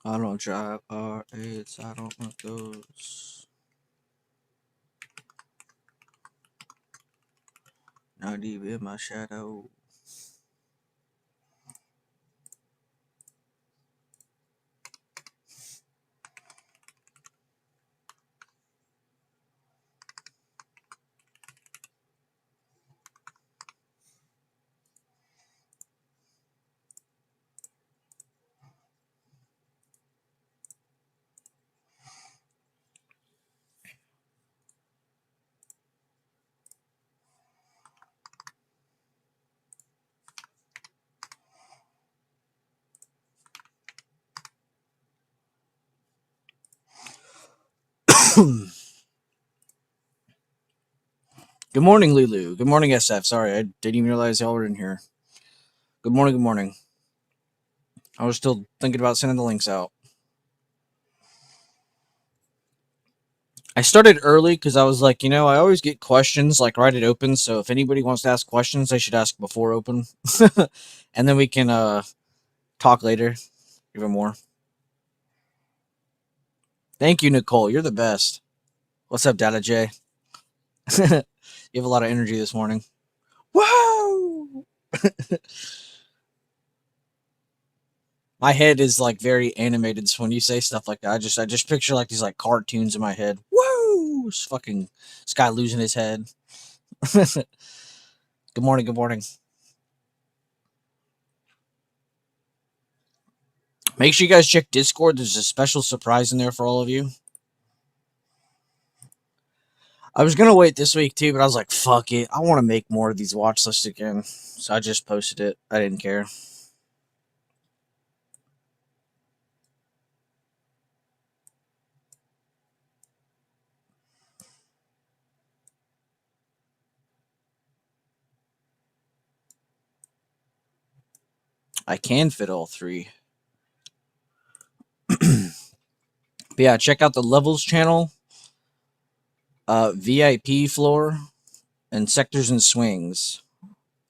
I don't drive R8s, I don't want those. Not even my shadow. Good morning, Lulu. Good morning, SF. Sorry, I didn't even realize y'all were in here. Good morning, good morning. I was still thinking about sending the links out. I started early because I was like, I always get questions like right at open. So if anybody wants to ask questions, they should ask before open, and then we can talk later even more. Thank you, Nicole. You're the best. What's up, Data J? You have a lot of energy this morning. Whoa! My head is like very animated. So when you say stuff like that, I just picture like these like cartoons in my head. Whoa! It's fucking this guy losing his head. Good morning. Good morning. Make sure you guys check Discord. There's a special surprise in there for all of you. I was gonna wait this week too, but I was like, fuck it. I want to make more of these watch lists again. So I just posted it. I didn't care. I can fit all three. But yeah, check out the levels channel, VIP floor, and sectors and swings.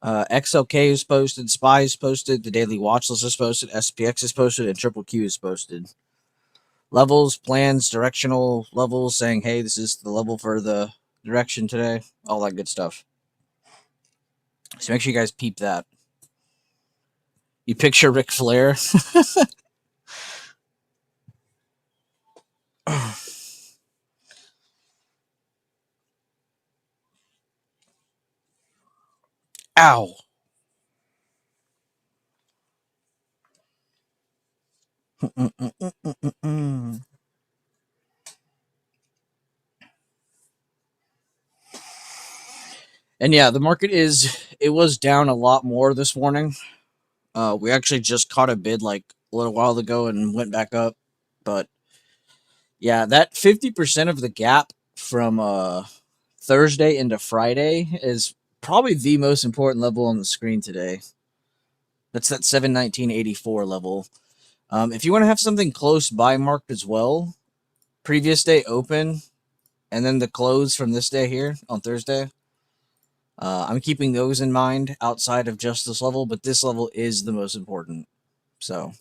XLK is posted, Spy is posted, the daily watch list is posted, SPX is posted, and Triple Q is posted. Levels, plans, directional levels saying, hey, this is the level for the direction today, all that good stuff. So make sure you guys peep that. You picture Ric Flair. Ow. And yeah, the market it was down a lot more this morning. We actually just caught a bid like a little while ago and went back up. But yeah, that 50% of the gap from Thursday into Friday is probably the most important level on the screen today. That's that 719.84 level. If you want to have something close by marked as well, previous day open, and then the close from this day here on Thursday. I'm keeping those in mind outside of just this level, but this level is the most important. So,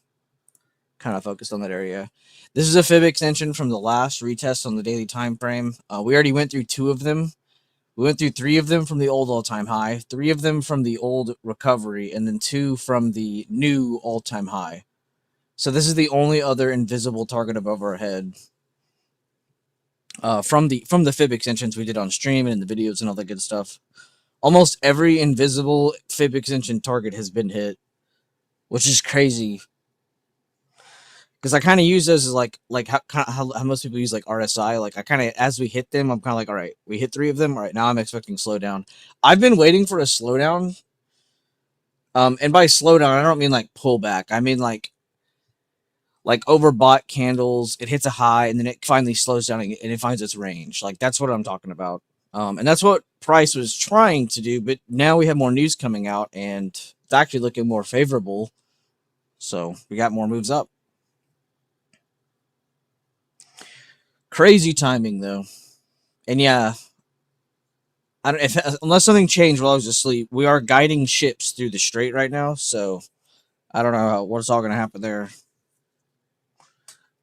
kind of focused on that area. This is a fib extension from the last retest on the daily time frame. We already went through two of them. We went through three of them from the old all-time high, three of them from the old recovery, and then two from the new all-time high. So this is the only other invisible target above our head. From the fib extensions we did on stream and in the videos and all that good stuff. Almost every invisible fib extension target has been hit, which is crazy. Because I kind of use those as like how most people use like RSI. Like I kind of, as we hit them, I'm kind of like, all right, we hit three of them. All right, now I'm expecting slowdown. I've been waiting for a slowdown. And by slowdown, I don't mean like pullback. I mean like overbought candles. It hits a high and then it finally slows down and it finds its range. Like that's what I'm talking about. And that's what price was trying to do. But now we have more news coming out and it's actually looking more favorable. So we got more moves up. Crazy timing though. And yeah, I don't if unless something changed while I was asleep, we are guiding ships through the strait right now. So I don't know what's all gonna happen there.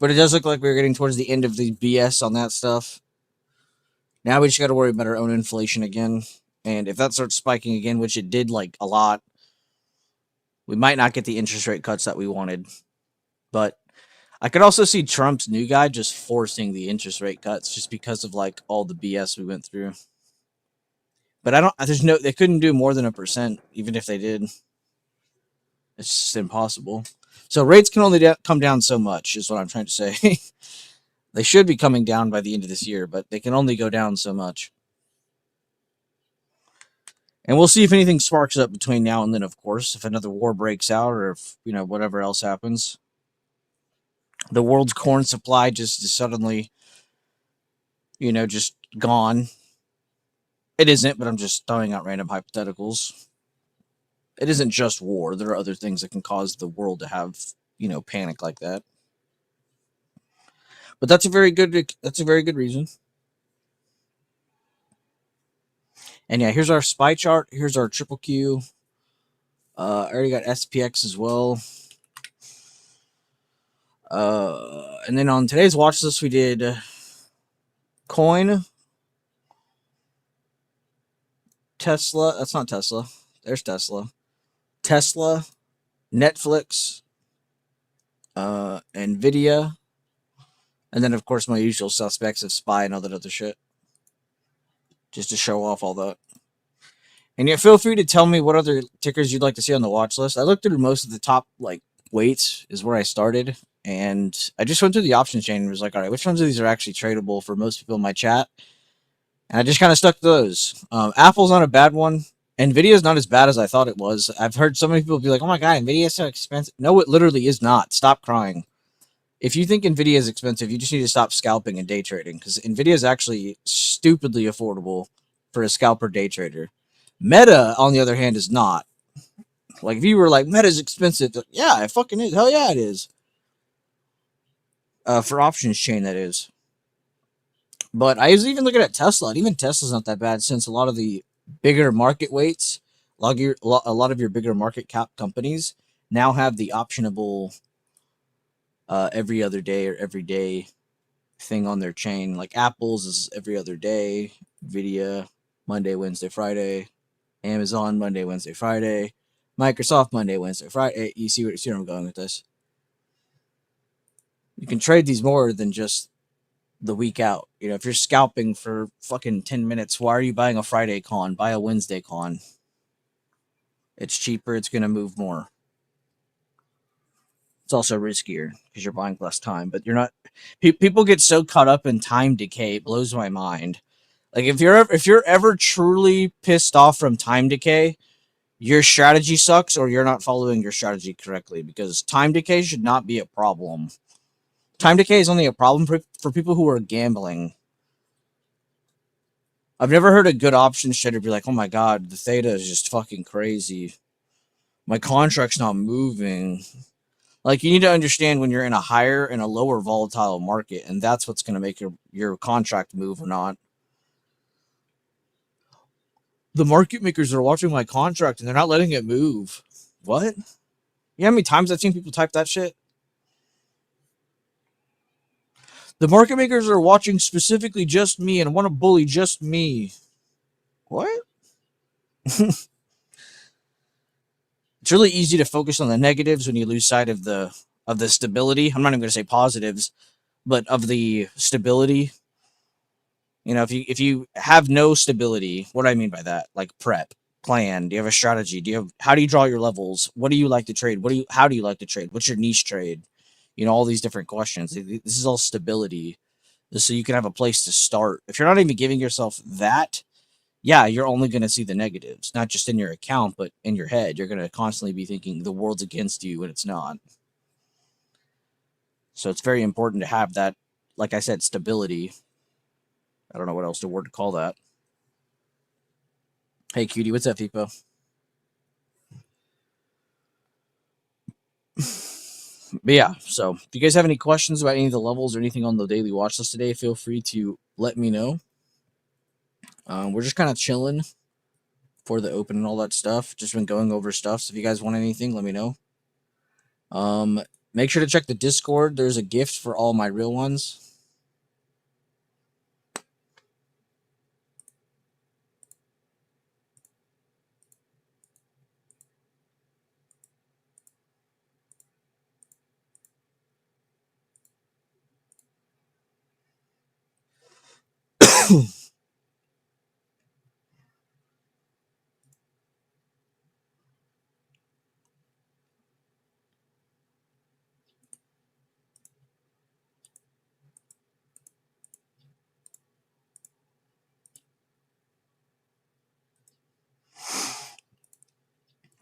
But it does look like we're getting towards the end of the BS on that stuff. Now we just got to worry about our own inflation again. And if that starts spiking again, which it did like a lot, we might not get the interest rate cuts that we wanted. But I could also see Trump's new guy just forcing the interest rate cuts just because of like all the BS we went through. But they couldn't do more than 1%, even if they did. It's just impossible. So rates can only come down so much, is what I'm trying to say. They should be coming down by the end of this year, but they can only go down so much. And we'll see if anything sparks up between now and then, of course, if another war breaks out or if, whatever else happens. The world's corn supply just is suddenly, just gone. It isn't, but I'm just throwing out random hypotheticals. It isn't just war. There are other things that can cause the world to have, panic like that. But that's a very good reason. And yeah, here's our SPY chart. Here's our triple Q. I already got SPX as well. And then on today's watch list, we did Coin, Tesla. That's not Tesla. There's Tesla. Tesla, Netflix, Nvidia, and then of course my usual suspects of SPY and all that other shit. Just to show off all that. And yeah, feel free to tell me what other tickers you'd like to see on the watch list. I looked through most of the top weights is where I started, and I just went through the options chain and was like, all right, which ones of these are actually tradable for most people in my chat? And I just kind of stuck to those. Apple's not a bad one. Nvidia's not as bad as I thought it was. I've heard so many people be like, oh my god, Nvidia's so expensive. No, it literally is not. Stop crying. If you think Nvidia is expensive, you just need to stop scalping and day trading, because Nvidia is actually stupidly affordable for a scalper day trader. Meta, on the other hand, is not. Like, if you were like, Meta's expensive, yeah, it fucking is. Hell yeah, it is. For options chain, that is. But I was even looking at Tesla, and even Tesla's not that bad, since a lot of the bigger market weights, a lot of your bigger market cap companies now have the optionable every other day or every day thing on their chain. Like Apple's is every other day, Nvidia Monday, Wednesday, Friday, Amazon Monday, Wednesday, Friday, Microsoft Monday, Wednesday, Friday. You see where I'm going with this? You can trade these more than just the week out. If you're scalping for fucking 10 minutes, why are you buying a Friday con? Buy a Wednesday con. It's cheaper. It's going to move more. It's also riskier because you're buying less time, but you're not. People get so caught up in time decay. It blows my mind. Like if you're ever truly pissed off from time decay, your strategy sucks or you're not following your strategy correctly, because time decay should not be a problem. Time decay is only a problem for people who are gambling. I've never heard a good options trader be like, oh my god, the theta is just fucking crazy. My contract's not moving. Like, you need to understand when you're in a higher and a lower volatile market, and that's what's going to make your contract move or not. The market makers are watching my contract and they're not letting it move. What? You know how many times I've seen people type that shit? The market makers are watching specifically just me and want to bully just me. What? It's really easy to focus on the negatives when you lose sight of the stability. I'm not even going to say positives, but of the stability. If you have no stability, what do I mean by that? Like prep, plan. Do you have a strategy? How do you draw your levels? What do you like to trade? How do you like to trade? What's your niche trade? All these different questions. This is all stability, so you can have a place to start. If you're not even giving yourself that, yeah, you're only going to see the negatives, not just in your account, but in your head. You're going to constantly be thinking the world's against you when it's not. So it's very important to have that, like I said, stability. I don't know what else the word to call that. Hey, cutie, what's up, Fipo? But yeah, so if you guys have any questions about any of the levels or anything on the daily watch list today, feel free to let me know. We're just kind of chilling for the open and all that stuff. Just been going over stuff. So if you guys want anything, let me know. Make sure to check the Discord. There's a gift for all my real ones.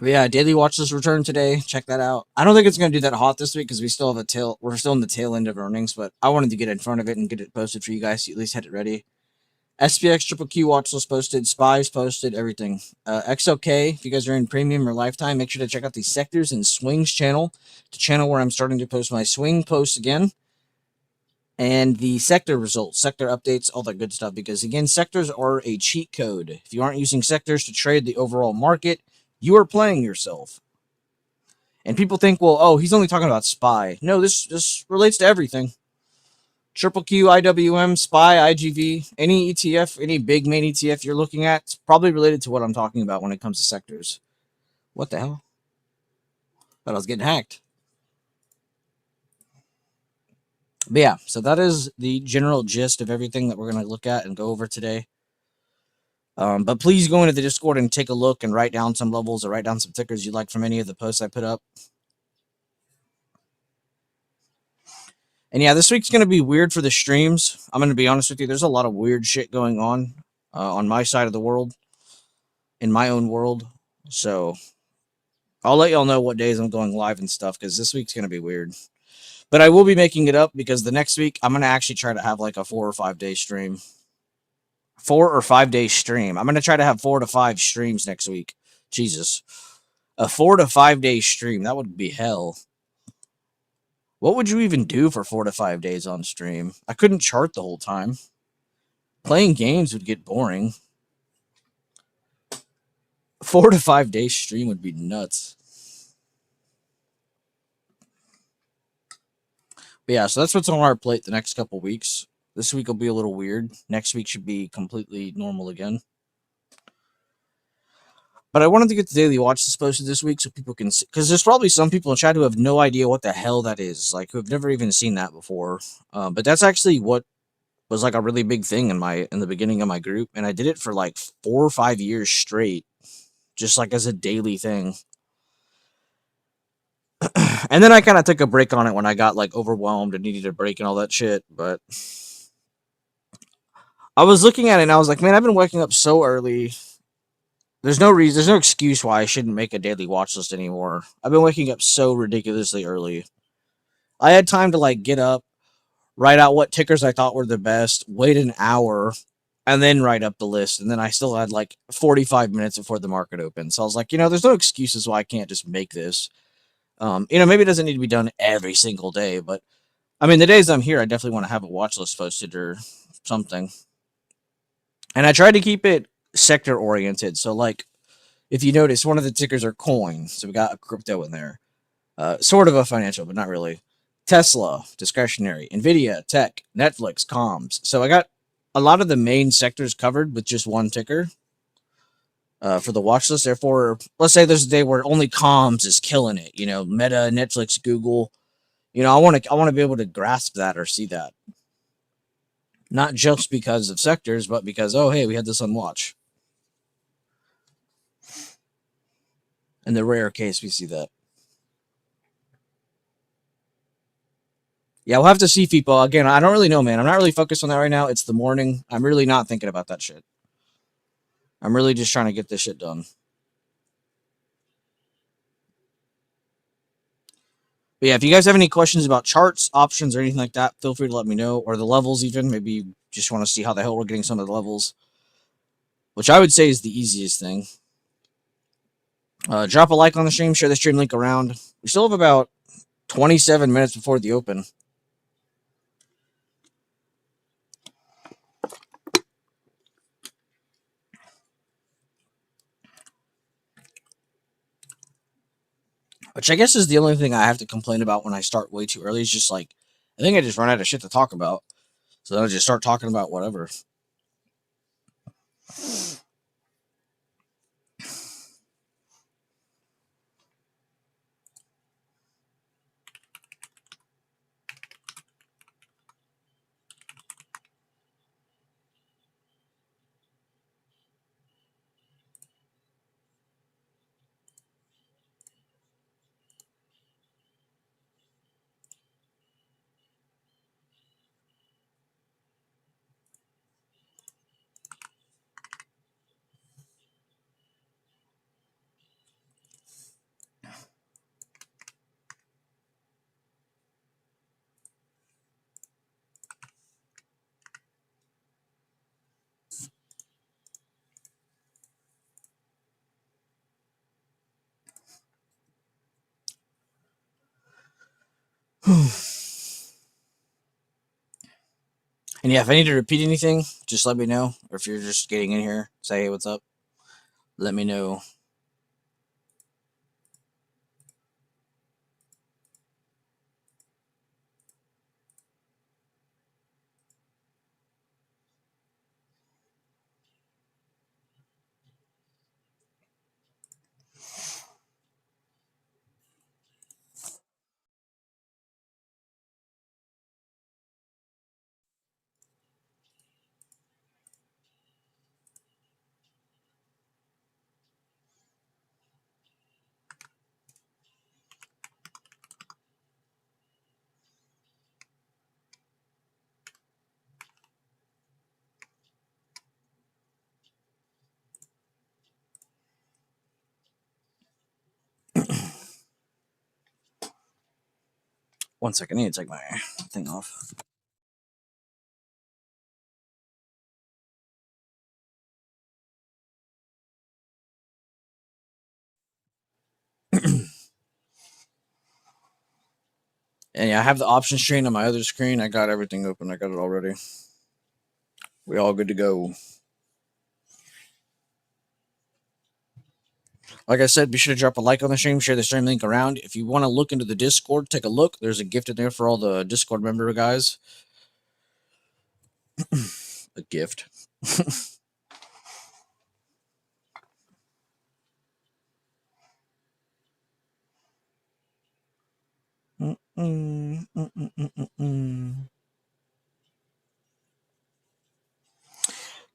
But yeah, Daily Watch List returned today. Check that out. I don't think it's going to do that hot this week because we still have we're still in the tail end of earnings, but I wanted to get in front of it and get it posted for you guys. So you at least had it ready. SPX Triple Q watch list posted, Spies posted, everything. XOK, if you guys are in premium or lifetime, make sure to check out the Sectors and Swings channel, the channel where I'm starting to post my swing posts again, and the sector results, sector updates, all that good stuff. Because again, sectors are a cheat code. If you aren't using sectors to trade the overall market, you are playing yourself. And people think, well, oh, he's only talking about SPY. No, this relates to everything. Triple Q, IWM, SPY, IGV, any ETF, any big main ETF you're looking at, it's probably related to what I'm talking about when it comes to sectors. What the hell? Thought I was getting hacked. But yeah, so that is the general gist of everything that we're going to look at and go over today. But please go into the Discord and take a look and write down some levels or write down some tickers you like from any of the posts I put up. And yeah, this week's going to be weird for the streams. I'm going to be honest with you. There's a lot of weird shit going on my side of the world, in my own world. So I'll let y'all know what days I'm going live and stuff because this week's going to be weird. But I will be making it up because the next week I'm going to actually try to have like a 4 or 5 day stream. 4 or 5 day stream. I'm going to try to have 4 to 5 streams next week. Jesus. A 4 to 5 day stream. That would be hell. What would you even do for 4 to 5 days on stream? I couldn't chart the whole time. Playing games would get boring. 4 to 5 day stream would be nuts. But yeah, so that's what's on our plate the next couple weeks. This week will be a little weird. Next week should be completely normal again. But I wanted to get the daily watch list posted this week so people can see, because there's probably some people in chat who have no idea what the hell that is, like who have never even seen that before. But that's actually what was like a really big thing in the beginning of my group, and I did it for like 4 or 5 years straight, just like as a daily thing. And then I kind of took a break on it when I got like overwhelmed and needed a break and all that shit. But I was looking at it and I was like, man, I've been waking up so early. There's no reason, there's no excuse why I shouldn't make a daily watch list anymore. I've been waking up so ridiculously early. I had time to like get up, write out what tickers I thought were the best, wait an hour, and then write up the list. And then I still had like 45 minutes before the market opened. So I was like, there's no excuses why I can't just make this. Maybe it doesn't need to be done every single day, but I mean, the days I'm here, I definitely want to have a watch list posted or something. And I try to keep it sector oriented. So, like, if you notice, one of the tickers are coin. So we got a crypto in there. Sort of a financial, but not really. Tesla, discretionary. Nvidia, tech. Netflix, comms. So I got a lot of the main sectors covered with just one ticker for the watch list. Therefore, let's say there's a day where only comms is killing it. Meta, Netflix, Google. I want to be able to grasp that or see that. Not just because of sectors, but because, oh, hey, we had this on watch. In the rare case we see that. Yeah, we'll have to see people. Again, I don't really know, man. I'm not really focused on that right now. It's the morning. I'm really not thinking about that shit. I'm really just trying to get this shit done. But yeah, if you guys have any questions about charts, options, or anything like that, feel free to let me know. Or the levels even. Maybe you just want to see how the hell we're getting some of the levels. Which I would say is the easiest thing. Drop a like on the stream. Share the stream link around. We still have about 27 minutes before the open. which I guess is the only thing I have to complain about when I start way too early. Is just like, I think I just run out of shit to talk about. So then I just start talking about whatever. And yeah, if I need to repeat anything, just let me know. Or if you're just getting in here, say, hey, what's up? Let me know. One second, I need to take my thing off. And yeah, I have the option screen on my other screen. I got everything open. I got it already. We all good to go. Like I said, be sure to drop a like on the stream, share the stream link around. If you want to look into the Discord, take a look. There's a gift in there for all the Discord member guys. A gift.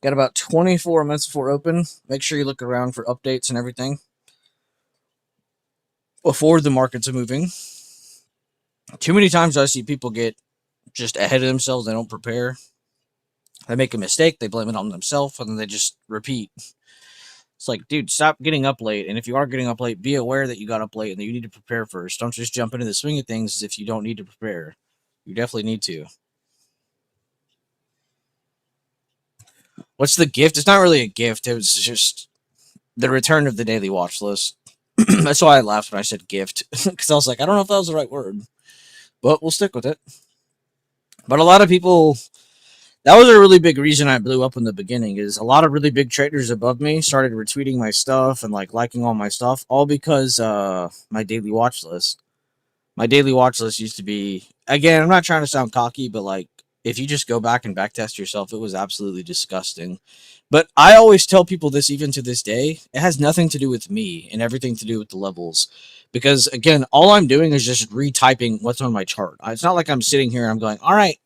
Got about 24 minutes before open. Make sure you look around for updates and everything before the markets are moving. Too many times I see people get just ahead of themselves. They don't prepare. They make a mistake. They blame it on themselves, and then they just repeat. It's like, dude, stop getting up late. And if you are getting up late, be aware that you got up late and that you need to prepare first. Don't just jump into the swing of things as if you don't need to prepare. You definitely need to. What's the gift? It's not really a gift. It was just the return of the daily watch list. That's why I laughed when I said gift, because I was like, I don't know if that was the right word, but we'll stick with it. But a lot of people, that was a really big reason I blew up in the beginning, is a lot of really big traders above me started retweeting my stuff and like liking all my stuff, all because my daily watch list. My daily watch list used to be, again, I'm not trying to sound cocky, but like, if you just go back and backtest yourself, it was absolutely disgusting. But I always tell people this, even to this day, it has nothing to do with me and everything to do with the levels. Because again, all I'm doing is just retyping what's on my chart. It's not like I'm sitting here and I'm going, all right,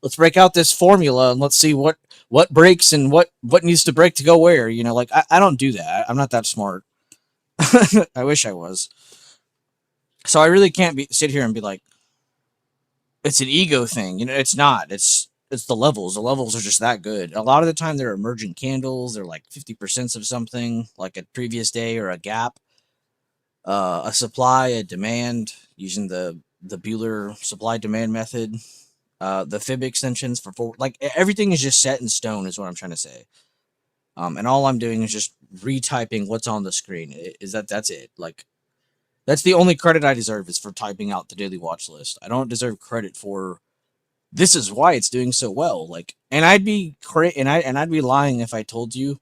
let's break out this formula and let's see what breaks and what needs to break to go where. You know, like I don't do that. I'm not that smart. I wish I was. So I really can't sit here and be like, it's an ego thing. You know, it's not. It's the levels. The levels are just that good. A lot of the time they're emergent candles. They're like 50% of something, like a previous day or a gap, a supply, a demand using the Bueller supply demand method. The fib extensions for forward, like everything is just set in stone, is what I'm trying to say. And all I'm doing is just retyping what's on the screen. That's it? Like that's the only credit I deserve, is for typing out the daily watch list. I don't deserve credit for this is why it's doing so well. Like, and I'd be lying if I told you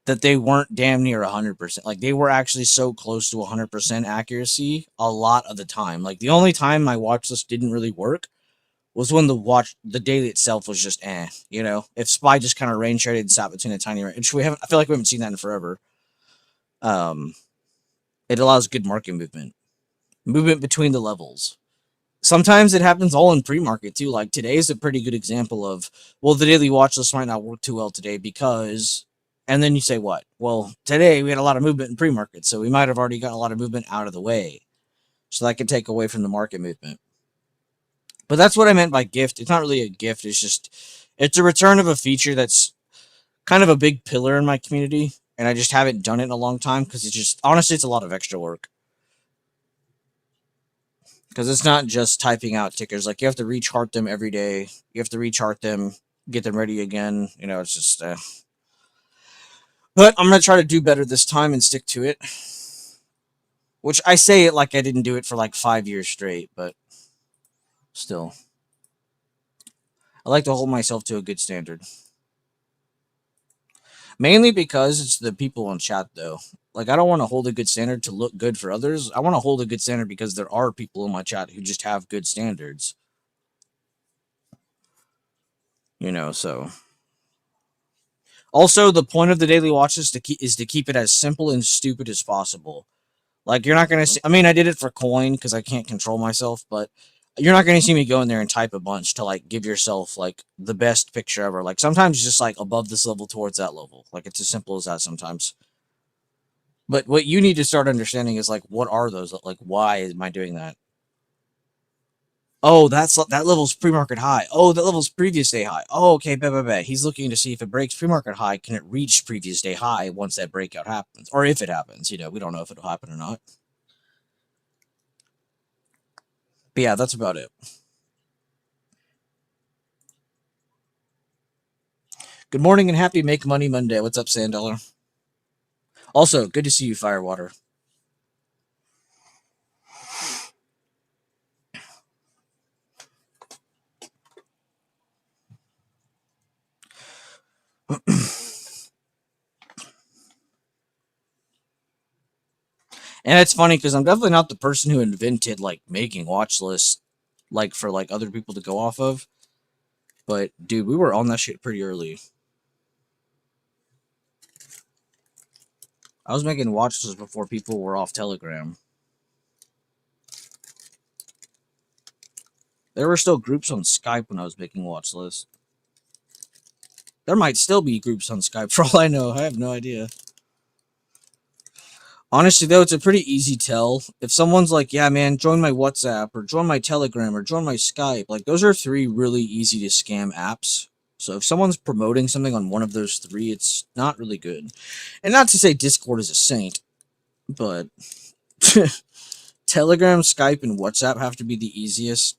that they weren't damn near 100%. Like they were actually so close to 100% accuracy a lot of the time. Like the only time my watch list didn't really work was when the daily itself was just you know. If SPY just kind of rain traded and sat between a tiny range, which I feel like we haven't seen that in forever. Um, it allows good market movement between the levels. Sometimes it happens all in pre-market too. Like today is a pretty good example of, well, the daily watch list might not work too well today because, and then you say what? Well, today we had a lot of movement in pre-market, so we might have already gotten a lot of movement out of the way, so that could take away from the market movement. But that's what I meant by gift. It's not really a gift. It's a return of a feature that's kind of a big pillar in my community, and I just haven't done it in a long time because it's just honestly it's a lot of extra work. Because it's not just typing out tickers. Like you have to rechart them every day. You have to rechart them, get them ready again. You know, it's just. But I'm gonna try to do better this time and stick to it. Which I say it like I didn't do it for like 5 years straight, but still, I like to hold myself to a good standard. Mainly because it's the people in chat, though. Like I don't want to hold a good standard to look good for others. I want to hold a good standard because there are people in my chat who just have good standards. You know, so. Also, the point of the daily watch is to keep it as simple and stupid as possible. Like you're not gonna see. I mean, I did it for coin because I can't control myself, but you're not gonna see me go in there and type a bunch to like give yourself like the best picture ever. Like sometimes just like above this level towards that level. Like it's as simple as that sometimes. But what you need to start understanding is like what are those? Like why am I doing that? Oh, that level's pre-market high. Oh, that level's previous day high. Oh, okay, bet. He's looking to see if it breaks pre-market high, can it reach previous day high once that breakout happens, or if it happens. You know, we don't know if it'll happen or not. But yeah, that's about it. Good morning and happy Make Money Monday. What's up, Sandollar? Also, good to see you, Firewater. And it's funny because I'm definitely not the person who invented like making watch lists like for like other people to go off of. But dude, we were on that shit pretty early. I was making watch lists before people were off Telegram. There were still groups on Skype when I was making watch lists. There might still be groups on Skype for all I know. I have no idea. Honestly, though, it's a pretty easy tell. If someone's like, yeah, man, join my WhatsApp or join my Telegram or join my Skype, like those are three really easy to scam apps. So if someone's promoting something on one of those three, it's not really good. And not to say Discord is a saint, but Telegram, Skype, and WhatsApp have to be the easiest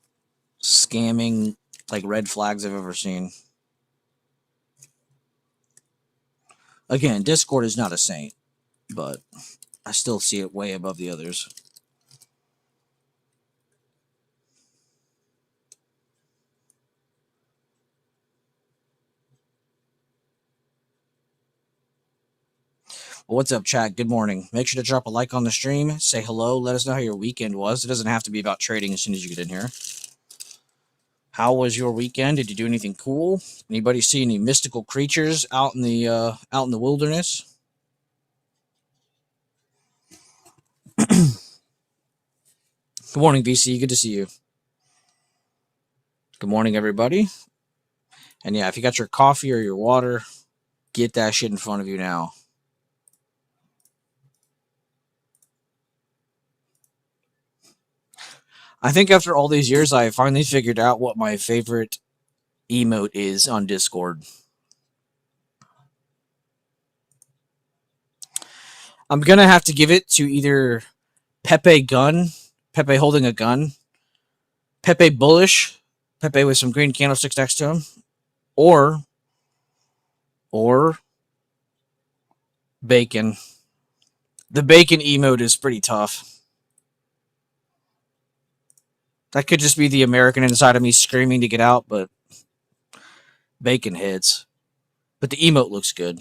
scamming, like red flags I've ever seen. Again, Discord is not a saint, but I still see it way above the others. Well, what's up, chat? Good morning. Make sure to drop a like on the stream, say hello, let us know how your weekend was. It doesn't have to be about trading as soon as you get in here. How was your weekend? Did you do anything cool? Anybody see any mystical creatures out in the wilderness? Good morning, VC. Good to see you. Good morning, everybody. And yeah, if you got your coffee or your water, get that shit in front of you now. I think after all these years, I finally figured out what my favorite emote is on Discord. I'm gonna have to give it to either Pepe Gun, Pepe holding a gun, Pepe Bullish, Pepe with some green candlesticks next to him, or Bacon. The Bacon emote is pretty tough. That could just be the American inside of me screaming to get out, but Bacon hits. But the emote looks good.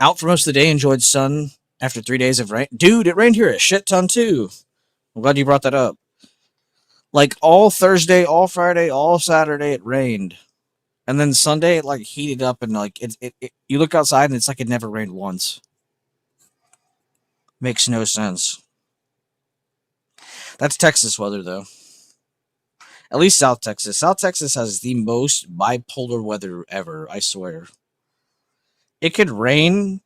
Out for most of the day, enjoyed sun after 3 days of rain. Dude, it rained here a shit ton too. I'm glad you brought that up. Like all Thursday, all Friday, all Saturday, it rained. And then Sunday, it like heated up and like you look outside and it's like it never rained once. Makes no sense. That's Texas weather though. At least South Texas. South Texas has the most bipolar weather ever, I swear. It could rain,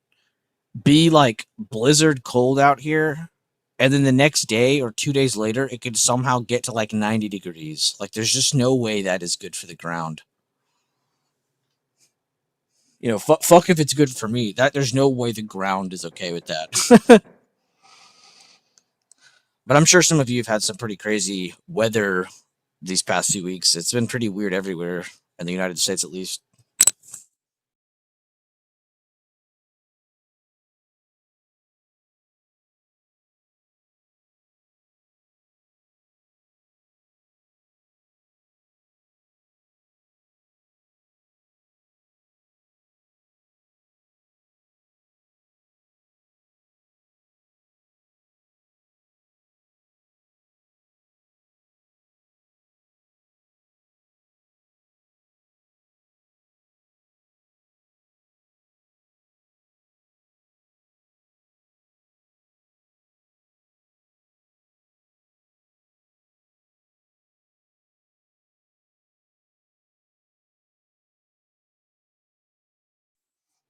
be like blizzard cold out here, and then the next day or 2 days later, it could somehow get to like 90 degrees. Like, there's just no way that is good for the ground. You know, fuck if it's good for me. That there's no way the ground is okay with that. But I'm sure some of you have had some pretty crazy weather these past 2 weeks. It's been pretty weird everywhere in the United States, at least.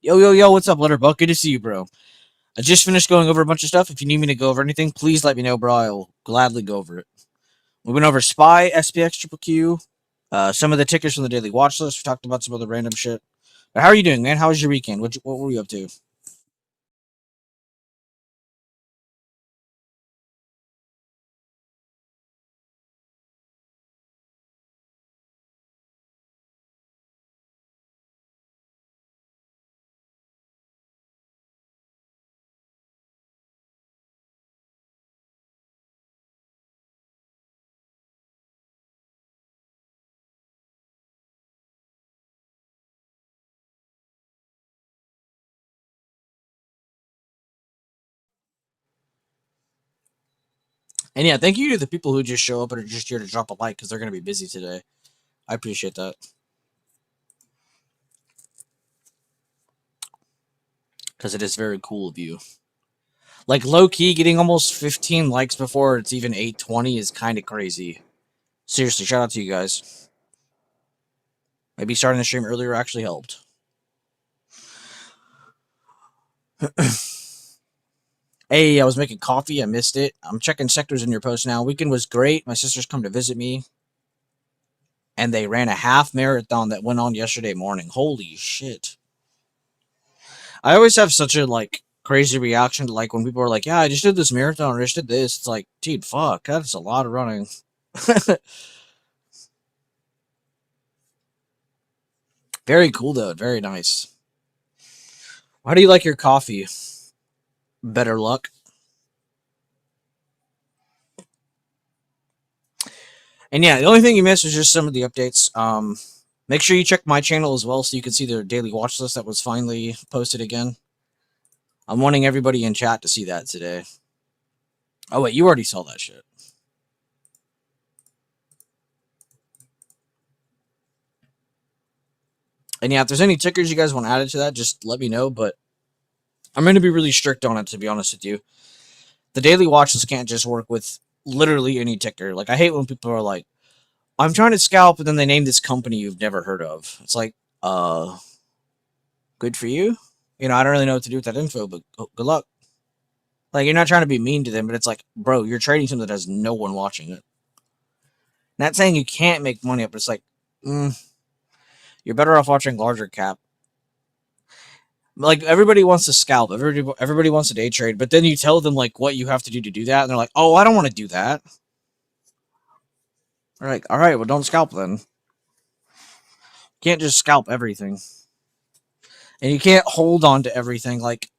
Yo, yo, yo, what's up, Letterbuck? Good to see you, bro. I just finished going over a bunch of stuff. If you need me to go over anything, please let me know, bro. I'll gladly go over it. We went over SPY, SPX, Triple Q, some of the tickers from the daily watch list. We talked about some other random shit. But how are you doing, man? How was your weekend? What were you up to? And yeah, thank you to the people who just show up and are just here to drop a like because they're going to be busy today. I appreciate that because it is very cool of you. Like low key, getting almost 15 likes before it's even 8:20 is kind of crazy. Seriously, shout out to you guys. Maybe starting the stream earlier actually helped. Hey, I was making coffee. I missed it. I'm checking sectors in your post now. Weekend was great. My sisters come to visit me, and they ran a half marathon that went on yesterday morning. Holy shit! I always have such a like crazy reaction to like when people are like, "Yeah, I just did this marathon or I just did this." It's like, dude, fuck, that's a lot of running. Very cool though. Very nice. How do you like your coffee? Better luck. And yeah, the only thing you missed was just some of the updates. Make sure you check my channel as well so you can see the daily watch list that was finally posted again. I'm wanting everybody in chat to see that today. Oh wait, you already saw that shit. And yeah, if there's any tickers you guys want added to that, just let me know. But I'm going to be really strict on it, to be honest with you. The daily watch list can't just work with literally any ticker. Like, I hate when people are like, I'm trying to scalp, and then they name this company you've never heard of. It's like, good for you. You know, I don't really know what to do with that info, but good luck. Like, you're not trying to be mean to them, but it's like, bro, you're trading something that has no one watching it. Not saying you can't make money, but it's like, you're better off watching larger cap. Like, everybody wants to scalp, everybody wants to day trade, but then you tell them like what you have to do that, and they're like, oh, I don't want to do that. They're like, all right, well, don't scalp then. You can't just scalp everything, and you can't hold on to everything. Like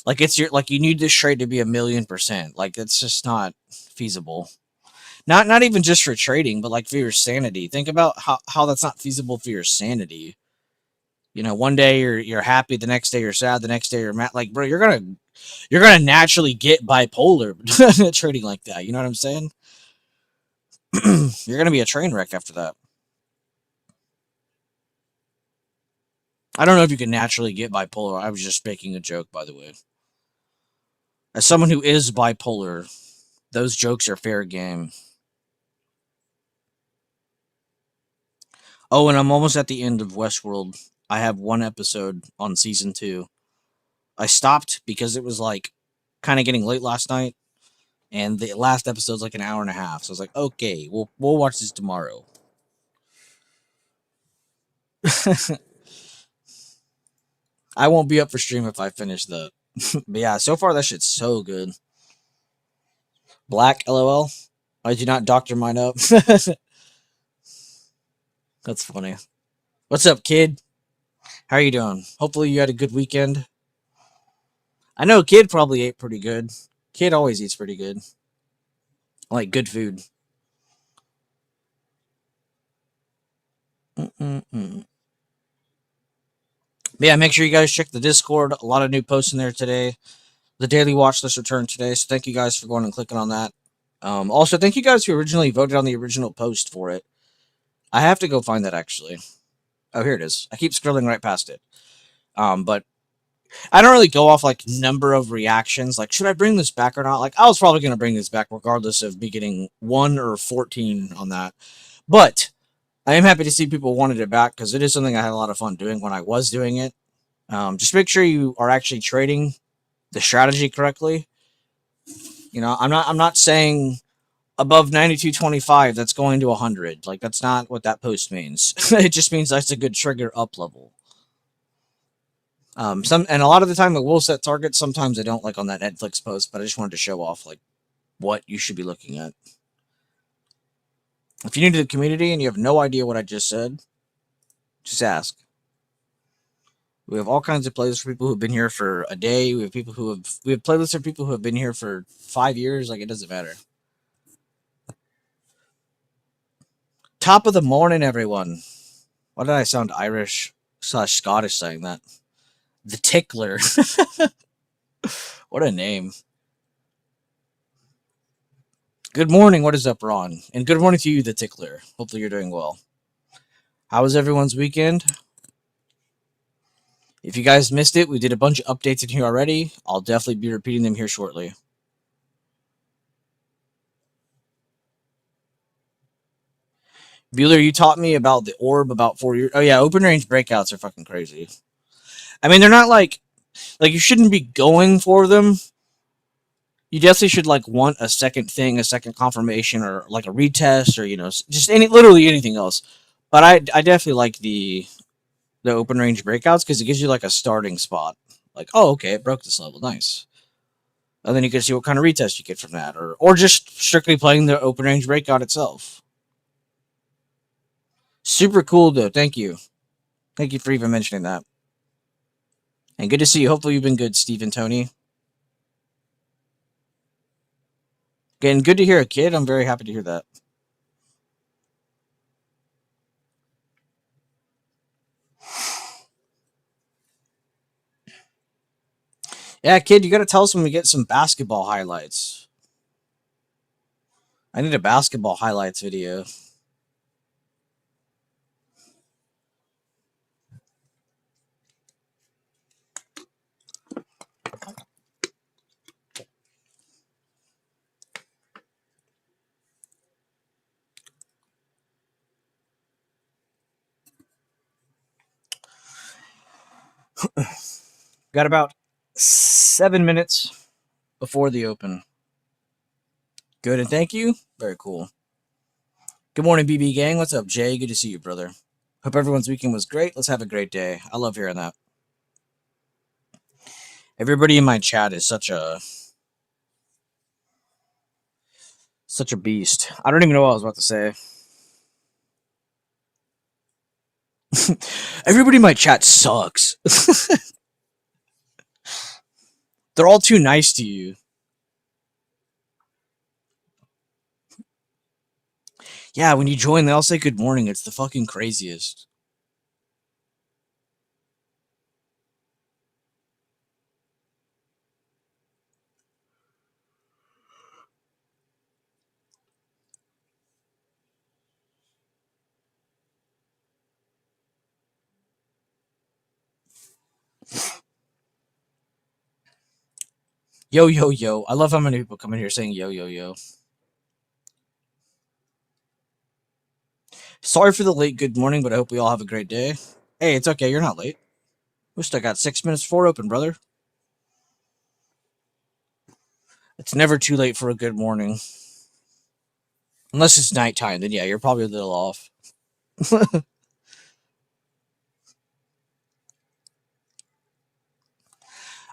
it's your like you need this trade to be 1,000,000%. Like, it's just not feasible. Not even just for trading, but like for your sanity. Think about how that's not feasible for your sanity. You know, one day you're happy, the next day you're sad, the next day you're mad. Like, bro, you're gonna naturally get bipolar trading like that. You know what I'm saying? You're gonna be a train wreck after that. I don't know if you can naturally get bipolar. I was just making a joke, by the way. As someone who is bipolar, those jokes are fair game. Oh, and I'm almost at the end of Westworld. I have one episode on season 2. I stopped because it was like kind of getting late last night, and the last episode's like an hour and a half. So I was like, okay, we'll watch this tomorrow. I won't be up for stream if I finish the. But yeah, so far that shit's so good. Black, lol. I do not doctor mine up. That's funny. What's up, kid? How are you doing? Hopefully you had a good weekend. I know kid probably ate pretty good. Kid always eats pretty good. Like good food. Mm-mm-mm. Yeah, make sure you guys check the Discord. A lot of new posts in there today. The daily watch list returned today, so thank you guys for going and clicking on that. Also, thank you guys who originally voted on the original post for it. I have to go find that actually. Oh, here it is. I keep scrolling right past it. But I don't really go off like number of reactions. Like, should I bring this back or not? Like, I was probably going to bring this back regardless of me getting 1 or 14 on that. But I am happy to see people wanted it back because it is something I had a lot of fun doing when I was doing it. Just make sure you are actually trading the strategy correctly. You know, I'm not saying above 92.25 that's going to 100. Like that's not what that post means. It just means that's a good trigger up level. Some and a lot of the time it will set targets. Sometimes I don't like on that Netflix post, but I just wanted to show off like what you should be looking at. If you're new to the community and you have no idea what I just said, just ask. We have all kinds of playlists for people who've been here for a day. We have playlists for people who have been here for 5 years. Like it doesn't matter. Top of the morning, everyone. Why did I sound Irish / Scottish saying that? The Tickler. What a name. Good morning. What is up, Ron? And good morning to you, The Tickler. Hopefully you're doing well. How was everyone's weekend? If you guys missed it, we did a bunch of updates in here already. I'll definitely be repeating them here shortly. Bueller, you taught me about the orb about 4 years. Oh yeah, open range breakouts are fucking crazy. I mean, they're not like you shouldn't be going for them. You definitely should like want a second thing, a second confirmation, or like a retest, or just literally anything else. But I definitely like the open range breakouts because it gives you like a starting spot. Like, oh, okay, it broke this level, nice. And then you can see what kind of retest you get from that, or just strictly playing the open range breakout itself. Super cool though. Thank you for even mentioning that. And good to see you. Hopefully you've been good, Steve and Tony. Again, good to hear a kid. I'm very happy to hear that. Yeah, kid, you got to tell us when we get some basketball highlights. I need a basketball highlights video. Got about 7 minutes before the open. Good, and thank you. Very cool. Good morning, BB gang. What's up, Jay? Good to see you, brother. Hope everyone's weekend was great. Let's have a great day. I love hearing that. Everybody in my chat is such a beast. I don't even know what I was about to say. Everybody in my chat sucks. They're all too nice to you. Yeah, when you join, they all say good morning. It's the fucking craziest. Yo, yo, yo. I love how many people come in here saying yo, yo, yo. Sorry for the late good morning, but I hope we all have a great day. Hey, it's okay. You're not late. We still got 6 minutes before open, brother. It's never too late for a good morning. Unless it's nighttime, then yeah, you're probably a little off.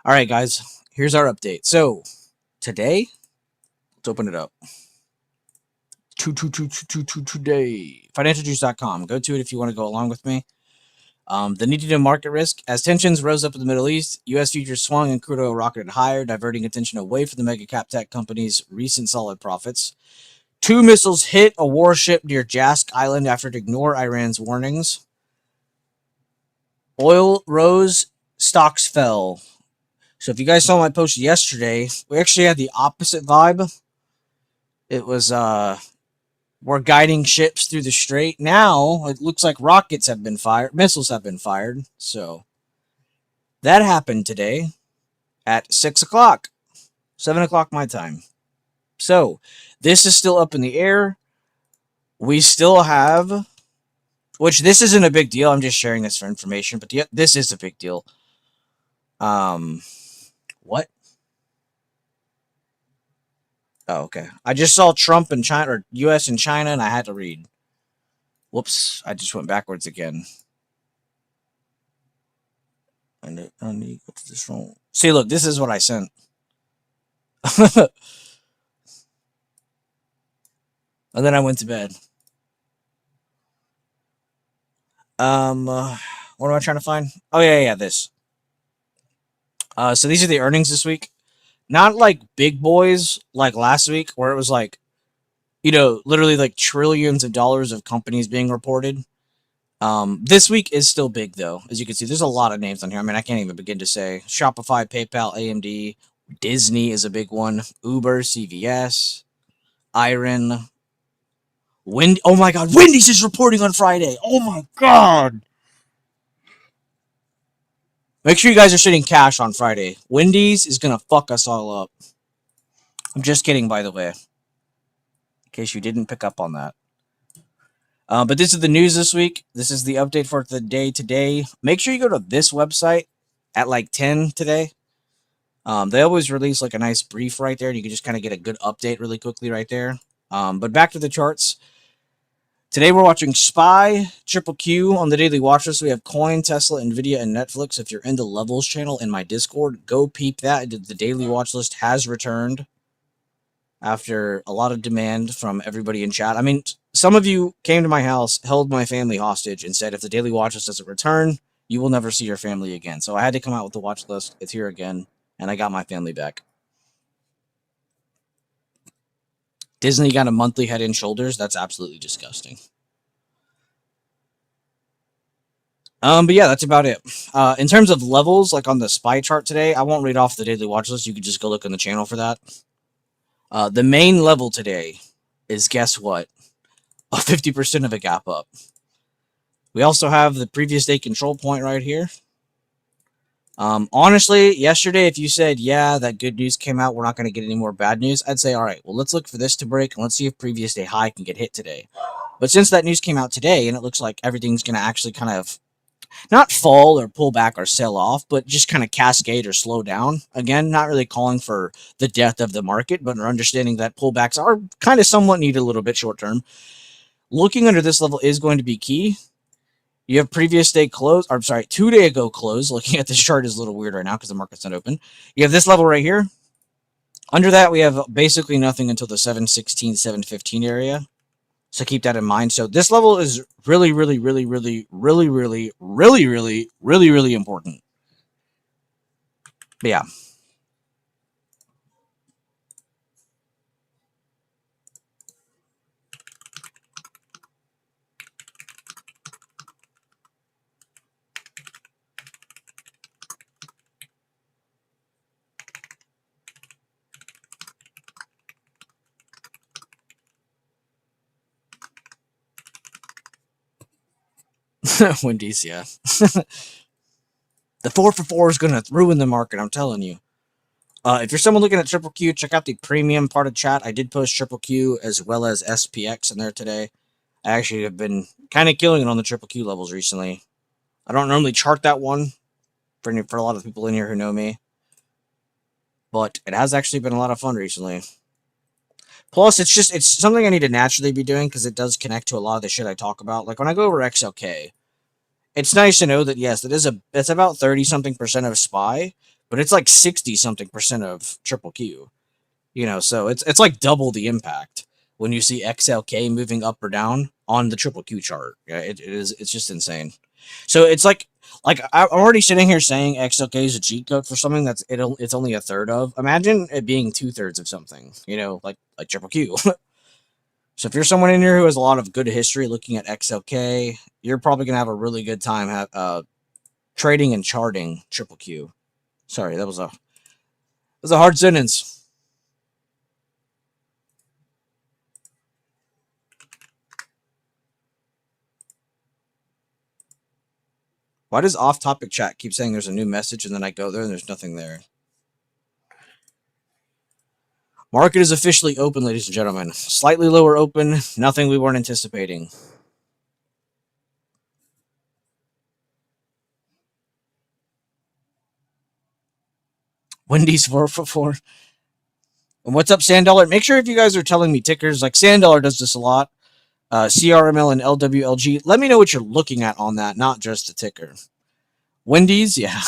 All right, guys. Here's our update. So, today, let's open it up. Today. Financialjuice.com. Go to it if you want to go along with me. The need to know market risk. As tensions rose up in the Middle East, U.S. futures swung and crude oil rocketed higher, diverting attention away from the mega cap tech companies' recent solid profits. 2 missiles hit a warship near Jask Island after it ignored Iran's warnings. Oil rose, stocks fell. So if you guys saw my post yesterday, we actually had the opposite vibe. It was we're guiding ships through the strait. Now it looks like rockets have been fired, missiles have been fired. So that happened today at 6 o'clock, 7 o'clock my time. So this is still up in the air. We still have, which this isn't a big deal. I'm just sharing this for information, but this is a big deal. What? Oh, okay. I just saw Trump and China, or U.S. and China, and I had to read. Whoops! I just went backwards again. What's this wrong? See, look, this is what I sent. And then I went to bed. What am I trying to find? Oh yeah, this. So these are the earnings this week. Not like big boys like last week, where it was like, literally like trillions of dollars of companies being reported. This week is still big though, as you can see. There's a lot of names on here. I mean, I can't even begin to say. Shopify, PayPal, AMD, Disney is a big one. Uber, CVS, Iron, Oh my God, Wendy's is reporting on Friday. Oh my God. Make sure you guys are sitting cash on Friday. Wendy's is gonna fuck us all up. I'm just kidding, by the way, in case you didn't pick up on that. But this is the news this week. This is the update for the day today. Make sure you go to this website at like 10 today. They always release like a nice brief right there, and you can just kind of get a good update really quickly right there. But back to the charts. Today we're watching SPY, Triple Q on the daily watch list. We have Coin, Tesla, Nvidia, and Netflix. If you're in the Levels channel in my Discord, go peep that. The daily watch list has returned after a lot of demand from everybody in chat. I mean, some of you came to my house, held my family hostage, and said if the daily watch list doesn't return, you will never see your family again. So I had to come out with the watch list. It's here again, and I got my family back. Disney got a monthly Head and Shoulders. That's absolutely disgusting. But yeah, that's about it. In terms of levels, like on the SPY chart today, I won't read off the daily watch list. You can just go look on the channel for that. The main level today is, guess what? A 50% of a gap up. We also have the previous day control point right here. Honestly, yesterday, if you said, yeah, that good news came out, we're not going to get any more bad news, I'd say, all right, well, let's look for this to break, and let's see if previous day high can get hit today. But since that news came out today, and it looks like everything's going to actually kind of not fall or pull back or sell off, but just kind of cascade or slow down. Again, not really calling for the death of the market, but understanding that pullbacks are kind of somewhat needed a little bit short term. Looking under this level is going to be key. You have previous day close, or I'm sorry, 2 day ago close. Looking at this chart is a little weird right now because the market's not open. You have this level right here. Under that, we have basically nothing until the 716, 715 area. So keep that in mind. So this level is really, really, really, really, really, really, really, really, really, really important. But yeah. Wendy's, yeah. The 4 for 4 is going to ruin the market, I'm telling you. If you're someone looking at Triple Q, check out the premium part of chat. I did post Triple Q as well as SPX in there today. I actually have been kind of killing it on the Triple Q levels recently. I don't normally chart that one for a lot of people in here who know me, but it has actually been a lot of fun recently. Plus, it's something I need to naturally be doing because it does connect to a lot of the shit I talk about. Like when I go over XLK, it's nice to know that yes, it's about 30 something percent of SPY, but it's like 60 something percent of Triple Q. So it's like double the impact when you see XLK moving up or down on the Triple Q chart. Yeah, it's just insane. So it's like I'm already sitting here saying XLK is a cheat code for something it's only a third of. Imagine it being 2/3 of something. Like Triple Q. So if you're someone in here who has a lot of good history looking at XLK, you're probably gonna have a really good time trading and charting Triple Q. Sorry, that was a hard sentence. Why does off-topic chat keep saying there's a new message and then I go there and there's nothing there? Market is officially open, ladies and gentlemen. Slightly lower open, nothing we weren't anticipating. Wendy's 444. And what's up, Sandollar? Make sure if you guys are telling me tickers, like Sandollar does this a lot, CRML and LWLG, let me know what you're looking at on that, not just the ticker. Wendy's, yeah.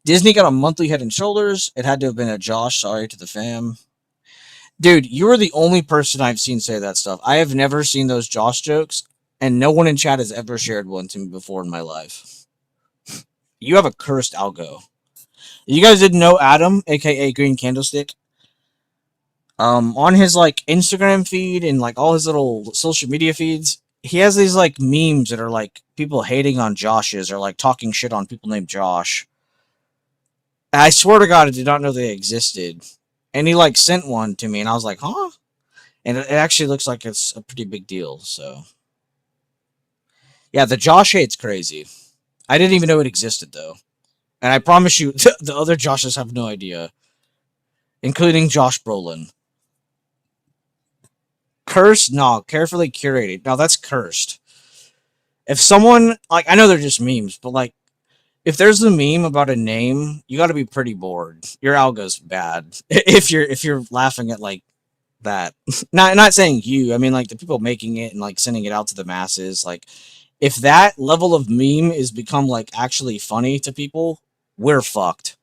Disney got a monthly Head and Shoulders. It had to have been a Josh. Sorry to the fam. Dude, you are the only person I've seen say that stuff. I have never seen those Josh jokes, and no one in chat has ever shared one to me before in my life. You have a cursed algo. You guys didn't know Adam, aka Green Candlestick? On his like Instagram feed and like all his little social media feeds, he has these like memes that are like people hating on Josh's or like talking shit on people named Josh. I swear to God, I did not know they existed. And he like sent one to me, and I was like, huh? And it actually looks like it's a pretty big deal. So, yeah, the Josh hate's crazy. I didn't even know it existed though, and I promise you, the other Joshes have no idea, including Josh Brolin. Cursed? No, carefully curated. No, that's cursed. If someone like I know they're just memes, but like if there's a meme about a name, you got to be pretty bored. Your algo's bad if you're laughing at like that. Not saying you. I mean like the people making it and like sending it out to the masses. Like if that level of meme is become like actually funny to people, we're fucked.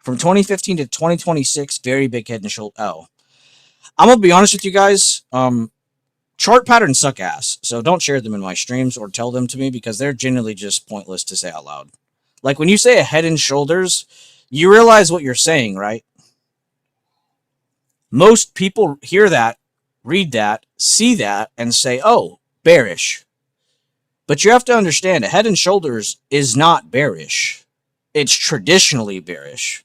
From 2015 to 2026, very big Head and Shoulder. Oh, I'm gonna be honest with you guys. Chart patterns suck ass, so don't share them in my streams or tell them to me because they're generally just pointless to say out loud. Like when you say a Head and Shoulders, you realize what you're saying, right? Most people hear that, read that, see that, and say, oh, bearish. But you have to understand, a Head and Shoulders is not bearish. It's traditionally bearish.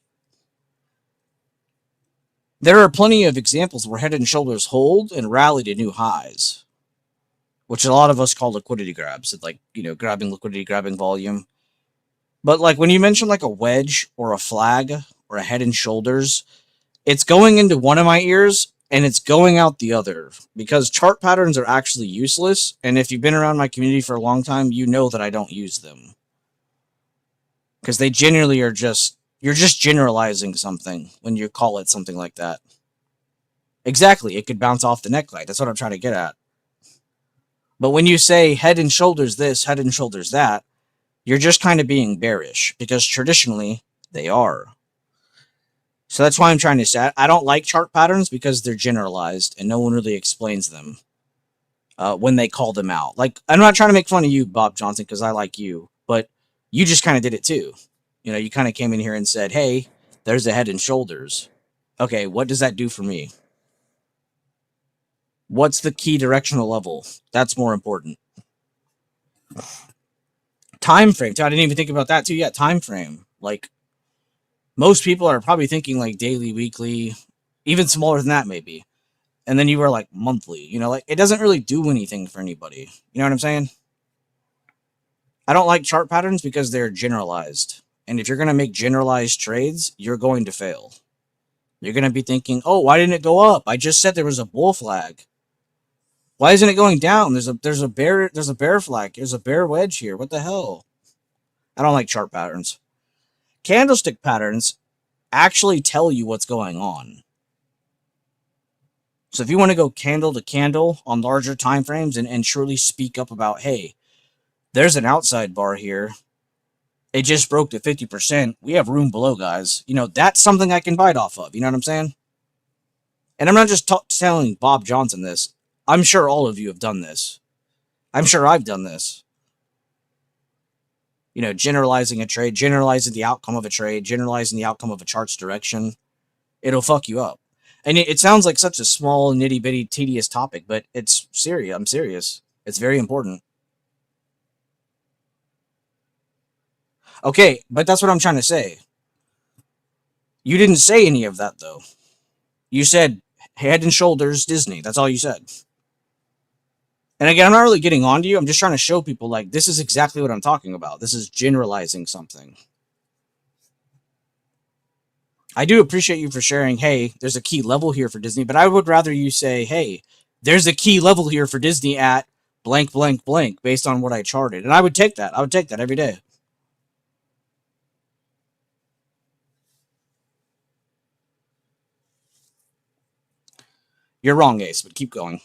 There are plenty of examples where Head and Shoulders hold and rally to new highs, which a lot of us call liquidity grabs. It's like, grabbing liquidity, grabbing volume. But like when you mention like a wedge or a flag or a Head and Shoulders, it's going into one of my ears and it's going out the other because chart patterns are actually useless. And if you've been around my community for a long time, you know that I don't use them because they generally are you're just generalizing something when you call it something like that. Exactly. It could bounce off the neckline. That's what I'm trying to get at. But when you say Head and Shoulders this, Head and Shoulders that, you're just kind of being bearish because traditionally they are. So that's why I'm trying to say I don't like chart patterns because they're generalized and no one really explains them when they call them out. Like, I'm not trying to make fun of you, Bob Johnson, because I like you, but you just kind of did it too. You kind of came in here and said, hey, there's a Head and Shoulders. Okay, what does that do for me? What's the key directional level? That's more important. Time frame. I didn't even think about that too. Yeah, time frame. Like, most people are probably thinking like daily, weekly, even smaller than that maybe. And then you were like monthly. Like it doesn't really do anything for anybody. You know what I'm saying? I don't like chart patterns because they're generalized. And if you're going to make generalized trades, you're going to fail. You're going to be thinking, oh, why didn't it go up? I just said there was a bull flag. Why isn't it going down? There's a bear flag. There's a bear wedge here. What the hell? I don't like chart patterns. Candlestick patterns actually tell you what's going on. So if you want to go candle to candle on larger time frames and truly speak up about, hey, there's an outside bar here. It just broke to 50%. We have room below, guys. You know, that's something I can bite off of. You know what I'm saying? And I'm not just telling Bob Johnson this. I'm sure all of you have done this. I'm sure I've done this. You know, generalizing a trade, generalizing the outcome of a trade, generalizing the outcome of a chart's direction. It'll fuck you up. And it sounds like such a small, nitty-bitty, tedious topic, but it's serious. I'm serious. It's very important. Okay, but that's what I'm trying to say. You didn't say any of that, though. You said Head and Shoulders Disney. That's all you said. And again, I'm not really getting on to you. I'm just trying to show people, like, this is exactly what I'm talking about. This is generalizing something. I do appreciate you for sharing, hey, there's a key level here for Disney, but I would rather you say, hey, there's a key level here for Disney at blank, blank, blank, based on what I charted. And I would take that. I would take that every day. You're wrong, Ace, but keep going.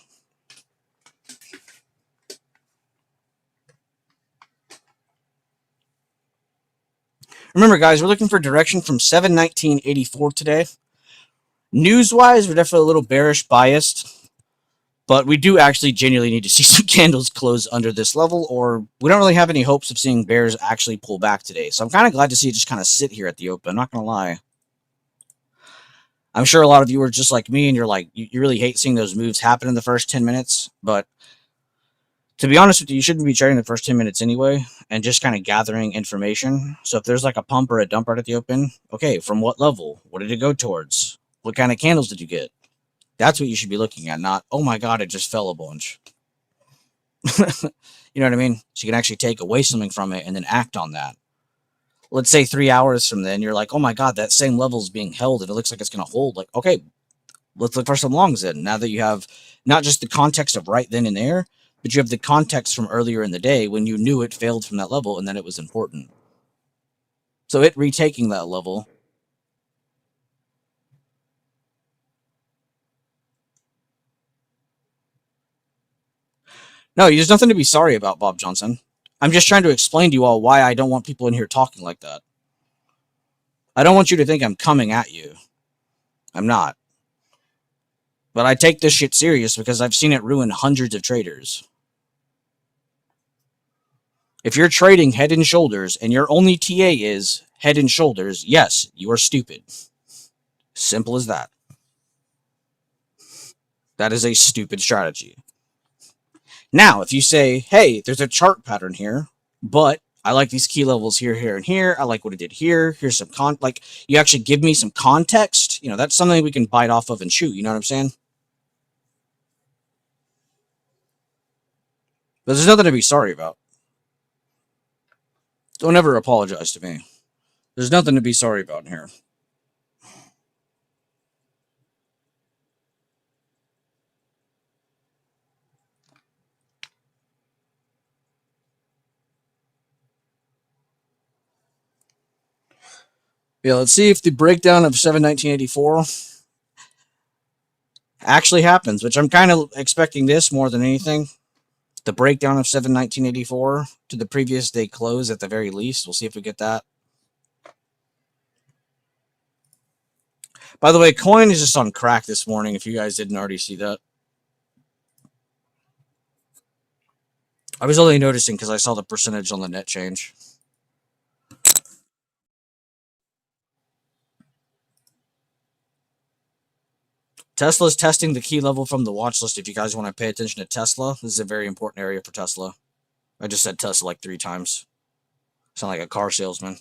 Remember, guys, we're looking for direction from 719.84 today. News-wise, we're definitely a little bearish biased, but we do actually genuinely need to see some candles close under this level, or we don't really have any hopes of seeing bears actually pull back today. So I'm kind of glad to see it just kind of sit here at the open. I'm not going to lie. I'm sure a lot of you are just like me, and you're like, you really hate seeing those moves happen in the first 10 minutes, but to be honest with you, you shouldn't be trading the first 10 minutes anyway, and just kind of gathering information. So if there's like a pump or a dump right at the open, okay, from what level? What did it go towards? What kind of candles did you get? That's what you should be looking at, not, oh my God, it just fell a bunch. You know what I mean? So you can actually take away something from it and then act on that. Let's say 3 hours from then, you're like, oh my God, that same level is being held and it looks like it's going to hold. Like, okay, let's look for some longs then. Now that you have not just the context of right then and there, but you have the context from earlier in the day when you knew it failed from that level and then it was important. So it retaking that level. No, there's nothing to be sorry about, Bob Johnson. I'm just trying to explain to you all why I don't want people in here talking like that. I don't want you to think I'm coming at you. I'm not. But I take this shit serious because I've seen it ruin hundreds of traders. If you're trading Head and Shoulders and your only TA is Head and Shoulders, yes, you are stupid. Simple as that. That is a stupid strategy. Now, if you say, hey, there's a chart pattern here, but I like these key levels here, here, and here. I like what it did here. Here's some like you actually give me some context. You know, that's something we can bite off of and shoot. You know what I'm saying? But there's nothing to be sorry about. Don't ever apologize to me. There's nothing to be sorry about in here. Yeah, let's see if the breakdown of 7/19/84 actually happens, which I'm kind of expecting this more than anything. The breakdown of 7/19/84 to the previous day close at the very least. We'll see if we get that. By the way, coin is just on crack this morning, if you guys didn't already see that. I was only noticing because I saw the percentage on the net change. Tesla's testing the key level from the watch list if you guys want to pay attention to Tesla. This is a very important area for Tesla. I just said Tesla like 3 times. Sound like a car salesman.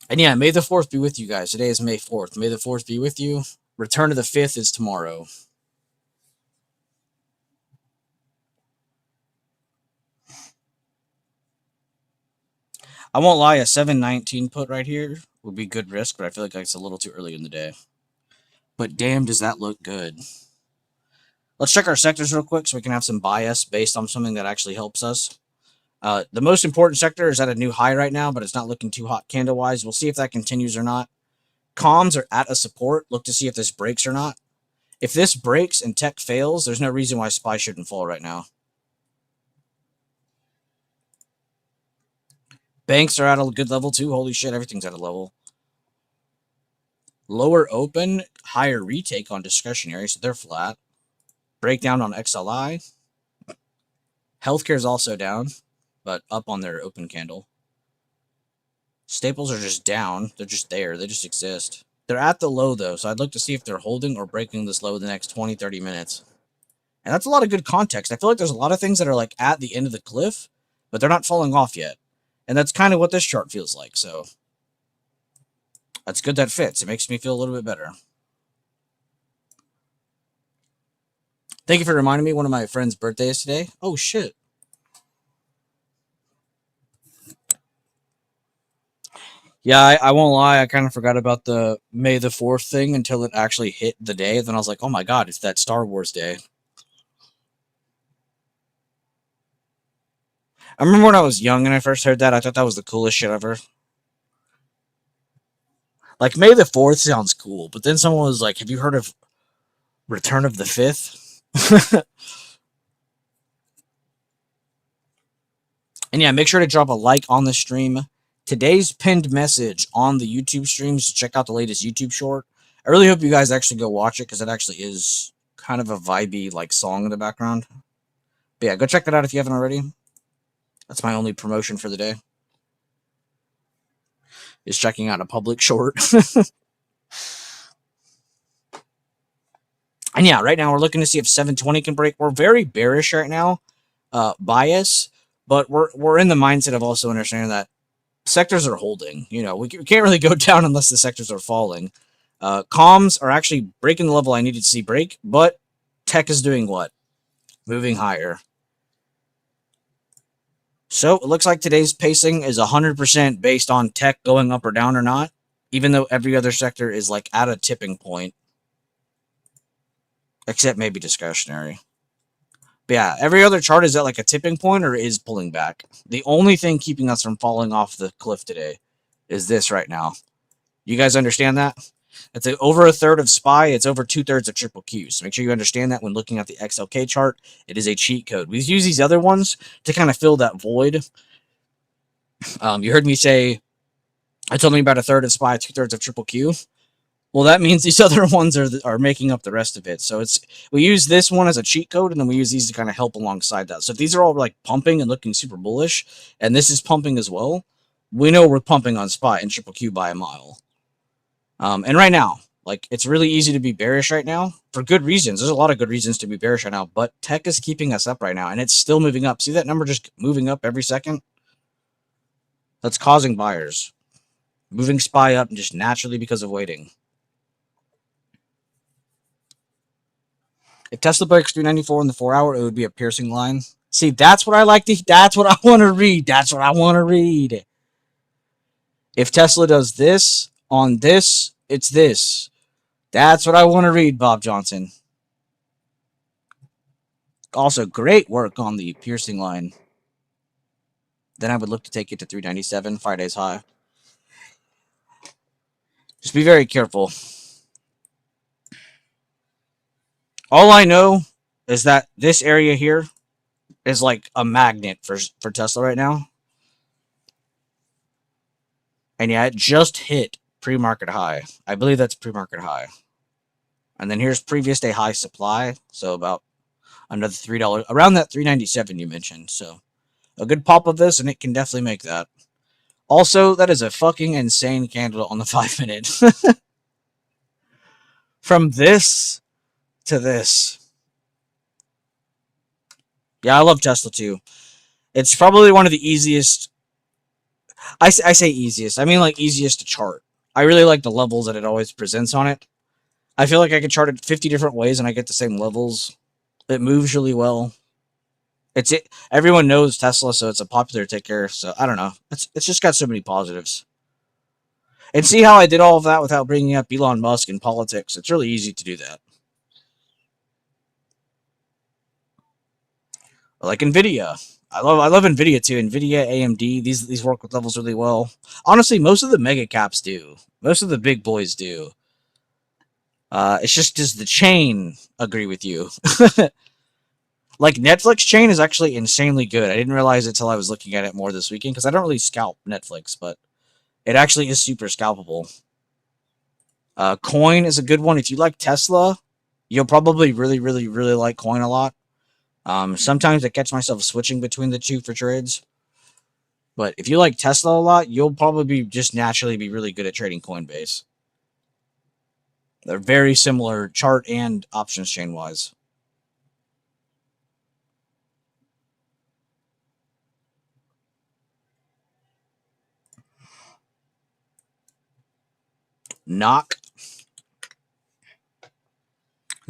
And yeah, May the 4th be with you guys. Today is May 4th. May the 4th be with you. Return of the 5th is tomorrow. I won't lie, a 719 put right here would be good risk, but I feel like it's a little too early in the day. But damn, does that look good. Let's check our sectors real quick so we can have some bias based on something that actually helps us. The most important sector is at a new high right now, but it's not looking too hot candle-wise. We'll see if that continues or not. Comms are at a support. Look to see if this breaks or not. If this breaks and tech fails, there's no reason why SPY shouldn't fall right now. Banks are at a good level too. Holy shit, everything's at a level. Lower open, higher retake on discretionary, so they're flat. Breakdown on XLI. Healthcare is also down, but up on their open candle. Staples are just down. They're just there. They just exist. They're at the low, though, so I'd look to see if they're holding or breaking this low the next 20, 30 minutes. And that's a lot of good context. I feel like there's a lot of things that are like at the end of the cliff, but they're not falling off yet. And that's kind of what this chart feels like, so that's good that fits. It makes me feel a little bit better. Thank you for reminding me. One of my friend's birthday is today. Oh, shit. Yeah, I won't lie. I kind of forgot about the May the 4th thing until it actually hit the day. Then I was like, oh my god, it's that Star Wars day. I remember when I was young and I first heard that, I thought that was the coolest shit ever. Like, May the 4th sounds cool, but then someone was like, have you heard of Return of the 5th? And yeah, make sure to drop a like on the stream. Today's pinned message on the YouTube streams to check out the latest YouTube short. I really hope you guys actually go watch it because it actually is kind of a vibey like song in the background. But yeah, go check that out if you haven't already. That's my only promotion for the day. Is checking out a public short. And yeah, right now we're looking to see if 720 can break. We're very bearish right now, bias, but we're in the mindset of also understanding that sectors are holding. You know, we can't really go down unless the sectors are falling. Comms are actually breaking the level I needed to see break, but tech is doing what? Moving higher. So it looks like today's pacing is 100% based on tech going up or down or not, even though every other sector is like at a tipping point. Except maybe discretionary. But yeah, every other chart is at like a tipping point or is pulling back. The only thing keeping us from falling off the cliff today is this right now. You guys understand that? It's over a third of SPY. It's over 2/3 of triple Q. So make sure you understand that when looking at the XLK chart. It is a cheat code. We use these other ones to kind of fill that void. You heard me say, I told me about a third of SPY, 2/3 of triple Q. Well, that means these other ones are making up the rest of it. So we use this one as a cheat code, and then we use these to kind of help alongside that. So if these are all like pumping and looking super bullish, and this is pumping as well, we know we're pumping on SPY and triple Q by a mile. And right now, like, it's really easy to be bearish right now for good reasons. There's a lot of good reasons to be bearish right now, but tech is keeping us up right now, and it's still moving up. See that number just moving up every second? That's causing buyers. Moving SPY up just naturally because of waiting. If Tesla breaks 394 in the 4-hour, it would be a piercing line. See, that's what I like to. That's what I want to read. That's what I want to read. If Tesla does this on this, it's this. That's what I want to read, Bob Johnson. Also, great work on the piercing line. Then I would look to take it to 397, Friday's high. Just be very careful. All I know is that this area here is like a magnet for Tesla right now. And yeah, it just hit pre-market high. I believe that's pre-market high. And then here's previous day high supply. So about another $3, around that 397 you mentioned. So a good pop of this, and it can definitely make that. Also, that is a fucking insane candle on the 5-minute. From this to this. Yeah, I love Tesla too. It's probably one of the easiest. I say easiest. I mean like easiest to chart. I really like the levels that it always presents on it. I feel like I could chart it 50 different ways and I get the same levels. It moves really well. Everyone knows Tesla, so it's a popular ticker. So I don't know. It's just got so many positives. And see how I did all of that without bringing up Elon Musk and politics. It's really easy to do that. Like Nvidia. I love Nvidia too. Nvidia, AMD, these work with levels really well. Honestly, most of the mega caps do. Most of the big boys do. It's just does the chain agree with you? Like Netflix chain is actually insanely good. I didn't realize it until I was looking at it more this weekend because I don't really scalp Netflix, but it actually is super scalpable. Coin is a good one. If you like Tesla, you'll probably really, really, really like Coin a lot. Sometimes I catch myself switching between the two for trades. But if you like Tesla a lot, you'll probably just naturally be really good at trading Coinbase. They're very similar chart and options chain wise. Knock.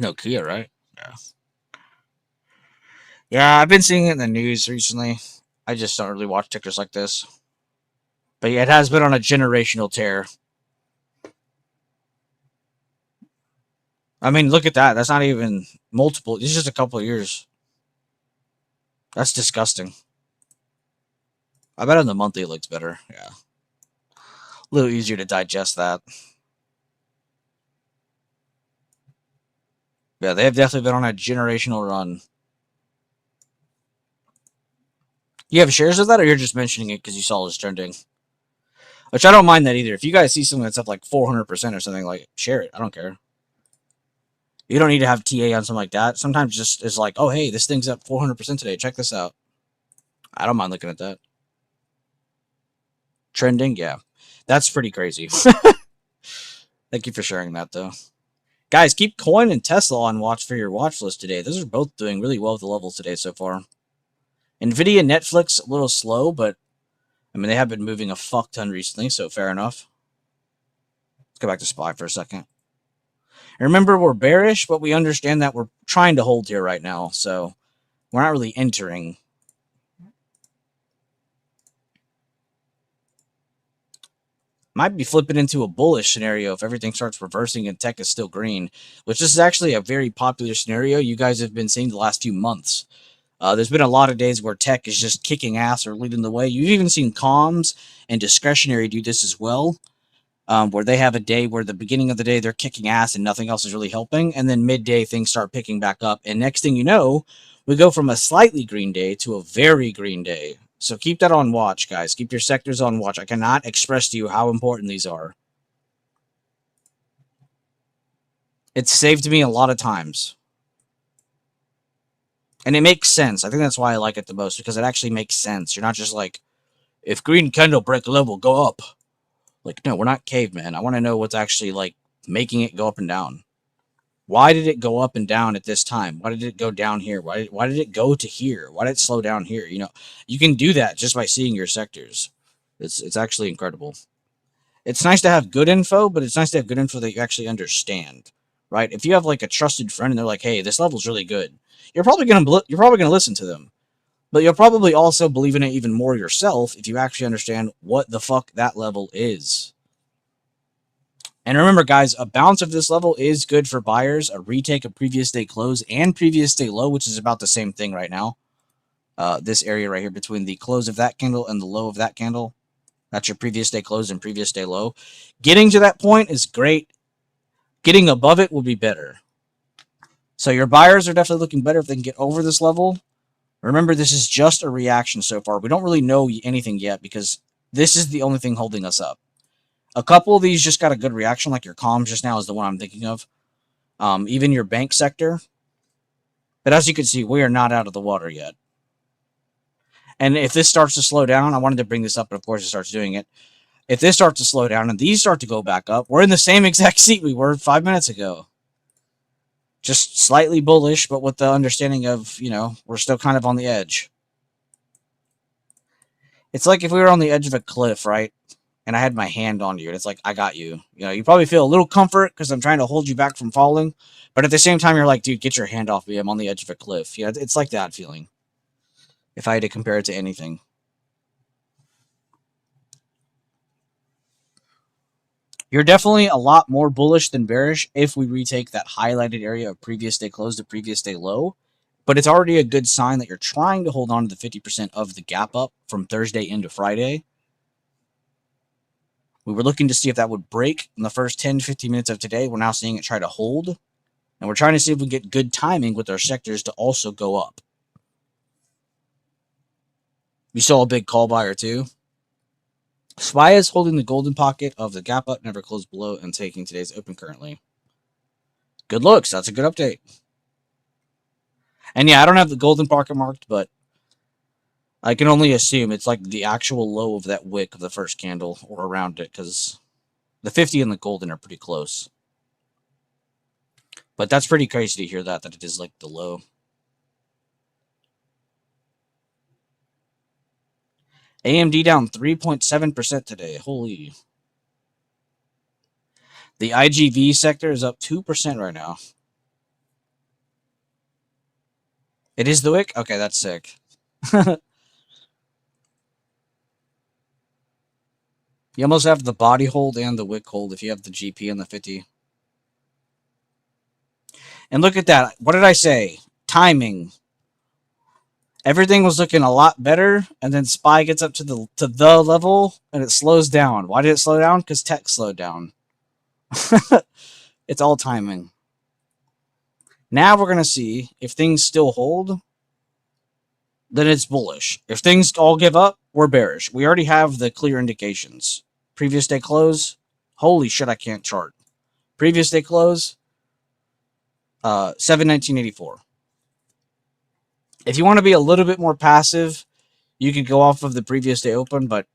Nokia, right? Yeah. Yeah, I've been seeing it in the news recently. I just don't really watch tickers like this. But yeah, it has been on a generational tear. I mean, look at that. That's not even multiple. It's just a couple of years. That's disgusting. I bet on the monthly it looks better. Yeah. A little easier to digest that. Yeah, they have definitely been on a generational run. You have shares of that, or you're just mentioning it because you saw it trending? Which I don't mind that either. If you guys see something that's up like 400% or something, like share it. I don't care. You don't need to have TA on something like that. Sometimes just is like, oh hey, this thing's up 400% today. Check this out. I don't mind looking at that. Trending, yeah, that's pretty crazy. Thank you for sharing that though. Guys, keep Coin and Tesla on watch for your watch list today. Those are both doing really well with the levels today so far. Nvidia and Netflix a little slow, but I mean they have been moving a fuck ton recently, so fair enough. Let's go back to SPY for a second. And remember, we're bearish, but we understand that we're trying to hold here right now, so we're not really entering. Might be flipping into a bullish scenario if everything starts reversing and tech is still green, which is actually a very popular scenario you guys have been seeing the last few months. There's been a lot of days where tech is just kicking ass or leading the way. You've even seen comms and discretionary do this as well, where they have a day where the beginning of the day they're kicking ass and nothing else is really helping, and then midday things start picking back up, and next thing you know, we go from a slightly green day to a very green day. So keep that on watch, guys. Keep your sectors on watch. I cannot express to you how important these are. It's saved me a lot of times. And it makes sense. I think that's why I like it the most, because it actually makes sense. You're not just like, if green candle break level, go up. Like, no, we're not cavemen. I want to know what's actually like making it go up and down. Why did it go up and down at this time? Why did it go down here? Why did it go to here? Why did it slow down here? You know, you can do that just by seeing your sectors. It's actually incredible. It's nice to have good info, but it's nice to have good info that you actually understand, right? If you have like a trusted friend and they're like, "Hey, this level's really good," you're probably gonna listen to them, but you'll probably also believe in it even more yourself if you actually understand what the fuck that level is. And remember, guys, a bounce of this level is good for buyers. A retake of previous day close and previous day low, which is about the same thing right now. This area right here between the close of that candle and the low of that candle. That's your previous day close and previous day low. Getting to that point is great. Getting above it will be better. So your buyers are definitely looking better if they can get over this level. Remember, this is just a reaction so far. We don't really know anything yet because this is the only thing holding us up. A couple of these just got a good reaction, like your comms just now is the one I'm thinking of. Even your bank sector. But as you can see, we are not out of the water yet. And if this starts to slow down, I wanted to bring this up, but of course it starts doing it. If this starts to slow down and these start to go back up, we're in the same exact seat we were 5 minutes ago. Just slightly bullish, but with the understanding of, you know, we're still kind of on the edge. It's like if we were on the edge of a cliff, right? And I had my hand on you, and it's like, I got you. You know, you probably feel a little comfort because I'm trying to hold you back from falling. But at the same time, you're like, dude, get your hand off me. I'm on the edge of a cliff. You know, it's like that feeling. if I had to compare it to anything. You're definitely a lot more bullish than bearish if we retake that highlighted area of previous day close to previous day low. But it's already a good sign that you're trying to hold on to the 50% of the gap up from Thursday into Friday. We were looking to see if that would break in the first 10, 15 minutes of today. We're now seeing it try to hold. And we're trying to see if we get good timing with our sectors to also go up. We saw a big call buyer too. SPY is holding the golden pocket of the gap up, never closed below, and taking today's open currently. Good looks. That's a good update. And yeah, I don't have the golden pocket marked, but I can only assume it's like the actual low of that wick of the first candle or around it, because the 50 and the golden are pretty close. But that's pretty crazy to hear that it is like the low. AMD down 3.7% today. Holy. The IGV sector is up 2% right now. It is the wick? Okay, that's sick. You almost have the body hold and the wick hold if you have the GP and the 50. And look at that. What did I say? Timing. Everything was looking a lot better, and then SPY gets up to the level, and it slows down. Why did it slow down? Because tech slowed down. It's all timing. Now we're going to see if things still hold, then it's bullish. If things all give up, we're bearish. We already have the clear indications. Previous day close. Holy shit, I can't chart. Previous day close. 7/19/84. If you want to be a little bit more passive, you could go off of the previous day open, but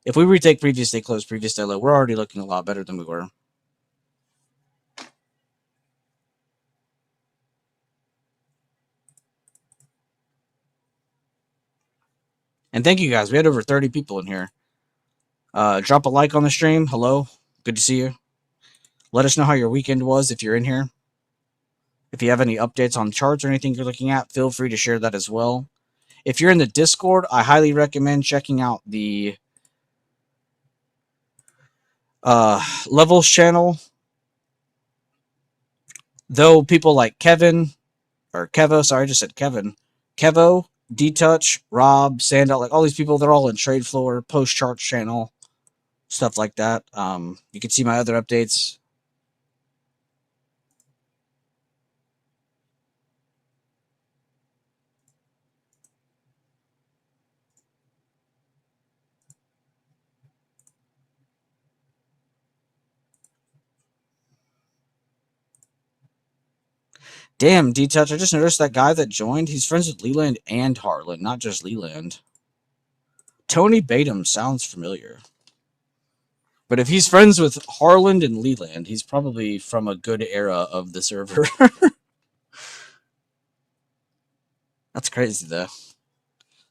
if we retake previous day close, previous day low, we're already looking a lot better than we were. And thank you guys. We had over 30 people in here. Drop a like on the stream. Hello. Good to see you. Let us know how your weekend was if you're in here. If you have any updates on charts or anything you're looking at, feel free to share that as well. If you're in the Discord, I highly recommend checking out the Levels channel. Though people like Kevin, or Kevo, sorry, I just said Kevin, Kevo, D-Touch, Rob, Sandal, like all these people, they're all in Trade Floor, Post Charts channel, stuff like that. You can see my other updates. Damn, D-Touch, I just noticed that guy that joined, he's friends with Leland and Harlan, not just Leland. Tony Batum sounds familiar. But if he's friends with Harland and Leland, he's probably from a good era of the server. That's crazy, though.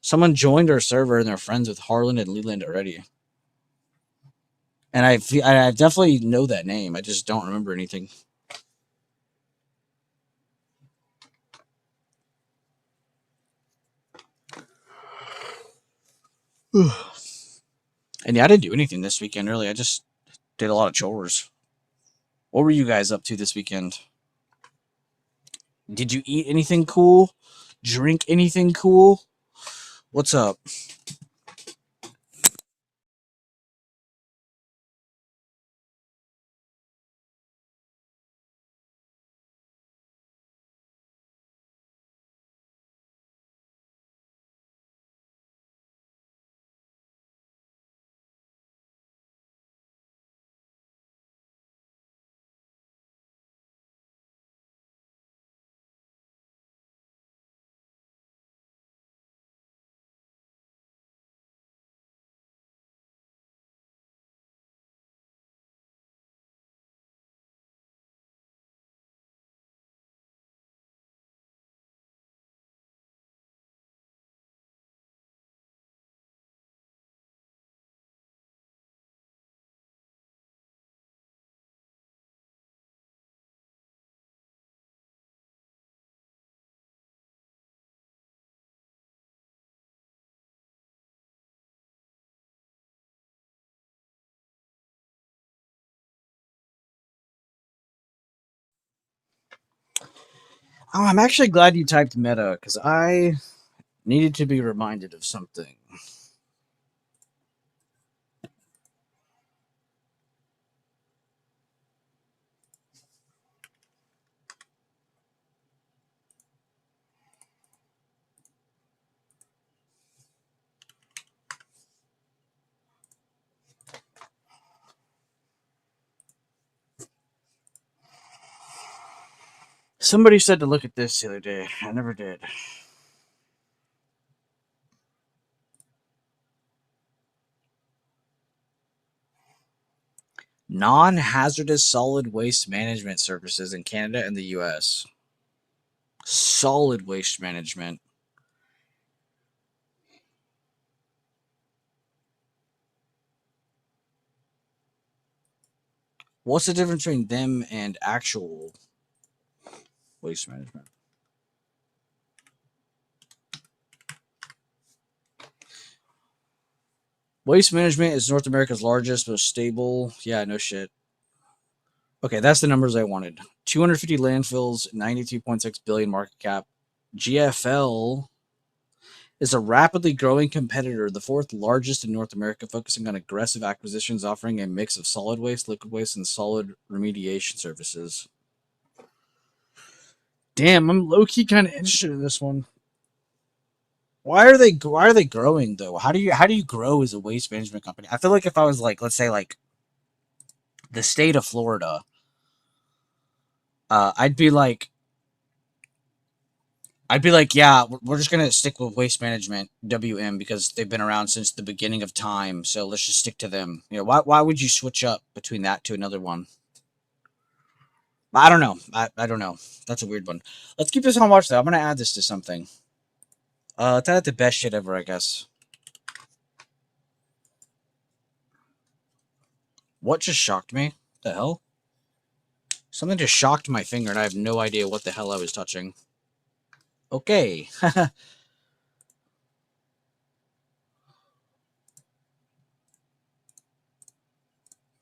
Someone joined our server and they're friends with Harlan and Leland already. And I definitely know that name. I just don't remember anything. And yeah, I didn't do anything this weekend, really. I just did a lot of chores. What were you guys up to this weekend? Did you eat anything cool? Drink anything cool? What's up? Oh, I'm actually glad you typed meta because I needed to be reminded of something. Somebody said to look at this the other day. I never did. Non-hazardous solid waste management services in Canada and the US. Solid waste management. What's the difference between them and actual waste management? Waste management is North America's largest, most stable. Yeah, no shit. Okay, that's the numbers I wanted. 250 landfills, 92.6 billion market cap. GFL is a rapidly growing competitor, the fourth largest in North America, focusing on aggressive acquisitions, offering a mix of solid waste, liquid waste, and solid remediation services. Damn, I'm low key kind of interested in this one. Why are they growing though? How do you grow as a waste management company? I feel like if I was like, let's say like the state of Florida, I'd be like, yeah, we're just gonna stick with waste management, WM, because they've been around since the beginning of time. So let's just stick to them. You know, why would you switch up between that to another one? I don't know. I don't know. That's a weird one. Let's keep this on watch though. I'm gonna add this to something. That's the best shit ever, I guess. What just shocked me? The hell? Something just shocked my finger, and I have no idea what the hell I was touching. Okay. God,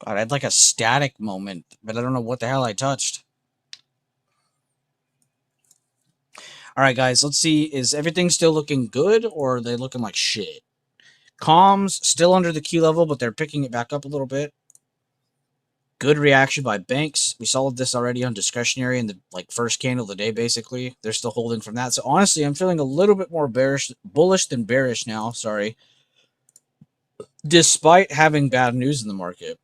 I had like a static moment, but I don't know what the hell I touched. All right, guys, let's see. Is everything still looking good, or are they looking like shit? Comms still under the key level, but they're picking it back up a little bit. Good reaction by banks. We saw this already on discretionary in the first candle of the day. Basically, they're still holding from that. So honestly, I'm feeling a little bit more bullish than bearish now. Sorry, despite having bad news in the market.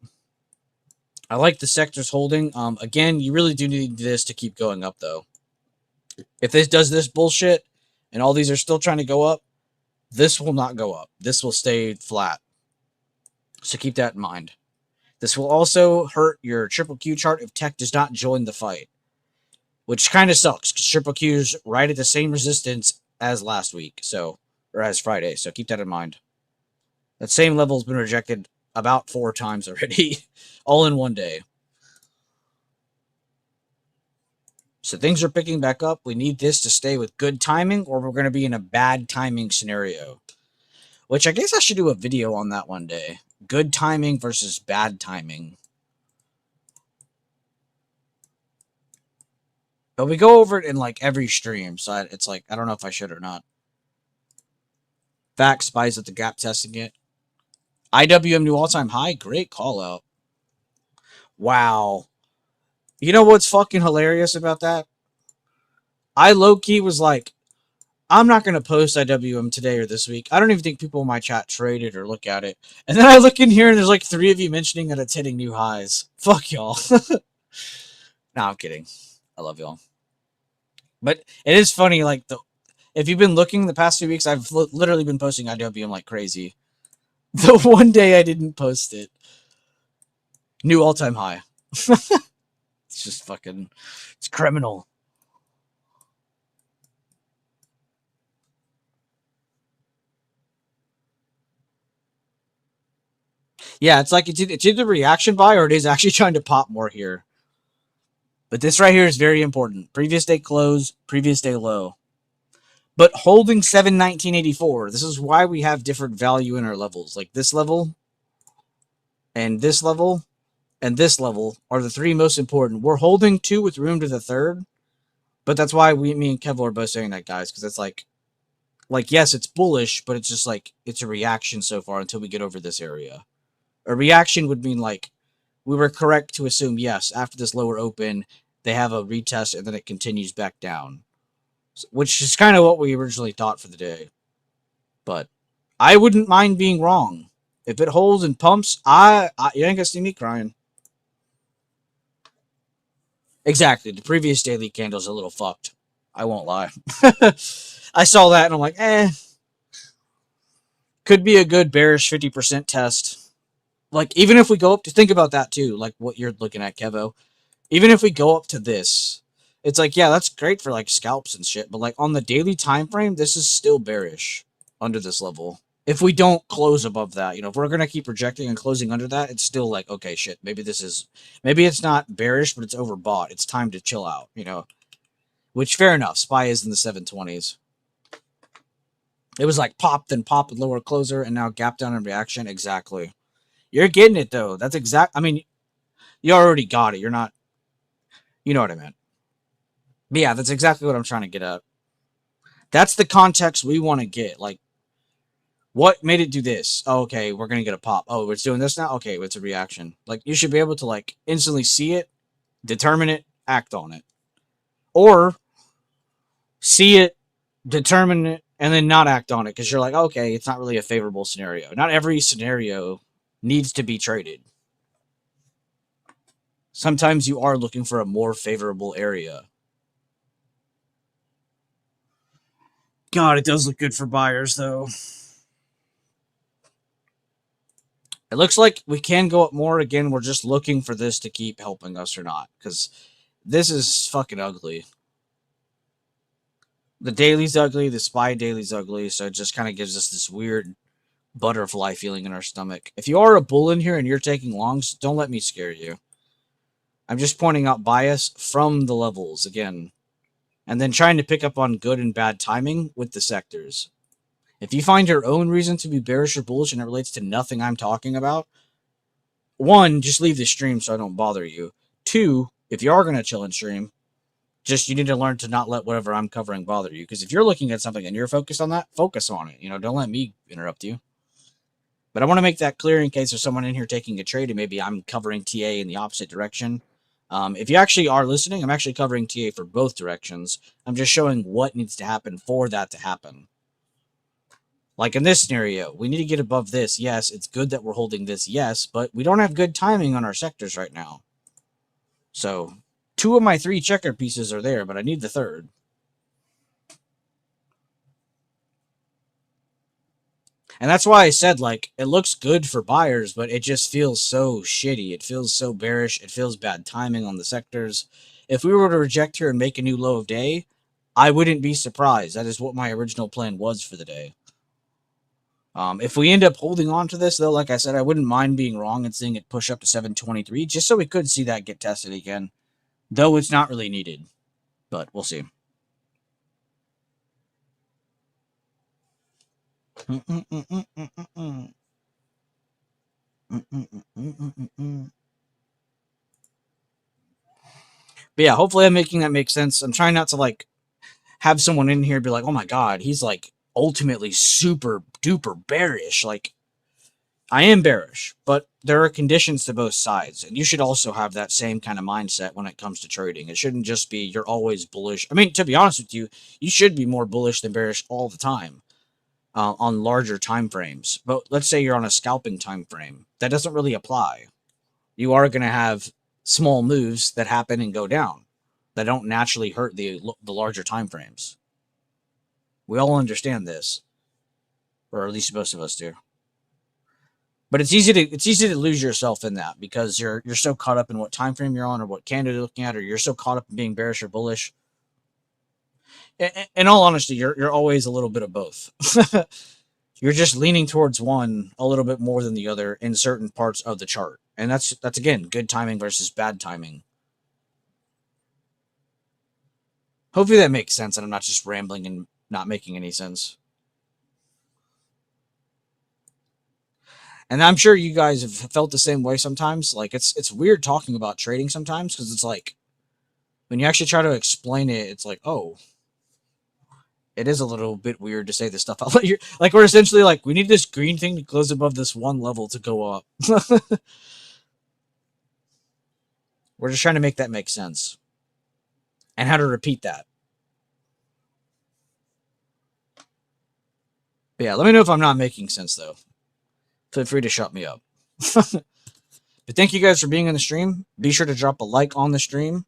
I like the sectors holding. Again, you really do need this to keep going up, though. If this does this bullshit and all these are still trying to go up, this will not go up. This will stay flat. So keep that in mind. This will also hurt your triple Q chart if tech does not join the fight, which kind of sucks because triple Q is right at the same resistance as last week, or as Friday. So keep that in mind. That same level has been rejected about 4 times already, all in one day. So things are picking back up. We need this to stay with good timing, or we're going to be in a bad timing scenario. Which I guess I should do a video on that one day. Good timing versus bad timing. But we go over it in every stream, so it's I don't know if I should or not. Fact spies at the gap testing it. IWM new all-time high. Great call out. Wow. You know what's fucking hilarious about that? I low-key was like, I'm not going to post IWM today or this week. I don't even think people in my chat trade it or look at it. And then I look in here and there's 3 of you mentioning that it's hitting new highs. Fuck y'all. Nah, I'm kidding. I love y'all. But it is funny, if you've been looking the past 2 weeks, I've literally been posting IWM like crazy. The one day I didn't post it. New all-time high. It's just fucking... It's criminal. Yeah, it's either reaction buy or it is actually trying to pop more here. But this right here is very important. Previous day close, previous day low. But holding 719.84, this is why we have different value in our levels. Like this level, and this level, and this level are the 3 most important. We're holding 2 with room to the 3rd. But that's why me and Kevo are both saying that, guys, because it's like, yes, it's bullish, but it's just like, it's a reaction so far until we get over this area. A reaction would mean like, we were correct to assume, yes, after this lower open, they have a retest and then it continues back down, which is kind of what we originally thought for the day. But I wouldn't mind being wrong. If it holds and pumps, you ain't gonna see me crying. Exactly. The previous daily candle's a little fucked. I won't lie. I saw that and I'm like, could be a good bearish 50% test. Like, even if we go up to, think about that too, like what you're looking at, Kevo. Even if we go up to this, it's like, yeah, that's great for like scalps and shit, but like on the daily time frame, this is still bearish under this level. If we don't close above that, if we're gonna keep rejecting and closing under that, it's still like, okay, shit, maybe it's not bearish, but it's overbought. It's time to chill out, Which, fair enough. SPY is in the 720s. It was like pop, then pop with lower closer, and now gap down in reaction. Exactly. You're getting it though. That's exact. I mean, you already got it. You're not. You know what I meant. But yeah, that's exactly what I'm trying to get at. That's the context we want to get. Like, what made it do this? Oh, okay, we're gonna get a pop. Oh, it's doing this now. Okay, it's a reaction. Like, you should be able to like instantly see it, determine it, act on it, or see it, determine it, and then not act on it because you're like, okay, it's not really a favorable scenario. Not every scenario needs to be traded. Sometimes you are looking for a more favorable area. God, it does look good for buyers, though. It looks like we can go up more. Again, we're just looking for this to keep helping us or not, because this is fucking ugly. The daily's ugly, the SPY daily's ugly, so it just kind of gives us this weird butterfly feeling in our stomach. If you are a bull in here and you're taking longs, don't let me scare you. I'm just pointing out bias from the levels, again, and then trying to pick up on good and bad timing with the sectors. If you find your own reason to be bearish or bullish and it relates to nothing I'm talking about, one, just leave the stream so I don't bother you. Two, if you are going to chill and stream, you need to learn to not let whatever I'm covering bother you. Because if you're looking at something and you're focused on that, focus on it. Don't let me interrupt you. But I want to make that clear in case there's someone in here taking a trade and maybe I'm covering TA in the opposite direction. If you actually are listening, I'm actually covering TA for both directions. I'm just showing what needs to happen for that to happen. Like in this scenario, we need to get above this. Yes, it's good that we're holding this. Yes, but we don't have good timing on our sectors right now. So 2 of my 3 checker pieces are there, but I need the third. And that's why I said, like, it looks good for buyers, but it just feels so shitty. It feels so bearish. It feels bad timing on the sectors. If we were to reject here and make a new low of day, I wouldn't be surprised. That is what my original plan was for the day. If we end up holding on to this, though, like I said, I wouldn't mind being wrong and seeing it push up to 723, just so we could see that get tested again. Though it's not really needed. But we'll see. But yeah, hopefully I'm making that make sense. I'm trying not to like have someone in here be like, oh my god, he's like ultimately super duper bearish. Like, I am bearish, but there are conditions to both sides, and you should also have that same kind of mindset when it comes to trading. It shouldn't just be you're always bullish. I mean, to be honest with you, you should be more bullish than bearish all the time on larger time frames. But let's say you're on a scalping time frame, that doesn't really apply. You are going to have small moves that happen and go down that don't naturally hurt the larger time frames. We all understand this, or at least most of us do. But it's easy to lose yourself in that because you're so caught up in what time frame you're on or what candle you're looking at, or you're so caught up in being bearish or bullish. In all honesty, you're always a little bit of both. You're just leaning towards one a little bit more than the other in certain parts of the chart, and that's again good timing versus bad timing. Hopefully that makes sense, and I'm not just rambling and not making any sense. And I'm sure you guys have felt the same way sometimes. Like, it's weird talking about trading sometimes because it's like, when you actually try to explain it, it's like, oh, it is a little bit weird to say this stuff out. Like we're essentially like, we need this green thing to close above this one level to go up. We're just trying to make that make sense and how to repeat that. But yeah, let me know if I'm not making sense though. Feel free to shut me up. But thank you guys for being on the stream. Be sure to drop a like on the stream.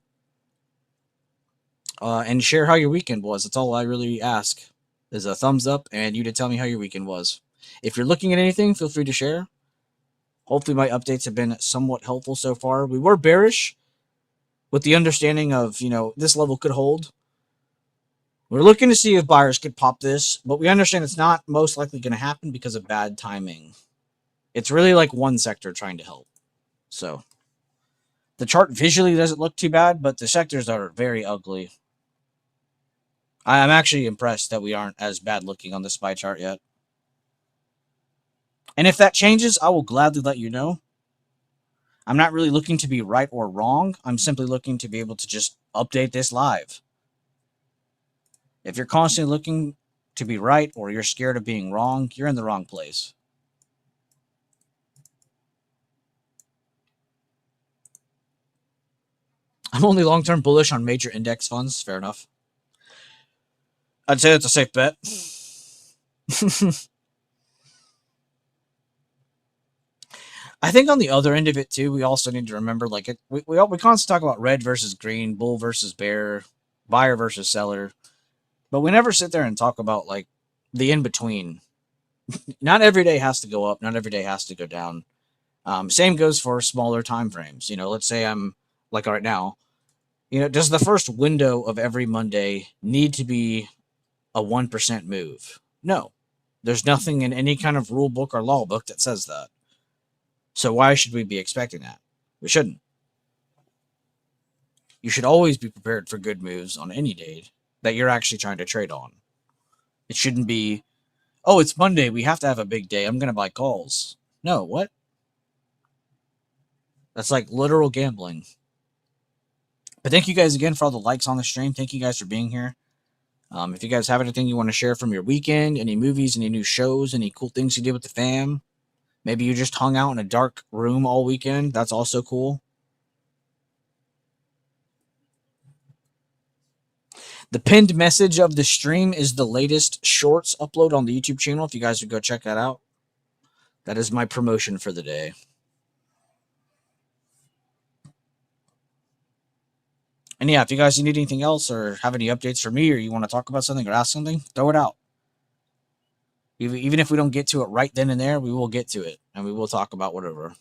And share how your weekend was. That's all I really ask, is a thumbs up and you to tell me how your weekend was. If you're looking at anything, feel free to share. Hopefully my updates have been somewhat helpful so far. We were bearish with the understanding of, this level could hold. We're looking to see if buyers could pop this, but we understand it's not most likely going to happen because of bad timing. It's really like one sector trying to help. So the chart visually doesn't look too bad, but the sectors are very ugly. I'm actually impressed that we aren't as bad looking on the SPY chart yet. And if that changes, I will gladly let you know. I'm not really looking to be right or wrong. I'm simply looking to be able to just update this live. If you're constantly looking to be right or you're scared of being wrong, you're in the wrong place. I'm only long-term bullish on major index funds. Fair enough. I'd say that's a safe bet. I think on the other end of it too, we also need to remember, like, we constantly talk about red versus green, bull versus bear, buyer versus seller, but we never sit there and talk about like the in between. Not every day has to go up. Not every day has to go down. Same goes for smaller time frames. Let's say I'm like right now. Does the first window of every Monday need to be a 1% move? No, there's nothing in any kind of rule book or law book that says that. So why should we be expecting that? We shouldn't. You should always be prepared for good moves on any day that you're actually trying to trade on. It shouldn't be, oh, it's Monday, we have to have a big day, I'm going to buy calls. No, what? That's like literal gambling. But thank you guys again for all the likes on the stream. Thank you guys for being here. If you guys have anything you want to share from your weekend, any movies, any new shows, any cool things you did with the fam, maybe you just hung out in a dark room all weekend, that's also cool. The pinned message of the stream is the latest shorts upload on the YouTube channel. If you guys would go check that out. That is my promotion for the day. And yeah, if you guys need anything else or have any updates for me or you want to talk about something or ask something, throw it out. Even if we don't get to it right then and there, we will get to it and we will talk about whatever.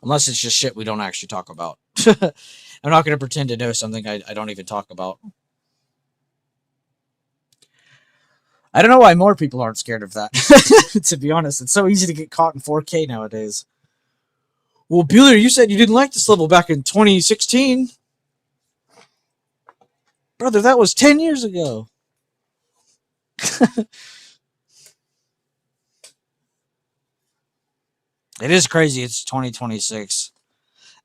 Unless it's just shit we don't actually talk about. I'm not going to pretend to know something I don't even talk about. I don't know why more people aren't scared of that. To be honest, it's so easy to get caught in 4K nowadays. Well, Bueller, you said you didn't like this level back in 2016. Brother, that was 10 years ago. It is crazy. It's 2026.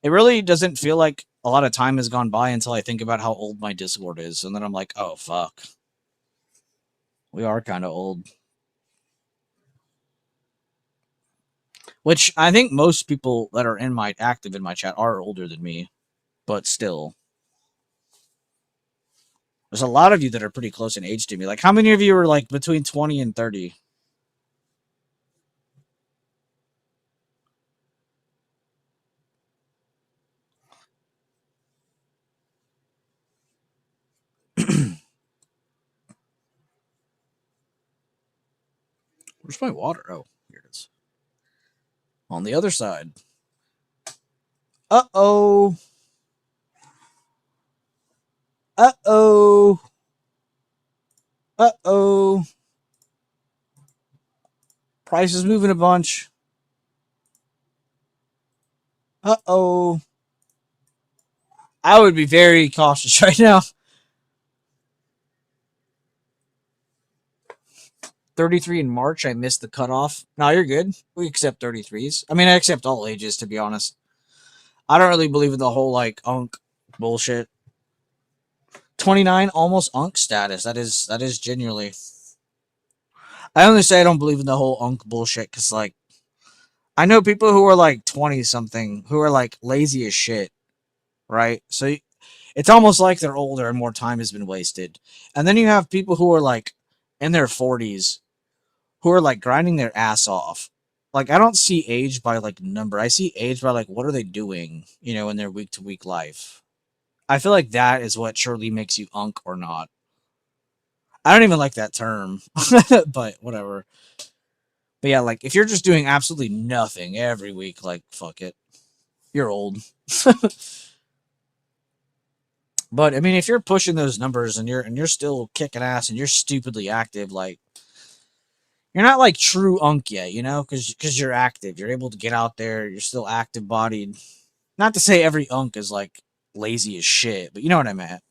It really doesn't feel like a lot of time has gone by until I think about how old my Discord is. And then I'm like, oh, fuck. We are kind of old. Which I think most people that are active in my chat are older than me. But still. There's a lot of you that are pretty close in age to me. Like, how many of you are like between 20 and 30? Where's my water? Oh, here it is. On the other side. Uh-oh. Uh-oh. Uh-oh. Price is moving a bunch. Uh-oh. I would be very cautious right now. 33 in March. I missed the cutoff. No, you're good. We accept 33s. I mean, I accept all ages, to be honest. I don't really believe in the whole like unk bullshit. 29 almost unk status. That is genuinely. I only say I don't believe in the whole unk bullshit because like I know people who are like 20 something who are like lazy as shit, right? So it's almost like they're older and more time has been wasted. And then you have people who are like in their 40s who are like grinding their ass off. Like I don't see age by like number. I see age by like what are they doing, in their week to week life. I feel like that is what surely makes you unk or not. I don't even like that term, but whatever. But yeah, like if you're just doing absolutely nothing every week, like fuck it, you're old. But I mean, if you're pushing those numbers and you're still kicking ass and you're stupidly active, like you're not like true unk yet, because you're active. You're able to get out there. You're still active bodied. Not to say every unk is like lazy as shit, but you know what I meant.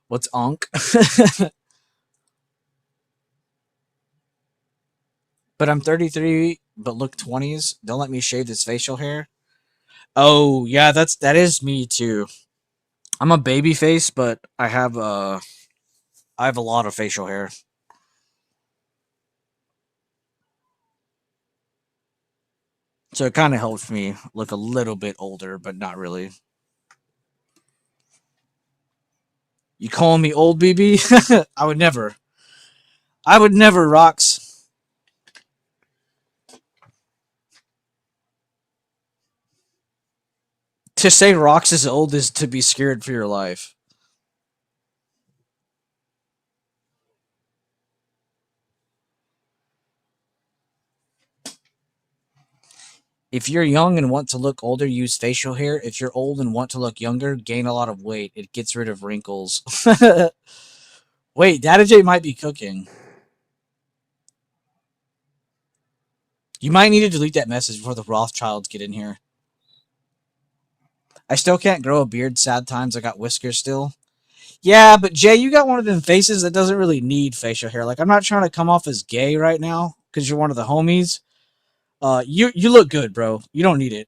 What's unk? But I'm 33, but look 20s. Don't let me shave this facial hair. Oh yeah, that is me too. I'm a baby face, but I have a lot of facial hair. So it kind of helps me look a little bit older, but not really. You calling me old, BB? I would never. I would never, Rocks. To say Rocks is old is to be scared for your life. If you're young and want to look older, use facial hair. If you're old and want to look younger, gain a lot of weight. It gets rid of wrinkles. Wait, Data J might be cooking. You might need to delete that message before the Rothschilds get in here. I still can't grow a beard. Sad times. I got whiskers still. Yeah, but Jay, you got one of them faces that doesn't really need facial hair. Like, I'm not trying to come off as gay right now because you're one of the homies. You look good, bro. You don't need it.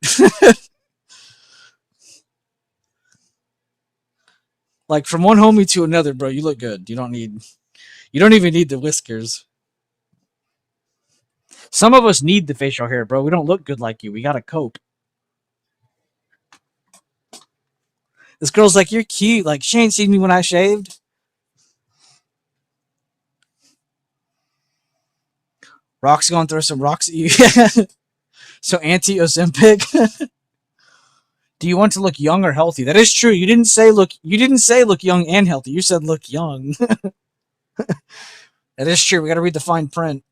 Like from one homie to another, bro. You look good. You don't need. You don't even need the whiskers. Some of us need the facial hair, bro. We don't look good like you. We gotta cope. This girl's like, you're cute. Like she ain't seen me when I shaved. Rock's going through some rocks at you. So anti Ozempic. Do you want to look young or healthy? That is true. You didn't say look. You didn't say look young and healthy. You said look young. That is true. We got to read the fine print.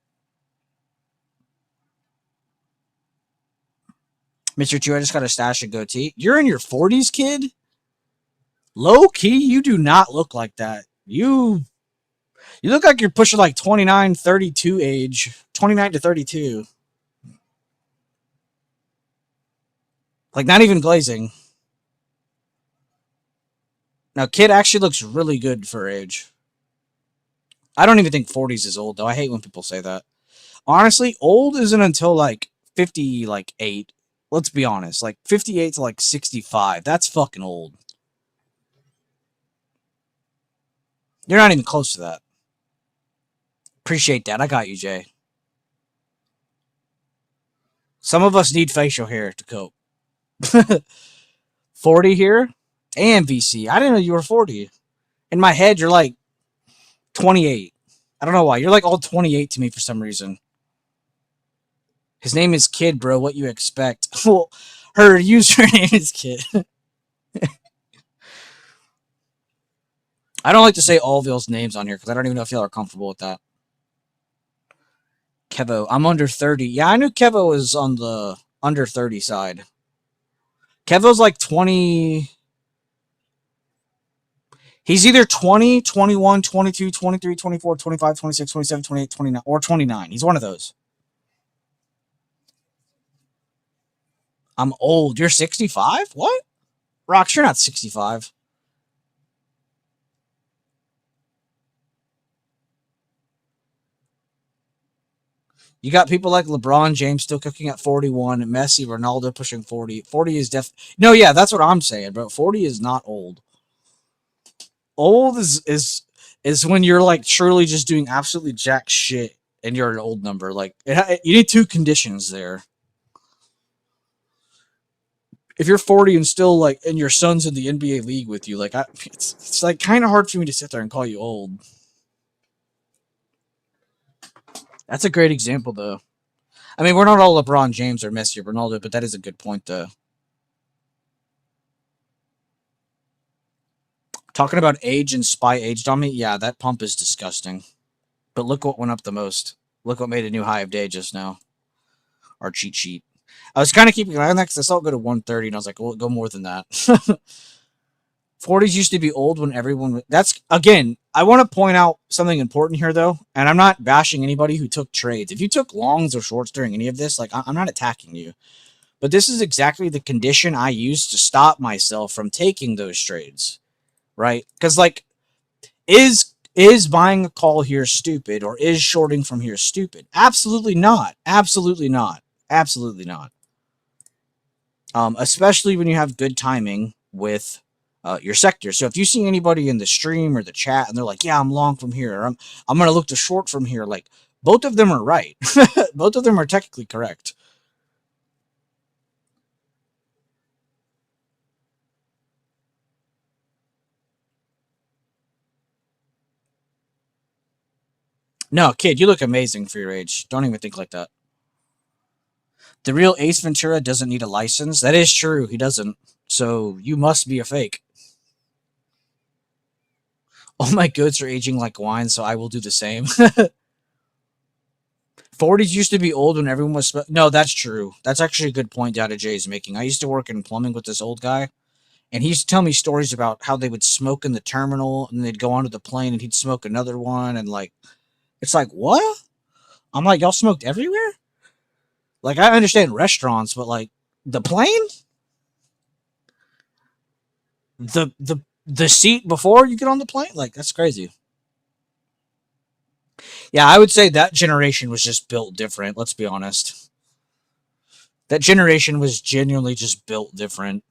Mr. Chu, I just got a stash of goatee. You're in your 40s, kid? Low key, you do not look like that. You look like you're pushing like 29, 32 age. 29 to 32. Like not even glazing. Now, kid actually looks really good for age. I don't even think 40s is old though. I hate when people say that. Honestly, old isn't until like 50, like 8. Let's be honest. Like 58 to like 65. That's fucking old. You're not even close to that. Appreciate that. I got you, Jay. Some of us need facial hair to cope. 40 here? Damn, VC. I didn't know you were 40. In my head, you're like 28. I don't know why. You're like all 28 to me for some reason. His name is Kid, bro. What you expect? Well, her username is Kid. I don't like to say all of y'all's names on here because I don't even know if y'all are comfortable with that. Kevo, I'm under 30. Yeah, I knew Kevo was on the under 30 side. Kevo's like 20. He's either 20, 21, 22, 23, 24, 25, 26, 27, 28, 29, or 29. He's one of those. I'm old. You're 65? What? Rox, you're not 65. You got people like LeBron James still cooking at 41, Messi, Ronaldo pushing 40. 40 is no, yeah, that's what I'm saying, bro. 40 is not old. Old is when you're like truly just doing absolutely jack shit and you're an old number. Like you need two conditions there. If you're 40 and still like, and your son's in the NBA league with you, like it's like kind of hard for me to sit there and call you old. That's a great example, though. I mean, we're not all LeBron James or Messi or Ronaldo, but that is a good point, though. Talking about age and spy aged on me, yeah, that pump is disgusting. But look what went up the most. Look what made a new high of day just now. Our cheat sheet. I was kind of keeping an eye on that because I saw it go to 130, and I was like, well, go more than that. 40s used to be old when everyone. That's, again, I want to point out something important here, though, and I'm not bashing anybody who took trades. If you took longs or shorts during any of this, like, I'm not attacking you. But this is exactly the condition I used to stop myself from taking those trades, right? Because, like, is buying a call here stupid, or is shorting from here stupid? Absolutely not. Absolutely not. Absolutely not. Especially when you have good timing with your sector. So if you see anybody in the stream or the chat and they're like, "Yeah, I'm long from here," or I'm going to look to short from here," like, both of them are right. Both of them are technically correct. No, kid, you look amazing for your age. Don't even think like that. The real Ace Ventura doesn't need a license. That is true. He doesn't. So you must be a fake. All my goods are aging like wine, so I will do the same. 40s used to be old when everyone was. No, that's true. That's actually a good point Data J is making. I used to work in plumbing with this old guy, and he used to tell me stories about how they would smoke in the terminal, and they'd go onto the plane, and he'd smoke another one, and like, it's like, what? I'm like, y'all smoked everywhere? Like, I understand restaurants, but like, the plane? The seat before you get on the plane? Like, that's crazy. Yeah, I would say that generation was just built different. Let's be honest. That generation was genuinely just built different.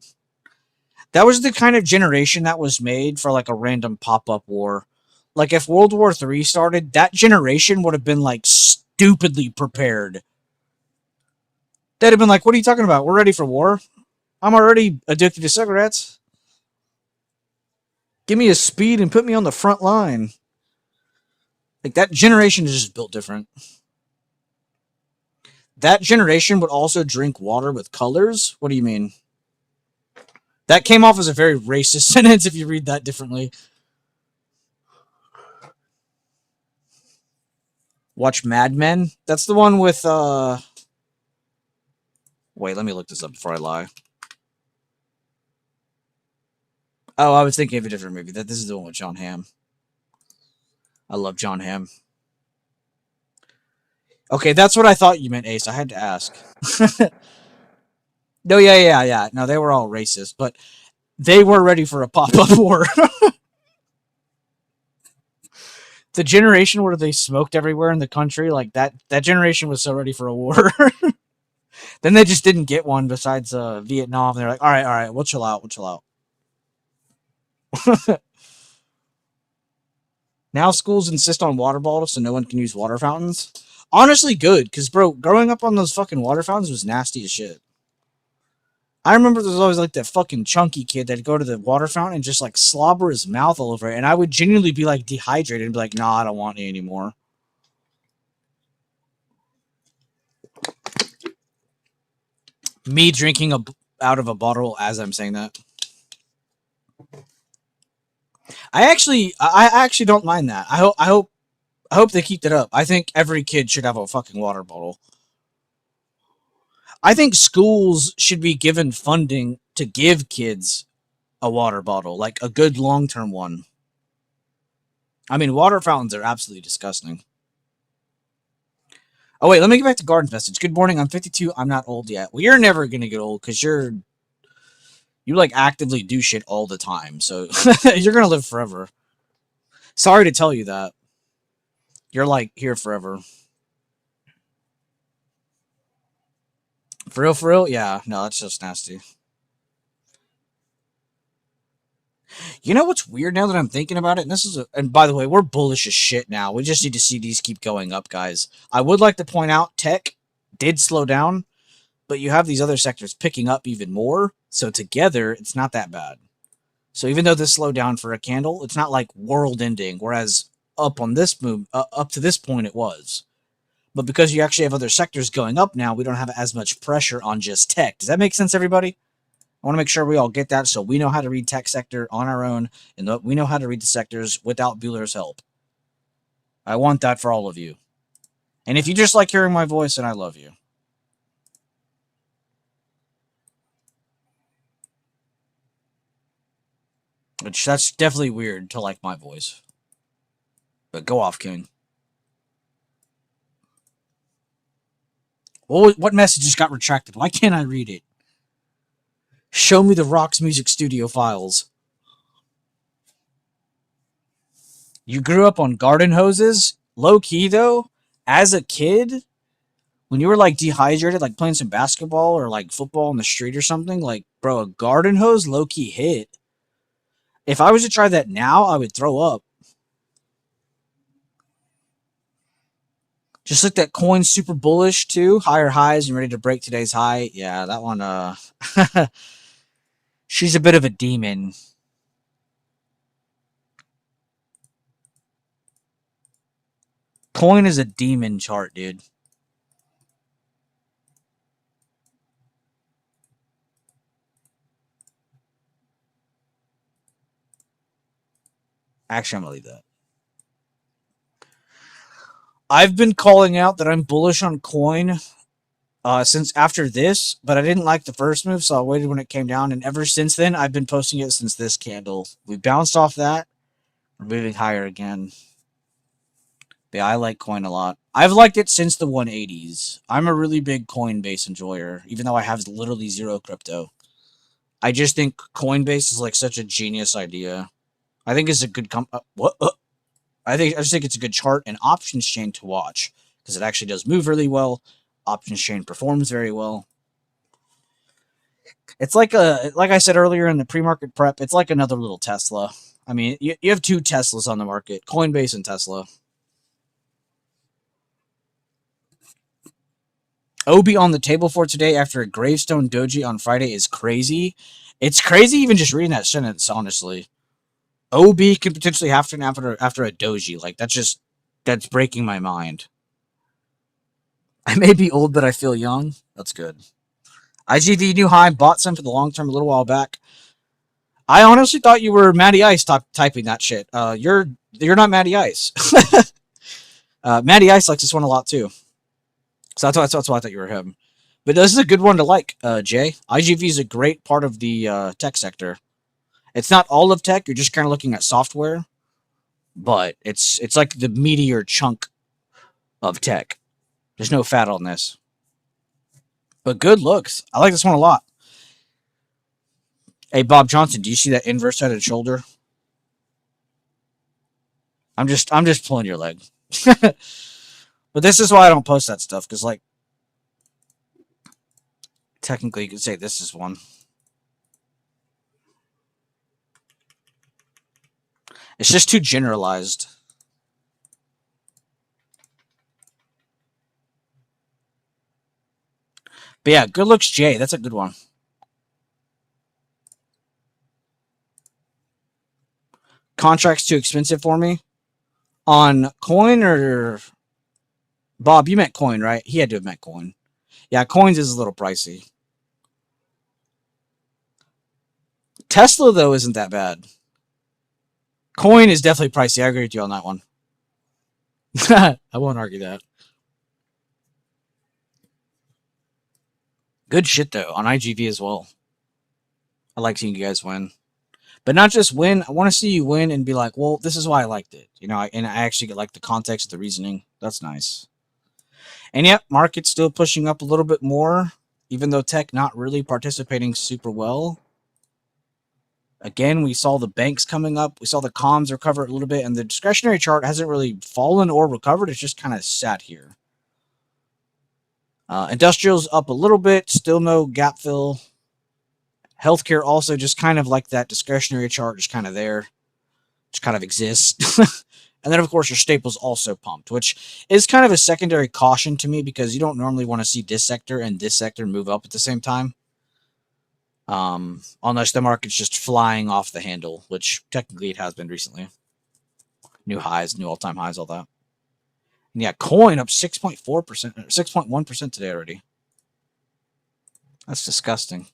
That was the kind of generation that was made for like a random pop-up war. Like if World War III started, that generation would have been like stupidly prepared. They'd have been like, "What are you talking about? We're ready for war. I'm already addicted to cigarettes. Give me a speed and put me on the front line." Like that generation is just built different. That generation would also drink water with colors. What do you mean? That came off as a very racist sentence if you read that differently. Watch Mad Men. That's the one with wait, let me look this up before I lie. Oh, I was thinking of a different movie. This is the one with John Hamm. I love John Hamm. Okay, that's what I thought you meant, Ace. I had to ask. No, yeah. No, they were all racist, but they were ready for a pop-up war. The generation where they smoked everywhere in the country, like that generation was so ready for a war. Then they just didn't get one besides Vietnam. They're like, all right, we'll chill out. Now schools insist on water bottles so no one can use water fountains. Honestly, good, because, bro, growing up on those fucking water fountains was nasty as shit. I remember there was always, like, that fucking chunky kid that'd go to the water fountain and just, like, slobber his mouth all over it, and I would genuinely be, like, dehydrated and be like, nah, I don't want any anymore. Me drinking out of a bottle as I'm saying that. I actually don't mind that. I hope they keep that up. I think every kid should have a fucking water bottle. I think schools should be given funding to give kids a water bottle, like a good long-term one. I mean, water fountains are absolutely disgusting. Oh, wait, let me get back to Garden's message. Good morning, I'm 52. I'm not old yet. Well, you're never going to get old because you like actively do shit all the time. So you're going to live forever. Sorry to tell you that. You're like here forever. For real, for real? Yeah, no, that's just nasty. You know what's weird now that I'm thinking about it? And and by the way, we're bullish as shit now. We just need to see these keep going up, guys. I would like to point out tech did slow down, but you have these other sectors picking up even more. So together, it's not that bad. So even though this slowed down for a candle, it's not like world ending. Whereas up on this move, up to this point, it was. But because you actually have other sectors going up now, we don't have as much pressure on just tech. Does that make sense, everybody? I want to make sure we all get that so we know how to read tech sector on our own and that we know how to read the sectors without Bueller's help. I want that for all of you. And if you just like hearing my voice, then I love you. Which that's definitely weird to like my voice. But go off, King. What message just got retracted? Why can't I read it? Show me the Rocks Music Studio files. You grew up on garden hoses? Low key, though, as a kid, when you were like dehydrated, like playing some basketball or like football in the street or something, like, bro, a garden hose low key hit. If I was to try that now, I would throw up. Just like that coin super bullish too. Higher highs and ready to break today's high. Yeah, that one, she's a bit of a demon. Coin is a demon chart, dude. Actually, I'm gonna leave that. I've been calling out that I'm bullish on coin since after this, but I didn't like the first move, so I waited when it came down, and ever since then, I've been posting it since this candle. We bounced off that. We're moving higher again. But yeah, I like coin a lot. I've liked it since the 180s. I'm a really big Coinbase enjoyer, even though I have literally zero crypto. I just think Coinbase is like such a genius idea. I think it's a good what? I just think it's a good chart and options chain to watch because it actually does move really well. Options chain performs very well. It's like I said earlier in the pre-market prep, it's like another little Tesla. I mean, you have two Teslas on the market, Coinbase and Tesla. Obi on the table for today after a gravestone doji on Friday is crazy. It's crazy even just reading that sentence, honestly. OB could potentially happen after a doji. Like, that's breaking my mind. I may be old, but I feel young. That's good. IGV new high, bought some for the long term a little while back. I honestly thought you were Matty Ice typing that shit. You're not Matty Ice. Matty Ice likes this one a lot too. So that's why I thought you were him. But this is a good one to like, Jay. IGV is a great part of the tech sector. It's not all of tech. You're just kind of looking at software, but it's like the meteor chunk of tech. There's no fat on this. But good looks. I like this one a lot. Hey, Bob Johnson, do you see that inverse headed shoulder? I'm just pulling your leg. But this is why I don't post that stuff, because like technically you could say this is one. It's just too generalized. But yeah, good looks Jay. That's a good one. Contract's too expensive for me. On coin or Bob, you meant coin, right? He had to have meant coin. Yeah, coins is a little pricey. Tesla, though, isn't that bad. Coin is definitely pricey. I agree with you on that one. I won't argue that. Good shit, though, on IGV as well. I like seeing you guys win. But not just win. I want to see you win and be like, well, this is why I liked it. You know, and I actually get like the context, the reasoning. That's nice. And yep, market's still pushing up a little bit more, even though tech not really participating super well. Again, we saw the banks coming up. We saw the comms recover a little bit, and the discretionary chart hasn't really fallen or recovered. It's just kind of sat here. Industrial's up a little bit, still no gap fill. Healthcare also just kind of like that discretionary chart, just kind of there, just kind of exists. And then, of course, your staples also pumped, which is kind of a secondary caution to me because you don't normally want to see this sector and this sector move up at the same time. Unless the market's just flying off the handle, which technically it has been recently. New highs, new all-time highs, all that. And yeah, coin up 6.4%, 6.1% today already. That's disgusting.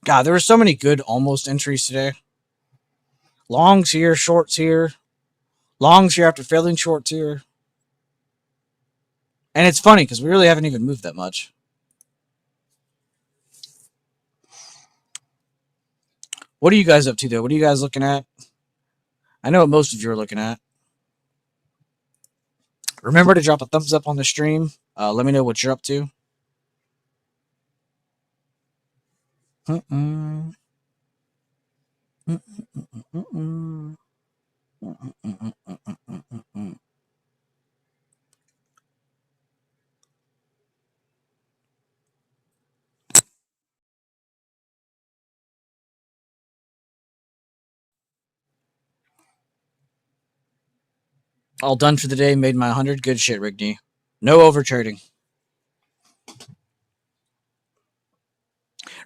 God, there were so many good almost entries today. Longs here, shorts here. Longs here after failing shorts here. And it's funny because we really haven't even moved that much. What are you guys up to, though? What are you guys looking at? I know what most of you are looking at. Remember to drop a thumbs up on the stream. Let me know what you're up to. All done for the day. Made my 100. Good shit, Rigney. No overtrading.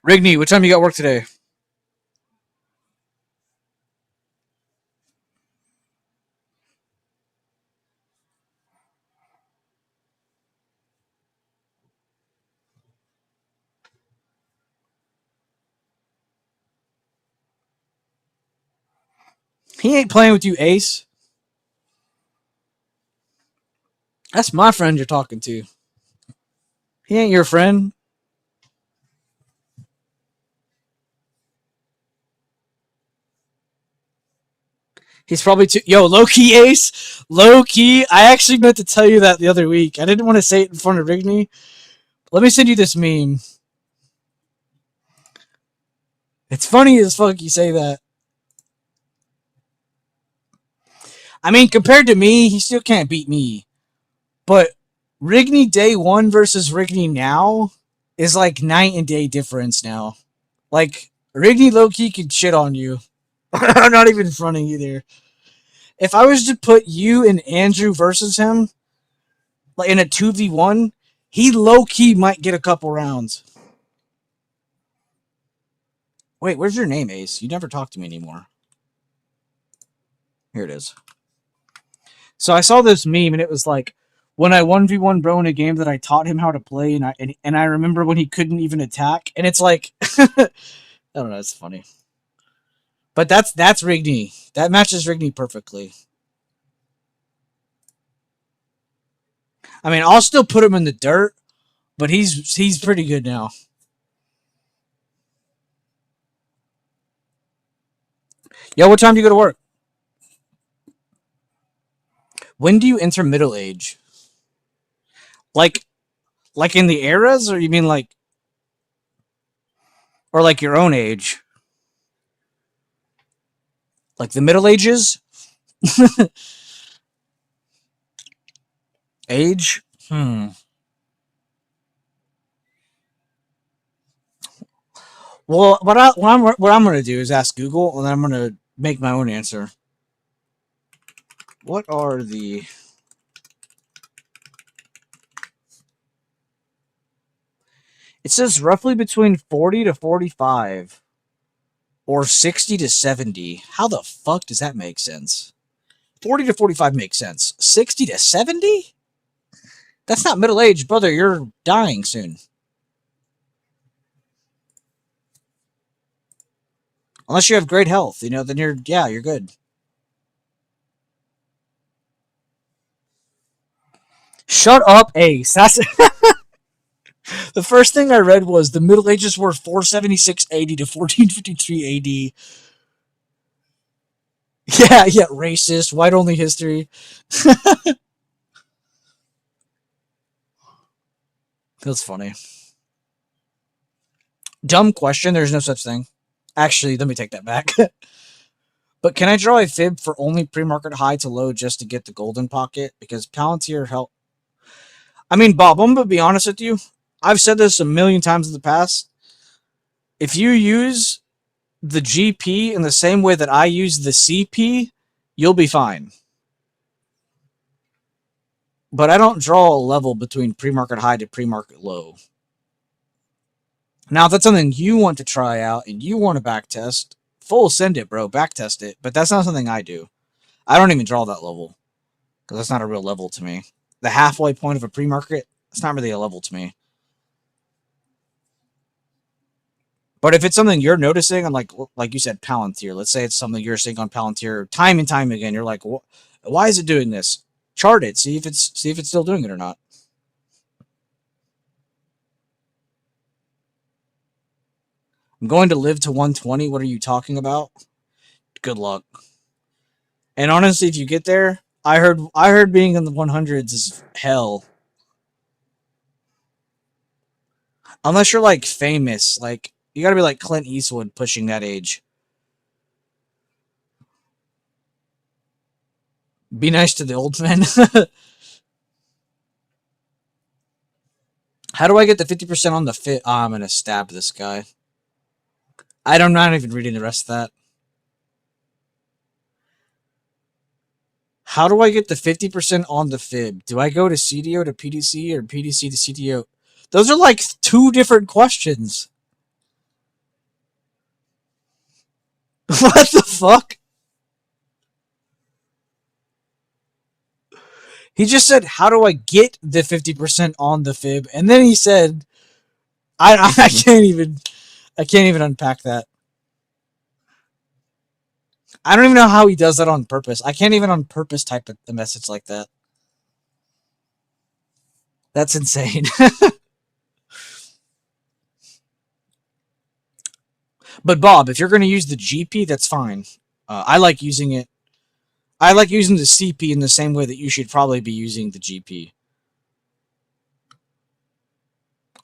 Rigney, what time you got work today? He ain't playing with you, Ace. That's my friend you're talking to. He ain't your friend. He's probably too. Yo, low key, Ace. Low key. I actually meant to tell you that the other week. I didn't want to say it in front of Rigney. Let me send you this meme. It's funny as fuck you say that. I mean, compared to me, he still can't beat me. But Rigney day one versus Rigney now is like night and day difference now. Like, Rigney low key could shit on you. I'm not even fronting either. If I was to put you and Andrew versus him, like in a 2v1, he low key might get a couple rounds. Wait, where's your name, Ace? You never talk to me anymore. Here it is. So I saw this meme and it was like, when I 1v1 bro in a game that I taught him how to play, and I remember when he couldn't even attack, and it's like, I don't know, it's funny. But that's Rigney. That matches Rigney perfectly. I mean, I'll still put him in the dirt, but he's pretty good now. Yo, what time do you go to work? When do you enter middle age? Like in the eras, or you mean like, or like your own age? Like the Middle Ages? Age? Well, what I'm going to do is ask Google, and then I'm going to make my own answer. What are the... It says roughly between 40 to 45. Or 60 to 70. How the fuck does that make sense? 40 to 45 makes sense. 60 to 70? That's not middle age, brother. You're dying soon. Unless you have great health, then you're good. Shut up, Ace. That's the first thing I read was the Middle Ages were 476 AD to 1453 AD. Yeah, racist, white only history. That's funny. Dumb question. There's no such thing. Actually, let me take that back. But can I draw a fib for only pre-market high to low just to get the golden pocket? Because Palantir help. I mean, Bob, I'm gonna be honest with you. I've said this a million times in the past. If you use the GP in the same way that I use the CP, you'll be fine. But I don't draw a level between pre-market high to pre-market low. Now, if that's something you want to try out and you want to backtest, full send it, bro. Backtest it. But that's not something I do. I don't even draw that level because that's not a real level to me. The halfway point of a pre-market, it's not really a level to me. But if it's something you're noticing, and like you said, Palantir. Let's say it's something you're seeing on Palantir time and time again. You're like, why is it doing this? Chart it. See if it's still doing it or not. I'm going to live to 120. What are you talking about? Good luck. And honestly, if you get there, I heard being in the 100s is hell. Unless you're like famous, like you got to be like Clint Eastwood pushing that age. Be nice to the old men. How do I get the 50% on the fit? Oh, I'm gonna stab this guy. I'm not even reading the rest of that. How do I get the 50% on the fib? Do I go to CDO to PDC or PDC to CDO? Those are like two different questions. What the fuck? He just said, how do I get the 50% on the fib? And then he said, I can't even unpack that. I don't even know how he does that on purpose. I can't even on purpose type a message like that. That's insane. But Bob, if you're going to use the GP, that's fine. I like using it. I like using the CP in the same way that you should probably be using the GP.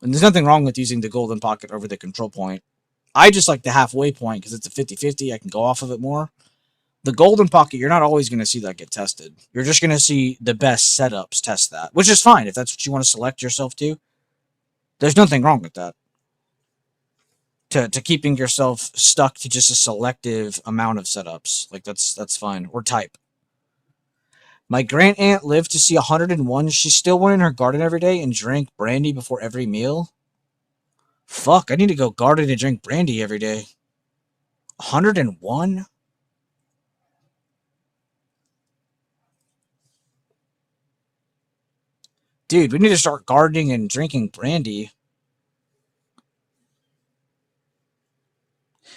And there's nothing wrong with using the golden pocket over the control point. I just like the halfway point because it's a 50-50. I can go off of it more. The golden pocket, you're not always going to see that get tested. You're just going to see the best setups test that, which is fine if that's what you want to select yourself to. There's nothing wrong with that. To keeping yourself stuck to just a selective amount of setups. Like, that's fine. Or type. My grand aunt lived to see 101. She still went in her garden every day and drank brandy before every meal. Fuck, I need to go garden and drink brandy every day. 101? Dude, we need to start gardening and drinking brandy.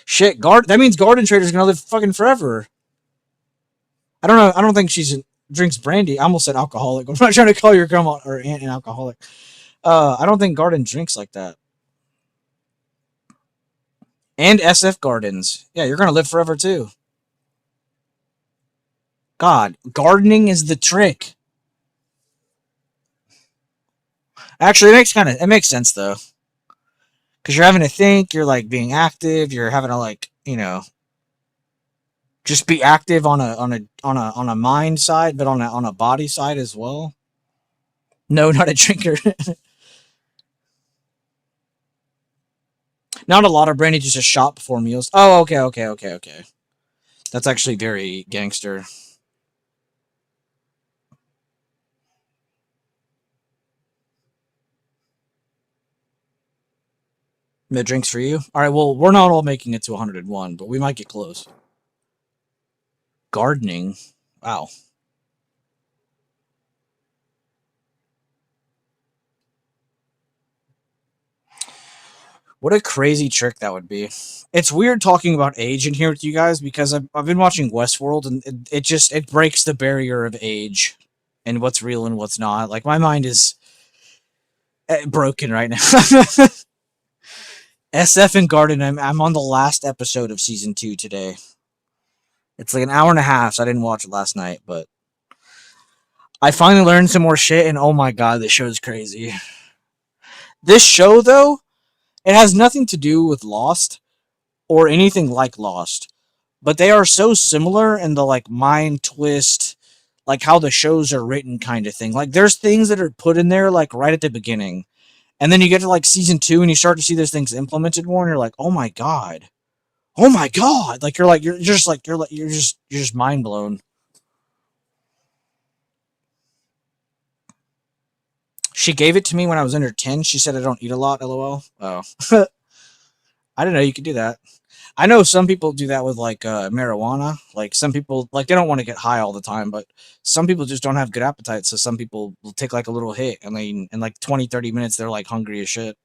Shit, that means Garden Trader's gonna live fucking forever. I don't know. I don't think she's drinks brandy. I almost said alcoholic. I'm not trying to call your grandma or aunt an alcoholic. I don't think Garden drinks like that. And SF Gardens. Yeah, you're gonna live forever too. God, gardening is the trick. Actually, it makes sense though, because you're having to think. You're like being active. You're having to like just be active on a mind side, but on a body side as well. No, not a drinker. Not a lot of brandy, just a shot before meals. Oh, okay. That's actually very gangster. Mid drinks for you. All right. Well, we're not all making it to 101, but we might get close. Gardening. Wow. What a crazy trick that would be. It's weird talking about age in here with you guys because I've been watching Westworld and it breaks the barrier of age and what's real and what's not. Like my mind is broken right now. SF and Garden. I'm on the last episode of season 2 today. It's like an hour and a half, so I didn't watch it last night, but I finally learned some more shit, and oh my god, this show is crazy. This show, though, it has nothing to do with Lost. or anything like Lost, but they are so similar in the like mind twist, like how the shows are written kind of thing. Like there's things that are put in there like right at the beginning, and then you get to like season 2 and you start to see those things implemented more, and you're like, oh my god, like you're just mind blown. She gave it to me when I was under 10. She said I don't eat a lot. LOL. Oh, I didn't know you could do that. I know some people do that with like marijuana. Like some people, like they don't want to get high all the time, but some people just don't have good appetite. So some people will take like a little hit and then in like 20, 30 minutes, they're like hungry as shit.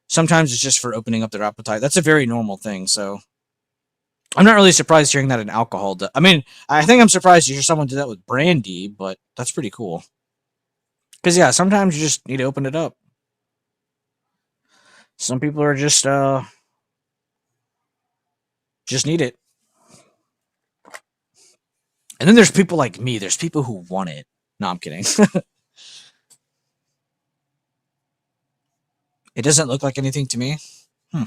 Sometimes it's just for opening up their appetite. That's a very normal thing. So I'm not really surprised hearing that in alcohol. I mean, I think I'm surprised to hear someone do that with brandy, but that's pretty cool. Because yeah, sometimes you just need to open it up. Some people are just need it. And then there's people like me. There's people who want it. No, I'm kidding. It doesn't look like anything to me. Hmm.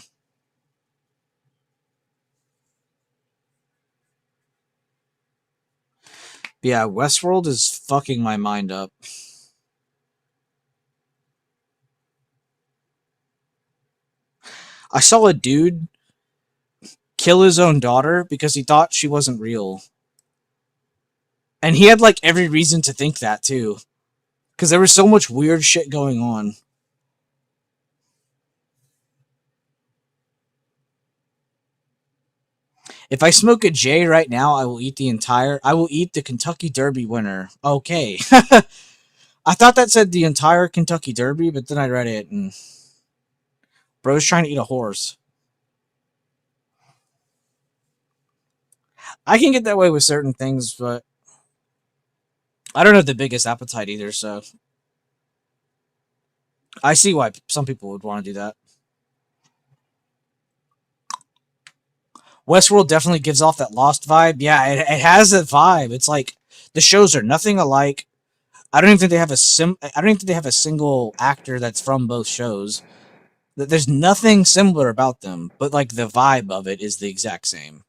But yeah, Westworld is fucking my mind up. I saw a dude kill his own daughter because he thought she wasn't real. And he had like every reason to think that too. Because there was so much weird shit going on. If I smoke a J right now, I will eat the Kentucky Derby winner. Okay. I thought that said the entire Kentucky Derby, but then I read it and bro's trying to eat a horse. I can get that way with certain things, but I don't have the biggest appetite either, so I see why some people would want to do that. Westworld definitely gives off that Lost vibe. Yeah, it has that vibe. It's like the shows are nothing alike. I don't even think they have I don't even think they have a single actor that's from both shows. There's nothing similar about them, but like the vibe of it is the exact same.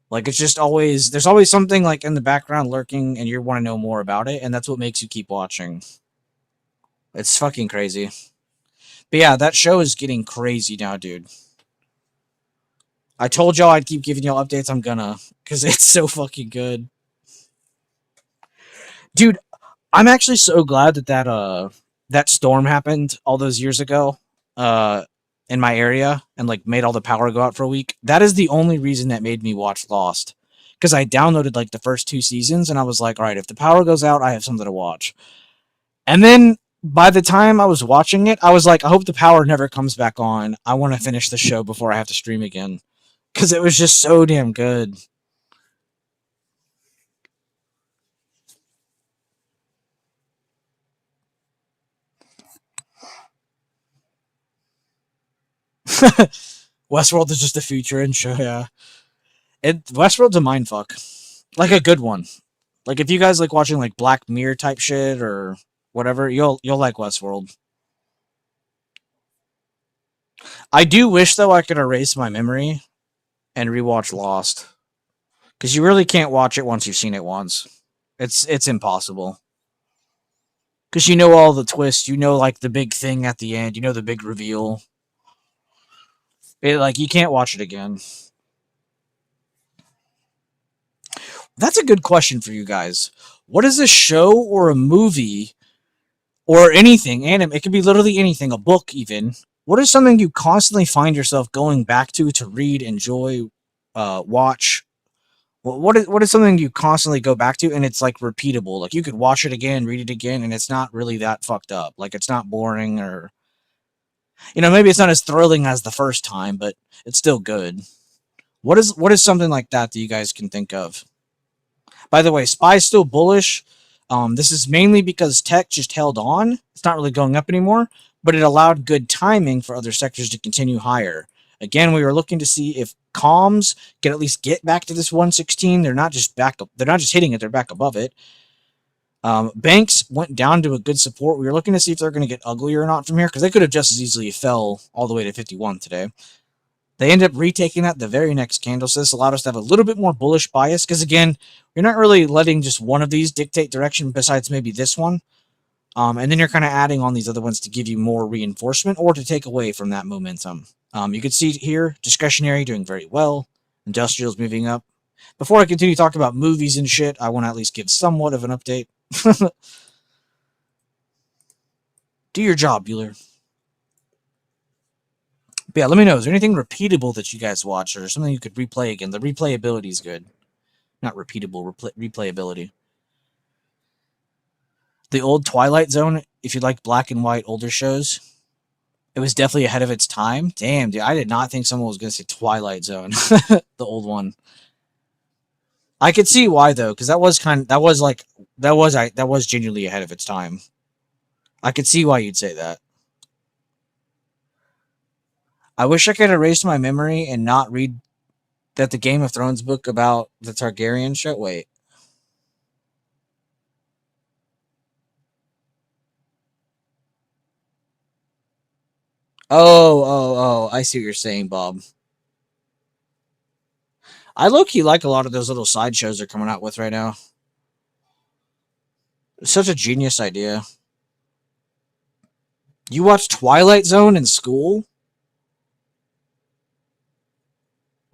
Like it's just always there's always something like in the background lurking, and you want to know more about it, and that's what makes you keep watching. It's fucking crazy. But yeah, that show is getting crazy now, dude. I told y'all I'd keep giving y'all updates. I'm gonna, because it's so fucking good, dude. I'm actually so glad that that storm happened all those years ago, uh, in my area and like made all the power go out for a week. That is the only reason that made me watch Lost, because I downloaded like the first 2 seasons and I was like, all right, if the power goes out, I have something to watch. And then by the time I was watching it, I was like, I hope the power never comes back on. I want to finish the show before I have to stream again, because it was just so damn good. Westworld is just a future and show, yeah. Westworld's a mindfuck, like a good one. Like if you guys like watching like Black Mirror type shit or whatever, you'll like Westworld. I do wish though I could erase my memory and rewatch Lost, because you really can't watch it once you've seen it once. It's impossible, because you know all the twists, you know like the big thing at the end, you know the big reveal. Like you can't watch it again. That's a good question for you guys. What is a show or a movie or anything, anime, it could be literally anything, a book even. What is something you constantly find yourself going back to read, enjoy, watch? What is something you constantly go back to and it's like repeatable? Like you could watch it again, read it again, and it's not really that fucked up. Like it's not boring, or maybe it's not as thrilling as the first time, but it's still good. What is something like that you guys can think of? By the way, SPY's still bullish. This is mainly because tech just held on. It's not really going up anymore, but it allowed good timing for other sectors to continue higher. Again, we were looking to see if comms can at least get back to this 116. They're not just back up. They're not just hitting it. They're back above it. Banks went down to a good support. We were looking to see if they're going to get uglier or not from here, because they could have just as easily fell all the way to 51 today. They end up retaking that the very next candle. So this allowed us to have a little bit more bullish bias because, again, you're not really letting just one of these dictate direction besides maybe this one. And then you're kind of adding on these other ones to give you more reinforcement or to take away from that momentum. You can see here, discretionary doing very well. Industrials moving up. Before I continue talking about movies and shit, I want to at least give somewhat of an update. Do your job, Bueller. But yeah, let me know. Is there anything repeatable that you guys watch or something you could replay again? The replayability is good. Not repeatable, replayability. The old Twilight Zone, if you like black and white older shows, it was definitely ahead of its time. Damn, dude, I did not think someone was going to say Twilight Zone, the old one. I could see why though, because that was genuinely ahead of its time. I could see why you'd say that. I wish I could erase my memory and not read that the Game of Thrones book about the Targaryen show. Wait. Oh, I see what you're saying, Bob. I low-key like a lot of those little side shows they're coming out with right now. It's such a genius idea. You watch Twilight Zone in school?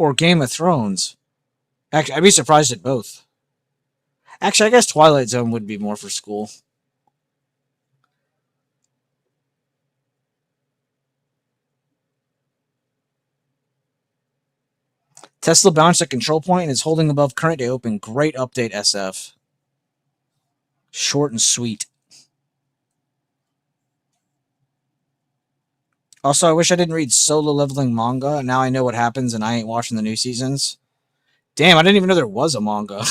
Or Game of Thrones? Actually, I'd be surprised at both. Actually, I guess Twilight Zone would be more for school. Tesla bounced at control point and is holding above current day open. Great update, SF. Short and sweet. Also, I wish I didn't read Solo Leveling manga. Now I know what happens and I ain't watching the new seasons. Damn, I didn't even know there was a manga.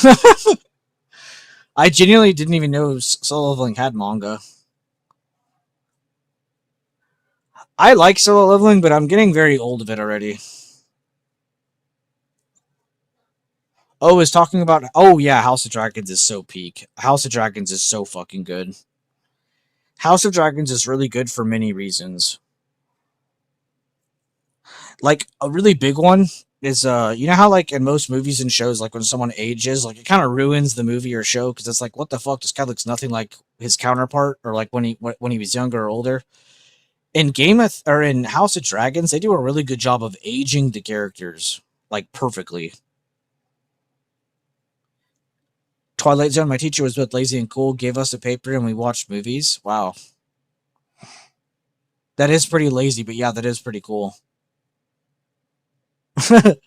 I genuinely didn't even know Solo Leveling had manga. I like Solo Leveling, but I'm getting very old of it already. Oh, is talking about... Oh, yeah, House of Dragons is so peak. House of Dragons is so fucking good. House of Dragons is really good for many reasons. Like, a really big one is, you know how, like, in most movies and shows, like, when someone ages, like, it kind of ruins the movie or show, because it's like, what the fuck? This guy looks nothing like his counterpart, or, like, when he was younger or older. In in House of Dragons, they do a really good job of aging the characters, like, perfectly. Twilight Zone, my teacher was both lazy and cool, gave us a paper, and we watched movies. Wow. That is pretty lazy, but yeah, that is pretty cool. But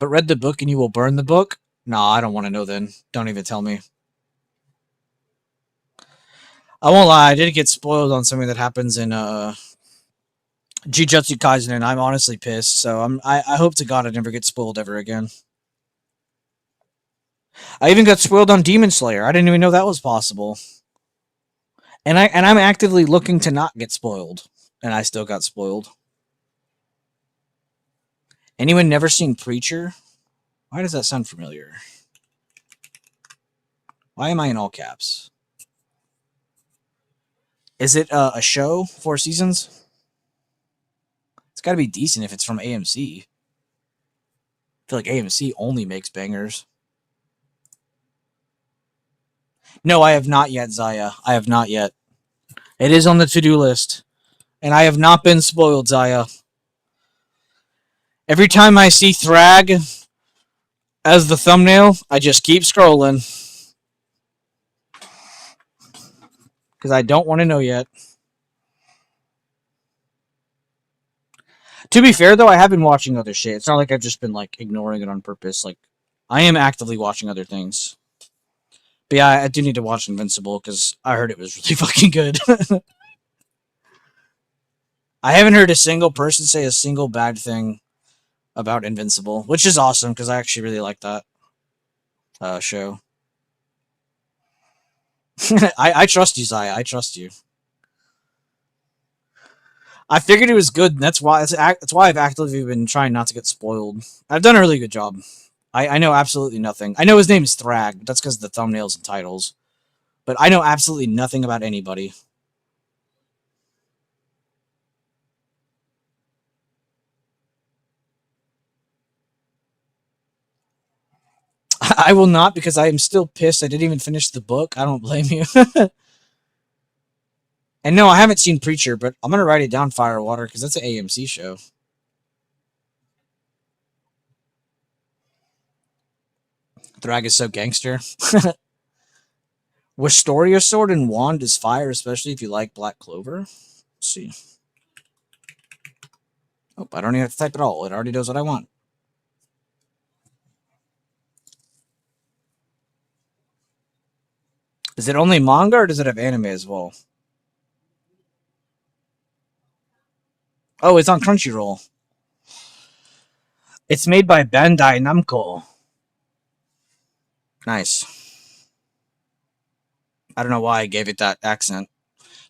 read the book and you will burn the book? Nah, I don't want to know then. Don't even tell me. I won't lie, I did get spoiled on something that happens in Jujutsu Kaisen, and I'm honestly pissed, so I hope to God I never get spoiled ever again. I even got spoiled on Demon Slayer. I didn't even know that was possible. And I'm actively looking to not get spoiled, and I still got spoiled. Anyone never seen Preacher? Why does that sound familiar? Why am I in all caps? Is it a show? 4 seasons? It's got to be decent if it's from AMC. I feel like AMC only makes bangers. No, I have not yet, Zaya. I have not yet. It is on the to-do list. And I have not been spoiled, Zaya. Every time I see Thrag as the thumbnail, I just keep scrolling. Because I don't want to know yet. To be fair, though, I have been watching other shit. It's not like I've just been, like, ignoring it on purpose. Like, I am actively watching other things. But yeah, I do need to watch Invincible, because I heard it was really fucking good. I haven't heard a single person say a single bad thing about Invincible, which is awesome, because I actually really like that show. I trust you, Zaya. I trust you. I figured it was good, and that's why I've actively been trying not to get spoiled. I've done a really good job. I know absolutely nothing. I know his name is Thrag, but that's because of the thumbnails and titles. But I know absolutely nothing about anybody. I will not, because I am still pissed I didn't even finish the book. I don't blame you. And no, I haven't seen Preacher, but I'm gonna write it down, Fire Water, because that's an AMC show. Thrag is so gangster. Wisteria Sword and Wand is fire, especially if you like Black Clover. Let's see. Oh, I don't even have to type it all. It already knows what I want. Is it only manga, or does it have anime as well? Oh, it's on Crunchyroll. It's made by Bandai Namco. Nice. I don't know why I gave it that accent.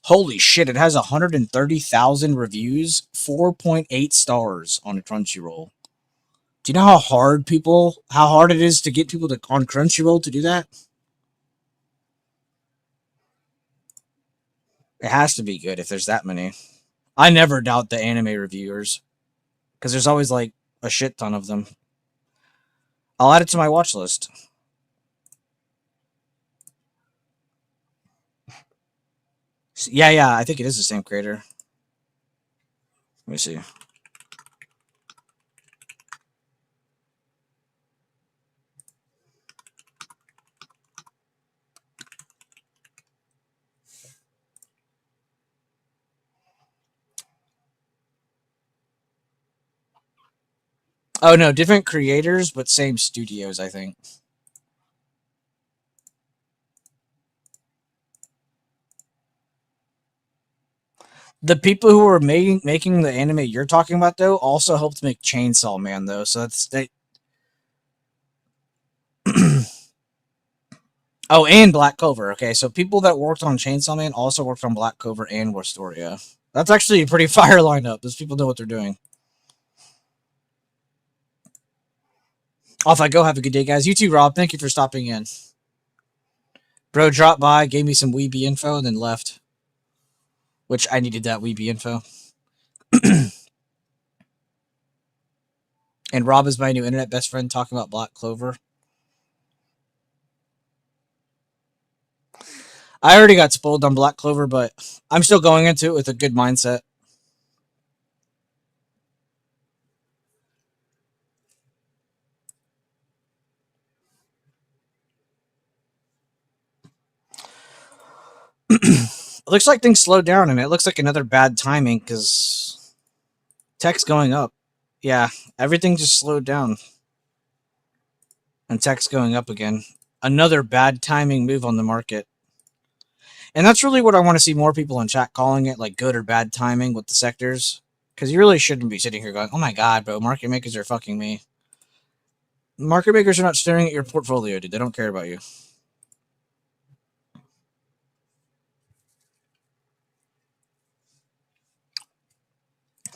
Holy shit, it has 130,000 reviews, 4.8 stars on Crunchyroll. Do you know how hard it is to get people on Crunchyroll to do that? It has to be good if there's that many. I never doubt the anime reviewers, because there's always like a shit ton of them. I'll add it to my watch list. Yeah, I think it is the same creator. Let me see. Oh no, different creators, but same studios, I think. The people who are making the anime you're talking about, though, also helped make Chainsaw Man, though. So that's they. Oh, and Black Clover. Okay, so people that worked on Chainsaw Man also worked on Black Clover and Wisteria. That's actually a pretty fire lineup. Those people know what they're doing. Off I go. Have a good day, guys. You too, Rob. Thank you for stopping in. Bro dropped by, gave me some Weeby info, and then left. Which I needed that Weeby info. And Rob is my new internet best friend talking about Black Clover. I already got spoiled on Black Clover, but I'm still going into it with a good mindset. It looks like things slowed down, and it looks like another bad timing because tech's going up. Yeah, everything just slowed down. And tech's going up again. Another bad timing move on the market. And that's really what I want to see more people in chat calling it, like good or bad timing with the sectors. Because you really shouldn't be sitting here going, oh my god, bro, market makers are fucking me. Market makers are not staring at your portfolio, dude. They don't care about you.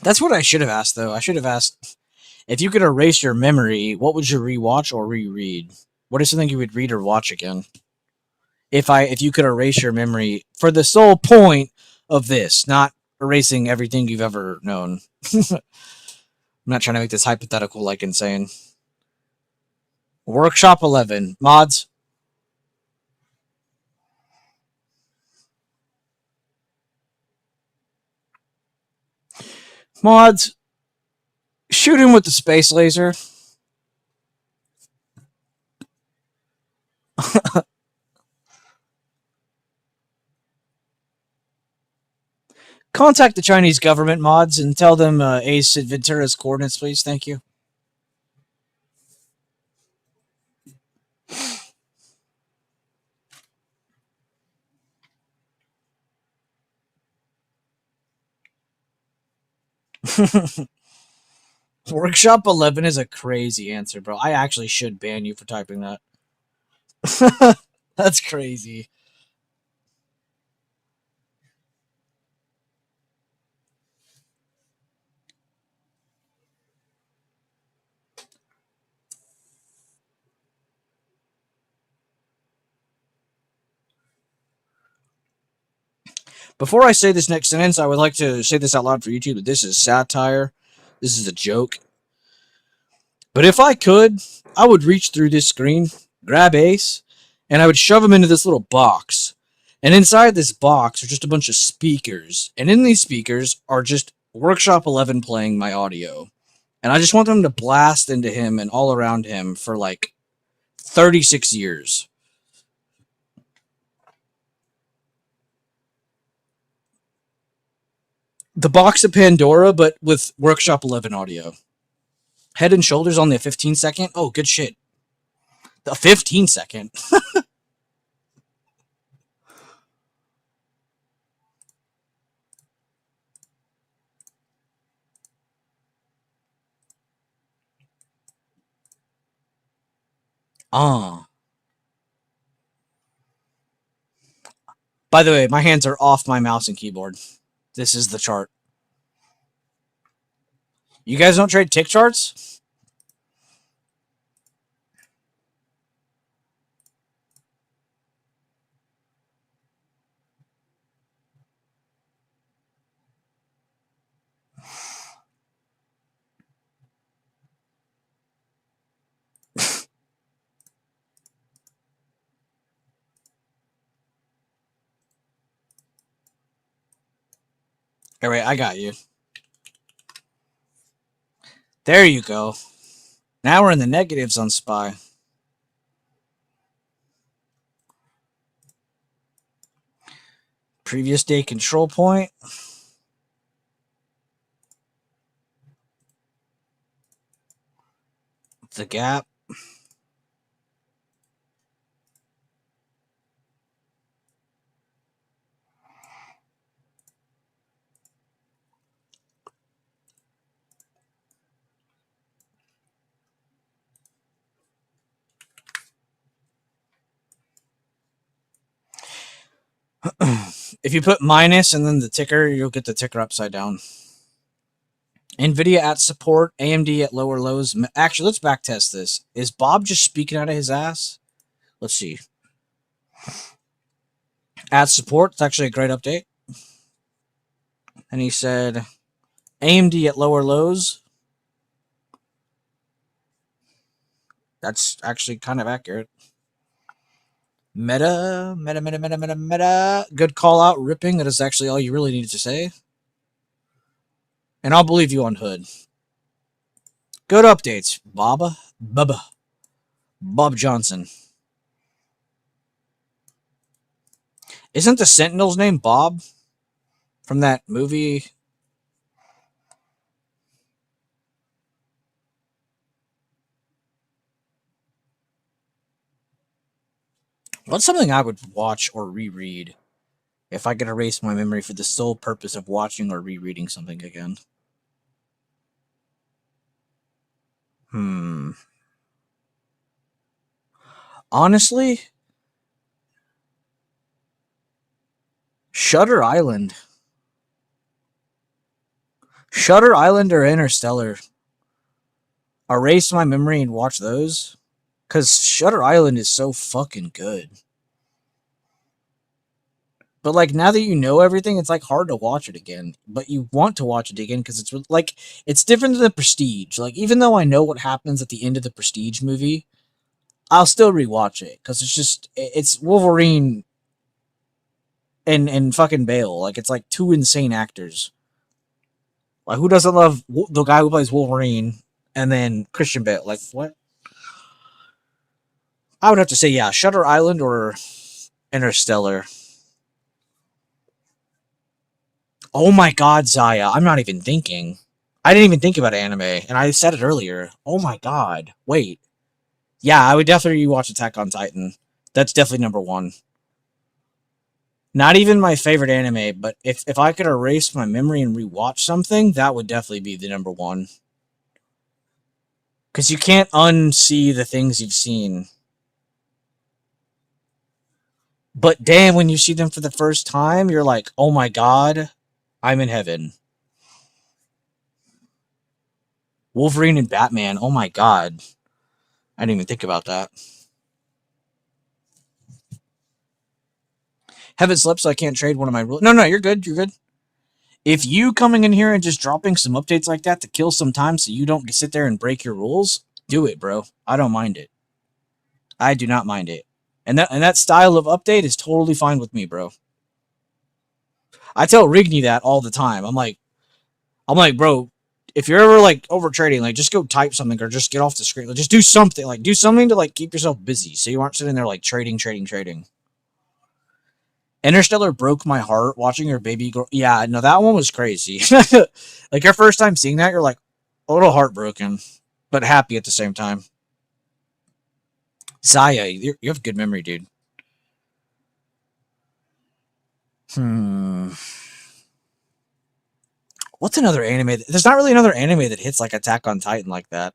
That's what I should have asked, though. I should have asked, if you could erase your memory, what would you rewatch or reread? What is something you would read or watch again? If you could erase your memory for the sole point of this, not erasing everything you've ever known. I'm not trying to make this hypothetical like insane. Workshop 11. Mods. Mods. Shoot him with the space laser. Contact the Chinese government, mods, and tell them Ace Ventura's coordinates, please. Thank you. Workshop 11 is a crazy answer, bro. I actually should ban you for typing that. That's crazy. Before I say this next sentence, I would like to say this out loud for YouTube. This is satire. This is a joke. But if I could, I would reach through this screen, grab Ace, and I would shove him into this little box. And inside this box are just a bunch of speakers. And in these speakers are just Workshop 11 playing my audio. And I just want them to blast into him and all around him for like 36 years. The box of Pandora, but with Workshop 11 audio. Head and Shoulders on the 15-second. Oh, good shit. The 15-second. By the way, my hands are off my mouse and keyboard. This is the chart. You guys don't trade tick charts? All right, I got you. There you go. Now we're in the negatives on SPY. Previous day control point. The gap. If you put minus and then the ticker, you'll get the ticker upside down. NVIDIA at support, AMD at lower lows. Actually, let's back test this. Is Bob just speaking out of his ass? Let's see. At support, it's actually a great update. And he said AMD at lower lows. That's actually kind of accurate. Meta. Good call out, ripping. That is actually all you really needed to say. And I'll believe you on Hood. Good updates, Bob Johnson. Isn't the Sentinel's name Bob? From that movie? What's something I would watch or reread if I could erase my memory for the sole purpose of watching or rereading something again? Honestly, Shutter Island. Shutter Island or Interstellar. Erase my memory and watch those. Because Shutter Island is so fucking good. But, like, now that you know everything, it's, like, hard to watch it again. But you want to watch it again because it's, like, it's different than The Prestige. Like, even though I know what happens at the end of The Prestige movie, I'll still rewatch it. Because it's just, it's Wolverine and fucking Bale. Like, it's, like, two insane actors. Like, who doesn't love the guy who plays Wolverine and then Christian Bale? Like, what? I would have to say, yeah, Shutter Island or Interstellar. Oh my god, Zaya, I'm not even thinking. I didn't even think about anime, and I said it earlier. Oh my god. Wait. Yeah, I would definitely watch Attack on Titan. That's definitely number one. Not even my favorite anime, but if I could erase my memory and rewatch something, that would definitely be the number one. Because you can't unsee the things you've seen. But damn, when you see them for the first time, you're like, oh my god, I'm in heaven. Wolverine and Batman, oh my god. I didn't even think about that. Haven't slept, so I can't trade one of my rules. No, you're good. You're good. If you coming in here and just dropping some updates like that to kill some time so you don't sit there and break your rules, do it, bro. I don't mind it. I do not mind it. And that style of update is totally fine with me, bro. I tell Rigny that all the time. I'm like, bro, if you're ever like over trading, like just go type something or just get off the screen. Like, just do something. Like do something to like keep yourself busy so you aren't sitting there like trading, trading, trading. Interstellar broke my heart watching your baby grow. Yeah, no, that one was crazy. Like your first time seeing that, you're like a little heartbroken, but happy at the same time. Zaya, you have good memory, dude. Hmm. What's another anime? There's not really another anime that hits like Attack on Titan like that.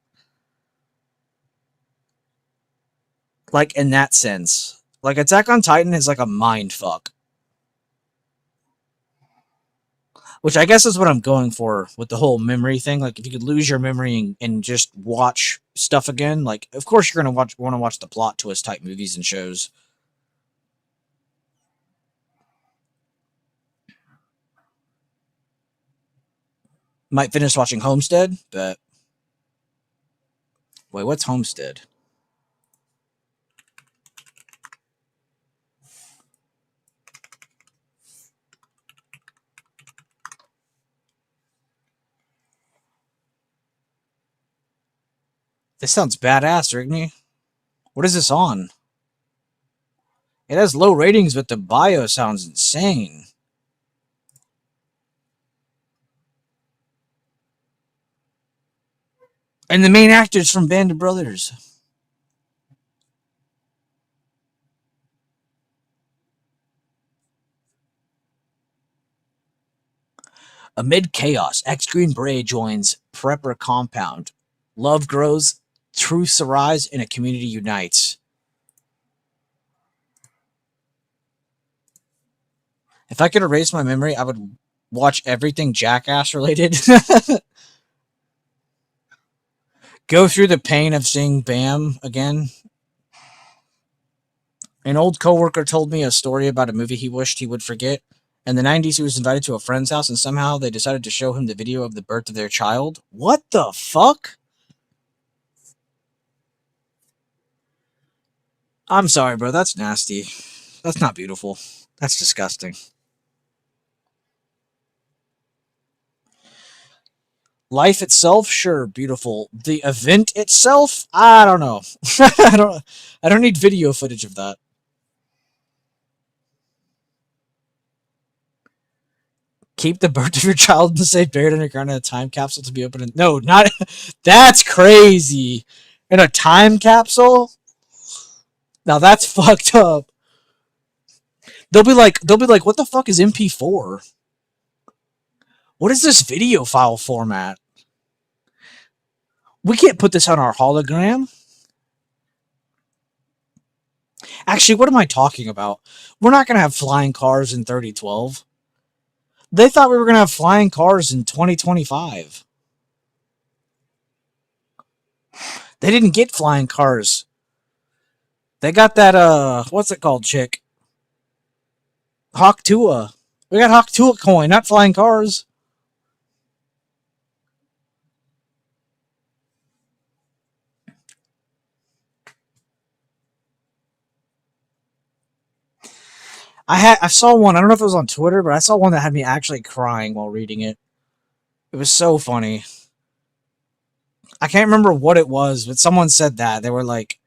Like in that sense, like Attack on Titan is like a mind fuck, which I guess is what I'm going for with the whole memory thing. Like if you could lose your memory and just watch stuff again, like of course you're gonna want to watch the plot twist type movies and shows. Might finish watching Homestead, but wait, what's Homestead? This sounds badass, Rigney. What is this on? It has low ratings, but the bio sounds insane. And the main actor's from Band of Brothers. Amid chaos, X Green Beret joins Prepper Compound. Love grows, truths arise, and a community unites. If I could erase my memory, I would watch everything Jackass related. Go through the pain of seeing Bam again. An old coworker told me a story about a movie he wished he would forget. In the 90s, he was invited to a friend's house, and somehow they decided to show him the video of the birth of their child. What the fuck? I'm sorry, bro. That's nasty. That's not beautiful. That's disgusting. Life itself, sure, beautiful. The event itself, I don't know. I don't. I don't need video footage of that. Keep the birth of your child in the safe buried underground in a time capsule to be opened. No, not. That's crazy. In a time capsule? Now that's fucked up. They'll be like, what the fuck is MP4? What is this video file format? We can't put this on our hologram. Actually, what am I talking about? We're not gonna have flying cars in 3012. They thought we were gonna have flying cars in 2025. They didn't get flying cars. They got that what's it called, chick? Hawk Tua. We got Hawk Tua coin, not flying cars. I saw one. I don't know if it was on Twitter, but I saw one that had me actually crying while reading it. It was so funny. I can't remember what it was, but someone said that. They were like,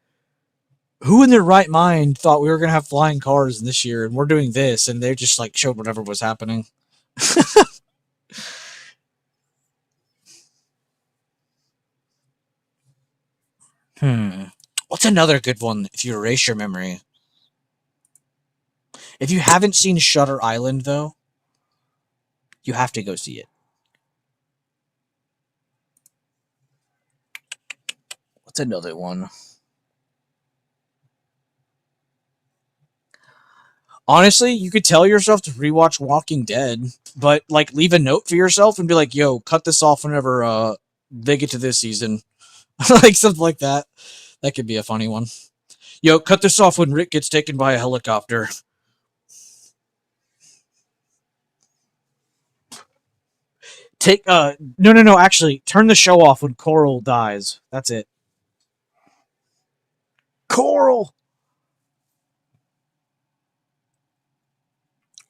who in their right mind thought we were going to have flying cars this year and we're doing this? And they just like showed whatever was happening. Hmm. What's another good one if you erase your memory? If you haven't seen Shutter Island, though, you have to go see it. What's another one? Honestly, you could tell yourself to rewatch Walking Dead, but like leave a note for yourself and be like, "Yo, cut this off whenever they get to this season," like something like that. That could be a funny one. Yo, cut this off when Rick gets taken by a helicopter. Take no, actually turn the show off when Coral dies. That's it. Coral.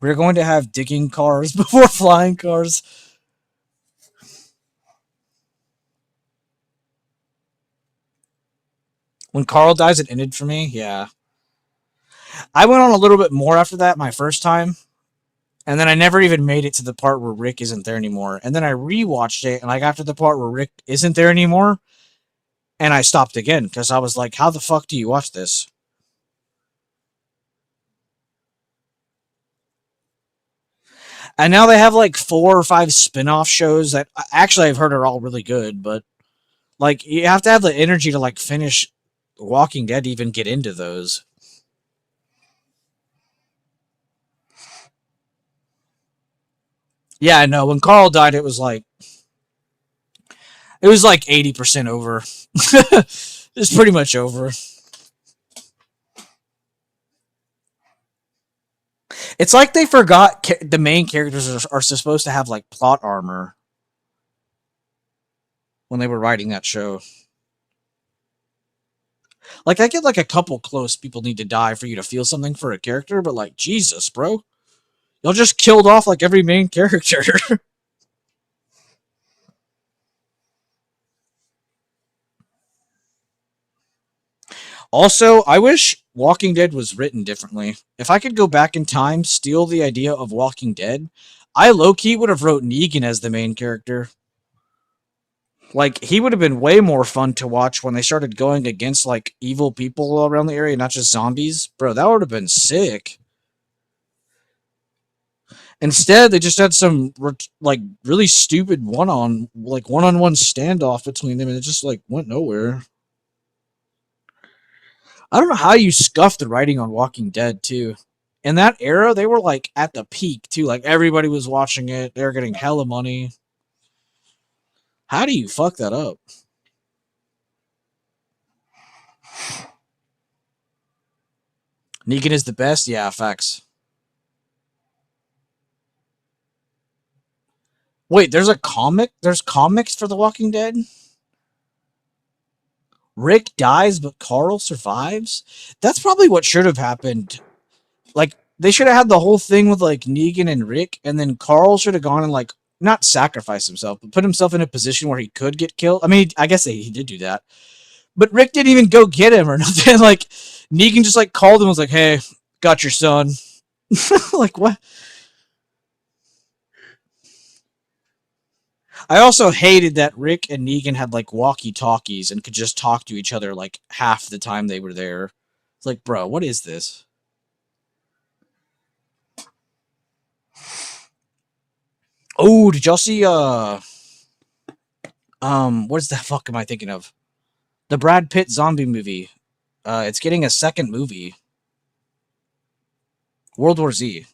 We're going to have digging cars before flying cars. When Carl dies, it ended for me. Yeah. I went on a little bit more after that my first time. And then I never even made it to the part where Rick isn't there anymore. And then I rewatched it, and like after the part where Rick isn't there anymore, and I stopped again because I was like, "How the fuck do you watch this?" And now they have like 4 or 5 spin-off shows that actually I've heard are all really good, but like you have to have the energy to like finish Walking Dead to even get into those. Yeah, I know. When Carl died, it was like 80% over. It's pretty much over. It's like they forgot the main characters are supposed to have like plot armor when they were writing that show. Like I get like a couple close people need to die for you to feel something for a character, but like Jesus, bro, y'all just killed off like every main character. Also, I wish Walking Dead was written differently. If I could go back in time, steal the idea of Walking Dead, I low key would have wrote Negan as the main character. Like he would have been way more fun to watch when they started going against like evil people around the area, not just zombies. Bro, that would have been sick. Instead, they just had some like really stupid one-on-one standoff between them, and it just like went nowhere. I don't know how you scuffed the writing on Walking Dead too. In that era, they were like at the peak too. Like everybody was watching it. They were getting hella money. How do you fuck that up? Negan is the best. Yeah, facts. Wait, there's a comic. There's comics for The Walking Dead. Rick dies, but Carl survives. That's probably what should have happened. Like they should have had the whole thing with like Negan and Rick, and then Carl should have gone and like not sacrifice himself, but put himself in a position where he could get killed. I mean, I guess he did do that, but Rick didn't even go get him or nothing. Like Negan just like called him and was like, "Hey, got your son." Like what? I also hated that Rick and Negan had like walkie talkies and could just talk to each other like half the time they were there. It's like, bro, what is this? Oh, did y'all see what's the fuck am I thinking of? The Brad Pitt zombie movie. It's getting a second movie. World War Z.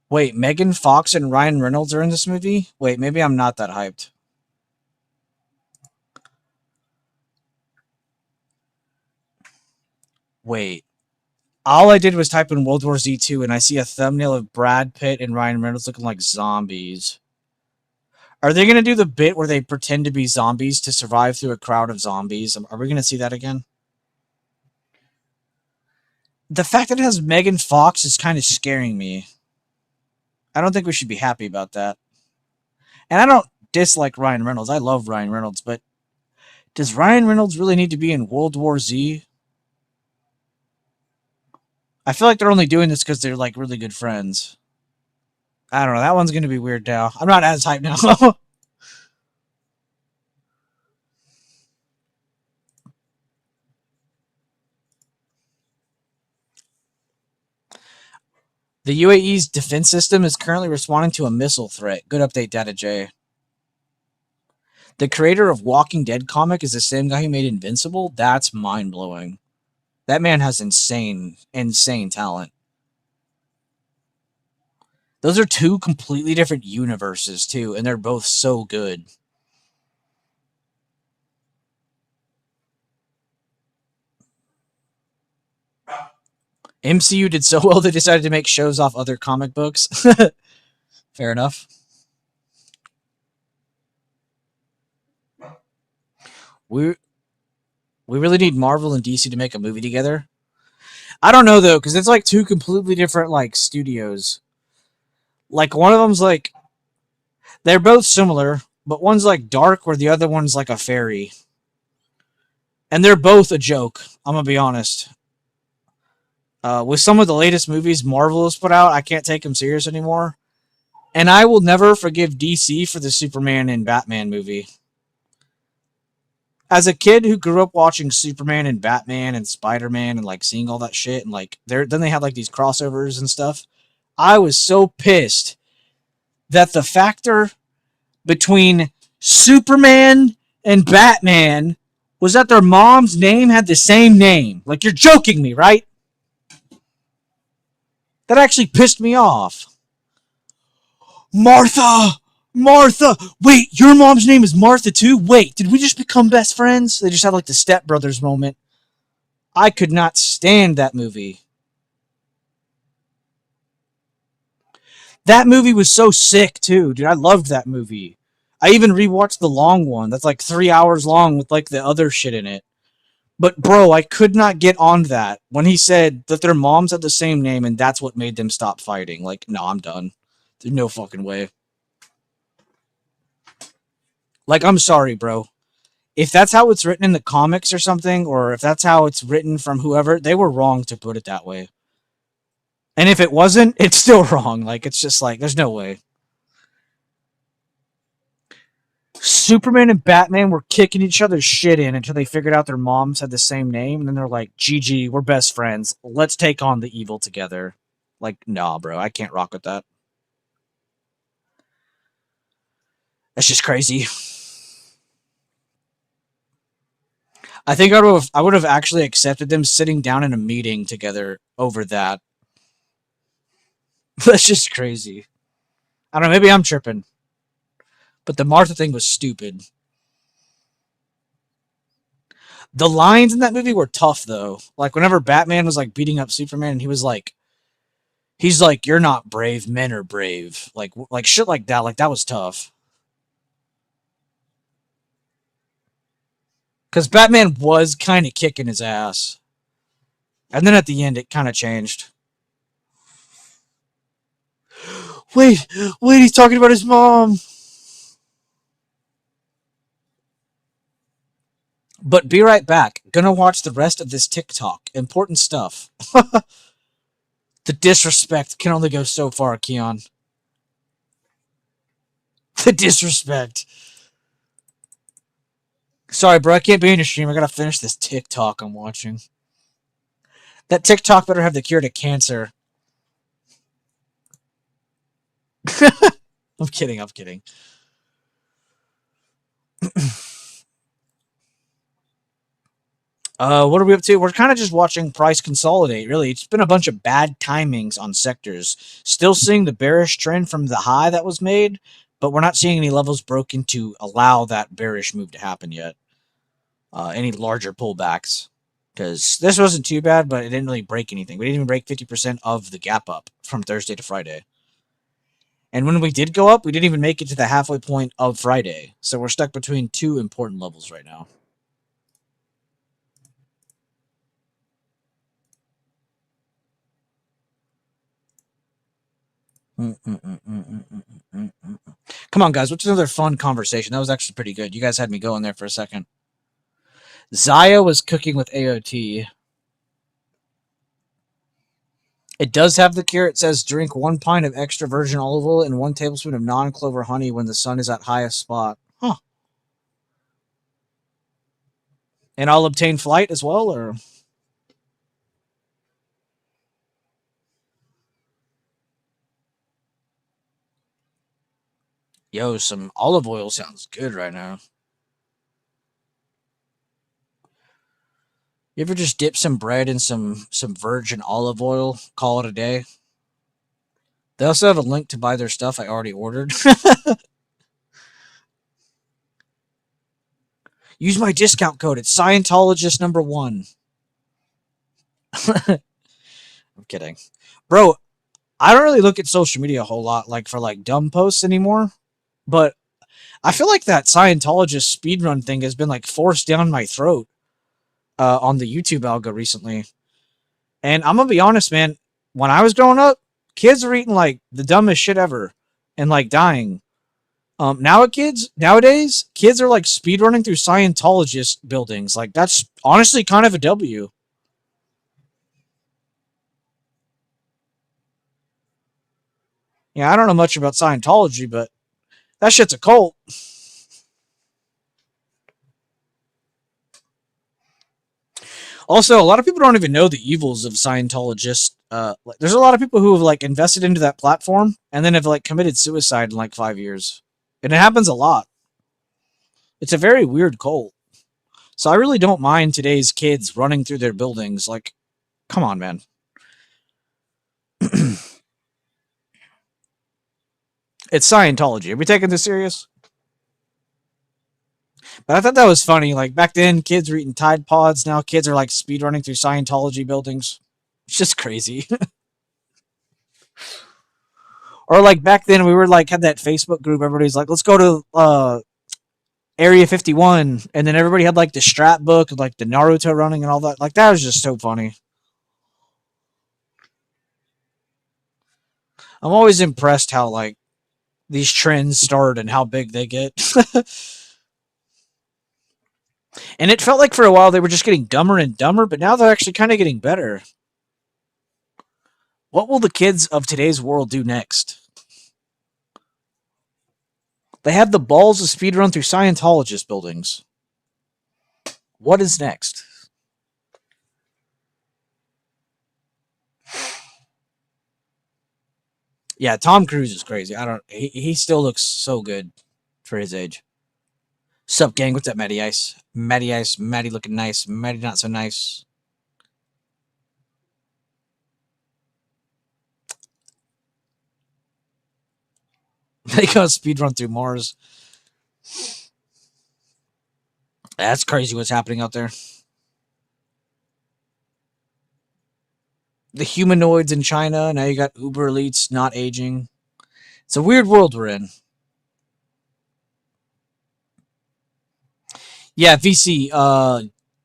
Wait, Megan Fox and Ryan Reynolds are in this movie? Wait, maybe I'm not that hyped. Wait. All I did was type in World War Z 2 and I see a thumbnail of Brad Pitt and Ryan Reynolds looking like zombies. Are they going to do the bit where they pretend to be zombies to survive through a crowd of zombies? Are we going to see that again? The fact that it has Megan Fox is kind of scaring me. I don't think we should be happy about that. And I don't dislike Ryan Reynolds. I love Ryan Reynolds, but does Ryan Reynolds really need to be in World War Z? I feel like they're only doing this because they're like really good friends. I don't know. That one's going to be weird now. I'm not as hyped now. The UAE's defense system is currently responding to a missile threat. Good update, Data J. The creator of Walking Dead comic is the same guy who made Invincible. That's mind blowing. That man has insane talent. Those are two completely different universes too, and they're both so good. MCU did so well they decided to make shows off other comic books. Fair enough. We we really need Marvel and DC to make a movie together. I don't know though, because it's like two completely different like studios. Like one of them's like they're both similar, but one's like dark, where the other one's like a fairy, and they're both a joke. I'm gonna be honest. With some of the latest movies Marvel has put out, I can't take them serious anymore. And I will never forgive DC for the Superman and Batman movie. As a kid who grew up watching Superman and Batman and Spider-Man and like seeing all that shit and like then they had like these crossovers and stuff, I was so pissed that the factor between Superman and Batman was that their mom's name had the same name. Like, you're joking me, right? That actually pissed me off. Martha! Martha! Wait, your mom's name is Martha too? Wait, did we just become best friends? They just had like the Step Brothers moment. I could not stand that movie. That movie was so sick too, dude. I loved that movie. I even rewatched the long one. That's like 3 hours long with like the other shit in it. But bro, I could not get on that when he said that their moms had the same name and that's what made them stop fighting. Like, no, I'm done. There's no fucking way. Like, I'm sorry, bro. If that's how it's written in the comics or something, or if that's how it's written from whoever, they were wrong to put it that way. And if it wasn't, it's still wrong. Like, it's just like, there's no way. Superman and Batman were kicking each other's shit in until they figured out their moms had the same name, and then they're like, GG, we're best friends. Let's take on the evil together. Like, nah, bro, I can't rock with that. That's just crazy. I think I would have actually accepted them sitting down in a meeting together over that. That's just crazy. I don't know, maybe I'm tripping. But the Martha thing was stupid. The lines in that movie were tough though. Like whenever Batman was like beating up Superman and he's like, you're not brave, men are brave. Like shit like that was tough. Cause Batman was kind of kicking his ass. And then at the end it kind of changed. Wait, he's talking about his mom. But be right back. Gonna watch the rest of this TikTok. Important stuff. The disrespect can only go so far, Keon. The disrespect. Sorry, bro. I can't be in your stream. I gotta finish this TikTok I'm watching. That TikTok better have the cure to cancer. I'm kidding. What are we up to? We're kind of just watching price consolidate, really. It's been a bunch of bad timings on sectors. Still seeing the bearish trend from the high that was made, but we're not seeing any levels broken to allow that bearish move to happen yet. Any larger pullbacks. Because this wasn't too bad, but it didn't really break anything. We didn't even break 50% of the gap up from Thursday to Friday. And when we did go up, we didn't even make it to the halfway point of Friday. So we're stuck between two important levels right now. Come on, guys. What's another fun conversation? That was actually pretty good. You guys had me going there for a second. Zaya was cooking with AOT. It does have the cure. It says drink 1 pint of extra virgin olive oil and 1 tablespoon of non-clover honey when the sun is at highest spot. Huh. And I'll obtain flight as well, or... Yo, some olive oil sounds good right now. You ever just dip some bread in some virgin olive oil, call it a day? They also have a link to buy their stuff I already ordered. Use my discount code. It's Scientologist number 1. I'm kidding. Bro, I don't really look at social media a whole lot, like for like dumb posts anymore. But I feel like that Scientologist speedrun thing has been like forced down my throat on the YouTube algo recently. And I'm gonna be honest, man. When I was growing up, kids were eating like the dumbest shit ever and like dying. Nowadays, kids are like speedrunning through Scientologist buildings. Like that's honestly kind of a W. Yeah, I don't know much about Scientology, but that shit's a cult. Also, a lot of people don't even know the evils of Scientologists. Like, there's a lot of people who have like invested into that platform and then have like committed suicide in like 5 years, and it happens a lot. It's a very weird cult. So I really don't mind today's kids running through their buildings. Like, come on, man. It's Scientology. Are we taking this serious? But I thought that was funny. Like back then, kids were eating Tide Pods. Now kids are like speedrunning through Scientology buildings. It's just crazy. Or like back then, we were like had that Facebook group. Everybody's like, let's go to Area 51, and then everybody had like the strat book, like the Naruto running and all that. Like that was just so funny. I'm always impressed how like these trends start and how big they get. And it felt like for a while they were just getting dumber and dumber, but now they're actually kind of getting better. What will the kids of today's world do next? They have the balls to speedrun through Scientologist buildings. What is next? Yeah, Tom Cruise is crazy. I don't. He still looks so good for his age. Sup, gang? What's up, Matty Ice? Matty Ice. Matty looking nice. Matty not so nice. They go speedrun through Mars. That's crazy. What's happening out there? The humanoids in China. Now you got Uber elites not aging. It's a weird world we're in. Yeah, VC.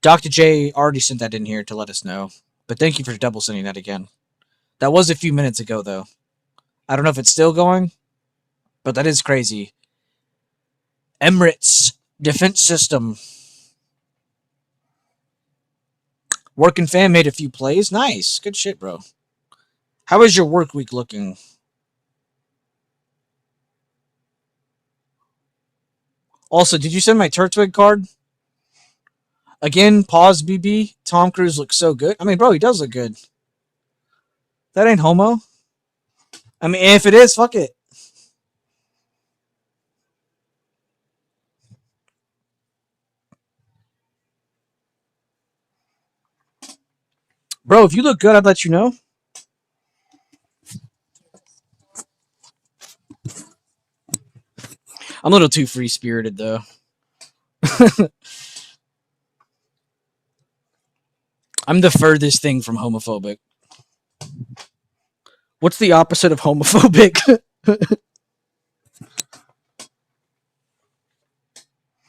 Dr. J already sent that in here to let us know. But thank you for double sending that again. That was a few minutes ago, though. I don't know if it's still going, but that is crazy. Emirates defense system. Working fan made a few plays. Nice. Good shit, bro. How is your work week looking? Also, did you send my Turtwig card? Again, pause BB. Tom Cruise looks so good. I mean, bro, he does look good. That ain't homo. I mean, if it is, fuck it. Bro, if you look good, I'd let you know. I'm a little too free spirited, though. I'm the furthest thing from homophobic. What's the opposite of homophobic?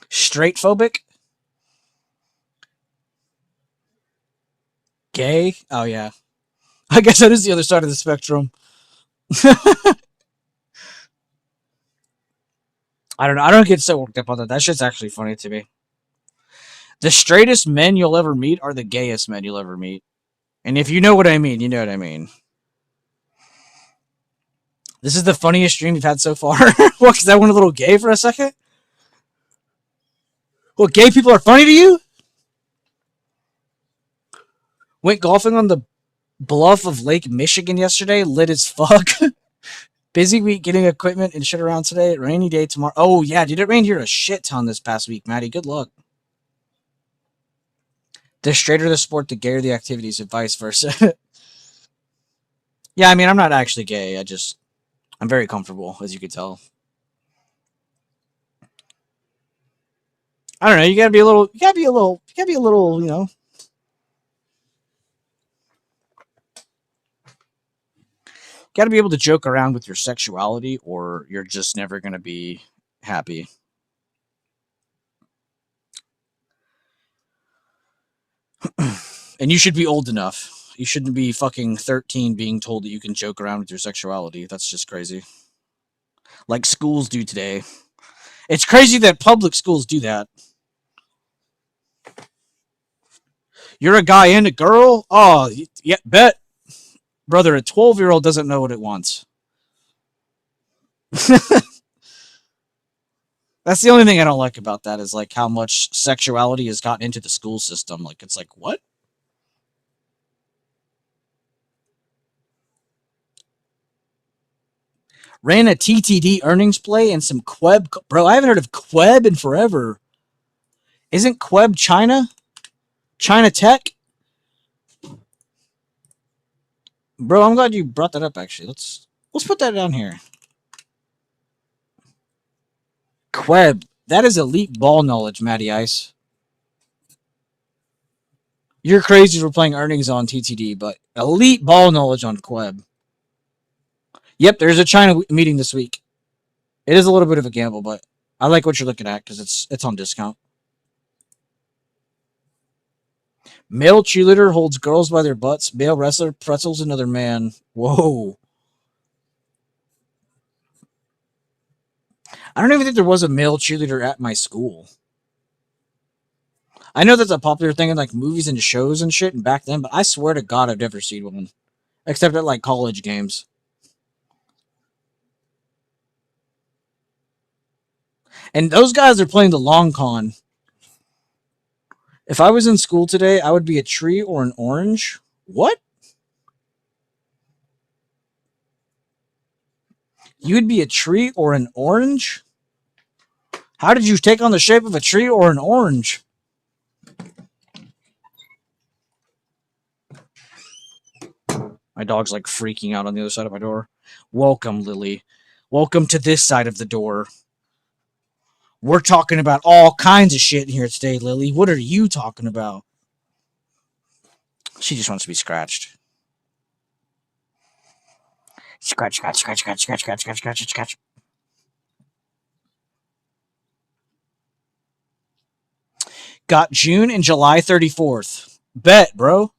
Straight phobic? Gay? Oh, yeah. I guess that is the other side of the spectrum. I don't know. I don't get so worked up on that. That shit's actually funny to me. The straightest men you'll ever meet are the gayest men you'll ever meet. And if you know what I mean, you know what I mean. This is the funniest stream you've had so far. What, because I went a little gay for a second? Well, gay people are funny to you? Went golfing on the bluff of Lake Michigan yesterday. Lit as fuck. Busy week getting equipment and shit around today. Rainy day tomorrow. Oh, yeah, dude, it rained here a shit ton this past week, Maddie. Good luck. The straighter the sport, the gayer the activities, and vice versa. Yeah, I mean, I'm not actually gay. I'm very comfortable, as you could tell. I don't know. You gotta be a little. You gotta be a little. You gotta be a little. You know. Gotta be able to joke around with your sexuality, or you're just never gonna be happy. And you should be old enough. You shouldn't be fucking 13 being told that you can joke around with your sexuality. That's just crazy. Like schools do today. It's crazy that public schools do that. You're a guy and a girl? Oh, yeah, bet. Brother, a 12-year-old doesn't know what it wants. That's the only thing I don't like about that is like how much sexuality has gotten into the school system. Like, it's like, what? Ran a TTD earnings play and some Queb. Bro, I haven't heard of Queb in forever. Isn't Queb China? China Tech? Bro, I'm glad you brought that up, actually. Let's put that down here. Queb. That is elite ball knowledge, Matty Ice. You're crazy for playing earnings on TTD, but elite ball knowledge on Queb. Yep, there's a China meeting this week. It is a little bit of a gamble, but I like what you're looking at because it's on discount. Male cheerleader holds girls by their butts. Male wrestler pretzels another man. Whoa. I don't even think there was a male cheerleader at my school. I know that's a popular thing in like movies and shows and shit and back then, but I swear to God I've never seen one. Except at like college games. And those guys are playing the long con. If I was in school today, I would be a tree or an orange. What? You'd be a tree or an orange? How did you take on the shape of a tree or an orange? My dog's like freaking out on the other side of my door. Welcome, Lily. Welcome to this side of the door. We're talking about all kinds of shit in here today, Lily. What are you talking about? She just wants to be scratched. Scratch, scratch, scratch, scratch, scratch, scratch, scratch, scratch, scratch. Got June and July 34th. Bet, bro.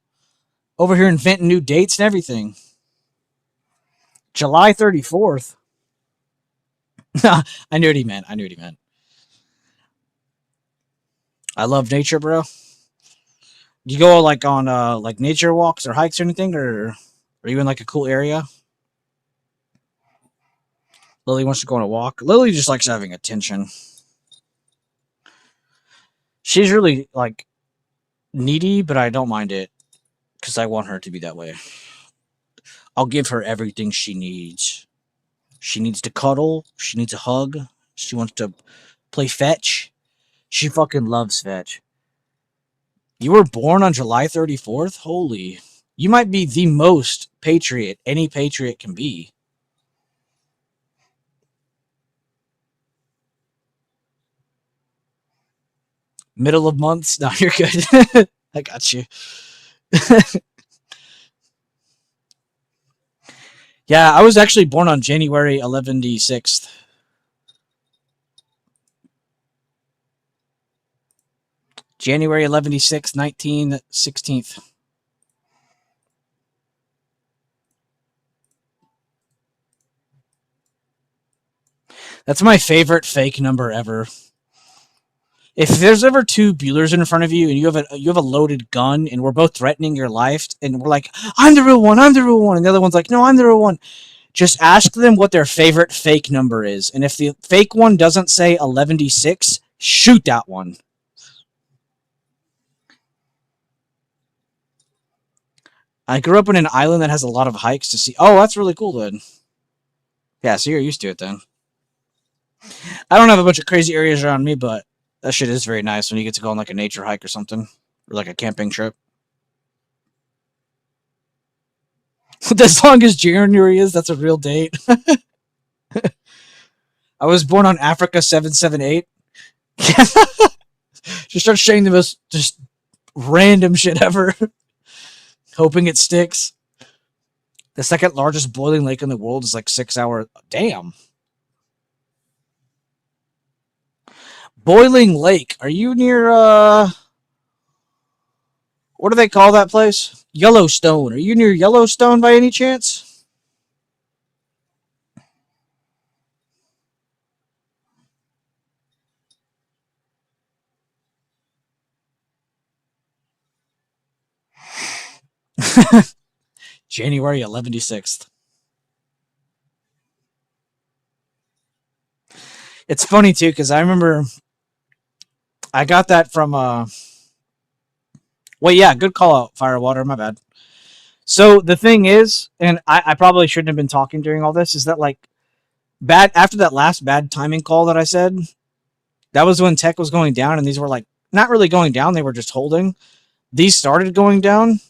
Over here inventing new dates and everything. July 34th. I knew what he meant. I love nature, bro. Do you go like on like nature walks or hikes or anything, or are you in like a cool area? Lily wants to go on a walk. Lily just likes having attention. She's really like needy, but I don't mind it because I want her to be that way. I'll give her everything she needs. She needs to cuddle. She needs a hug. She wants to play fetch. She fucking loves fetch. You were born on July 34th? Holy. You might be the most patriot any patriot can be. Middle of months? No, you're good. I got you. Yeah, I was actually born on January 11th. January 11th, 1916. That's my favorite fake number ever. If there's ever two Buellers in front of you and you have a loaded gun and we're both threatening your life and we're like, I'm the real one, and the other one's like, no, I'm the real one. Just ask them what their favorite fake number is, and if the fake one doesn't say 11D6, shoot that one. I grew up in an island that has a lot of hikes to see. Oh, that's really cool then. Yeah, so you're used to it then. I don't have a bunch of crazy areas around me, but that shit is very nice when you get to go on like a nature hike or something, or like a camping trip. As long as January is, that's a real date. I was born on Africa 778. She starts saying the most just random shit ever, hoping it sticks. The second largest boiling lake in the world is like 6 hours. Damn. Boiling Lake. Are you near What do they call that place? Yellowstone. Are you near Yellowstone by any chance? January 11th. It's funny too because I remember I got that from well, yeah, good call out, Firewater. My bad. So the thing is, and I probably shouldn't have been talking during all this, is that like bad after that last bad timing call that I said, that was when tech was going down, and these were like not really going down; they were just holding. These started going down.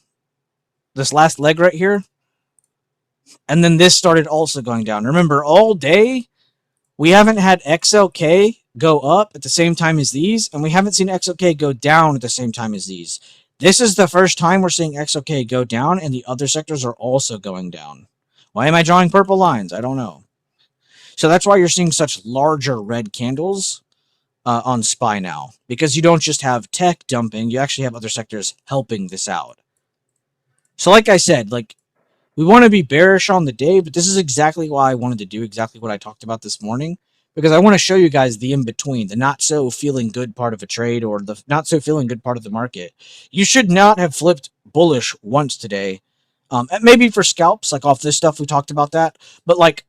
This last leg right here, and then this started also going down. Remember, all day we haven't had XLK go up at the same time as these, and we haven't seen XLK go down at the same time as these. This is the first time we're seeing XLK go down, and the other sectors are also going down. Why am I drawing purple lines? I don't know. So that's why you're seeing such larger red candles on SPY now, because you don't just have tech dumping, you actually have other sectors helping this out. So like I said, like we want to be bearish on the day, but this is exactly why I wanted to do exactly what I talked about this morning, because I want to show you guys the in-between, the not so feeling good part of a trade or the not so feeling good part of the market. You should not have flipped bullish once today. Maybe for scalps, like off this stuff, we talked about that, but like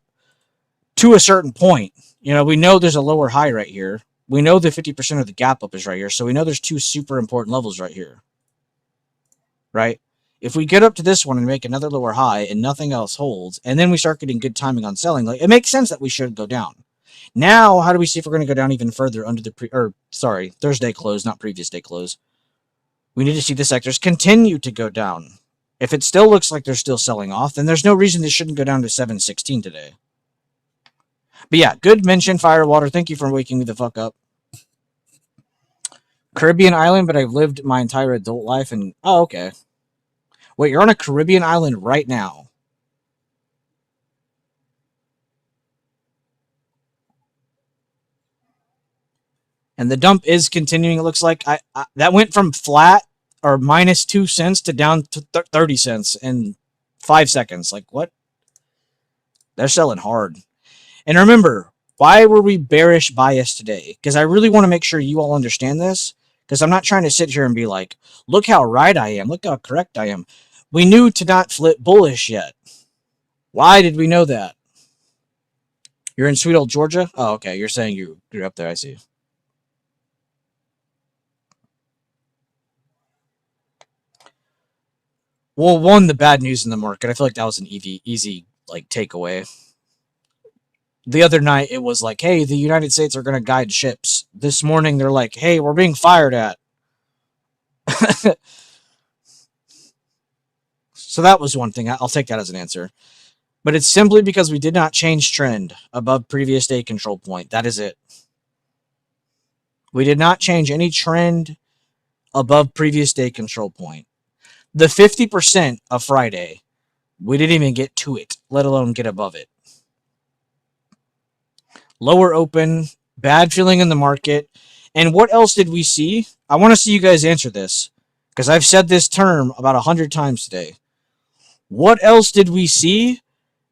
to a certain point, you know, we know there's a lower high right here. We know the 50% of the gap up is right here. So we know there's two super important levels right here, right? If we get up to this one and make another lower high and nothing else holds, and then we start getting good timing on selling, like it makes sense that we should go down. Now, how do we see if we're going to go down even further under the Thursday close, not previous day close? We need to see the sectors continue to go down. If it still looks like they're still selling off, then there's no reason they shouldn't go down to 716 today. But yeah, good mention, Firewater. Thank you for waking me the fuck up. Caribbean island, but I've lived my entire adult life in... Oh, okay. Wait, you're on a Caribbean island right now. And the dump is continuing, it looks like. That went from flat or minus 2 cents to down to 30 cents in 5 seconds. Like, what? They're selling hard. And remember, why were we bearish bias today? Because I really want to make sure you all understand this. Because I'm not trying to sit here and be like, look how right I am. Look how correct I am. We knew to not flip bullish yet. Why did we know that? You're in sweet old Georgia? Oh, okay. You're saying you grew up there. I see. Well, one, the bad news in the market. I feel like that was an easy like takeaway. The other night, it was like, hey, the United States are going to guide ships. This morning, they're like, hey, we're being fired at. So that was one thing. I'll take that as an answer. But it's simply because we did not change trend above previous day control point. That is it. We did not change any trend above previous day control point. The 50% of Friday, we didn't even get to it, let alone get above it. Lower open, bad feeling in the market. And what else did we see? I want to see you guys answer this, because I've said this term about 100 times today. What else did we see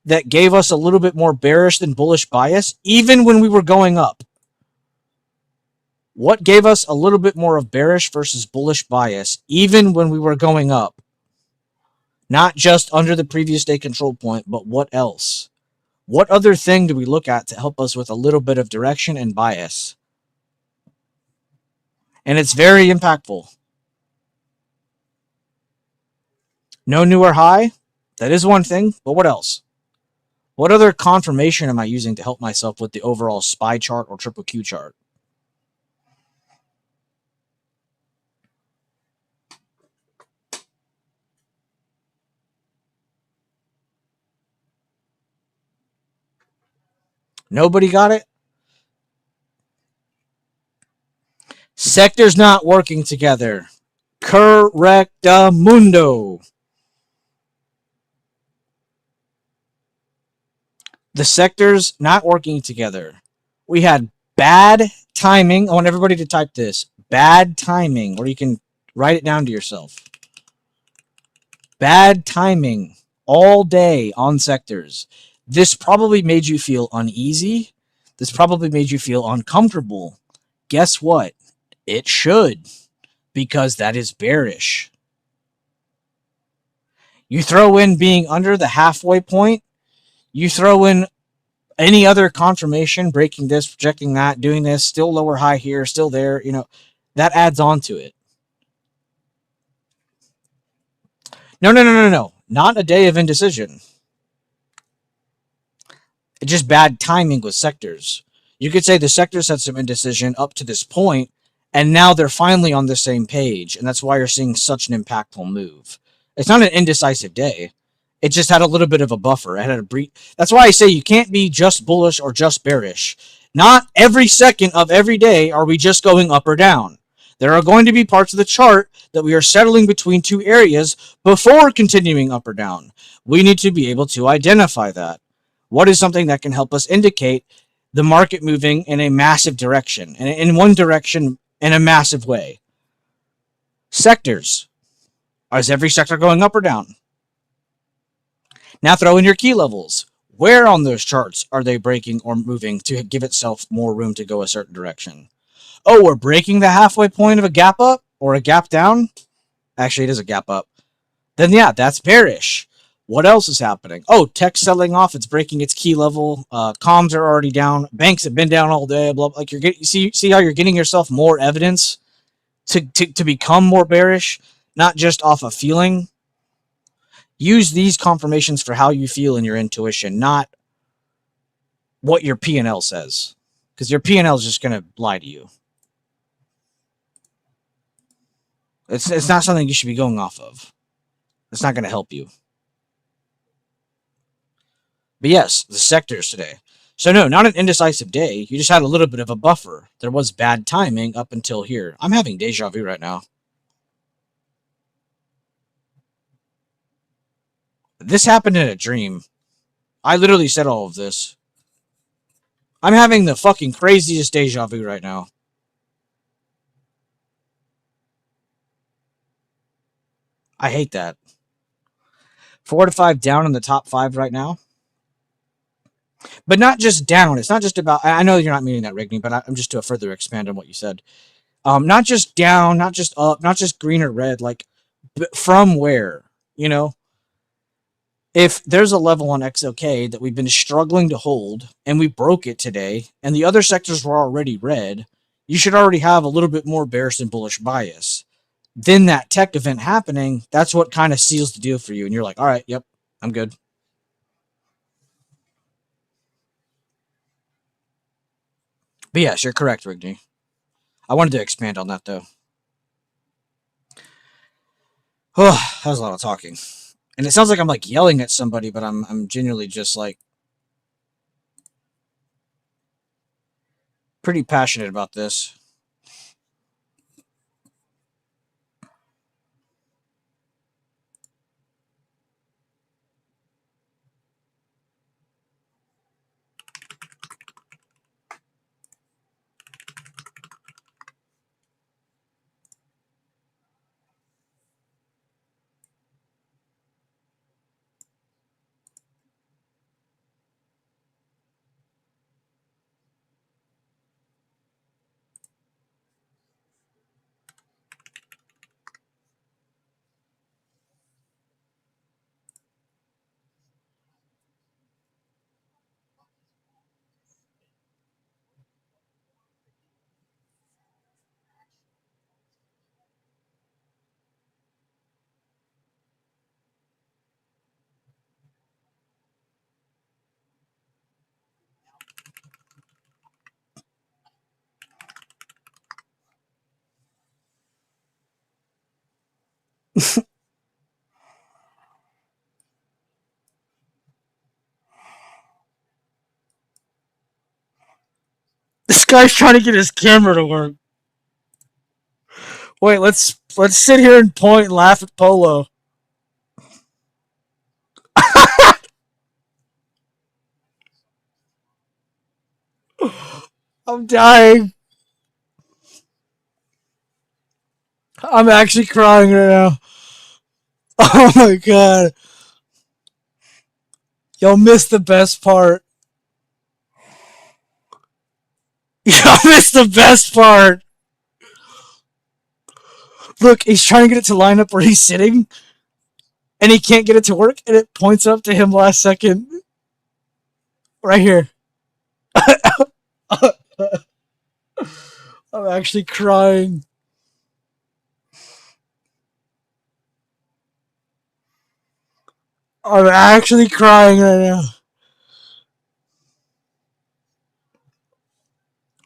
that gave us a little bit more bearish than bullish bias, even when we were going up? What gave us a little bit more of bearish versus bullish bias, even when we were going up? Not just under the previous day control point, but what else? What other thing do we look at to help us with a little bit of direction and bias? And it's very impactful. No newer high? That is one thing, but what else? What other confirmation am I using to help myself with the overall SPY chart or triple Q chart? Nobody got it? Sectors not working together. Correctamundo. The sectors not working together. We had bad timing. I want everybody to type this. Bad timing, or you can write it down to yourself. Bad timing all day on sectors. This probably made you feel uneasy. This probably made you feel uncomfortable. Guess what? It should, because that is bearish. You throw in being under the halfway point, you throw in any other confirmation, breaking this, projecting that, doing this, still lower high here, still there, that adds on to it. No. Not a day of indecision. It's just bad timing with sectors. You could say the sectors had some indecision up to this point, and now they're finally on the same page, and that's why you're seeing such an impactful move. It's not an indecisive day. It just had a little bit of a buffer. It had a brief. That's why I say you can't be just bullish or just bearish. Not every second of every day are we just going up or down. There are going to be parts of the chart that we are settling between two areas before continuing up or down. We need to be able to identify that. What is something that can help us indicate the market moving in a massive direction, and in one direction in a massive way? Sectors. Is every sector going up or down? Now throw in your key levels. Where on those charts are they breaking or moving to give itself more room to go a certain direction? Oh, we're breaking the halfway point of a gap up or a gap down? Actually, it is a gap up. Then yeah, that's bearish. What else is happening? Oh, tech selling off. It's breaking its key level. Comms are already down. Banks have been down all day. Blah, blah. Like you see how you're getting yourself more evidence to become more bearish, not just off a feeling. Use these confirmations for how you feel in your intuition, not what your P&L says, because your P&L is just going to lie to you. It's not something you should be going off of. It's not going to help you. But yes, the sectors today. So no, not an indecisive day. You just had a little bit of a buffer. There was bad timing up until here. I'm having deja vu right now. This happened in a dream. I literally said all of this. I'm having the fucking craziest deja vu right now. I hate that. 4 to 5 down in the top 5 right now. But not just down. It's not just about. I know you're not meaning that, Rigney, but I'm just to further expand on what you said. Not just down, not just up, not just green or red. Like, from where? If there's a level on XOK that we've been struggling to hold, and we broke it today, and the other sectors were already red, you should already have a little bit more bearish and bullish bias. Then that tech event happening, that's what kind of seals the deal for you, and you're like, all right, yep, I'm good. But yes, you're correct, Rigney. I wanted to expand on that though. Oh, that was a lot of talking. And it sounds like I'm like yelling at somebody, but I'm genuinely just like pretty passionate about this. This guy's trying to get his camera to work. Wait, let's sit here and point and laugh at Polo. I'm dying. I'm actually crying right now. Oh my god. Y'all missed the best part. Y'all missed the best part. Look, he's trying to get it to line up where he's sitting, and he can't get it to work, and it points up to him last second. Right here. I'm actually crying. I'm actually crying right now.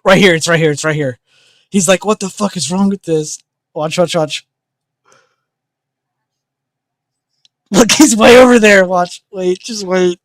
Right here, it's right here, it's right here. He's like, what the fuck is wrong with this? Watch, watch, watch. Look, he's way over there. Watch. Wait, just wait.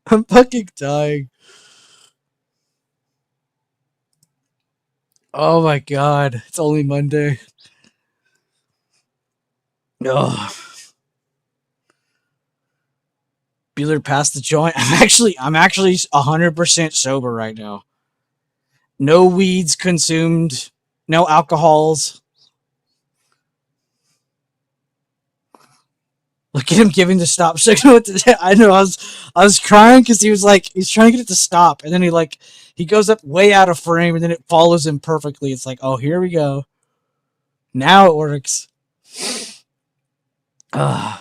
I'm fucking dying. Oh my god. It's only Monday. Ugh. Bueller passed the joint. I'm actually 100% sober right now. No weeds consumed. No alcohols. Look at him giving the stop signal. I know. I was crying because he's trying to get it to stop, and then he goes up way out of frame, and then it follows him perfectly. It's like, oh, here we go. Now it works. Ugh.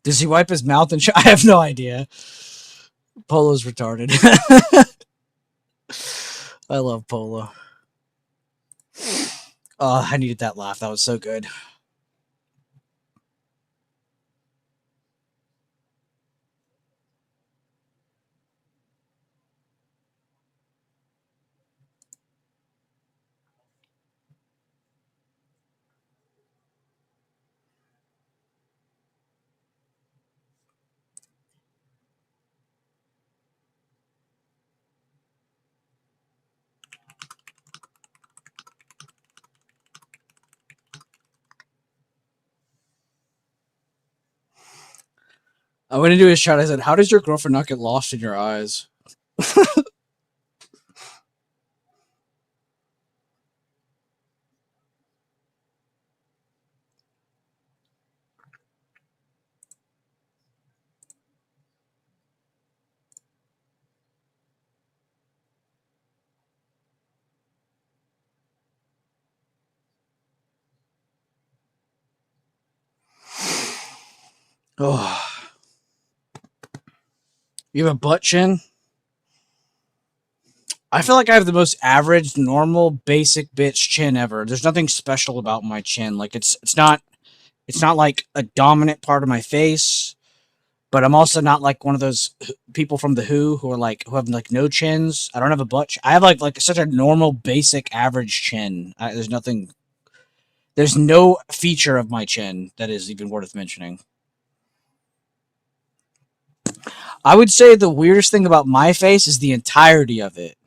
Does he wipe his mouth and I have no idea. Polo's retarded. I love Polo. Oh, I needed that laugh. That was so good. I went into his chat. I said, "How does your girlfriend not get lost in your eyes?" Oh, you have a butt chin. I feel like I have the most average, normal, basic bitch chin ever. There's nothing special about my chin. Like it's not like a dominant part of my face, but I'm also not like one of those people from the Who are who have like no chins. I don't have a butt. I have like such a normal, basic, average chin. There's nothing. There's no feature of my chin that is even worth mentioning. I would say the weirdest thing about my face is the entirety of it.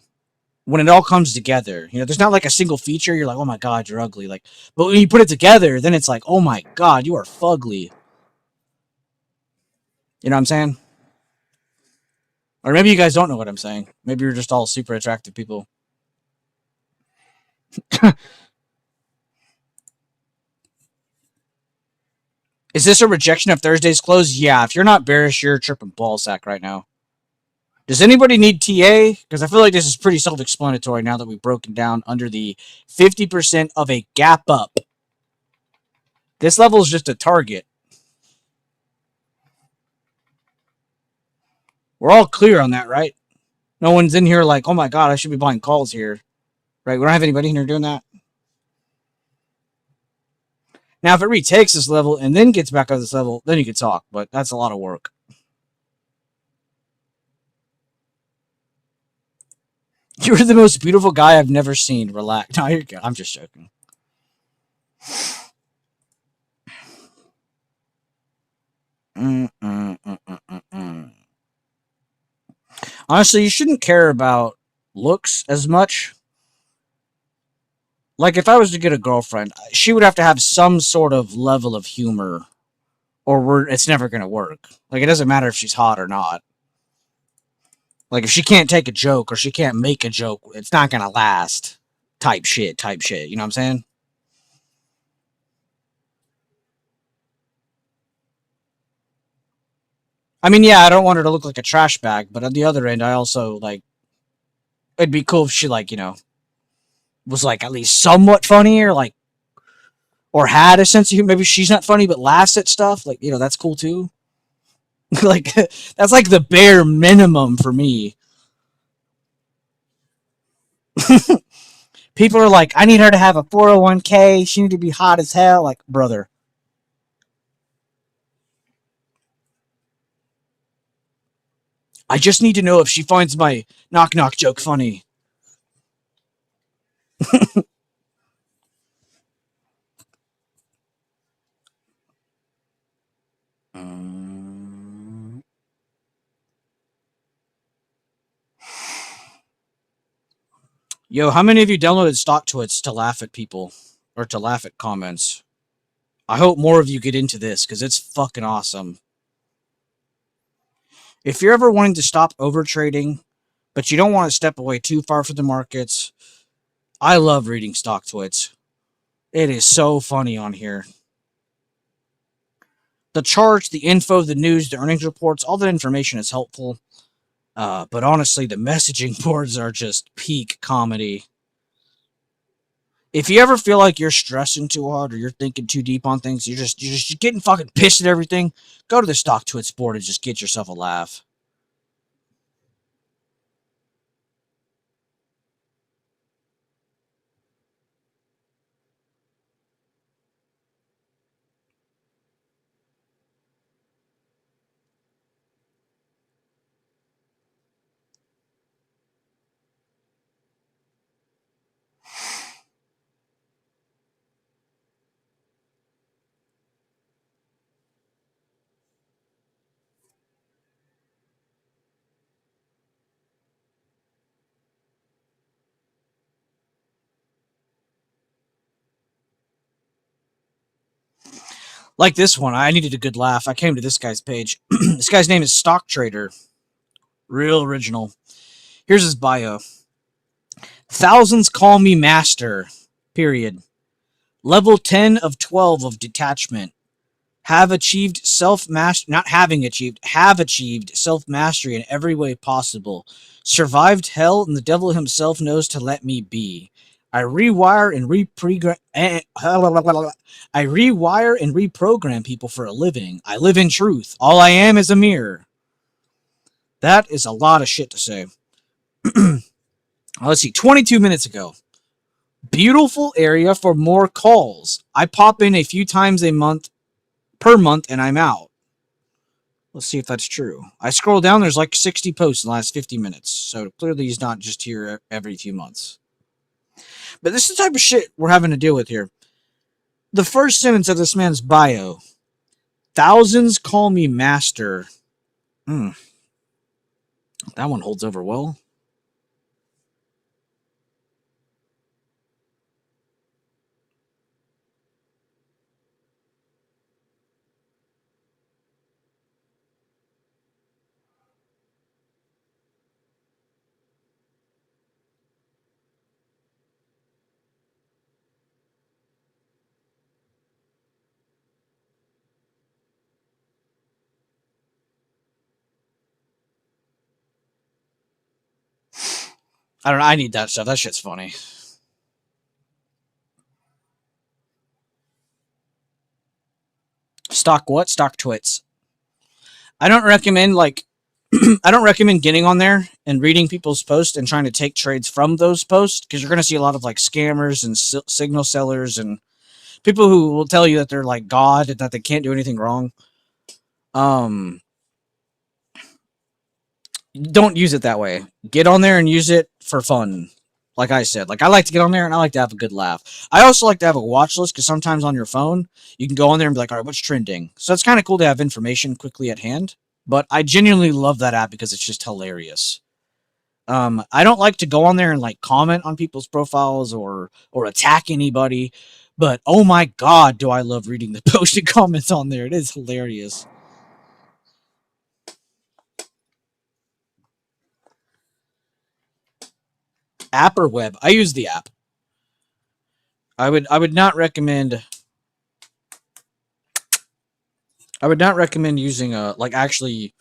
When it all comes together, there's not like a single feature. You're like, oh my god, you're ugly. But when you put it together, then it's like, oh my god, you are fugly. You know what I'm saying? Or maybe you guys don't know what I'm saying. Maybe you're just all super attractive people. Is this a rejection of Thursday's close? Yeah, if you're not bearish, you're tripping ballsack right now. Does anybody need TA? Because I feel like this is pretty self-explanatory now that we've broken down under the 50% of a gap up. This level is just a target. We're all clear on that, right? No one's in here like, oh my god, I should be buying calls here. Right? We don't have anybody in here doing that. Now, if it retakes this level and then gets back on this level, then you can talk, but that's a lot of work. You're the most beautiful guy I've never seen. Relax. No, you're good. I'm just joking. Honestly, you shouldn't care about looks as much. Like, if I was to get a girlfriend, she would have to have some sort of level of humor, or it's never going to work. Like, it doesn't matter if she's hot or not. Like, if she can't take a joke or she can't make a joke, it's not going to last. Type shit. You know what I'm saying? I mean, yeah, I don't want her to look like a trash bag, but on the other end, I also, like, it'd be cool if she, like, was, like, at least somewhat funny, or, like, or had a sense of humor. Maybe she's not funny, but laughs at stuff. Like, that's cool too. Like, that's like the bare minimum for me. People are like, I need her to have a 401k. She need to be hot as hell. Like, brother, I just need to know if she finds my knock knock joke funny. Um, Yo, how many of you downloaded StockTwits to laugh at people or to laugh at comments? I hope more of you get into this because it's fucking awesome. If you're ever wanting to stop over trading, but you don't want to step away too far from the markets, I love reading StockTwits. It is so funny on here. The charts, the info, the news, the earnings reports, all that information is helpful. But honestly, the messaging boards are just peak comedy. If you ever feel like you're stressing too hard or you're thinking too deep on things, you're just getting fucking pissed at everything, go to the StockTwits board and just get yourself a laugh. Like this one, I needed a good laugh. I came to this guy's page. This guy's name is Stock Trader. Real original. Here's his bio. Thousands call me master. Period. Level 10 of 12 of detachment. Have achieved self-mastery, not having achieved, have achieved self-mastery in every way possible. Survived hell, and the devil himself knows to let me be. I rewire and reprogram people for a living. I live in truth. All I am is a mirror. That is a lot of shit to say. Let's see, 22 minutes ago. Beautiful area for more calls. I pop in a few times per month, and I'm out. Let's see if that's true. I scroll down, there's like 60 posts in the last 50 minutes. So clearly he's not just here every few months. But this is the type of shit we're having to deal with here. The first sentence of this man's bio. Thousands call me master. That one holds over well. I don't know. I need that stuff. That shit's funny. Stock what? Stock twits. I don't recommend I don't recommend getting on there and reading people's posts and trying to take trades from those posts because you're going to see a lot of like scammers and signal sellers and people who will tell you that they're like God and that they can't do anything wrong. Don't use it that way. Get on there and use it for fun. Like I said, like I like to get on there and I like to have a good laugh. I also like to have a watch list because sometimes on your phone you can go on there and be like, all right, what's trending? So it's kind of cool to have information quickly at hand. But I genuinely love that app because it's just hilarious. I don't like to go on there and like comment on people's profiles or attack anybody, but oh my god, do I love reading the posted comments on there. It is hilarious. App or web? I use the app. I would not recommend using like actually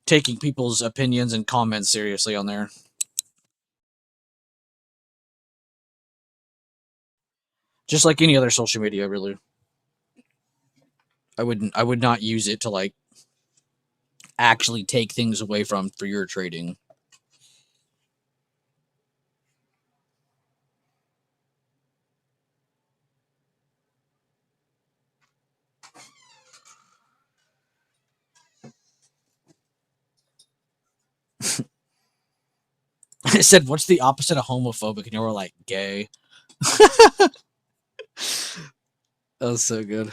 taking people's opinions and comments seriously on there. Just like any other social media, really. I would not use it to like actually take things away from for your trading. I said, "What's the opposite of homophobic?" And you were like, "Gay." That was so good.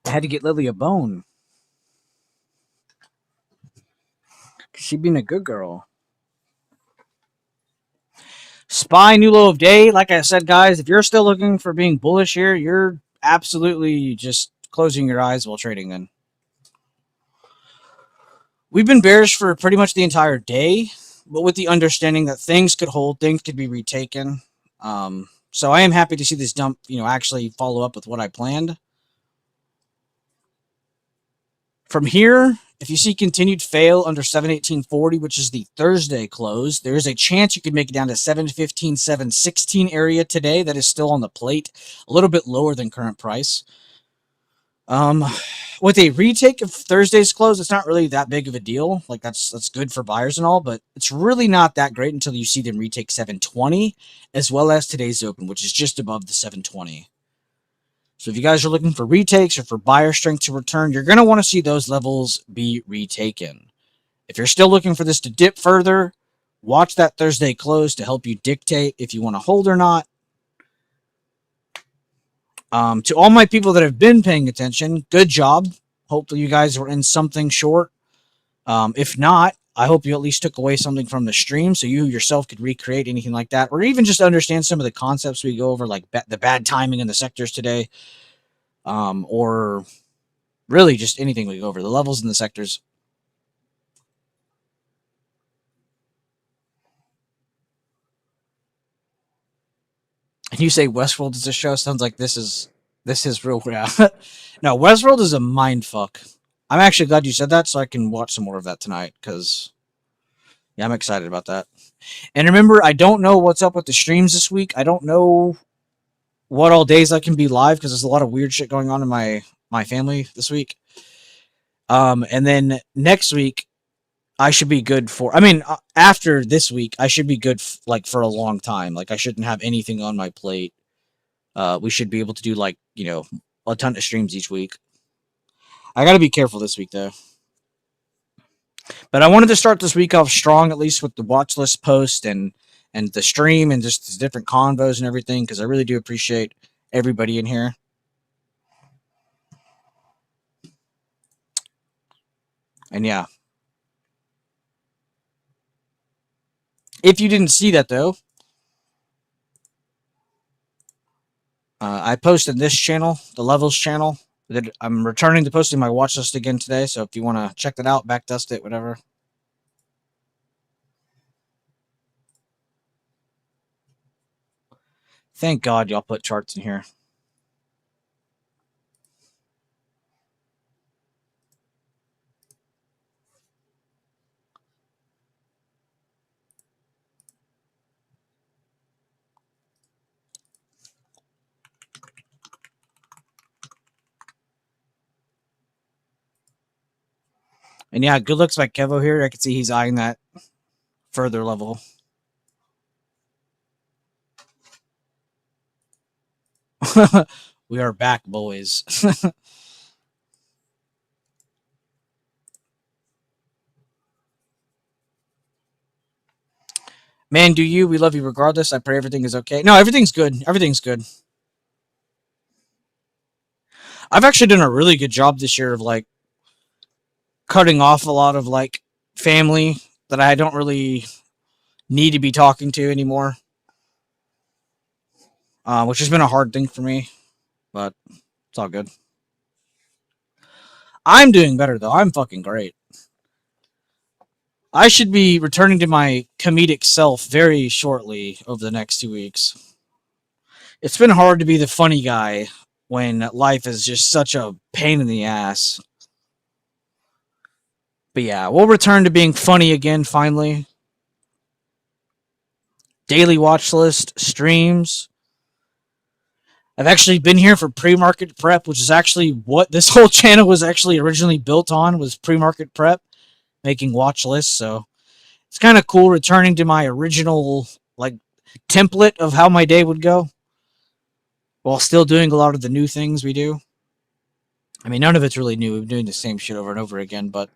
I had to get Lily a bone. She being a good girl. Spy new low of day. Like I said, guys, if you're still looking for being bullish here, you're absolutely just closing your eyes while trading. Then we've been bearish for pretty much the entire day, but with the understanding that things could hold, things could be retaken. So I am happy to see this dump, actually follow up with what I planned. From here, if you see continued fail under 718.40, which is the Thursday close, there is a chance you could make it down to 715, 716 area today. That is still on the plate, a little bit lower than current price. Um, with a retake of Thursday's close, it's not really that big of a deal. Like that's good for buyers and all, but it's really not that great until you see them retake 720, as well as today's open, which is just above the 720. So if you guys are looking for retakes or for buyer strength to return, you're going to want to see those levels be retaken. If you're still looking for this to dip further, watch that Thursday close to help you dictate if you want to hold or not. To all my people that have been paying attention, good job. Hopefully you guys were in something short. If not, I hope you at least took away something from the stream so you yourself could recreate anything like that, or even just understand some of the concepts we go over, like the bad timing in the sectors today, or really just anything we go over, the levels in the sectors. And you say Westworld is a show? Sounds like this is real. Yeah. No, Westworld is a mind fuck. I'm actually glad you said that, so I can watch some more of that tonight. Because yeah, I'm excited about that. And remember, I don't know what's up with the streams this week. I don't know what all days I can be live because there's a lot of weird shit going on in my family this week. And then next week I should be good for. I mean, after this week, I should be good like for a long time. Like I shouldn't have anything on my plate. We should be able to do like a ton of streams each week. I got to be careful this week though. But I wanted to start this week off strong, at least with the watch list post and the stream and just the different convos and everything, because I really do appreciate everybody in here. And yeah, if you didn't see that though, I posted this channel, the Levels channel. That I'm returning to posting my watch list again today. So if you want to check that out, backtest it, whatever. Thank God y'all put charts in here. And yeah, good looks by Kevo here. I can see he's eyeing that further level. We are back, boys. Man, do you? We love you regardless. I pray everything is okay. No, everything's good. Everything's good. I've actually done a really good job this year of like cutting off a lot of like family that I don't really need to be talking to anymore, which has been a hard thing for me, but it's all good. I'm doing better though. I'm fucking great. I should be returning to my comedic self very shortly over the next 2 weeks. It's been hard to be the funny guy when life is just such a pain in the ass. But yeah, we'll return to being funny again finally. Daily watch list, streams. I've actually been here for pre-market prep, which is actually what this whole channel was actually originally built on, was pre-market prep, making watch lists. So it's kind of cool returning to my original like template of how my day would go while still doing a lot of the new things we do. I mean, none of it's really new. We've been doing the same shit over and over again, but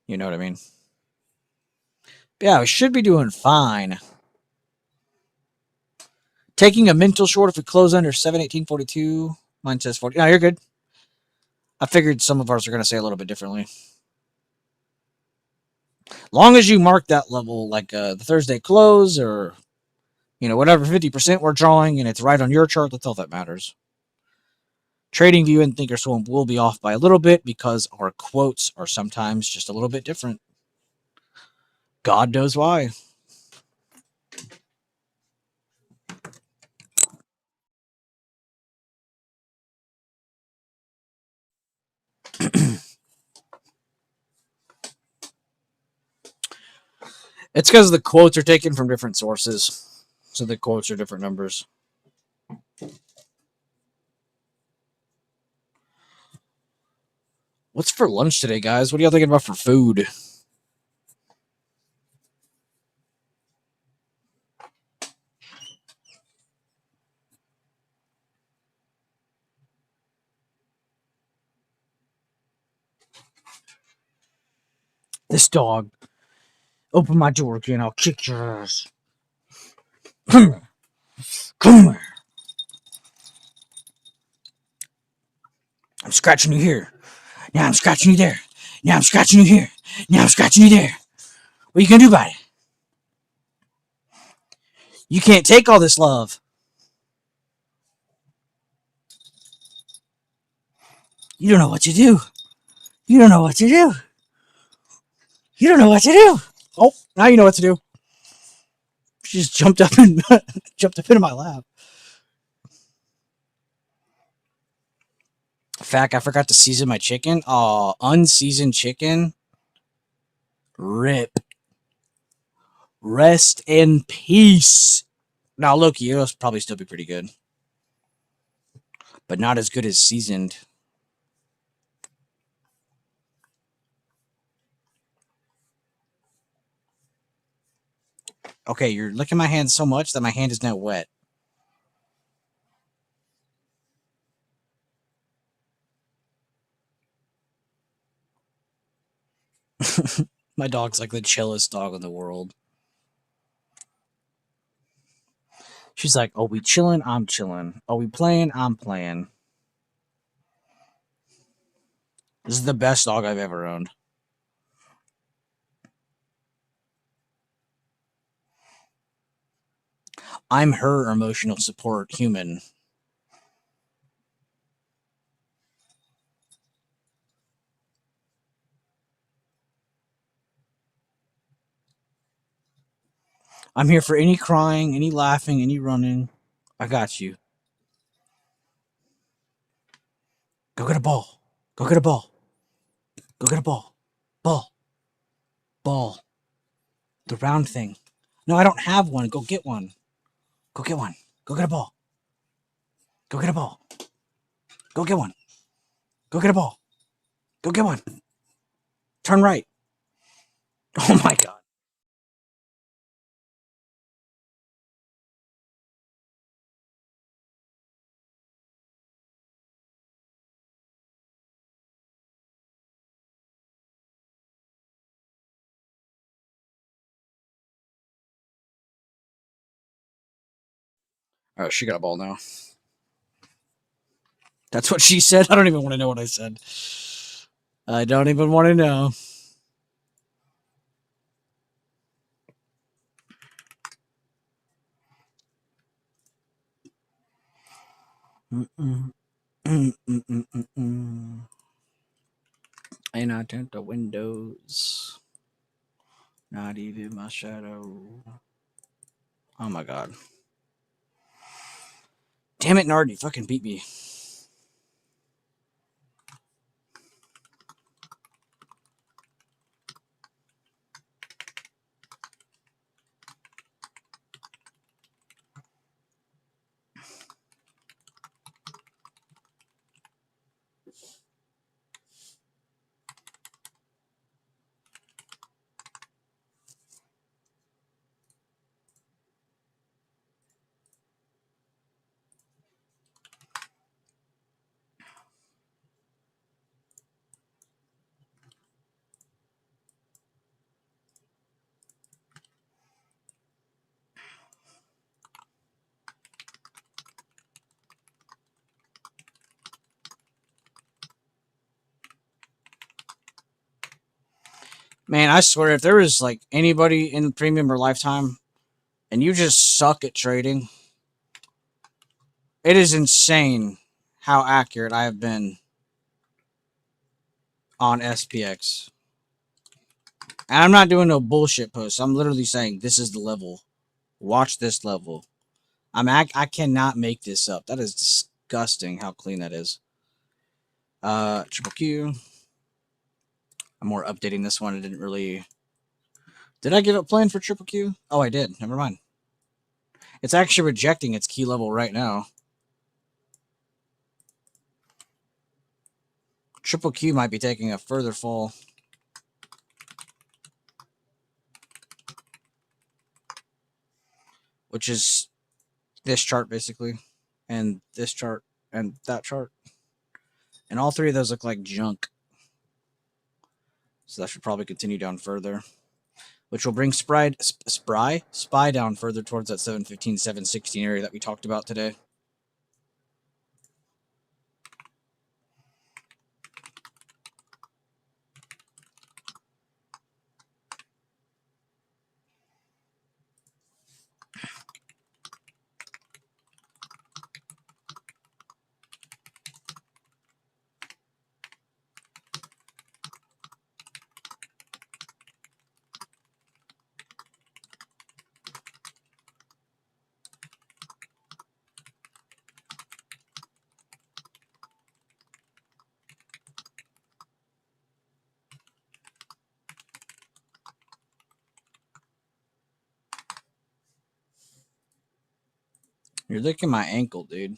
you know what I mean. But yeah, we should be doing fine. Taking a mental short if we close under 718.42. Mine says 40. No, you're good. I figured some of ours are going to say a little bit differently. Long as you mark that level, like the Thursday close or, whatever 50% we're drawing and it's right on your chart, that's all that matters. TradingView and Thinkorswim will be off by a little bit because our quotes are sometimes just a little bit different. God knows why. It's because the quotes are taken from different sources. So the quotes are different numbers. What's for lunch today, guys? What are y'all thinking about for food? This dog. Open my door again, I'll kick your ass. Come here. Come here. I'm scratching you here. Now I'm scratching you there. Now I'm scratching you here. Now I'm scratching you there. What are you gonna do about it? You can't take all this love. You don't know what to do. You don't know what to do. You don't know what to do. Oh, now you know what to do. She just jumped up and jumped up into my lap. Fact, I forgot to season my chicken. Oh, unseasoned chicken. Rip. Rest in peace. Now, Loki, it'll probably still be pretty good, but not as good as seasoned. Okay, you're licking my hand so much that my hand is now wet. My dog's like the chillest dog in the world. She's like, "Oh, we chilling? I'm chilling. Oh, we playing? I'm playing." This is the best dog I've ever owned. I'm her emotional support human. I'm here for any crying, any laughing, any running. I got you. Go get a ball. Go get a ball. Go get a ball. Ball. Ball. The round thing. No, I don't have one. Go get one. Go get one. Go get a ball. Go get a ball. Go get one. Go get a ball. Go get one. Turn right. Oh my god. Oh, she got a ball now. That's what she said. I don't even want to know what I said. I don't even want to know. Mm-mm. Mm-mm-mm-mm-mm. And I turned the windows. Not even my shadow. Oh my god. Damn it, Nard, you fucking beat me. Man, I swear, if there was like anybody in premium or lifetime and you just suck at trading, it is insane how accurate I have been on SPX. And I'm not doing no bullshit posts. I'm literally saying this is the level. Watch this level. I cannot make this up. That is disgusting how clean that is. Triple Q. I'm more updating this one. I didn't really. Did I give it plan for Triple Q? Oh, I did. Never mind. It's actually rejecting its key level right now. Triple Q might be taking a further fall. Which is this chart, basically. And this chart. And that chart. And all three of those look like junk. So that should probably continue down further. Which will bring SPY down further towards that 715, 716 area that we talked about today. You're licking my ankle, dude.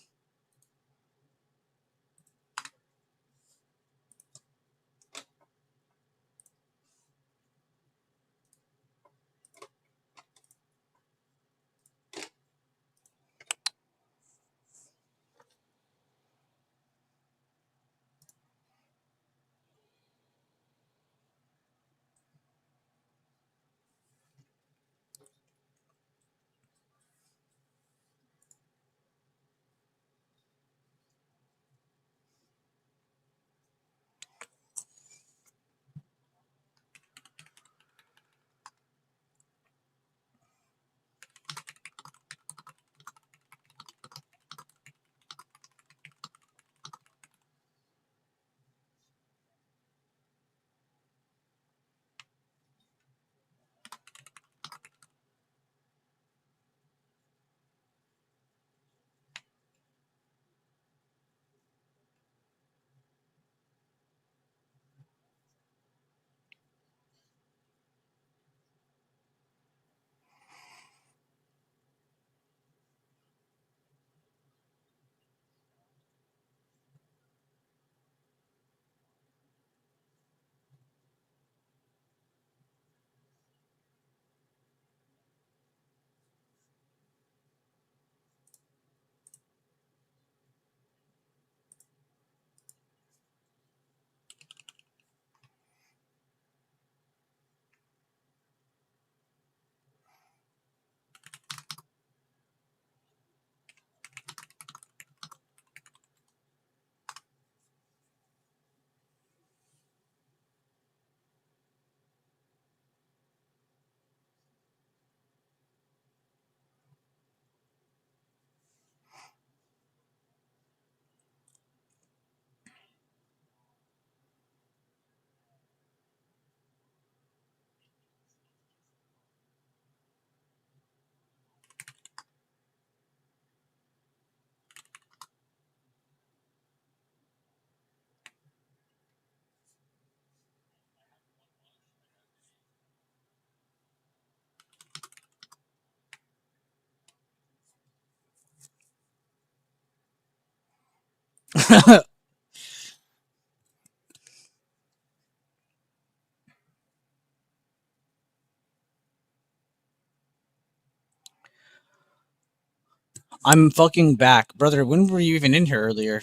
I'm fucking back, brother. When were you even in here earlier?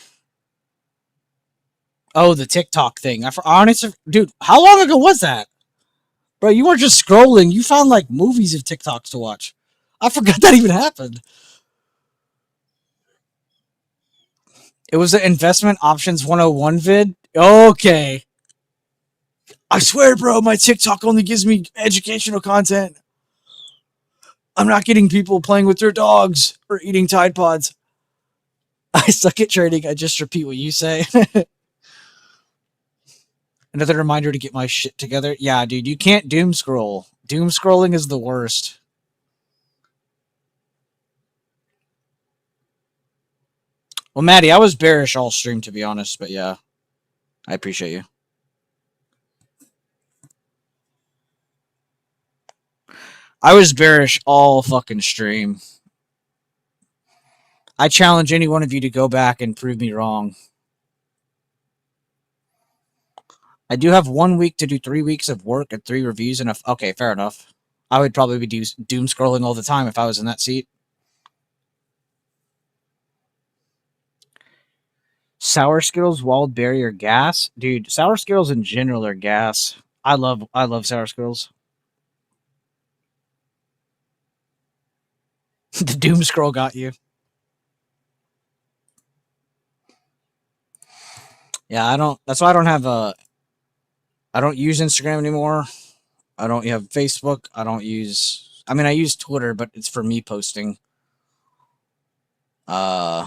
Oh, the TikTok thing. Honestly, dude, how long ago was that, bro? You weren't just scrolling. You found like movies of TikToks to watch. I forgot that even happened. It was the investment options 101 vid. Okay. I swear, bro, my TikTok only gives me educational content. I'm not getting people playing with their dogs or eating Tide Pods. I suck at trading. I just repeat what you say. Another reminder to get my shit together. Yeah, dude, you can't doom scroll. Doom scrolling is the worst. Well, Maddie, I was bearish all stream, to be honest, but yeah, I appreciate you. I was bearish all fucking stream. I challenge any one of you to go back and prove me wrong. I do have 1 week to do 3 weeks of work and 3 reviews and okay, fair enough. I would probably be doom scrolling all the time if I was in that seat. Sour Skittles, Wild Berry, or Gas, dude. Sour Skittles in general are gas. I love Sour Skittles. The doom scroll got you. Yeah, I don't. That's why I don't have a. I don't use Instagram anymore. I don't have Facebook. I don't use. I mean, I use Twitter, but it's for me posting. Uh,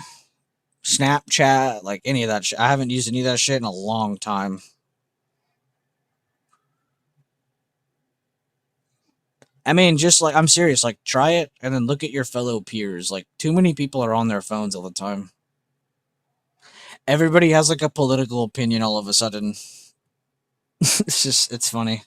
Snapchat, like any of that shit. I haven't used any of that shit in a long time. I mean, just like I'm serious. Like, try it and then look at your fellow peers. Like, too many people are on their phones all the time. Everybody has like a political opinion all of a sudden. It's funny.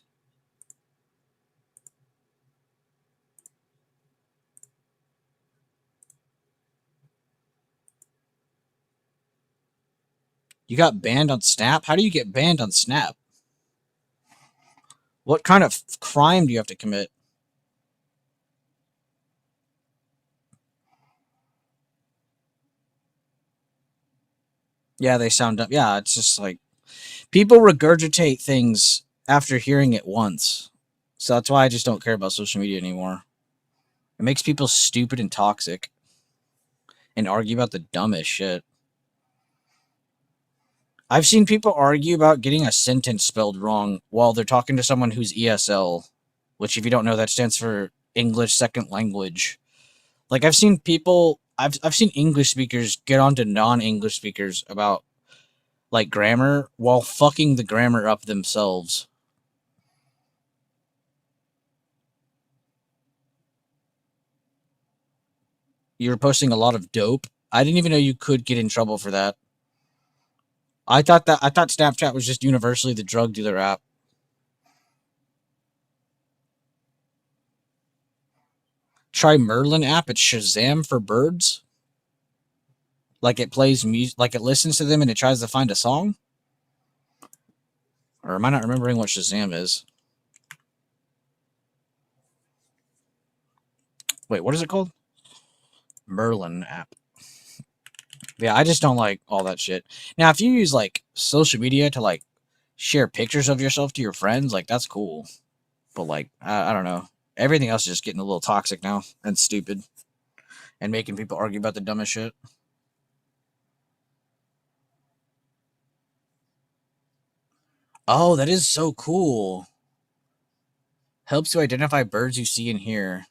You got banned on Snap? How do you get banned on Snap? What kind of crime do you have to commit? Yeah, they sound dumb. Yeah, it's just like people regurgitate things after hearing it once. So that's why I just don't care about social media anymore. It makes people stupid and toxic and argue about the dumbest shit. I've seen people argue about getting a sentence spelled wrong while they're talking to someone who's ESL, which, if you don't know, that stands for English Second Language. Like, I've seen English speakers get on to non-English speakers about like grammar while fucking the grammar up themselves. You're posting a lot of dope. I didn't even know you could get in trouble for that. I thought Snapchat was just universally the drug dealer app. Try Merlin app. It's Shazam for birds. Like, it plays music, like it listens to them and it tries to find a song. Or am I not remembering what Shazam is? Wait, what is it called? Merlin app. Yeah, I just don't like all that shit. Now, if you use like social media to like share pictures of yourself to your friends, like that's cool. But like, I don't know. Everything else is just getting a little toxic now and stupid and making people argue about the dumbest shit. Oh, that is so cool. Helps to identify birds you see and hear.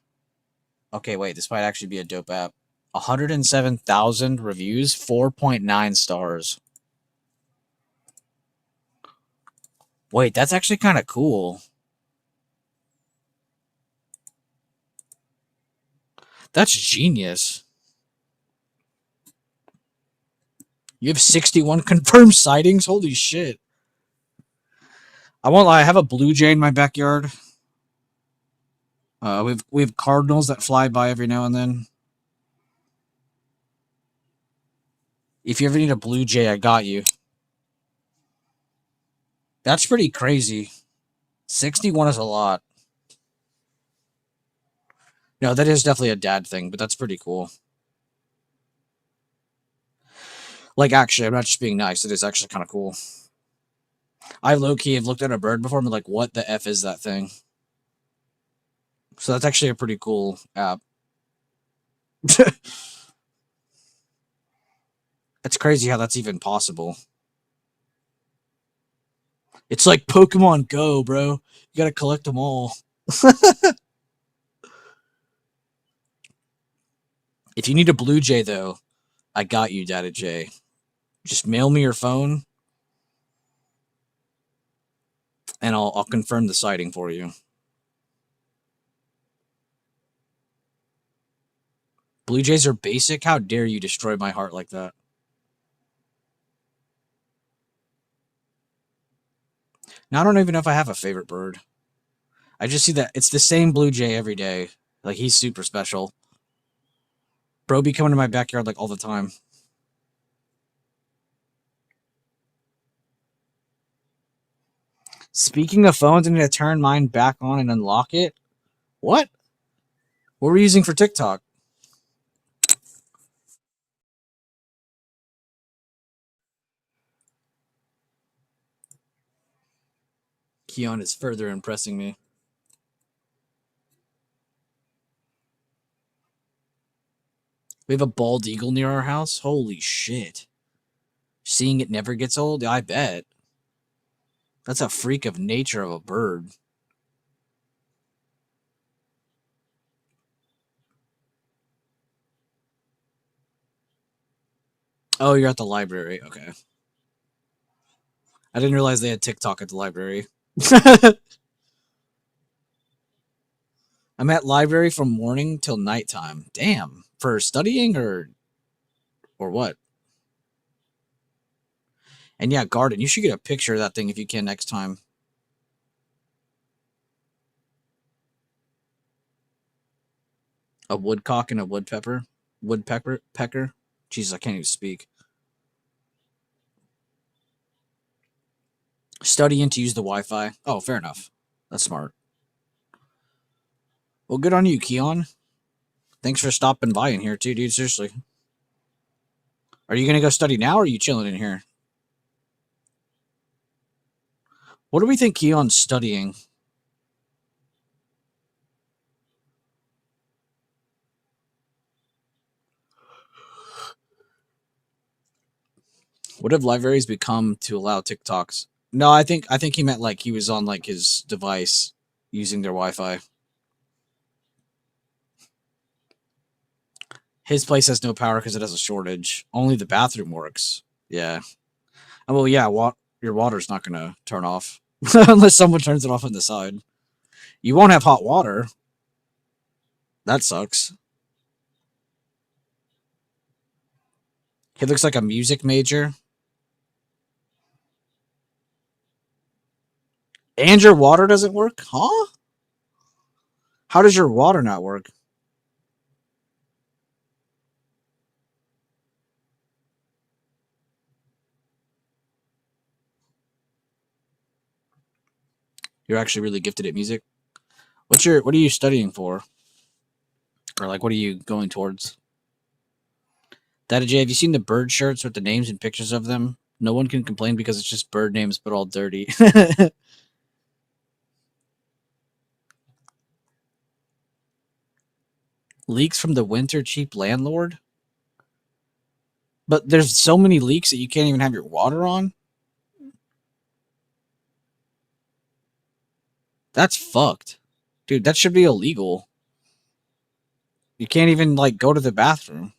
Okay, wait, this might actually be a dope app. 107,000 reviews, 4.9 stars. Wait, that's actually kind of cool. That's genius. You have 61 confirmed sightings? Holy shit. I won't lie, I have a blue jay in my backyard. We have cardinals that fly by every now and then. If you ever need a Blue Jay, I got you. That's pretty crazy. 61 is a lot. No, that is definitely a dad thing, but that's pretty cool. Like, actually, I'm not just being nice. It is actually kind of cool. I low-key have looked at a bird before and been like, what the F is that thing? So that's actually a pretty cool app. It's crazy how that's even possible. It's like Pokemon Go, bro. You gotta collect them all. If you need a Blue Jay, though, I got you, Data J. Just mail me your phone, and I'll confirm the sighting for you. Blue Jays are basic? How dare you destroy my heart like that? Now, I don't even know if I have a favorite bird. I just see that it's the same Blue Jay every day. Like, he's super special. Bro be coming to my backyard, like, all the time. Speaking of phones, I need to turn mine back on and unlock it. What? What were we using for TikTok? Keon is further impressing me. We have a bald eagle near our house? Holy shit. Seeing it never gets old? I bet. That's a freak of nature of a bird. Oh, you're at the library. Okay. I didn't realize they had TikTok at the library. I'm at library from morning till nighttime. Damn. For studying or what? And yeah, garden. You should get a picture of that thing if you can next time. A woodcock and a woodpecker. Pecker. Jesus, I can't even speak. Studying to use the Wi-Fi. Oh, fair enough. That's smart. Well, good on you, Keon. Thanks for stopping by in here too, dude. Seriously. Are you gonna go study now, or are you chilling in here? What do we think Keon's studying? What have libraries become to allow TikToks? No, I think he meant like he was on like his device using their Wi-Fi. His place has no power because it has a shortage. Only the bathroom works. Yeah. Well, yeah. Your water's not gonna turn off unless someone turns it off on the side. You won't have hot water. That sucks. He looks like a music major. And your water doesn't work? Huh? How does your water not work? You're actually really gifted at music. What are you studying for? Or like what are you going towards? Data J, have you seen the bird shirts with the names and pictures of them? No one can complain because it's just bird names but all dirty. Leaks from the winter cheap landlord? But there's so many leaks that you can't even have your water on? That's fucked. Dude, that should be illegal. You can't even like go to the bathroom.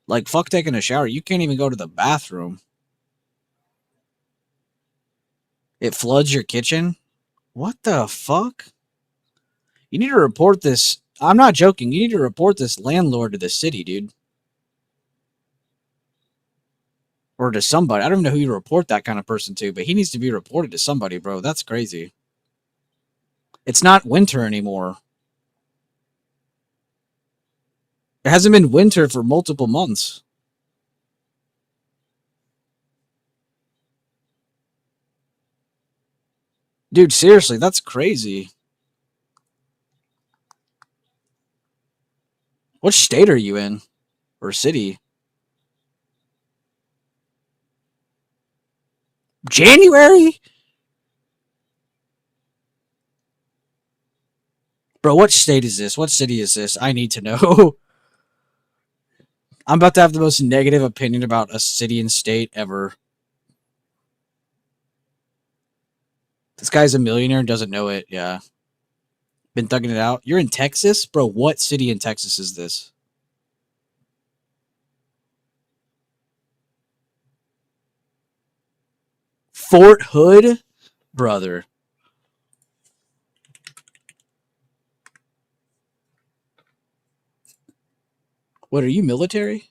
Like fuck taking a shower. You can't even go to the bathroom. It floods your kitchen? What the fuck? You need to report this. I'm not joking. You need to report this landlord to the city, dude. Or to somebody. I don't even know who you report that kind of person to, but he needs to be reported to somebody, bro. That's crazy. It's not winter anymore. It hasn't been winter for multiple months. Dude, seriously, that's crazy. What state are you in? Or city? January? Bro, what state is this? What city is this? I need to know. I'm about to have the most negative opinion about a city and state ever. This guy's a millionaire and doesn't know it. Yeah. Been thugging it out. You're in Texas? Bro, what city in Texas is this? Fort Hood? Brother. What, are you military?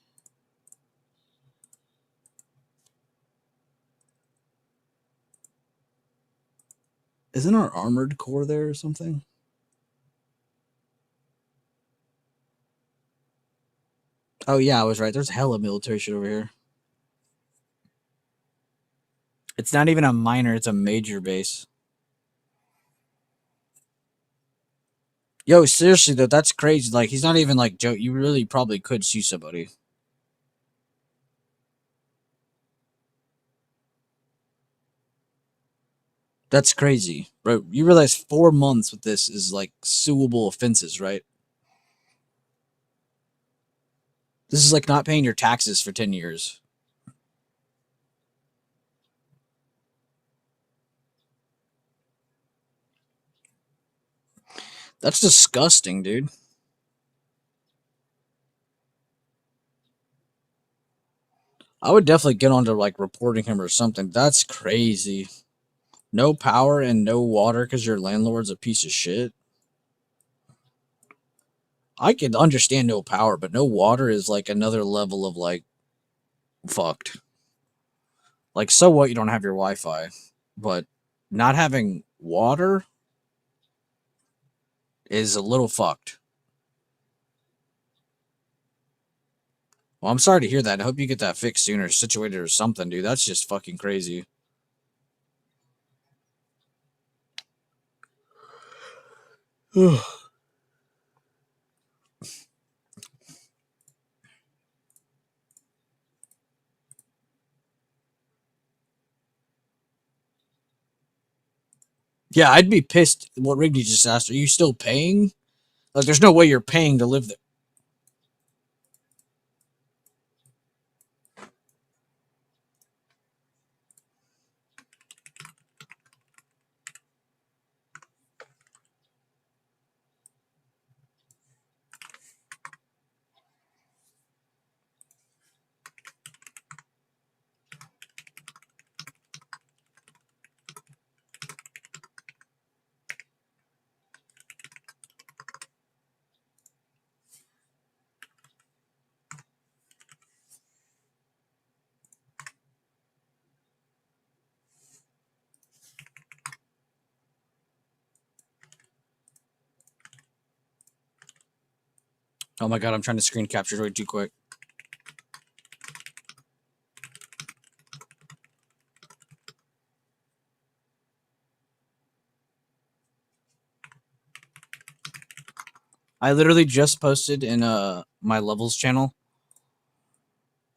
Isn't our armored corps there or something? Oh, yeah, I was right. There's hella military shit over here. It's not even a minor, it's a major base. Yo, seriously, though, that's crazy. Like, he's not even like Joe. You really probably could sue somebody. That's crazy. Bro, you realize 4 months with this is like suable offenses, right? This is like not paying your taxes for 10 years. That's disgusting, dude. I would definitely get onto like reporting him or something. That's crazy. No power and no water because your landlord's a piece of shit. I can understand no power, but no water is like another level of like fucked. Like, so what? You don't have your Wi-Fi, but not having water is a little fucked. Well, I'm sorry to hear that. I hope you get that fixed soon or situated or something, dude. That's just fucking crazy. Yeah, I'd be pissed. What Rigby just asked, are you still paying? Like, there's no way you're paying to live there. Oh my god, I'm trying to screen capture way too quick. I literally just posted in my levels channel.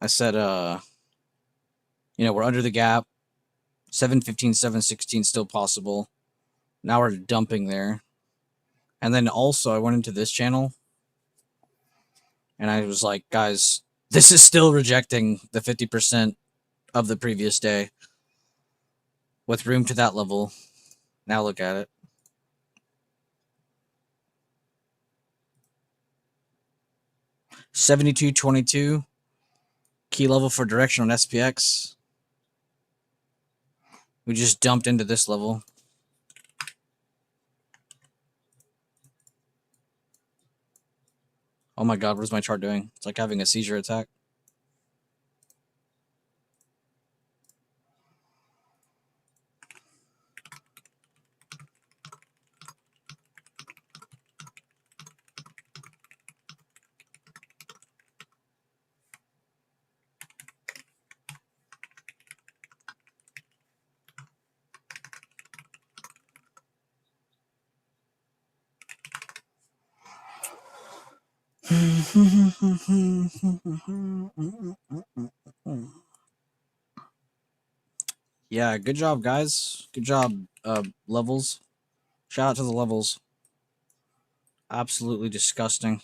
I said we're under the gap. 715, 716 still possible. Now we're dumping there. And then also I went into this channel and I was like, guys, this is still rejecting the 50% of the previous day with room to that level. Now look at it. $72.22 key level for direction on SPX. We just dumped into this level. Oh my god, what is my chart doing? It's like having a seizure attack. Yeah, good job, guys. Good job, levels. Shout out to the levels. Absolutely disgusting.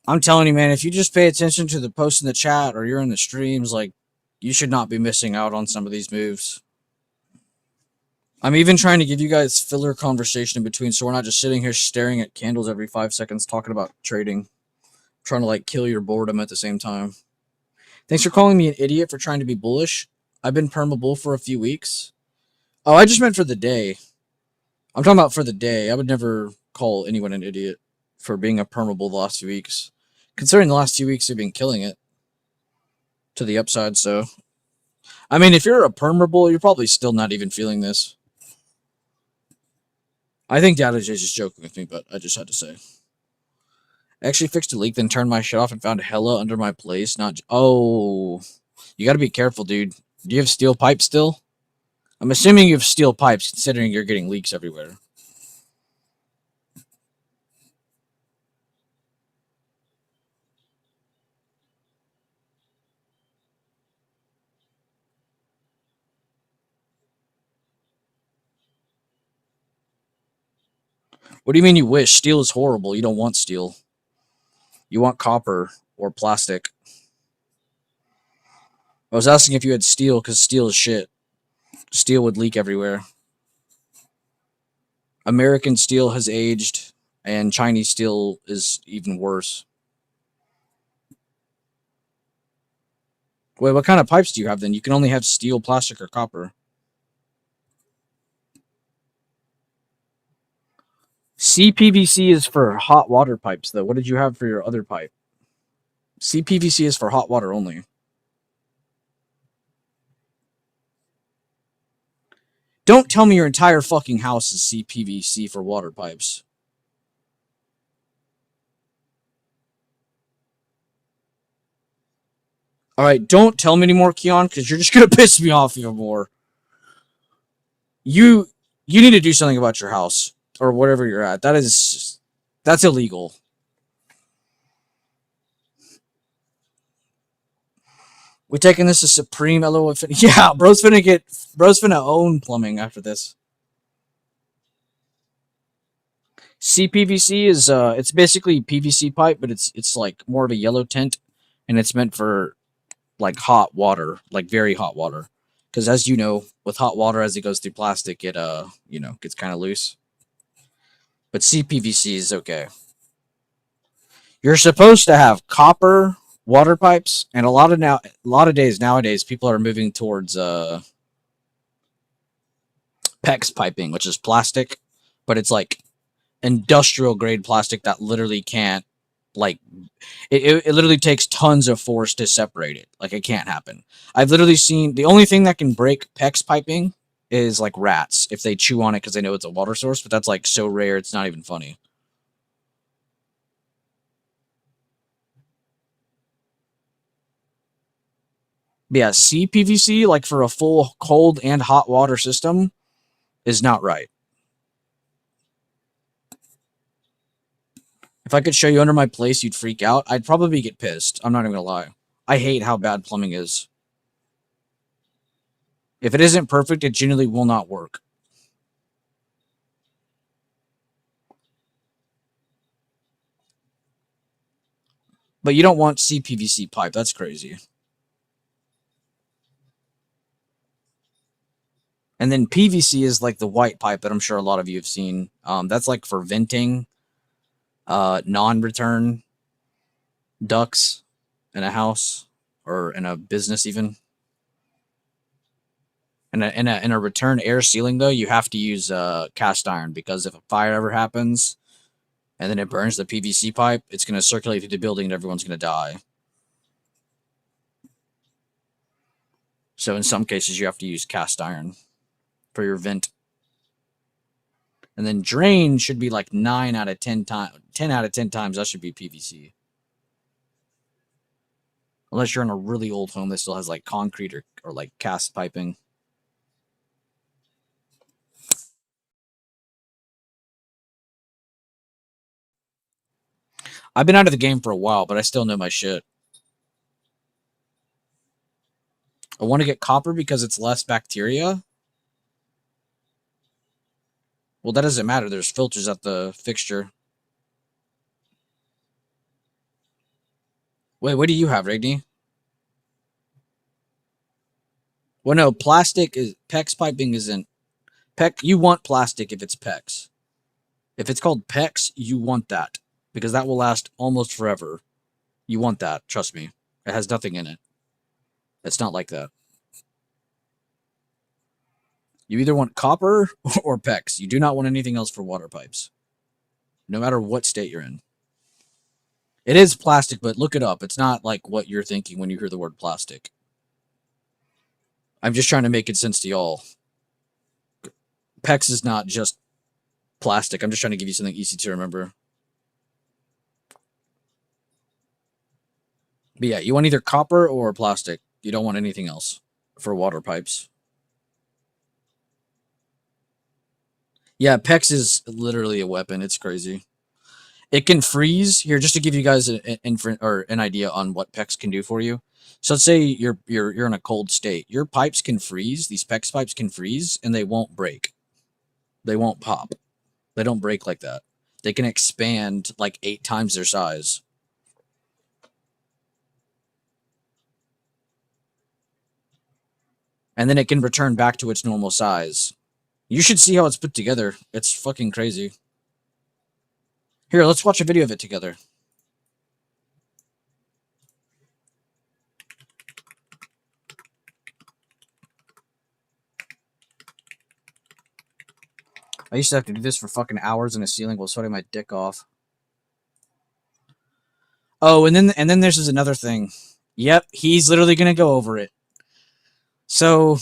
I'm telling you, man, if you just pay attention to the posts in the chat or you're in the streams, like, you should not be missing out on some of these moves. I'm even trying to give you guys filler conversation in between so we're not just sitting here staring at candles every 5 seconds talking about trading. Trying to, like, kill your boredom at the same time. Thanks for calling me an idiot for trying to be bullish. I've been perma bull for a few weeks. Oh, I just meant for the day. I'm talking about for the day. I would never call anyone an idiot for being a perma bull the last few weeks. Considering the last 2 weeks they've been killing it to the upside, so I mean, if you're a perma bull, you're probably still not even feeling this. I think Data J's just joking with me, but I just had to say. I actually fixed a leak, then turned my shit off and found hella under my place. Oh, you got to be careful, dude. Do you have steel pipes still? I'm assuming you have steel pipes, considering you're getting leaks everywhere. What do you mean you wish? Steel is horrible. You don't want steel. You want copper or plastic. I was asking if you had steel because steel is shit. Steel would leak everywhere. American steel has aged, and Chinese steel is even worse. Wait, what kind of pipes do you have then? You can only have steel, plastic, or copper. CPVC is for hot water pipes, though. What did you have for your other pipe? CPVC is for hot water only. Don't tell me your entire fucking house is CPVC for water pipes. Alright, don't tell me anymore, Keon, because you're just gonna piss me off even more. You need to do something about your house. Or whatever you're at. That's illegal. We taking this to Supreme LOL. Yeah, bro's finna own plumbing after this. CPVC is it's basically PVC pipe, but it's like more of a yellow tint, and it's meant for like hot water, like very hot water. Because as you know, with hot water as it goes through plastic, it gets kind of loose. But CPVC is okay. You're supposed to have copper water pipes, and a lot of days nowadays people are moving towards PEX piping, which is plastic, but it's like industrial grade plastic that literally can't, like, it literally takes tons of force to separate it. Like, it can't happen. I've literally seen the only thing that can break PEX piping is like rats if they chew on it because they know it's a water source, but that's like so rare it's not even funny. But yeah, CPVC, like for a full cold and hot water system, is not right. If I could show you under my place, you'd freak out. I'd probably get pissed. I'm not even gonna lie. I hate how bad plumbing is. If it isn't perfect, it generally will not work. But you don't want CPVC pipe. That's crazy. And then PVC is like the white pipe that I'm sure a lot of you have seen. That's like for venting, non-return ducts in a house or in a business even. In a return air sealing though, you have to use cast iron because if a fire ever happens and then it burns the PVC pipe, it's going to circulate through the building and everyone's going to die. So in some cases, you have to use cast iron for your vent. And then drain should be like 9 out of 10 times. 10 out of 10 times, that should be PVC. Unless you're in a really old home that still has like concrete or like cast piping. I've been out of the game for a while, but I still know my shit. I want to get copper because it's less bacteria. Well, that doesn't matter. There's filters at the fixture. Wait, what do you have, Rigny? Well, no, plastic is PEX piping isn't PEX. You want plastic if it's PEX. If it's called PEX, you want that because that will last almost forever. You want that, trust me. It has nothing in it. It's not like that. You either want copper or PEX. You do not want anything else for water pipes, no matter what state you're in. It is plastic, but look it up. It's not like what you're thinking when you hear the word plastic. I'm just trying to make it sense to y'all. PEX is not just plastic. I'm just trying to give you something easy to remember. But yeah, you want either copper or plastic. You don't want anything else for water pipes. Yeah, PEX is literally a weapon. It's crazy. It can freeze. Here, just to give you guys an idea on what PEX can do for you. So let's say you're in a cold state. Your pipes can freeze. These PEX pipes can freeze, and they won't break. They won't pop. They don't break like that. They can expand like 8 times their size. And then it can return back to its normal size. You should see how it's put together. It's fucking crazy. Here, let's watch a video of it together. I used to have to do this for fucking hours in a ceiling while sweating my dick off. Oh, and then there's another thing. Yep, he's literally gonna go over it. So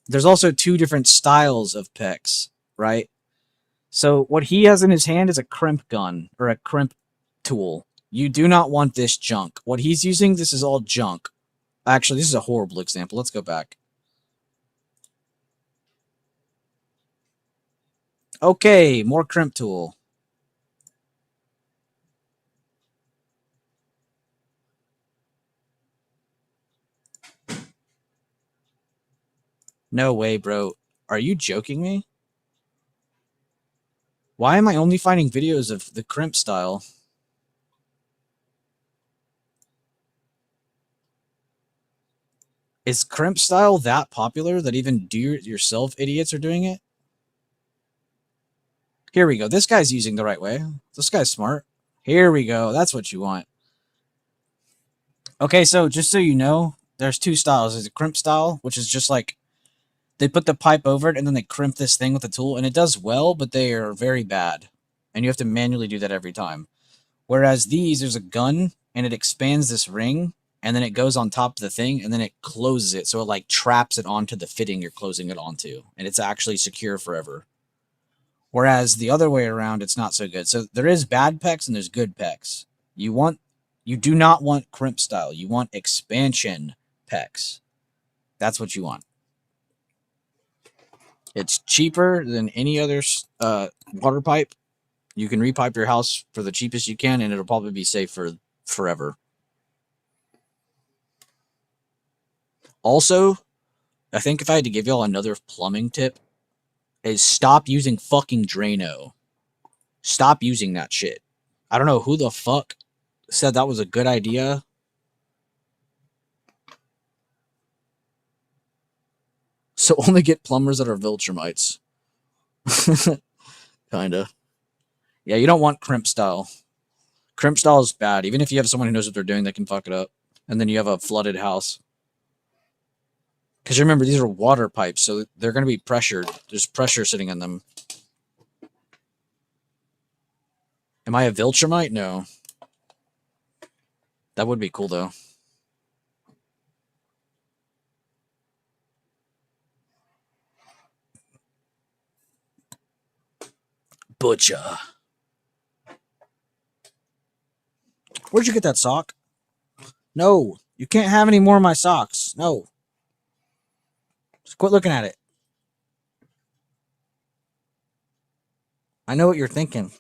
there's also 2 different styles of PEX, right? So what he has in his hand is a crimp gun or a crimp tool. You do not want this junk. What he's using, this is all junk. Actually, this is a horrible example. Let's go back. Okay, more crimp tool. No way, bro. Are you joking me? Why am I only finding videos of the crimp style? Is crimp style that popular that even do-it-yourself idiots are doing it? Here we go. This guy's using the right way. This guy's smart. Here we go. That's what you want. Okay, so just so you know, there's 2 styles. There's a crimp style, which is just like they put the pipe over it and then they crimp this thing with a tool, and it does well, but they are very bad. And you have to manually do that every time. Whereas these, there's a gun, and it expands this ring, and then it goes on top of the thing, and then it closes it, so it like traps it onto the fitting you're closing it onto, and it's actually secure forever. Whereas the other way around, it's not so good. So there is bad PEX and there's good PEX. You do not want crimp style. You want expansion PEX. That's what you want. It's cheaper than any other water pipe. You can repipe your house for the cheapest you can, and it'll probably be safe for forever. Also, I think if I had to give y'all another plumbing tip, is stop using fucking Drano. Stop using that shit. I don't know who the fuck said that was a good idea. So only get plumbers that are Viltrumites. Kinda. Yeah, you don't want crimp style. Crimp style is bad. Even if you have someone who knows what they're doing, they can fuck it up. And then you have a flooded house. Because remember, these are water pipes, so they're going to be pressured. There's pressure sitting on them. Am I a Viltrumite? No. That would be cool, though. Butcher. Where'd you get that sock? No. You can't have any more of my socks. No. Just quit looking at it. I know what you're thinking.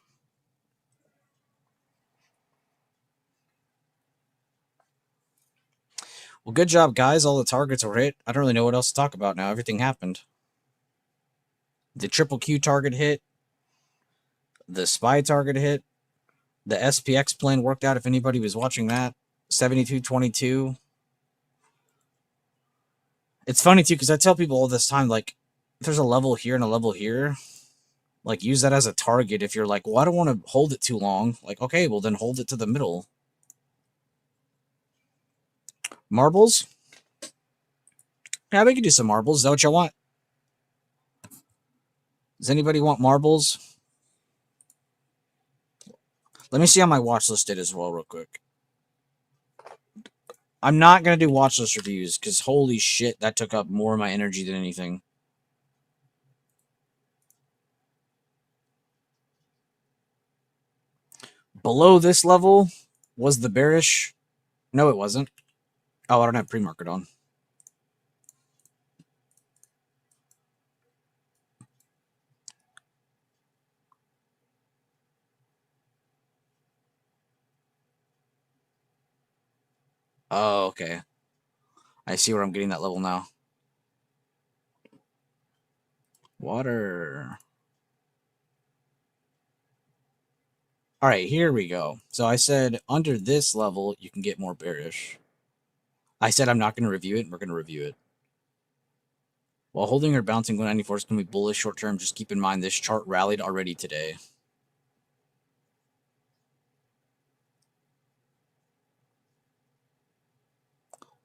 good job, guys. All the targets were hit. I don't really know what else to talk about now. Everything happened. The triple Q target hit. The spy target hit. The SPX plane worked out if anybody was watching that. 7222. It's funny, too, because I tell people all this time, like, if there's a level here and a level here, like, use that as a target. If you're like, well, I don't want to hold it too long. Like, okay, well, then hold it to the middle. Marbles? Yeah, we can do some marbles. Is that what you want? Does anybody want marbles? Let me see how my watch list did as well real quick. I'm not going to do watch list reviews because holy shit, that took up more of my energy than anything. Below this level was the bearish. No, it wasn't. Oh, I don't have pre-market on. Oh, okay. I see where I'm getting that level now. Water. All right, here we go. So I said under this level, you can get more bearish. I said I'm not going to review it, and we're going to review it. While holding or bouncing 194 is going to be bullish short term, just keep in mind this chart rallied already today.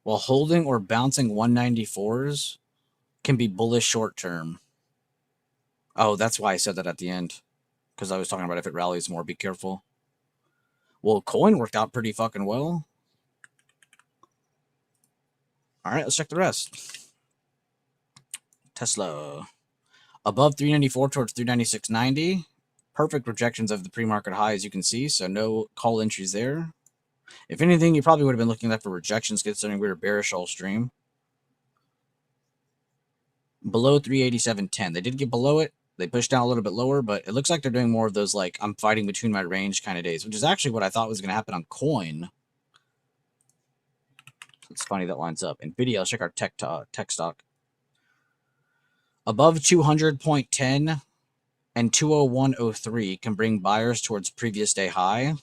While holding or bouncing 194s can be bullish short term. Oh, that's why I said that at the end. Because I was talking about if it rallies more, be careful. Well, coin worked out pretty fucking well. All right, let's check the rest. Tesla. Above 394 towards 396.90. Perfect rejections of the pre-market high, as you can see, so no call entries there. If anything, you probably would have been looking at that for rejections, considering we were bearish all stream. Below 387.10. They did get below it. They pushed down a little bit lower, but it looks like they're doing more of those, like, I'm fighting between my range kind of days, which is actually what I thought was going to happen on coin. It's funny that lines up. NVIDIA, let's check our tech stock. Above 200.10 and 201.03 can bring buyers towards previous day high.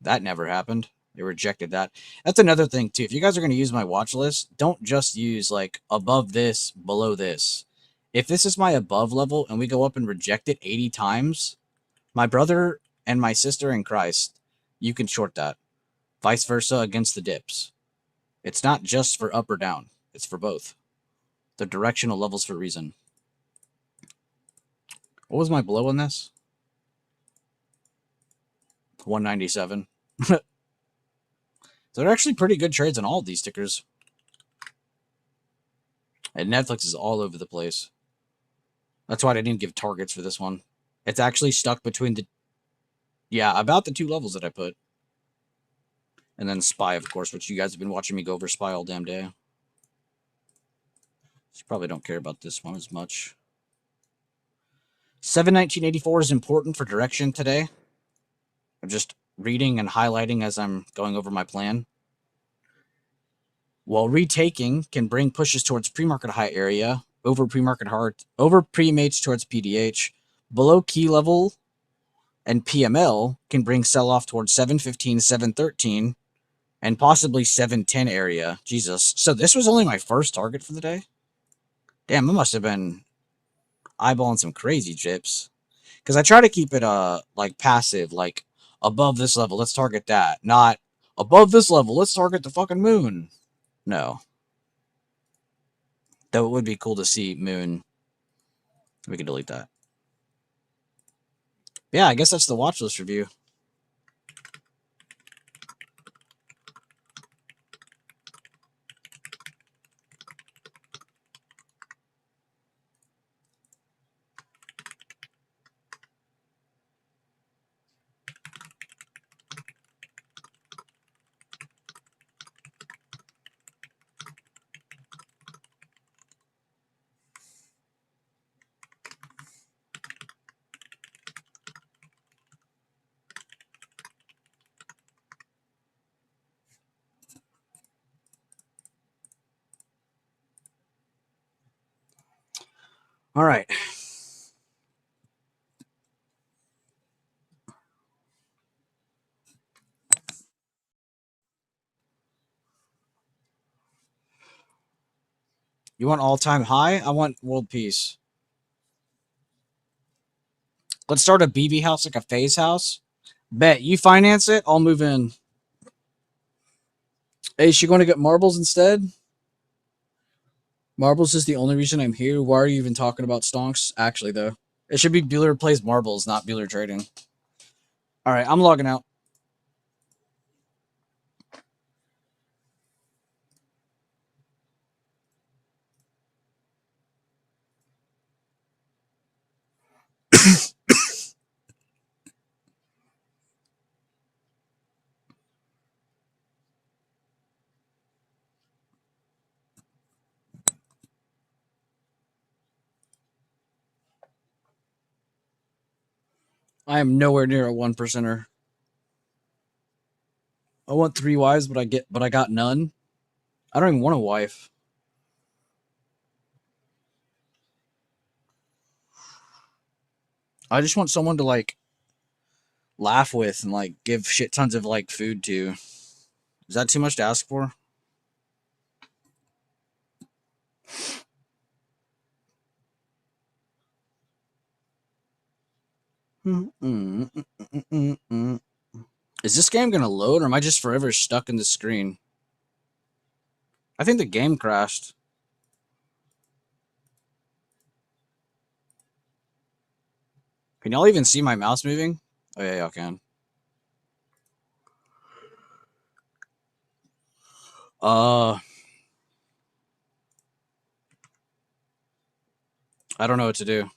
That never happened. They rejected that. That's another thing, too. If you guys are going to use my watch list, don't just use, like, above this, below this. If this is my above level and we go up and reject it 80 times, my brother and my sister in Christ, you can short that. Vice versa against the dips. It's not just for up or down. It's for both. The directional levels for a reason. What was my below on this? 197. So they're actually pretty good trades on all of these stickers. And Netflix is all over the place. That's why I didn't give targets for this one. It's actually stuck between the... Yeah, about the two levels that I put. And then Spy, of course, which you guys have been watching me go over Spy all damn day. You probably don't care about this one as much. 719.84 is important for direction today. I'm just reading and highlighting as I'm going over my plan. While retaking can bring pushes towards pre-market high area, over pre-market hard, over pre-mates towards PDH, below key level and PML can bring sell-off towards 715, 713, and possibly 710 area. Jesus. So this was only my first target for the day? Damn, I must have been eyeballing some crazy chips. Because I try to keep it like passive, like above this level, let's target that. Not above this level, let's target the fucking moon. No. Though it would be cool to see moon. We can delete that. Yeah, I guess that's the watch list review. All right. You want all-time high? I want world peace. Let's start a BB house, like a phase house. Bet you finance it, I'll move in. Hey, is she going to get marbles instead? Marbles is the only reason I'm here. Why are you even talking about stonks? Actually, though, it should be Bueller plays marbles, not Bueller trading. All right, I'm logging out. I am nowhere near a 1%er. I want 3 wives, but I got none. I don't even want a wife. I just want someone to like laugh with and like give shit tons of like food to. Is that too much to ask for? Is this game gonna load, or am I just forever stuck in the screen? I think the game crashed. Can y'all even see my mouse moving? Oh yeah, y'all can. I don't know what to do.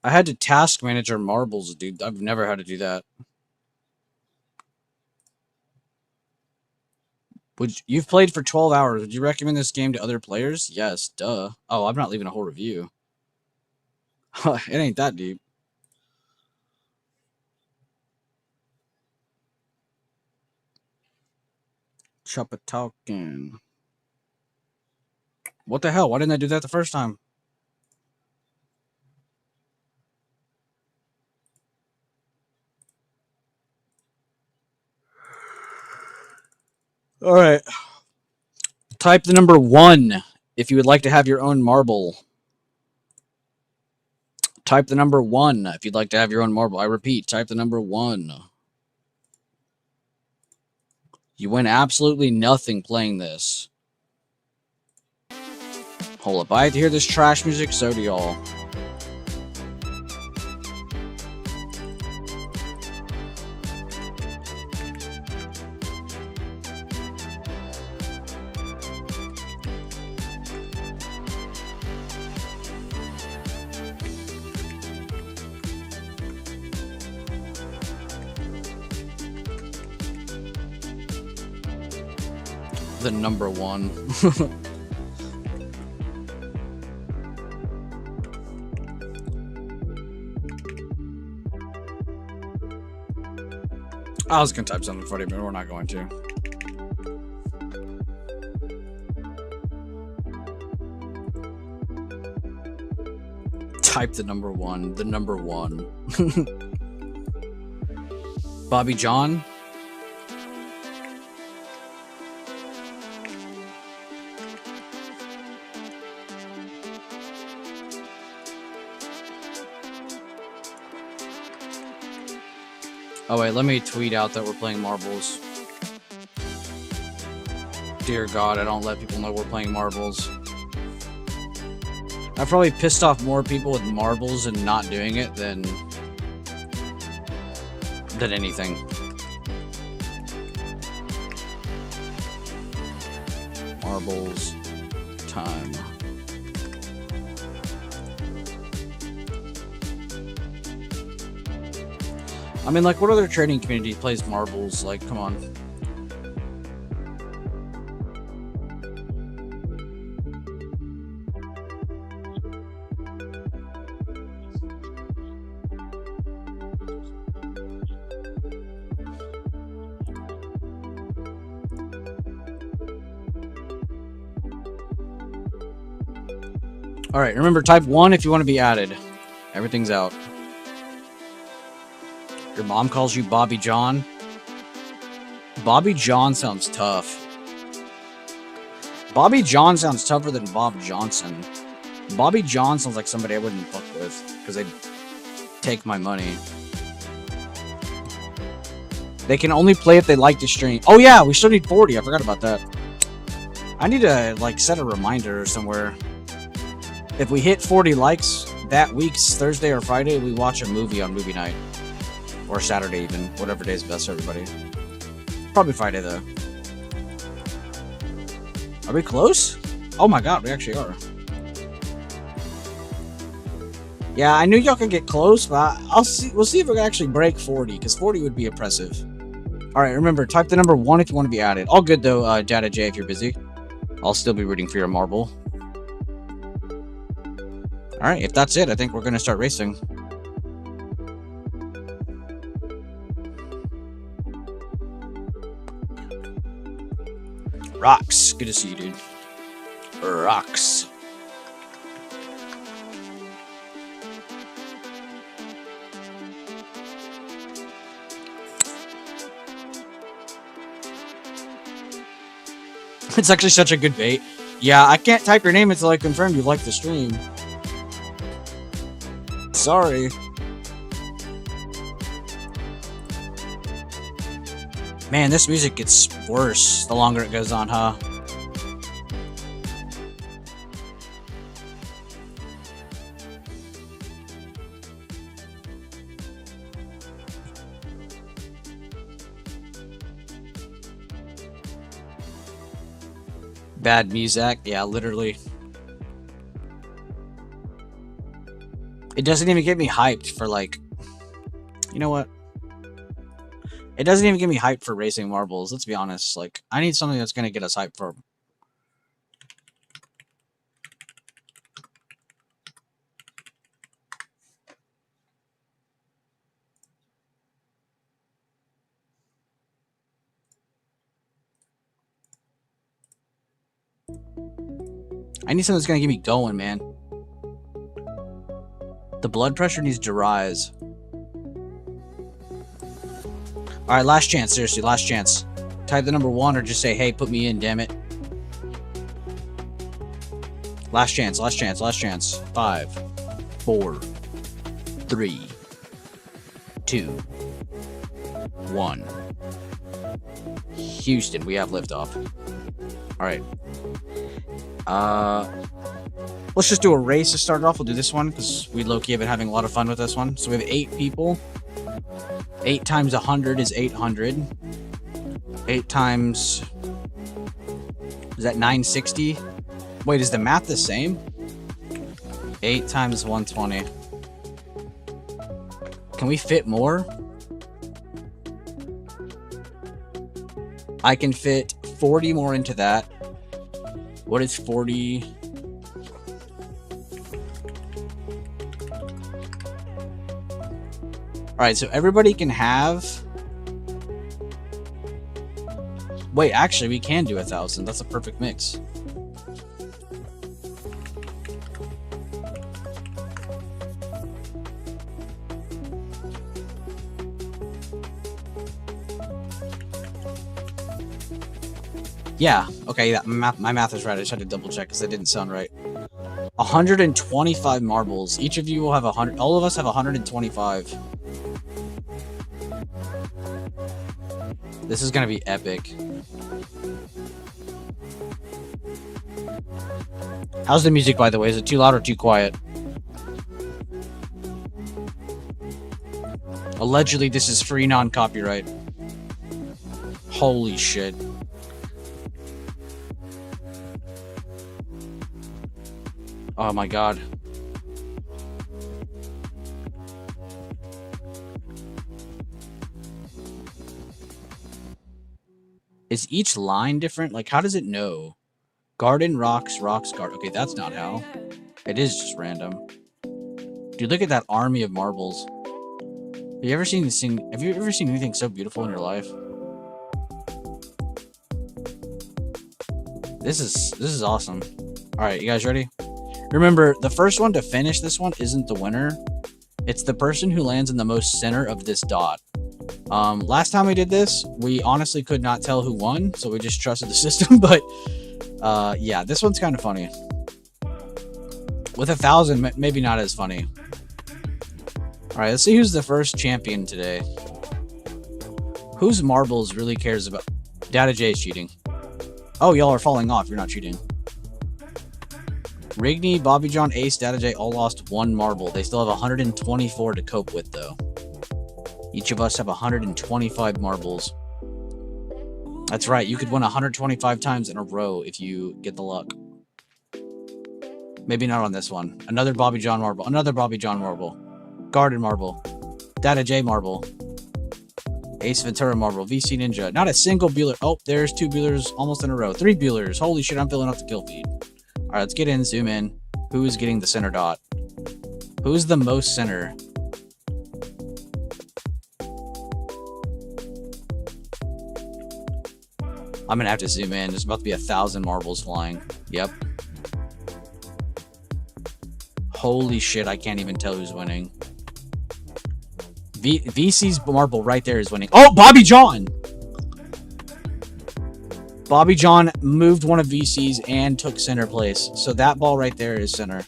I had to task manager marbles, dude. I've never had to do that. You've played for 12 hours. Would you recommend this game to other players? Yes, duh. Oh, I'm not leaving a whole review. It ain't that deep. Choppa talking. What the hell? Why didn't I do that the first time? All right. Type the number 1 if you would like to have your own marble. Type the number 1 if you'd like to have your own marble. I repeat, type the number 1. You win absolutely nothing playing this. Hold up. I have to hear this trash music, so do y'all. The number 1. I was gonna type something funny, but we're not going to. Type the number 1. The number 1. Bobby John. Oh wait, let me tweet out that we're playing marbles. Dear God, I don't let people know we're playing marbles. I've probably pissed off more people with marbles and not doing it than anything. Marbles time. I mean, like, what other trading community plays marbles? Like, come on. Alright, remember, type 1 if you want to be added. Everything's out. Your mom calls you Bobby John. Bobby John sounds tough. Bobby John sounds tougher than Bob Johnson. Bobby John sounds like somebody I wouldn't fuck with, because they'd take my money. They can only play if they like the stream. Oh yeah, we still need 40. I forgot about that. I need to, like, set a reminder somewhere. If we hit 40 likes that week's Thursday or Friday, we watch a movie on movie night. Or Saturday even. Whatever day is best for everybody. Probably Friday, though. Are we close? Oh my god, we actually are. Yeah, I knew y'all could get close, but I'll see. We'll see if we can actually break 40, because 40 would be impressive. Alright, remember, type the number 1 if you want to be added. All good, though, Data J, if you're busy. I'll still be rooting for your marble. Alright, if that's it, I think we're going to start racing. Rocks. Good to see you, dude. Rocks. It's actually such a good bait. Yeah, I can't type your name until I confirm you like the stream. Sorry. Man, this music gets worse the longer it goes on, huh? Bad music, yeah, literally. It doesn't even get me hyped for, like... You know what? It doesn't even get me hyped for racing marbles, let's be honest. Like, I need something that's gonna get us hyped for... I need something that's gonna get me going, man. The blood pressure needs to rise. Alright, last chance, seriously, last chance. Type the number 1 or just say, hey, put me in, damn it. Last chance, last chance, last chance. 5, 4, 3, 2, 1. Houston, we have liftoff. Alright. Let's just do a race to start off. We'll do this one, because we low-key have been having a lot of fun with this one. So we have 8 people. 8 times 100 is 800. 8 times... Is that 960? Wait, is the math the same? 8 times 120. Can we fit more? I can fit 40 more into that. What is 40? Alright, so everybody can have... Wait, actually, we can do 1,000. That's a perfect mix. Yeah, okay, yeah, my math is right. I just had to double check because it didn't sound right. 125 marbles. Each of you will have 100. All of us have 125. This is gonna be epic. How's the music, by the way? Is it too loud or too quiet? Allegedly, this is free non-copyright. Holy shit. Oh my god. Is each line different? Like, how does it know? Garden, rocks, rocks, garden. Okay, that's not how. It is just random. Dude, look at that army of marbles. Have you ever seen this thing? Have you ever seen anything so beautiful in your life? This is awesome. All right, you guys ready? Remember, the first one to finish this one isn't the winner. It's the person who lands in the most center of this dot. Last time we did this, we honestly could not tell who won, so we just trusted the system. But yeah, this one's kind of funny. With 1,000, maybe not as funny. All right, let's see who's the first champion today. Whose marbles really cares about? Data J is cheating. Oh, y'all are falling off. You're not cheating. Rigney, Bobby John, Ace, Data J all lost 1 marble. They still have 124 to cope with, though. Each of us have 125 marbles. That's right. You could win 125 times in a row if you get the luck. Maybe not on this one. Another Bobby John marble. Another Bobby John marble. Garden marble. Data J marble. Ace Ventura marble. VC Ninja. Not a single Bueller. Oh, there's 2 Buellers almost in a row. 3 Buellers. Holy shit, I'm filling up the kill feed. All right, let's get in, zoom in. Who is getting the center dot? Who's the most center? I'm gonna have to zoom in. There's about to be 1,000 marbles flying. Yep. Holy shit, I can't even tell who's winning. VC's marble right there is winning. Oh, Bobby John! Bobby John moved one of VC's and took center place. So that ball right there is center.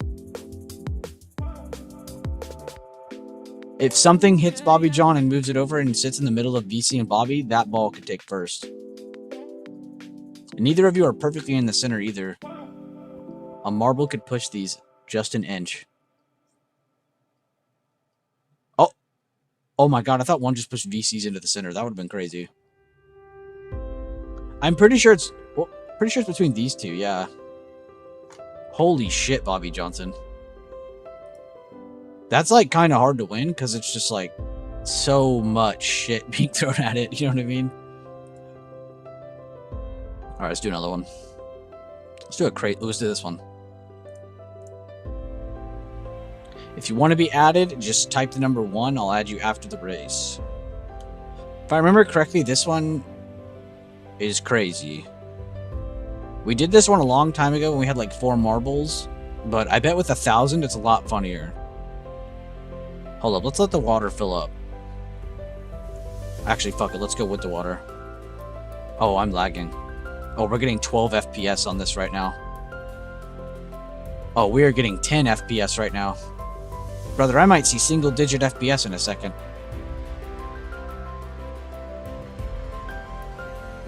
If something hits Bobby John and moves it over and sits in the middle of VC and Bobby, that ball could take first. And neither of you are perfectly in the center either. A marble could push these just an inch. Oh. Oh my god, I thought one just pushed VC's into the center. That would have been crazy. I'm pretty sure it's between these two, yeah. Holy shit, Bobby Johnson. That's like kind of hard to win because it's just like so much shit being thrown at it, you know what I mean? All right, let's do another one. Let's do a crate. Let's do this one. If you want to be added, just type the number 1. I'll add you after the race. If I remember correctly, this one is crazy. We did this one a long time ago when we had like 4 marbles, but I bet with 1,000 it's a lot funnier. Hold up, let's let the water fill up. Actually, fuck it, let's go with the water. Oh, I'm lagging. Oh, we're getting 12 FPS on this right now. Oh, we are getting 10 FPS right now. Brother, I might see single-digit FPS in a second.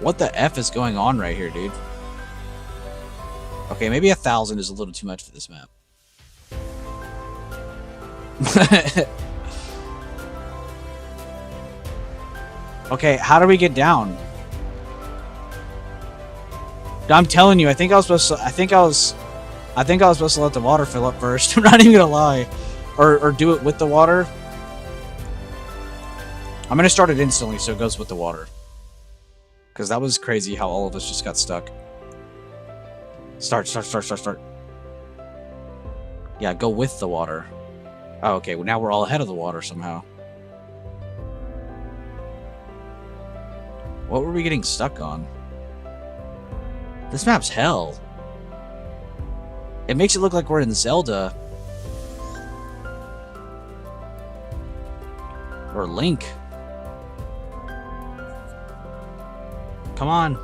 What the F is going on right here, dude? Okay, maybe 1,000 is a little too much for this map. Okay, how do we get down? I'm telling you, I think I was supposed to let the water fill up first. I'm not even gonna lie. Or do it with the water. I'm gonna start it instantly so it goes with the water. Because that was crazy how all of us just got stuck. Start. Yeah, go with the water. Oh, okay, well now we're all ahead of the water somehow. What were we getting stuck on? This map's hell. It makes it look like we're in Zelda. Or Link. Come on.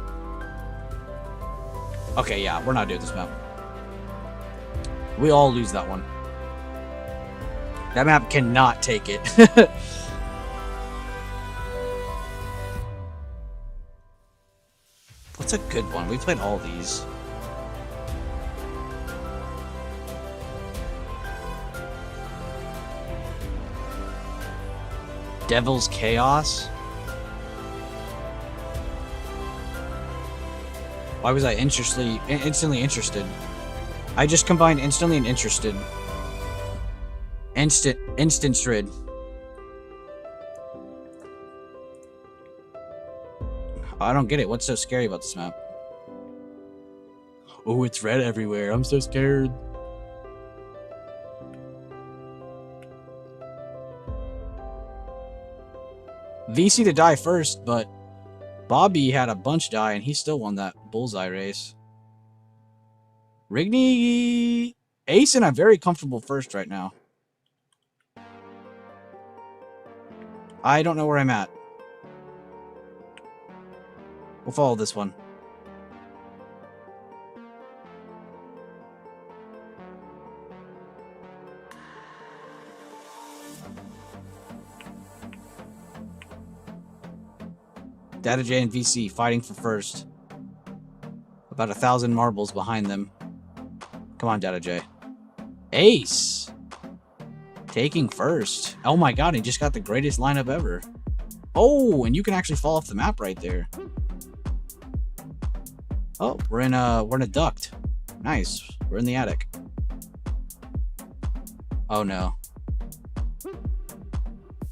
Okay, yeah, we're not doing this map. We all lose that one. That map cannot take it. What's a good one? We played all these. Devil's Chaos? Why was I instantly interested? I just combined instantly and interested. Instant shred. I don't get it. What's so scary about this map? Oh, it's red everywhere. I'm so scared. VC to die first, but Bobby had a bunch die and he still won that bullseye race. Rigney Ace and I'm very comfortable first right now. I don't know where I'm at. We'll follow this one. Data J and VC fighting for first. About 1,000 marbles behind them. Come on, Data J. Ace! Taking first. Oh my god, he just got the greatest lineup ever. Oh, and you can actually fall off the map right there. Oh, we're in a duct. Nice. We're in the attic. Oh no.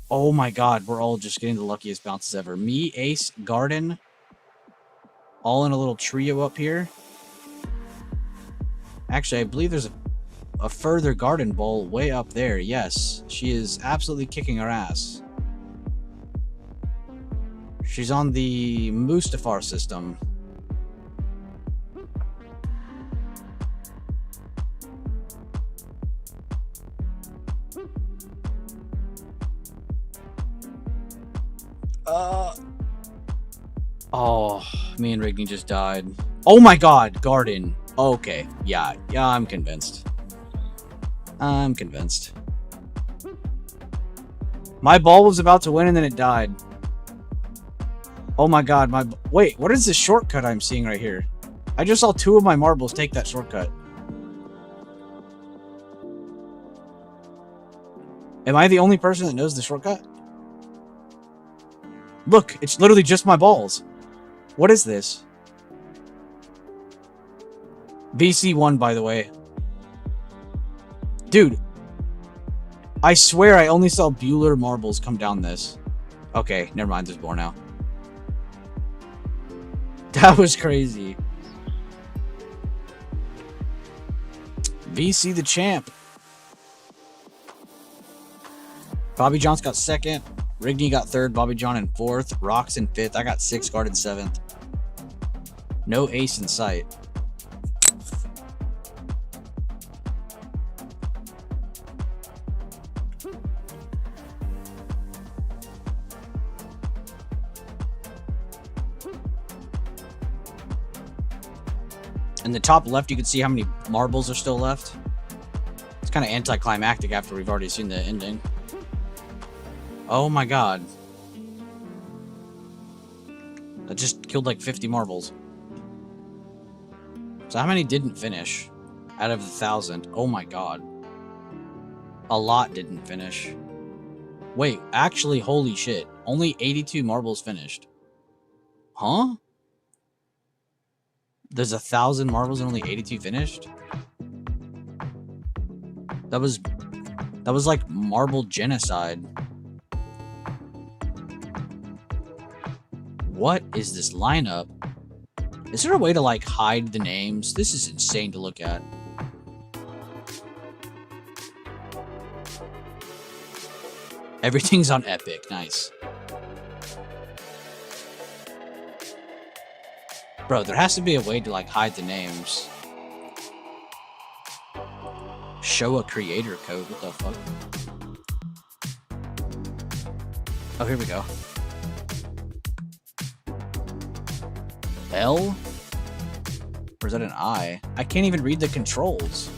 Oh my god, we're all just getting the luckiest bounces ever. Me, Ace, Garden, all in a little trio up here. Actually, I believe there's a further Garden bowl way up there. Yes, she is absolutely kicking our ass. She's on the Mustafar system. Oh, me and Rigney just died. Oh my god, Garden. Okay, yeah, I'm convinced. I'm convinced. My ball was about to win and then it died. Oh my god, wait, what is this shortcut I'm seeing right here? I just saw 2 of my marbles take that shortcut. Am I the only person that knows the shortcut? Look, it's literally just my balls. What is this? VC won, by the way. Dude, I swear I only saw Bueller marbles come down this. Okay, never mind, there's more now. That was crazy. VC the champ. Bobby John's got second. Rigney got third. Bobby John in fourth. Rocks in fifth. I got sixth. Guarded seventh. No ace in sight. In the top left, you can see how many marbles are still left. It's kind of anticlimactic after we've already seen the ending. Oh my god. That just killed like 50 marbles. So how many didn't finish out of the 1,000? Oh my god. A lot didn't finish. Wait, actually, holy shit. Only 82 marbles finished. Huh? There's 1,000 marbles and only 82 finished? That was like marble genocide. What is this lineup? Is there a way to like hide the names? This is insane to look at. Everything's on Epic. Nice. Bro, there has to be a way to like hide the names. Show a creator code. What the fuck? Oh, here we go. L? Or is that an I? I can't even read the controls.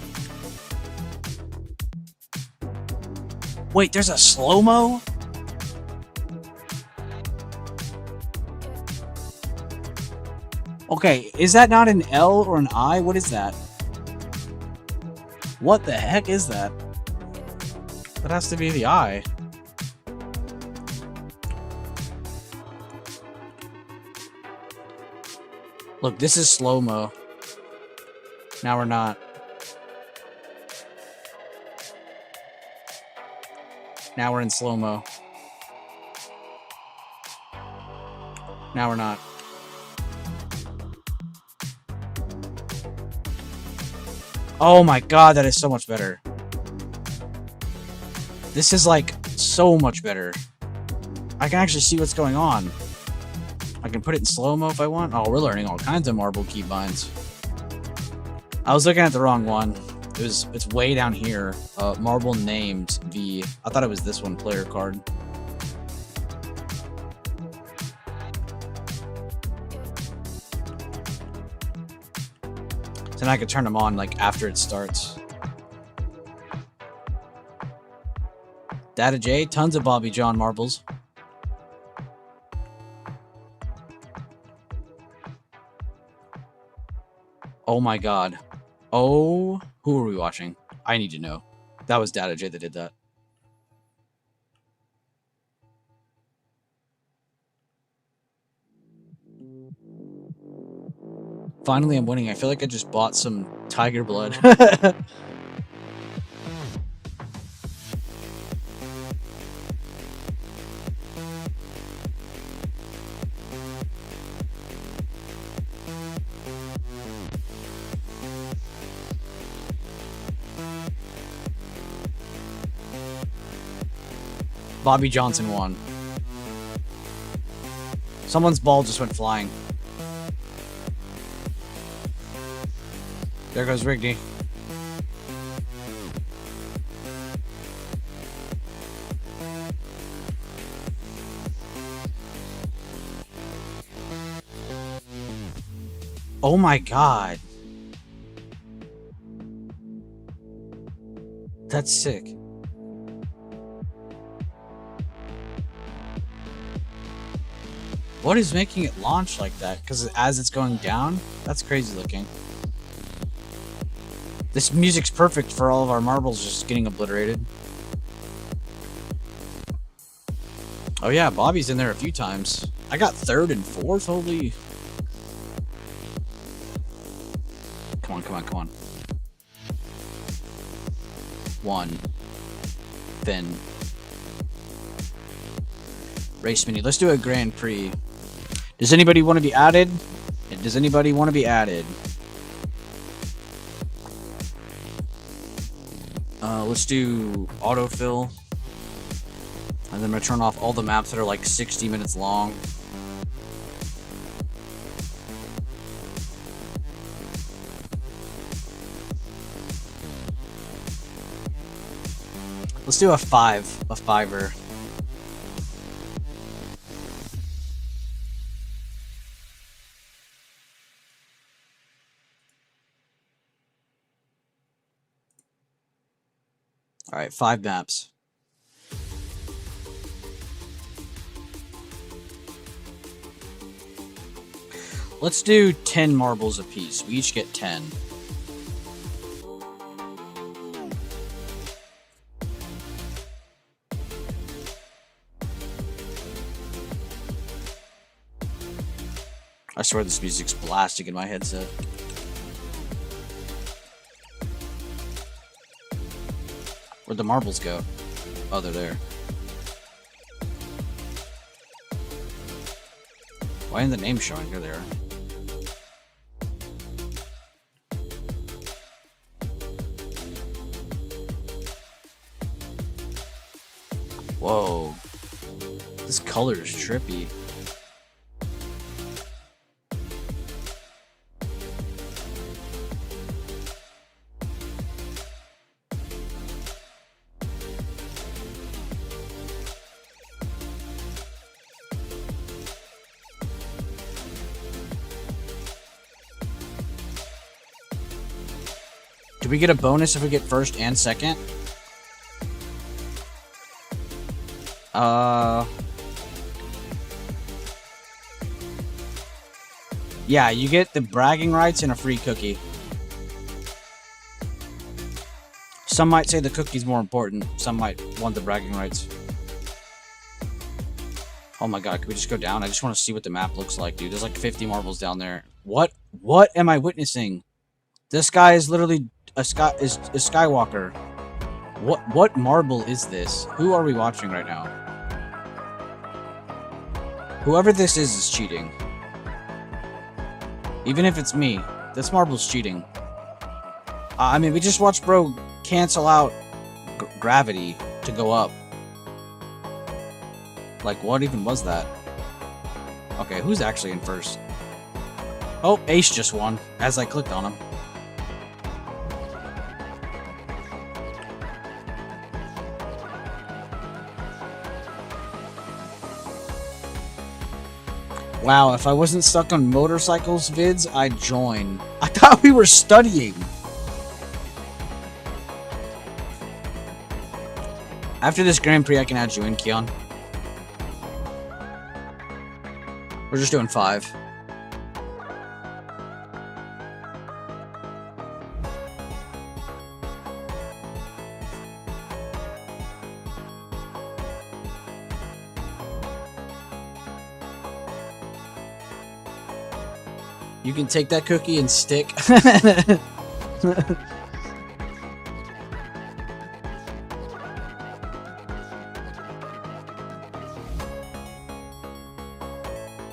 Wait, there's a slow-mo? Okay, is that not an L or an I? What is that? What the heck is that? That has to be the I. Look, this is slow-mo. Now we're not. Now we're in slow-mo. Now we're not. Oh my god, that is so much better. This is like so much better. I can actually see what's going on. I can put it in slow-mo if I want. Oh, we're learning all kinds of marble keybinds. I was looking at the wrong one. It's way down here. Marble named V. I thought it was this one player card. So then I could turn them on like after it starts. Data J, tons of Bobby John marbles. Oh my god. Oh, who are we watching? I need to know. That was Data J that did that. Finally, I'm winning. I feel like I just bought some tiger blood. Bobby Johnson won. Someone's ball just went flying. There goes Rigby. Oh my god. That's sick. What is making it launch like that? Because as it's going down, that's crazy looking. This music's perfect for all of our marbles just getting obliterated. Oh yeah, Bobby's in there a few times. I got 3rd and 4th, holy. Come on, come on, come on. 1. Then. Race Mini. Let's do a Grand Prix. Does anybody want to be added? Does anybody want to be added? Let's do autofill. And then I'm going to turn off all the maps that are like 60 minutes long. Let's do a 5er. All right, 5 maps. Let's do 10 marbles apiece. We each get 10. I swear this music's blasting in my headset. Where'd the marbles go? Oh, they're there. Why isn't the name showing? Here they are. Whoa. This color is trippy. Do we get a bonus if we get 1st and 2nd? Yeah, you get the bragging rights and a free cookie. Some might say the cookie's more important. Some might want the bragging rights. Oh my god, can we just go down? I just want to see what the map looks like, dude. There's like 50 marbles down there. What am I witnessing? This guy is literally a Skywalker. What marble is this? Who are we watching right now? Whoever this is cheating. Even if it's me, this marble's cheating. I mean, we just watched bro cancel out gravity to go up. Like, what even was that? Okay, who's actually in 1st? Oh, Ace just won, as I clicked on him. Wow, if I wasn't stuck on motorcycles vids, I'd join. I thought we were studying. After this Grand Prix, I can add you in, Keon. We're just doing 5. You can take that cookie and stick.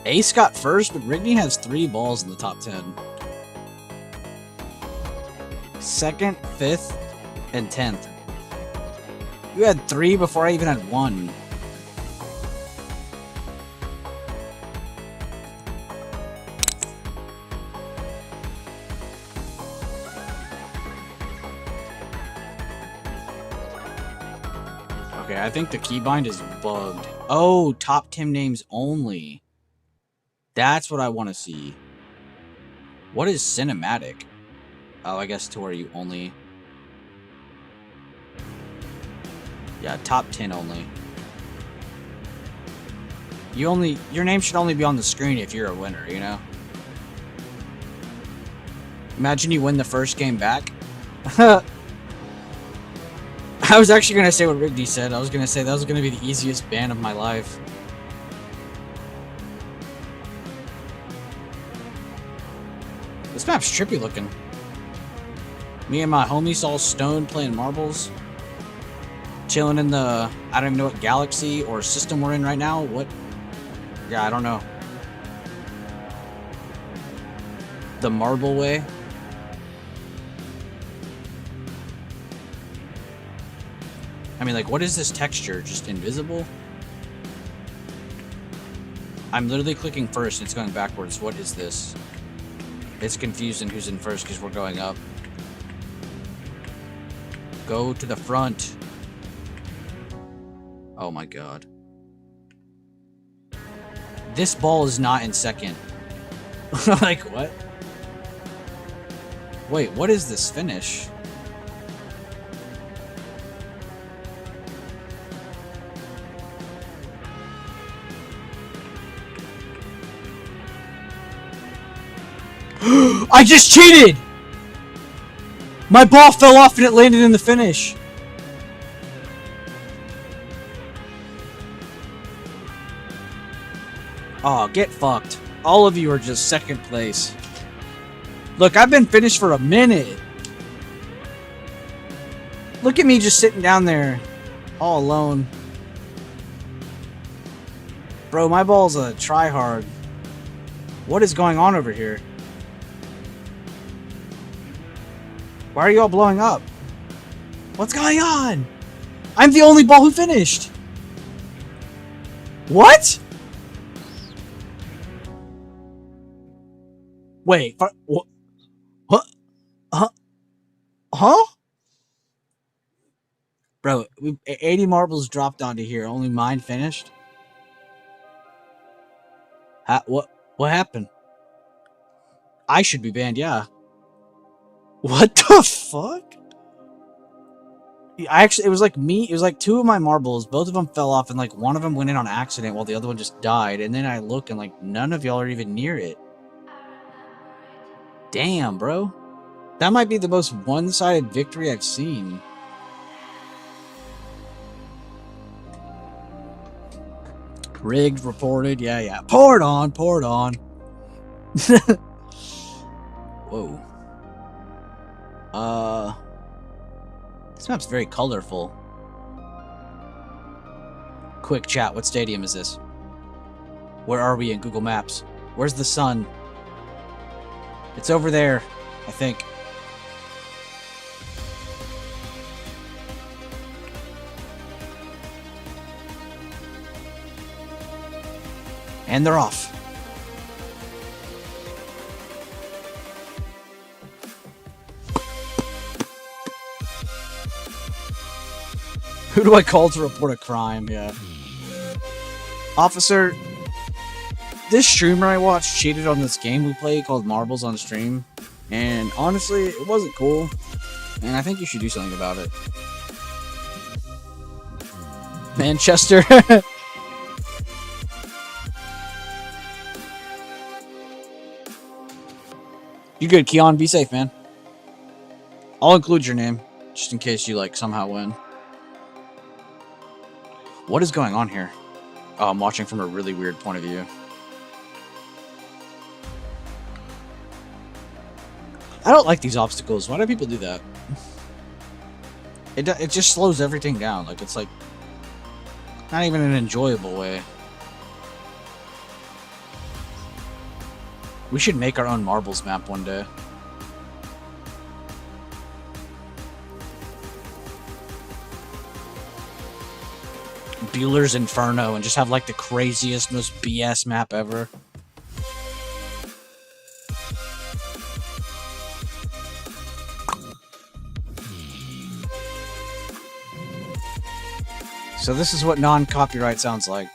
Ace got first, but Rigney has 3 balls in the top 10. 2nd, 5th, and 10th. You had 3 before I even had 1. Okay, I think the keybind is bugged. Oh, top 10 names only. That's what I want to see. What is cinematic? Oh, I guess to where you only... Yeah, top 10 only. Your name should only be on the screen if you're a winner, you know? Imagine you win the first game back. I was actually going to say what Rigby said. I was going to say that was going to be the easiest ban of my life. This map's trippy looking. Me and my homies all stoned playing marbles. Chilling in the... I don't even know what galaxy or system we're in right now. What? Yeah, I don't know. The marble way. I mean, like, what is this texture? Just invisible? I'm literally clicking first and it's going backwards. What is this? It's confusing who's in first because we're going up. Go to the front. Oh my god. This ball is not in second. Like, what? Wait, what is this finish? I just cheated! My ball fell off and it landed in the finish. Oh, get fucked. All of you are just second place. Look, I've been finished for a minute. Look at me just sitting down there all alone. Bro, my ball's a tryhard. What is going on over here? Why are you all blowing up? What's going on? I'm the only ball who finished. What? Wait, what? Huh? Bro, 80 marbles dropped onto here. Only mine finished. What happened? I should be banned, yeah. What the fuck? It was like me. It was like 2 of my marbles. Both of them fell off, and like one of them went in on accident while the other one just died. And then I look, and like none of y'all are even near it. Damn, bro. That might be the most one-sided victory I've seen. Rigged, reported. Yeah. Pour it on. Whoa. This map's very colorful. Quick chat, what stadium is this? Where are we in Google Maps? Where's the sun? It's over there, I think. And they're off. Who do I call to report a crime? Yeah. Officer, This streamer I watched cheated on this game we play called Marbles on stream, and honestly, it wasn't cool, and I think you should do something about it. Manchester. You good, Keon? Be safe, man. I'll include your name, just in case you, like, somehow win. What is going on here? Oh, I'm watching from a really weird point of view. I don't like these obstacles. Why do people do that? It just slows everything down. Like, it's like not even an enjoyable way. We should make our own marbles map one day. Bueller's Inferno and just have like the craziest, most BS map ever. So this is what non-copyright sounds like.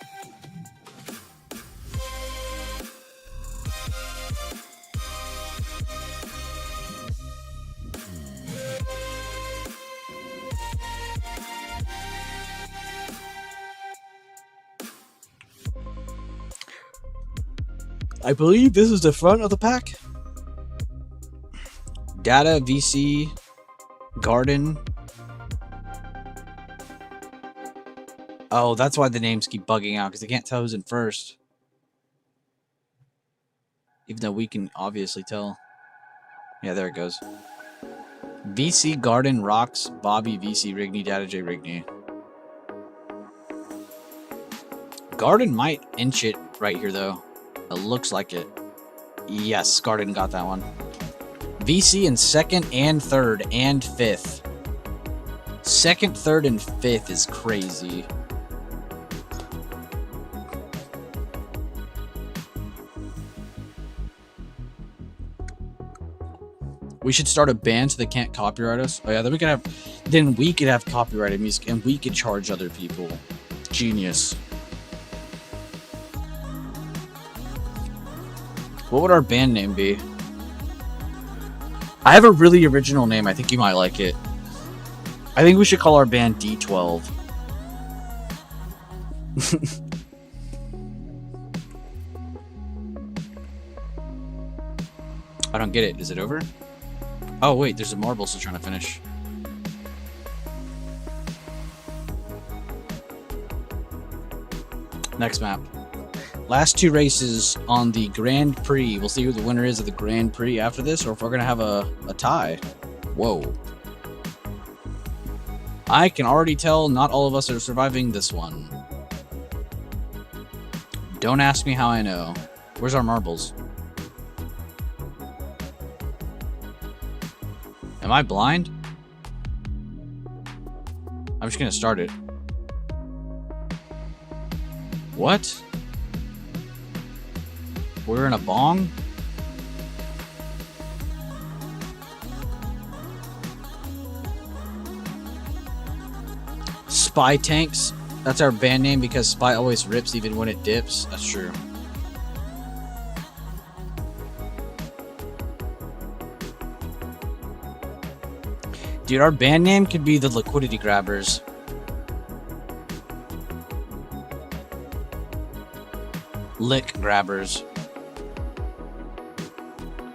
I believe this is the front of the pack. Data, VC, Garden. Oh, that's why the names keep bugging out, because they can't tell who's in first. Even though we can obviously tell. Yeah, there it goes. VC, Garden, Rocks, Bobby, VC, Rigney, Data, J, Rigney. Garden might inch it right here, though. It looks like it. Yes, Garden got that one. VC in second and third and fifth. Second, third, and fifth is crazy. We should start a band so they can't copyright us. Oh yeah, then we could have copyrighted music and we could charge other people. Genius. What would our band name be? I have a really original name. I think you might like it. I think we should call our band D12. I don't get it. Is it over? Oh, wait. There's a marble still trying to finish. Next map. Last two races on the Grand Prix. We'll see who the winner is of the Grand Prix after this, or if we're going to have a tie. Whoa. I can already tell not all of us are surviving this one. Don't ask me how I know. Where's our marbles? Am I blind? I'm just going to start it. What? We're in a bong? Spy Tanks. That's our band name because Spy always rips even when it dips. That's true. Dude, our band name could be the Liquidity Grabbers. Lick Grabbers.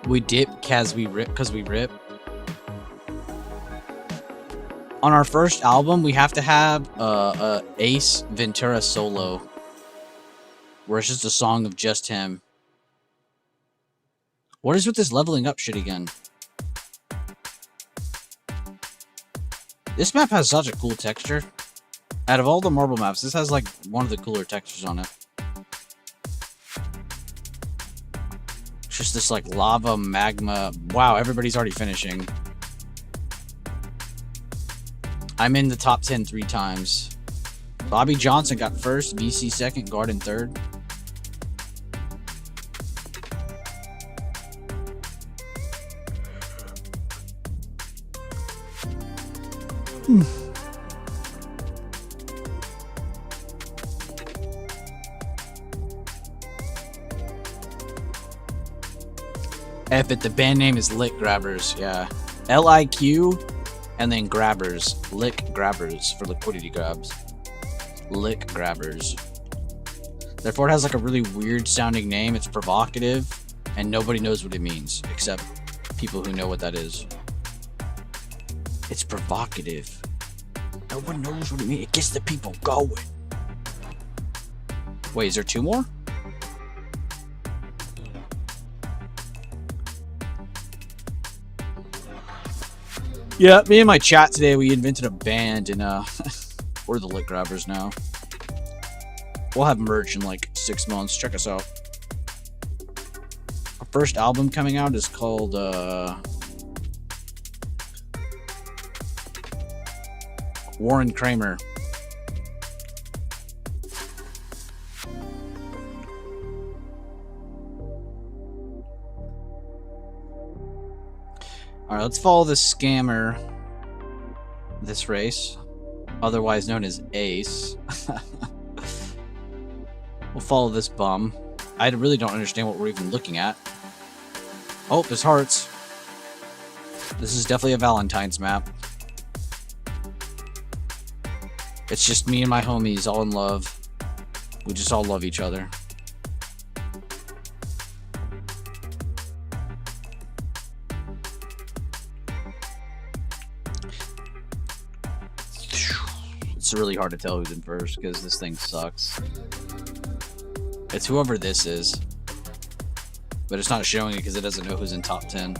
We dip cause we rip. On our first album, we have to have a Ace Ventura solo, where it's just a song of just him. What is with this leveling up shit again? This map has such a cool texture. Out of all the marble maps, this has like one of the cooler textures on it. Just this like lava magma. Wow, everybody's already finishing. I'm in the top 10 3 times. Bobby Johnson got first, VC second, Garden third. F it, the band name is Lick Grabbers, yeah. L-I-Q and then Grabbers. Lick Grabbers for liquidity grabs. Lick Grabbers. Therefore, it has like a really weird sounding name. It's provocative, and nobody knows what it means, except people who know what that is. It's provocative. No one knows what it means. It gets the people going. Wait, is there two more? Yeah, me and my chat today, we invented a band, and we're the Lick Grabbers now. We'll have merch in like 6 months. Check us out. Our first album coming out is called Warren Kramer. Alright, let's follow this scammer this race, otherwise known as Ace. We'll follow this bum. I really don't understand what we're even looking at. Oh, there's hearts. This is definitely a Valentine's map. It's just me and my homies all in love. We just all love each other. It's really hard to tell who's in first because this thing sucks. It's whoever this is. But it's not showing it because it doesn't know who's in top 10.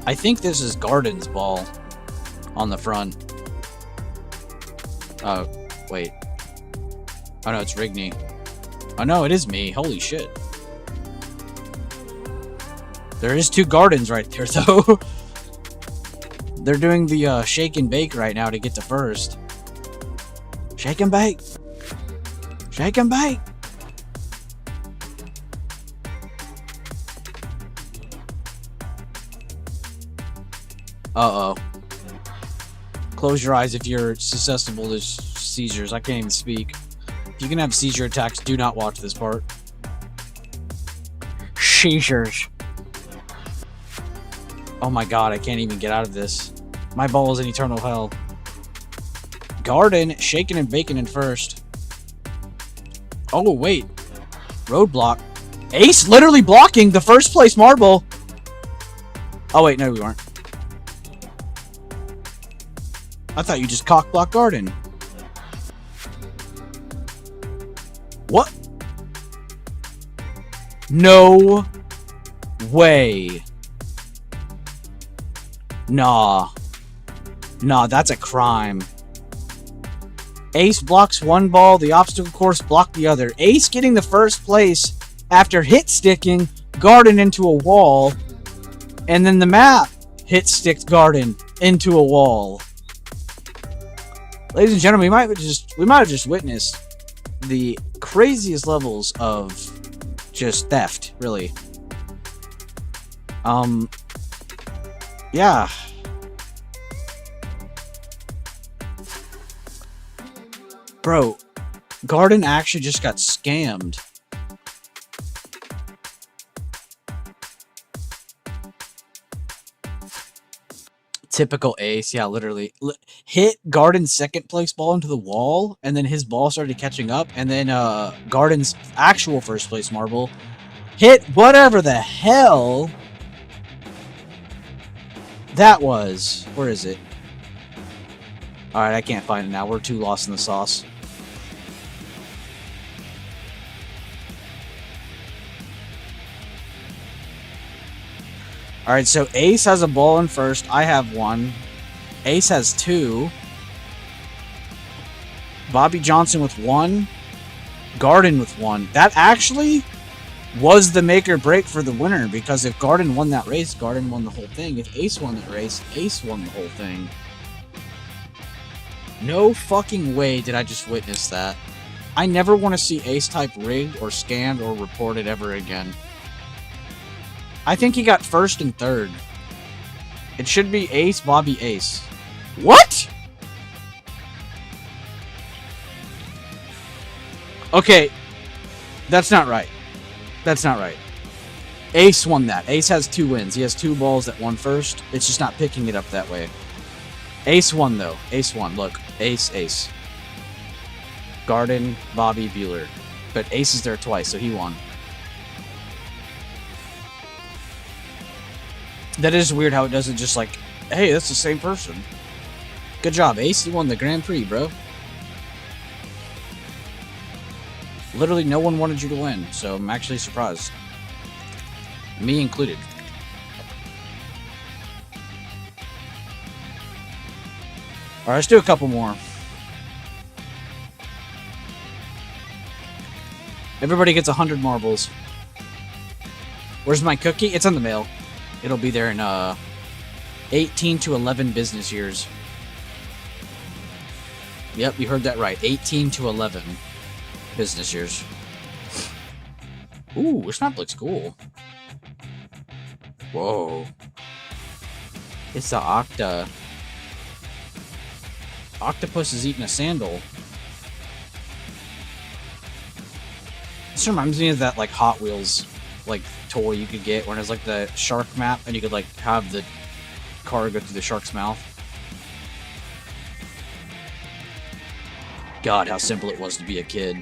I think this is Garden's ball on the front. Oh, wait. Oh no, it's Rigney. Oh no, it is me. Holy shit. There is two Gardens right there, though. They're doing the shake and bake right now to get to first. Shake and bake. Shake and bake. Uh-oh. Close your eyes if you're susceptible to seizures. I can't even speak. If you can have seizure attacks, do not watch this part. Seizures. Oh my god, I can't even get out of this. My ball is in eternal hell. Garden, shaking and baking in first. Oh, wait. Roadblock. Ace literally blocking the first place marble. Oh, wait, no, we weren't. I thought you just cock blocked Garden. What? No way. Nah. Nah, that's a crime. Ace blocks one ball, the obstacle course blocked the other. Ace getting the first place after hit sticking Garden into a wall, and then the map hit sticked Garden into a wall. Ladies and gentlemen, we might have just witnessed the craziest levels of just theft, really. Yeah. Bro, Garden actually just got scammed. Typical Ace, yeah, literally. Hit Garden's second place ball into the wall, and then his ball started catching up, and then Garden's actual first place marble hit whatever the hell that was. Where is it? Alright, I can't find it now. We're too lost in the sauce. Alright, so Ace has a ball in first. I have one. Ace has two. Bobby Johnson with one. Garden with one. That actually was the make or break for the winner, because if Garden won that race, Garden won the whole thing. If Ace won that race, Ace won the whole thing. No fucking way did I just witness that. I never want to see Ace type rigged or scanned or reported ever again. I think he got first and third. It should be Ace, Bobby, Ace. What? Okay. That's not right. That's not right. Ace won that. Ace has 2 wins. He has 2 balls that won first. It's just not picking it up that way. Ace won, though. Ace won. Look. Ace, Ace. Garden, Bobby, Bueller. But Ace is there twice, so he won. That is weird how it doesn't just like, hey, that's the same person. Good job, Ace. You won the Grand Prix, bro. Literally no one wanted you to win, so I'm actually surprised. Me included. Alright, let's do a couple more. Everybody gets 100 marbles. Where's my cookie? It's on the mail. It'll be there in 18 to 11 business years. Yep, you heard that right. 18 to 11 business years. Ooh, this map looks cool. Whoa. It's the Octopus is eating a sandal. This reminds me of that like Hot Wheels like toy you could get when it was like the shark map and you could like have the car go through the shark's mouth. God, how simple it was to be a kid.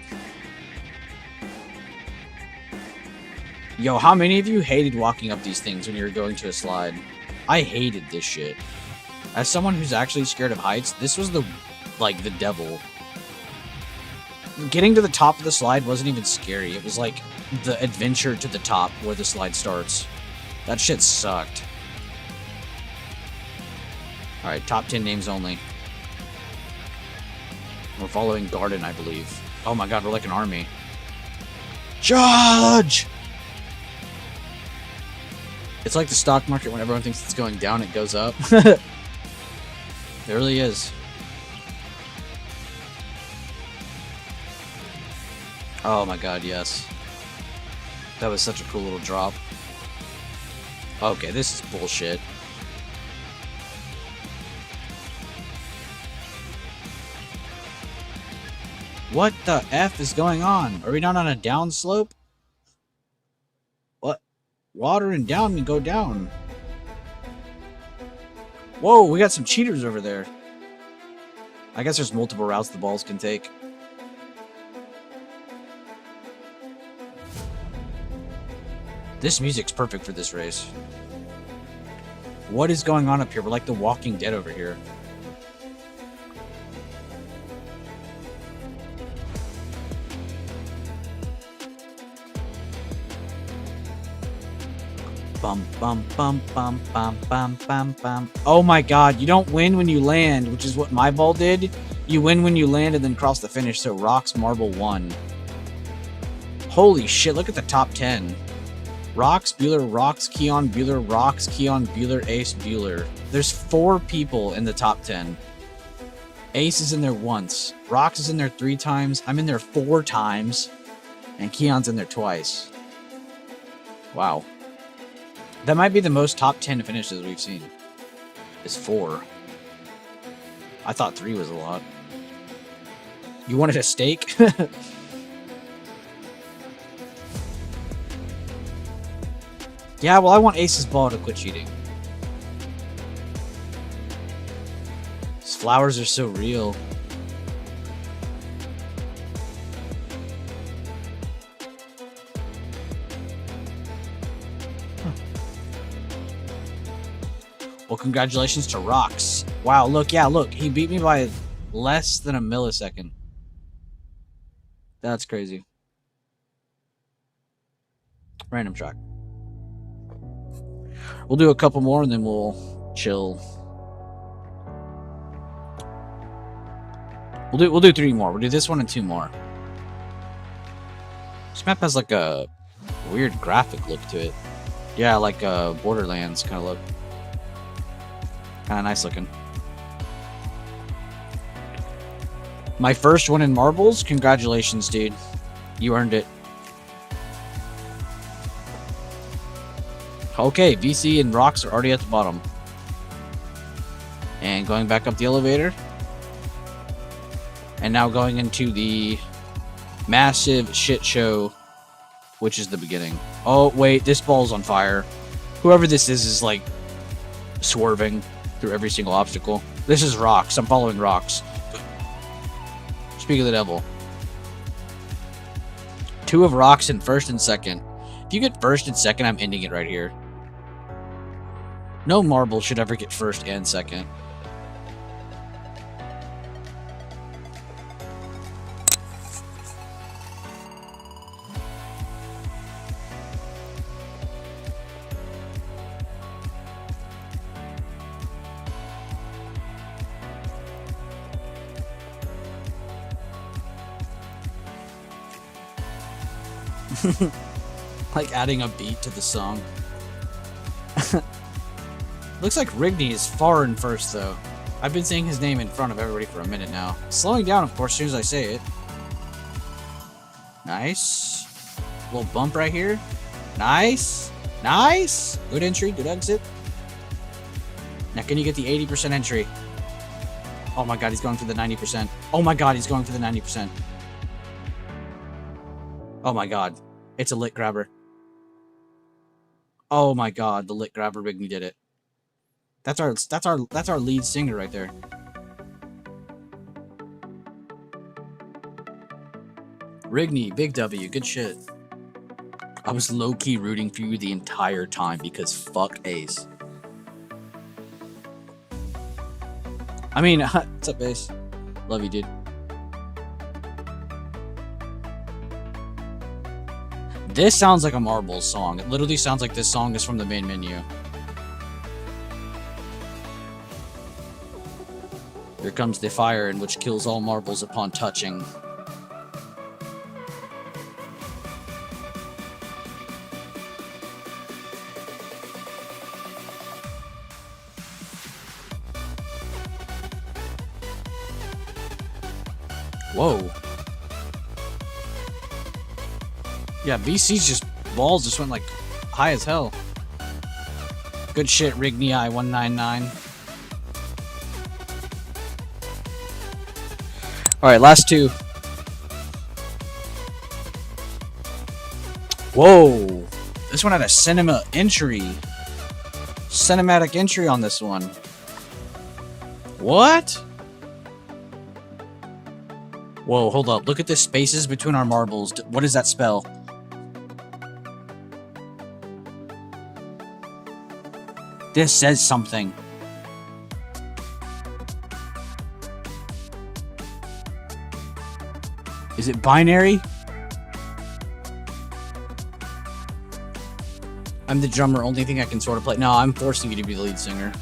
Yo, how many of you hated walking up these things when you were going to a slide? I hated this shit. As someone who's actually scared of heights, this was the devil. Getting to the top of the slide wasn't even scary. It was like the adventure to the top where the slide starts. That shit sucked. Alright, top 10 names only. We're following Garden, I believe. Oh my god, we're like an army. Charge! It's like the stock market when everyone thinks it's going down, it goes up. It really is. Oh my god, yes. That was such a cool little drop. Okay, this is bullshit. What the F is going on? Are we not on a down slope? What? Water and down and go down. Whoa, we got some cheaters over there. I guess there's multiple routes the balls can take. This music's perfect for this race. What is going on up here? We're like the Walking Dead over here. Bum bum bum bum bum bum bum bum. Oh my god, you don't win when you land, which is what my ball did. You win when you land and then cross the finish, so Rocks Marble won. Holy shit, look at the top 10. Rocks, Bueller, Rocks, Keon, Bueller, Rocks, Keon, Bueller, Ace, Bueller. There's 4 people in the top 10. Ace is in there once. Rocks is in there 3 times. I'm in there 4 times. And Keon's in there twice. Wow. That might be the most top 10 finishes we've seen. Is 4. I thought 3 was a lot. You wanted a steak? Yeah, well, I want Ace's ball to quit cheating. These flowers are so real. Well, congratulations to Rocks. Wow, look, yeah, look. He beat me by less than a millisecond. That's crazy. Random track. We'll do a couple more and then we'll chill. We'll do 3 more. We'll do this one and 2 more. This map has like a weird graphic look to it. Yeah, like a Borderlands kind of look. Kind of nice looking. My first one in marbles? Congratulations, dude. You earned it. Okay, VC and Rocks are already at the bottom. And going back up the elevator. And now going into the massive shit show which is the beginning. Oh, wait, this ball's on fire. Whoever this is like swerving through every single obstacle. This is rocks. I'm following rocks. Speak of the devil. 2 of rocks in first and second. If you get first and second, I'm ending it right here. No marble should ever get first and second. Like adding a beat to the song. Looks like Rigney is far in first, though. I've been saying his name in front of everybody for a minute now. Slowing down, of course, as soon as I say it. Nice. Little bump right here. Nice. Nice. Good entry, good exit. Now, can you get the 80% entry? Oh my god, he's going for the 90%. Oh my god, he's going for the 90%. Oh my god. It's a lit grabber. Oh my god, the lit grabber Rigney did it. That's our lead singer right there. Rigney, big W, good shit. I was low-key rooting for you the entire time because fuck Ace. I mean, what's up, Ace? Love you, dude. This sounds like a Marbles song. It literally sounds like this song is from the main menu. Here comes the fire, in which kills all marbles upon touching. Whoa. Yeah, VC's balls just went like high as hell. Good shit, Rigney I 199. Alright, last 2. Whoa. This one had a cinematic entry on this one. What? Whoa, hold up. Look at the spaces between our marbles. What does that spell? This says something. Is it binary? I'm the drummer, only thing I can sort of play. No, I'm forcing you to be the lead singer.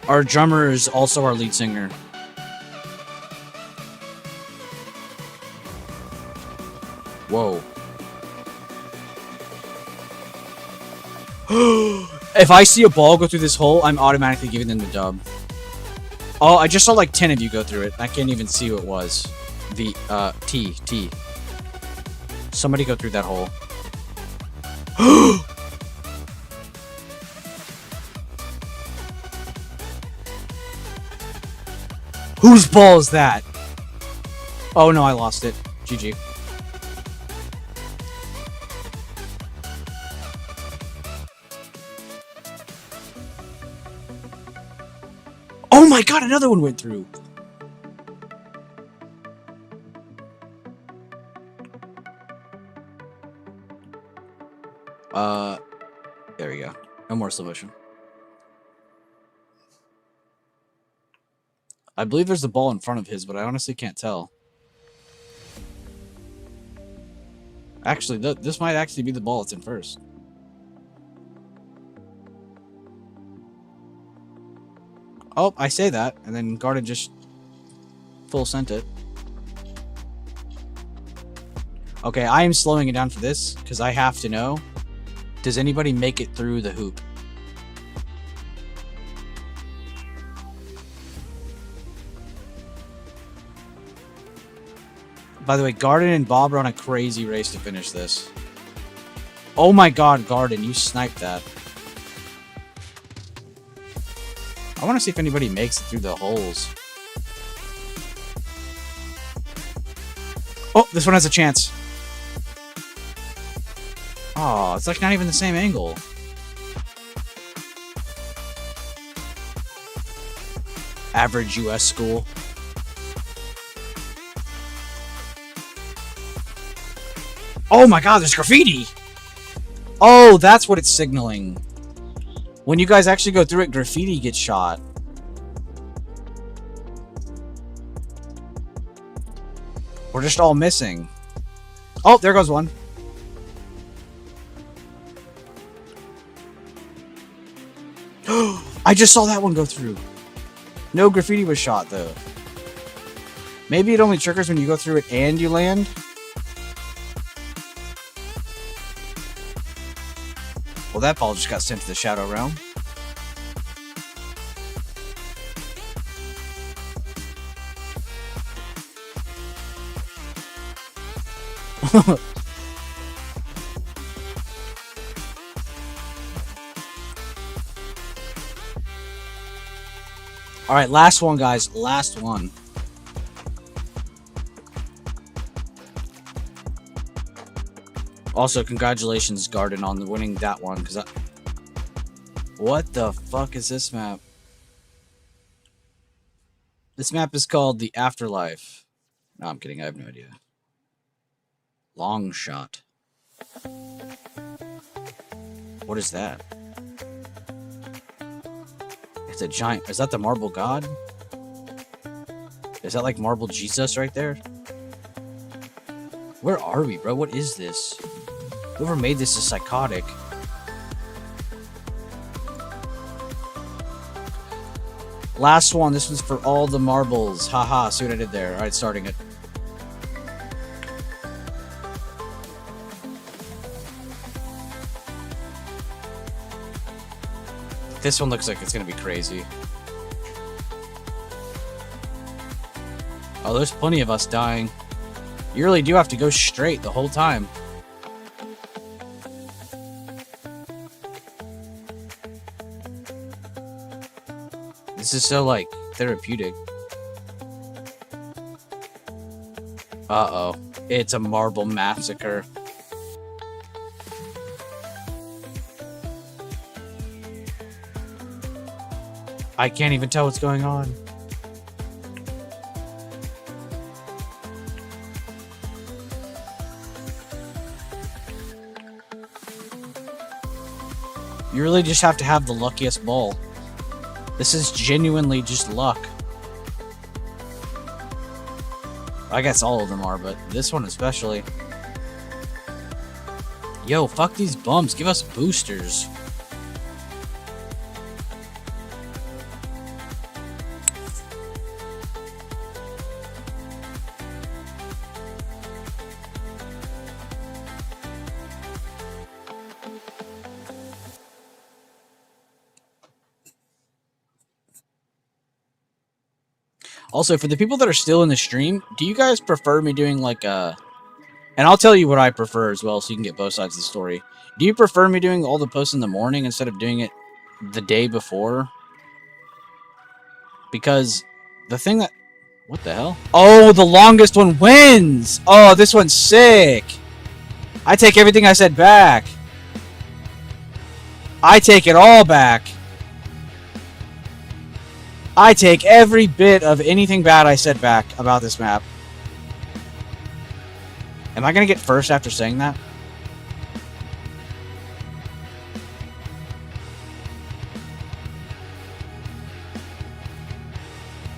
Our drummer is also our lead singer. Whoa. If I see a ball go through this hole, I'm automatically giving them the dub. Oh, I just saw like 10 of you go through it. I can't even see who it was. The, T. Somebody go through that hole. Whose ball is that? Oh no, I lost it. GG. Oh my god, another one went through. There we go. No more slow motion. I believe there's a ball in front of his, but I honestly can't tell. Actually, this might actually be the ball that's in first. Oh, I say that, and then Garden just full sent it. Okay, I am slowing it down for this, because I have to know. Does anybody make it through the hoop? By the way, Garden and Bob are on a crazy race to finish this. Oh my god, Garden, you sniped that. I want to see if anybody makes it through the holes. Oh, this one has a chance. Oh, it's like not even the same angle. Average US school. Oh my god, there's graffiti! Oh, that's what it's signaling. When you guys actually go through it, graffiti gets shot. We're just all missing. Oh, there goes one. I just saw that one go through. No graffiti was shot, though. Maybe it only triggers when you go through it and you land? Well, that ball just got sent to the Shadow Realm. Alright, last one, guys. Last one. Also, congratulations, Garden, on winning that one. What the fuck is this map? This map is called The Afterlife. No, I'm kidding. I have no idea. Long shot. What is that? It's a giant... Is that the Marble God? Is that like Marble Jesus right there? Where are we, bro? What is this? Whoever made this is psychotic. Last one. This one's for all the marbles. Haha, see what I did there. Alright, starting it. This one looks like it's gonna be crazy. Oh, there's plenty of us dying. You really do have to go straight the whole time. This is so, like, therapeutic. Uh-oh. It's a marble massacre. I can't even tell what's going on. You really just have to have the luckiest ball. This is genuinely just luck. I guess all of them are, but this one especially. Yo, fuck these bums. Give us boosters. Also, for the people that are still in the stream, do you guys prefer me doing like a... And I'll tell you what I prefer as well, so you can get both sides of the story. Do you prefer me doing all the posts in the morning instead of doing it the day before? Because the thing that... What the hell? Oh, the longest one wins! Oh, this one's sick! I take everything I said back. I take it all back. I take every bit of anything bad I said back about this map. Am I gonna get first after saying that?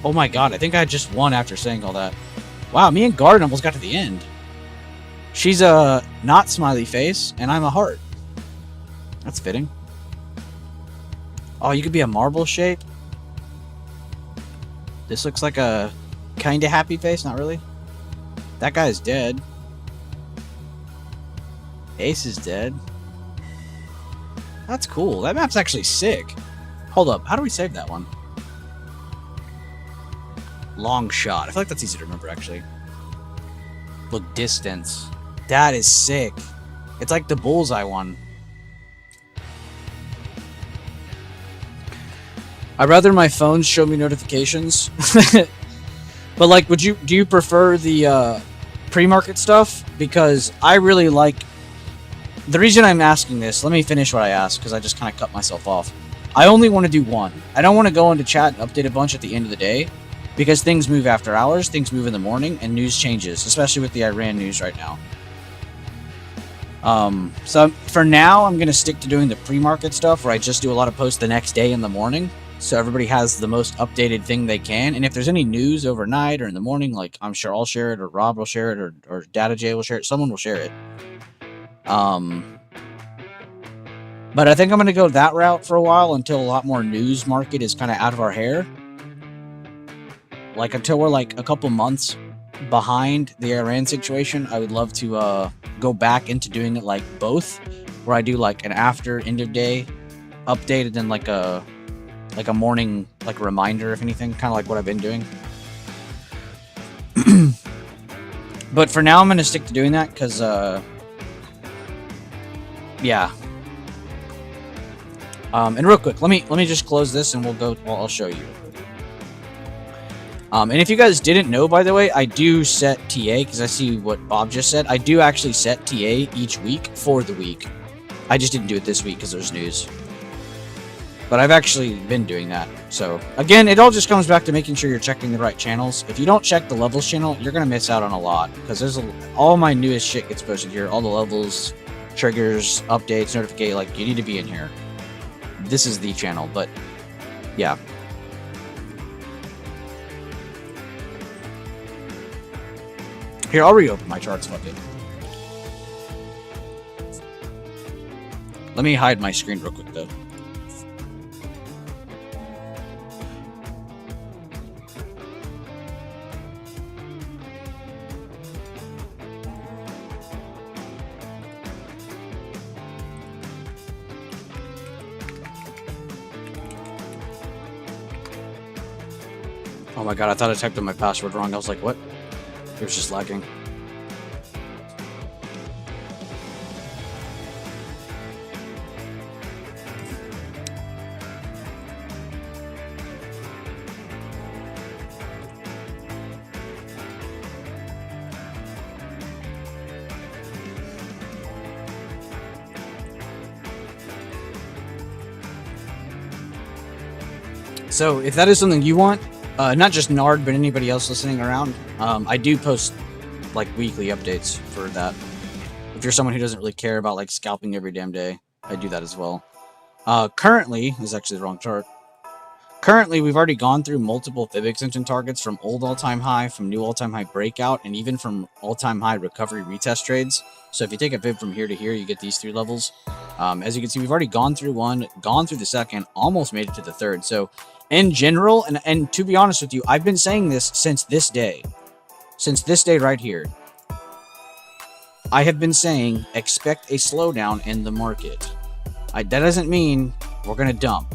Oh my god, I think I just won after saying all that. Wow, me and Garden almost got to the end. She's a not smiley face, and I'm a heart. That's fitting. Oh, you could be a marble shape? This looks like a kinda happy face, not really. That guy's dead. Ace is dead. That's cool. That map's actually sick. Hold up, how do we save that one? Long shot. I feel like that's easy to remember, actually. Look, distance. That is sick. It's like the bullseye one. I'd rather my phone show me notifications. But like, do you prefer the pre-market stuff because I really like. The reason I'm asking this, let me finish what I asked because I just kind of cut myself off. I only want to do one. I don't want to go into chat and update a bunch at the end of the day because things move after hours, things move in the morning, and news changes, especially with the Iran news right now. So for now, I'm going to stick to doing the pre-market stuff where I just do a lot of posts the next day in the morning so everybody has the most updated thing they can. And if there's any news overnight or in the morning, like I'm sure I'll share it or Rob will share it or Data J will share it, someone will share it. But I think I'm going to go that route for a while until a lot more news market is kind of out of our hair. Like until we're like a couple months behind the Iran situation, I would love to go back into doing it like both, where I do like an after end of day update and then like a morning like reminder, if anything, kind of like what I've been doing. But for now, I'm going to stick to doing that because yeah. And real quick, let me just close this and we'll go. Well, I'll show you. And if you guys didn't know, by the way, I do set TA because I see what Bob just said. I do actually set TA each week for the week. I just didn't do it this week because there's news. But I've actually been doing that. So again, it all just comes back to making sure you're checking the right channels. If you don't check the levels channel, you're gonna miss out on a lot because there's all my newest shit gets posted here. All the levels, triggers, updates, notification. Like you need to be in here. This is the channel, but yeah. Here, I'll reopen my charts. Fuck it. Let me hide my screen real quick, though. Oh my god, I thought I typed in my password wrong. I was like, what? It was just lagging. So if that is something you want, not just Nard, but anybody else listening around, I do post like weekly updates for that. If you're someone who doesn't really care about like scalping every damn day, I do that as well. Currently, this is actually the wrong chart. Currently, we've already gone through multiple fib extension targets from old all-time high, from new all-time high breakout, and even from all-time high recovery retest trades. So if you take a fib from here to here, you get these 3 levels. As you can see, we've already gone through one, gone through the second, almost made it to the third. So in general, and to be honest with you, I've been saying this since this day. Since this day right here. I have been saying, expect a slowdown in the market. That doesn't mean we're going to dump.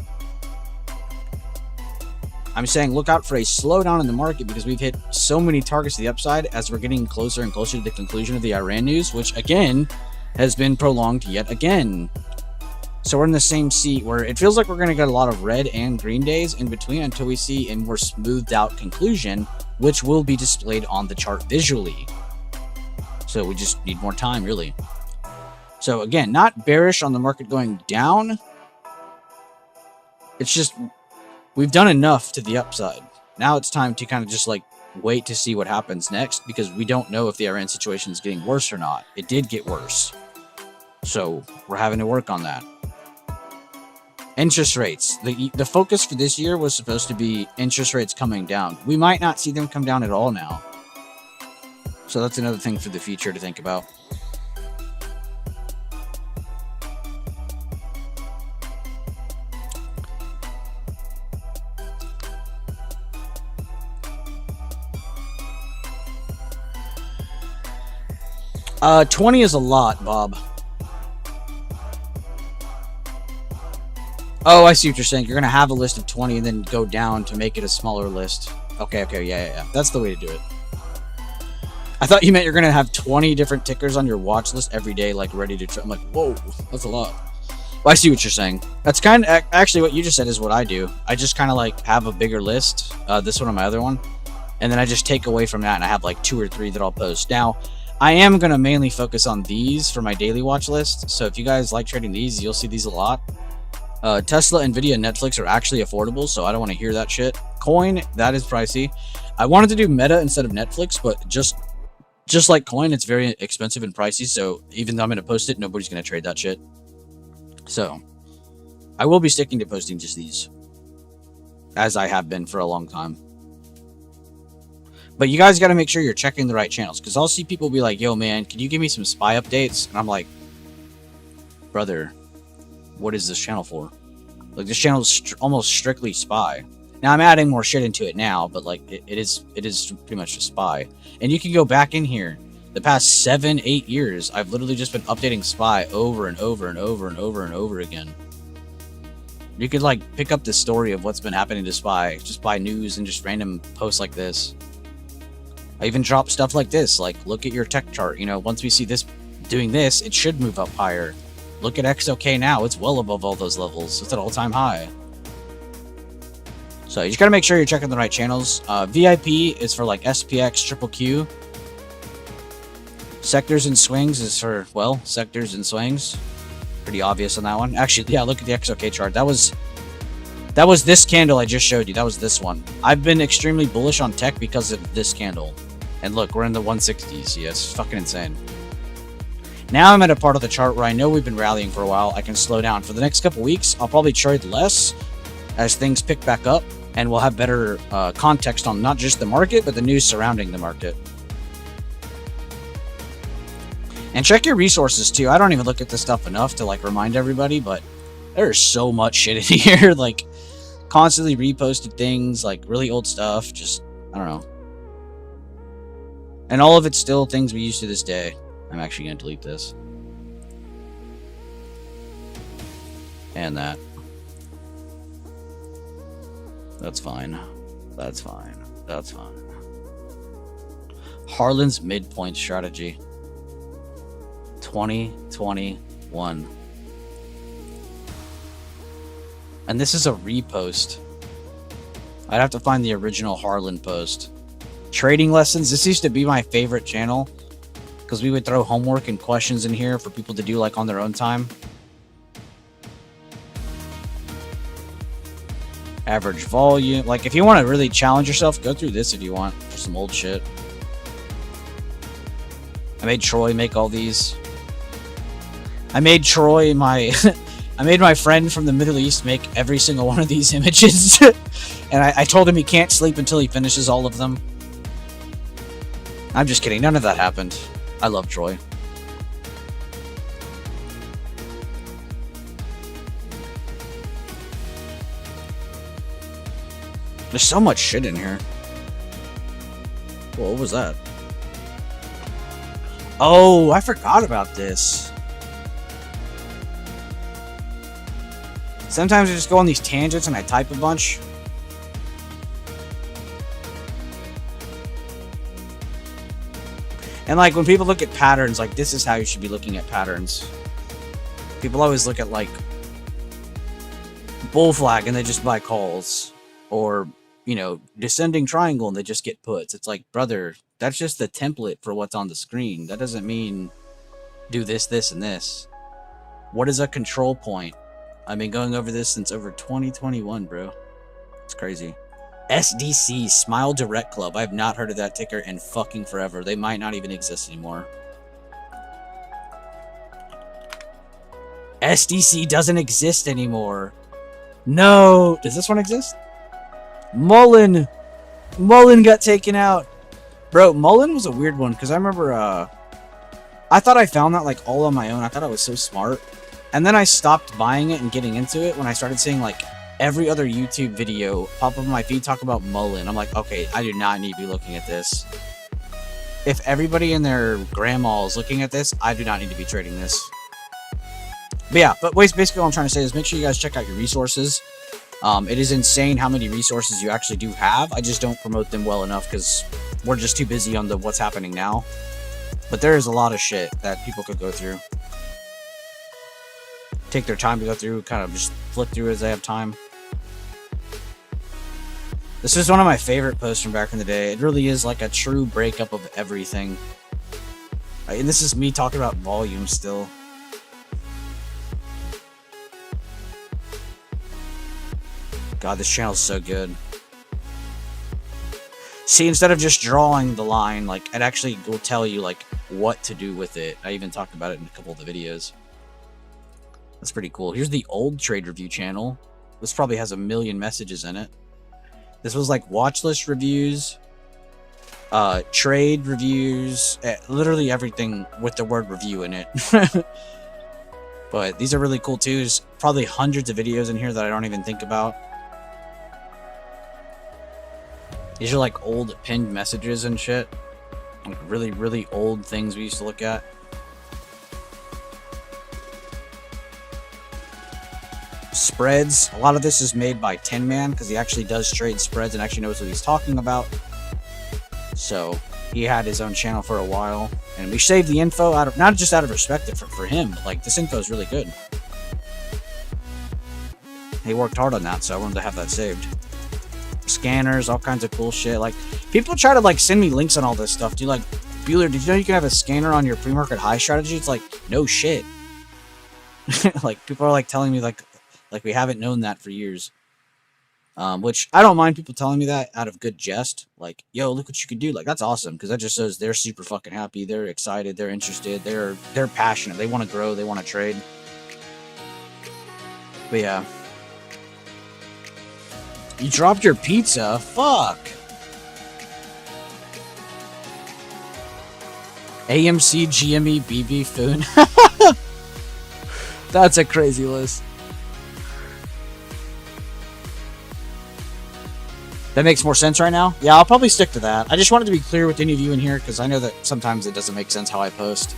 I'm saying look out for a slowdown in the market because we've hit so many targets to the upside as we're getting closer and closer to the conclusion of the Iran news, which again has been prolonged yet again. So we're in the same seat where it feels like we're going to get a lot of red and green days in between until we see a more smoothed out conclusion, which will be displayed on the chart visually. So we just need more time, really. So again, not bearish on the market going down. It's just we've done enough to the upside. Now it's time to kind of just like wait to see what happens next because we don't know if the Iran situation is getting worse or not. It did get worse. So we're having to work on that. Interest rates. The focus for this year was supposed to be interest rates coming down. We might not see them come down at all now. So that's another thing for the future to think about. Uh, 20 is a lot, Bob. Oh, I see what you're saying. You're going to have a list of 20 and then go down to make it a smaller list. Okay, yeah. That's the way to do it. I thought you meant you're going to have 20 different tickers on your watch list every day, like ready to try. I'm like, whoa, that's a lot. Well, I see what you're saying. That's kind of, actually what you just said is what I do. I just kind of like have a bigger list. This one on my other one. and then I just take away from that, and I have like 2 or 3 that I'll post. Now, I am going to mainly focus on these for my daily watch list, so if you guys like trading these, you'll see these a lot. Tesla, Nvidia, and Netflix are actually affordable, so I don't want to hear that shit. Coin, that is pricey. I wanted to do Meta instead of Netflix, but just like Coin, it's very expensive and pricey, so even though I'm going to post it, nobody's going to trade that shit. So, I will be sticking to posting just these, as I have been for a long time. But you guys got to make sure you're checking the right channels, because I'll see people be like, yo, man, can you give me some SPY updates? And I'm like, brother, what is this channel for? Like, this channel is almost strictly SPY. Now, I'm adding more shit into it now, but like, it is pretty much just SPY. And you can go back in here. The past 7-8 years, I've literally just been updating SPY over and over and over and over and over again. You could like pick up the story of what's been happening to SPY just by news and just random posts like this. I even drop stuff like this, like look at your tech chart. You know, once we see this doing this, it should move up higher. Look at XOK now, it's well above all those levels. It's at all-time high. So you just gotta make sure you're checking the right channels. VIP is for like SPX, Triple Q. Sectors and swings is for, well, sectors and swings. Pretty obvious on that one. Actually, yeah, look at the XOK chart. That was this candle I just showed you. That was this one. I've been extremely bullish on tech because of this candle. And look, we're in the 160s. Yeah, it's fucking insane. Now I'm at a part of the chart where I know we've been rallying for a while. I can slow down. For the next couple weeks, I'll probably trade less as things pick back up, and we'll have better context on not just the market, but the news surrounding the market. And check your resources too. I don't even look at this stuff enough to like remind everybody, but there's so much shit in here. Like constantly reposted things, like really old stuff. Just, I don't know. And all of it's still things we use to this day. I'm actually going to delete this. And that. That's fine. That's fine. That's fine. Harlan's midpoint strategy. 2021. And this is a repost. I'd have to find the original Harlan post. Trading lessons. This used to be my favorite channel because we would throw homework and questions in here for people to do like on their own time. Average volume. Like if you want to really challenge yourself, go through this if you want for some old shit. I made Troy make all these. I made Troy my I made my friend from the Middle East make every single one of these images. And I told him he can't sleep until he finishes all of them. I'm just kidding. None of that happened. I love Troy. There's so much shit in here. Whoa, what was that? Oh, I forgot about this. Sometimes I just go on these tangents and I type a bunch. And like when people look at patterns, like this is how you should be looking at patterns. People always look at like bull flag and they just buy calls, or you know, descending triangle and they just get puts. It's like, brother, that's just the template for what's on the screen. That doesn't mean do this, this, and this. What is a control point? I've been going over this since over 2021, bro. It's crazy. SDC, Smile Direct Club. I have not heard of that ticker in fucking forever. They might not even exist anymore. SDC doesn't exist anymore. No. Does this one exist? Mullen got taken out. Bro, Mullen was a weird one because I remember I thought I found that like all on my own. I thought I was so smart. And then I stopped buying it and getting into it when I started seeing like every other YouTube video pop up on my feed talk about Mullen. I'm like, okay, I do not need to be looking at this. If everybody and their grandma is looking at this, I do not need to be trading this. But yeah, but basically what I'm trying to say is make sure you guys check out your resources. It is insane how many resources you actually do have. I just don't promote them well enough because we're just too busy on the what's happening now. But there is a lot of shit that people could go through. Take their time to go through, kind of just flip through as they have time. This is one of my favorite posts from back in the day. It really is like a true breakup of everything. And this is me talking about volume still. God, this channel is so good. See, instead of just drawing the line, like, it actually will tell you, like, what to do with it. I even talked about it in a couple of the videos. That's pretty cool. Here's the old trade review channel. This probably has 1 million messages in it. This was like watch list reviews, trade reviews, literally everything with the word review in it. But these are really cool too. There's probably hundreds of videos in here that I don't even think about. These are like old pinned messages and shit. Like really, really old things we used to look at. Spreads. A lot of this is made by Tin Man because he actually does trade spreads and actually knows what he's talking about. So he had his own channel for a while, and we saved the info out of not just out of respect for him, but like this info is really good. He worked hard on that, so I wanted to have that saved. Scanners, all kinds of cool shit. Like people try to like send me links on all this stuff. Do you like, Bueller, did you know you can have a scanner on your pre-market high strategy? It's like no shit. Like people are like telling me like we haven't known that for years. Which I don't mind people telling me that out of good jest. Like, yo, look what you could do. Like, that's awesome because that just shows they're super fucking happy. They're excited. They're interested. They're passionate. They want to grow. They want to trade. But yeah. You dropped your pizza? Fuck. AMC, GME, BB, Foon. That's a crazy list. That makes more sense right now? Yeah, I'll probably stick to that. I just wanted to be clear with any of you in here because I know that sometimes it doesn't make sense how I post.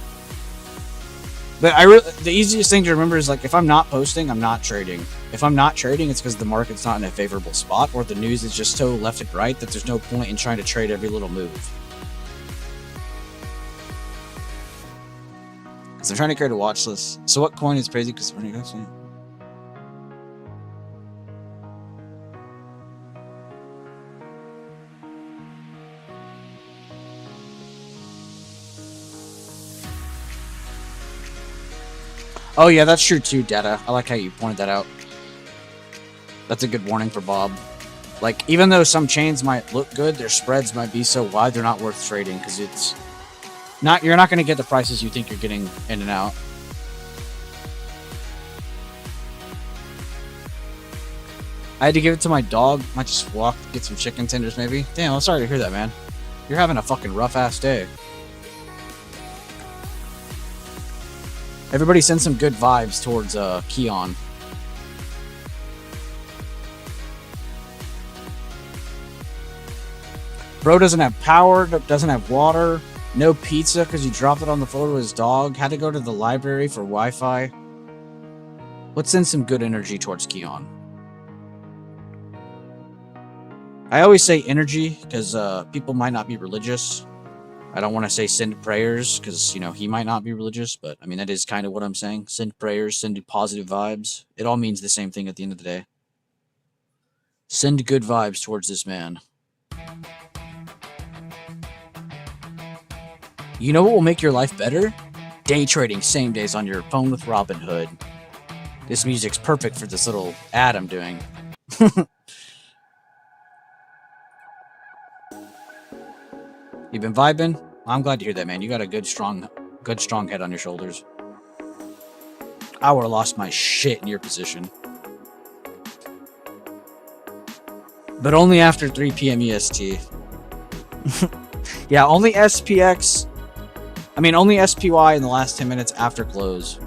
But the easiest thing to remember is like if I'm not posting, I'm not trading. If I'm not trading, it's because the market's not in a favorable spot or the news is just so left and right that there's no point in trying to trade every little move. Because I'm trying to create a watch list. So what coin is crazy because we're going to Oh yeah, that's true too, Data. I like how you pointed that out. That's a good warning for Bob. Like, even though some chains might look good, their spreads might be so wide they're not worth trading because it's not. You're not going to get the prices you think you're getting in and out. I had to give it to my dog. Might just walk, get some chicken tenders maybe. Damn, I'm sorry to hear that, man. You're having a fucking rough ass day. Everybody send some good vibes towards Keon. Bro doesn't have power, doesn't have water, no pizza because he dropped it on the floor to his dog, had to go to the library for Wi-Fi. Let's send some good energy towards Keon. I always say energy because people might not be religious. I don't want to say send prayers because, you know, he might not be religious, but I mean, that is kind of what I'm saying. Send prayers, send positive vibes. It all means the same thing at the end of the day. Send good vibes towards this man. You know what will make your life better? Day trading same days on your phone with Robinhood. This music's perfect for this little ad I'm doing. You've been vibing? I'm glad to hear that, man. You got a good strong head on your shoulders. I would have lost my shit in your position. But only after 3 p.m. EST. Yeah, only SPX. I mean, only SPY in the last 10 minutes after close.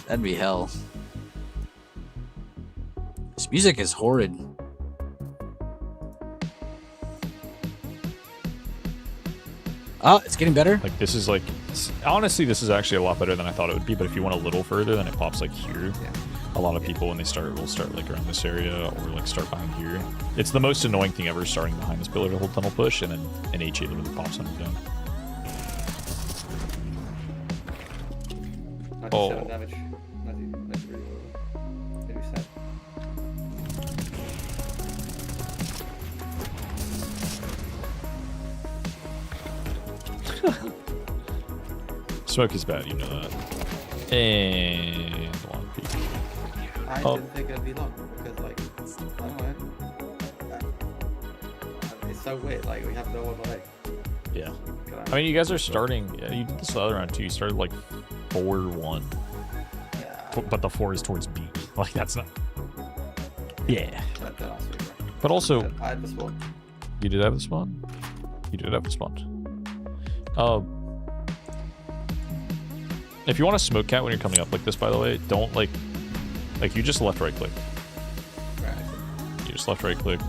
That'd be hell. This music is horrid. Oh, it's getting better. Like this is like, honestly, this is actually a lot better than I thought it would be. But if you went a little further, then it pops like here. Yeah. A lot of people when they start will start like around this area or like start behind here. It's the most annoying thing ever, starting behind this pillar to hold tunnel push, and then an HA literally pops on it down. Not 7 damage. Not really low. Maybe 7. Smoke is bad, you know that. And long peak. I Oh. didn't think it'd be long because, like, I don't know. It's so weird. Like, we have no one like. Yeah. I mean, you guys are starting. Yeah, you did this the other round too. You started like 4-1, Yeah. but the 4 is towards B. Like that's not. Yeah. That last week, right? But also, I had the spawn. you did have the spawn. You did have the spawn. If you want to smoke cat when you're coming up like this, by the way, don't like you just left right click. Right. You just left right click.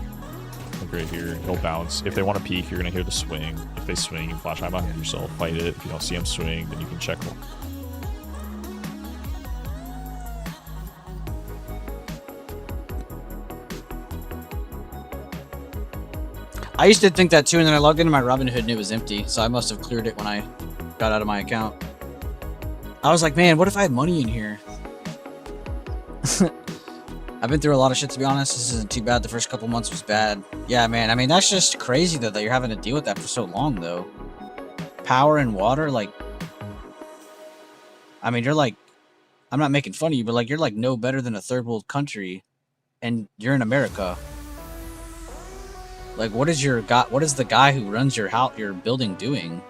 Like right here, it'll bounce. If they want to peek, you're gonna hear the swing. If they swing, you flash high behind yourself, fight it. If you don't see them swing, then you can check them. I used to think that too, and then I logged into my Robinhood and it was empty, so I must have cleared it when I got out of my account. I was like, man, what if I had money in here? I've been through a lot of shit, to be honest. This isn't too bad. The first couple months was bad. Yeah, man. I mean, that's just crazy, though, that you're having to deal with that for so long, though. Power and water, like... I mean, you're like... I'm not making fun of you, but, like, you're, like, no better than a third world country, and you're in America. Like, what is the guy who runs your house, your building doing?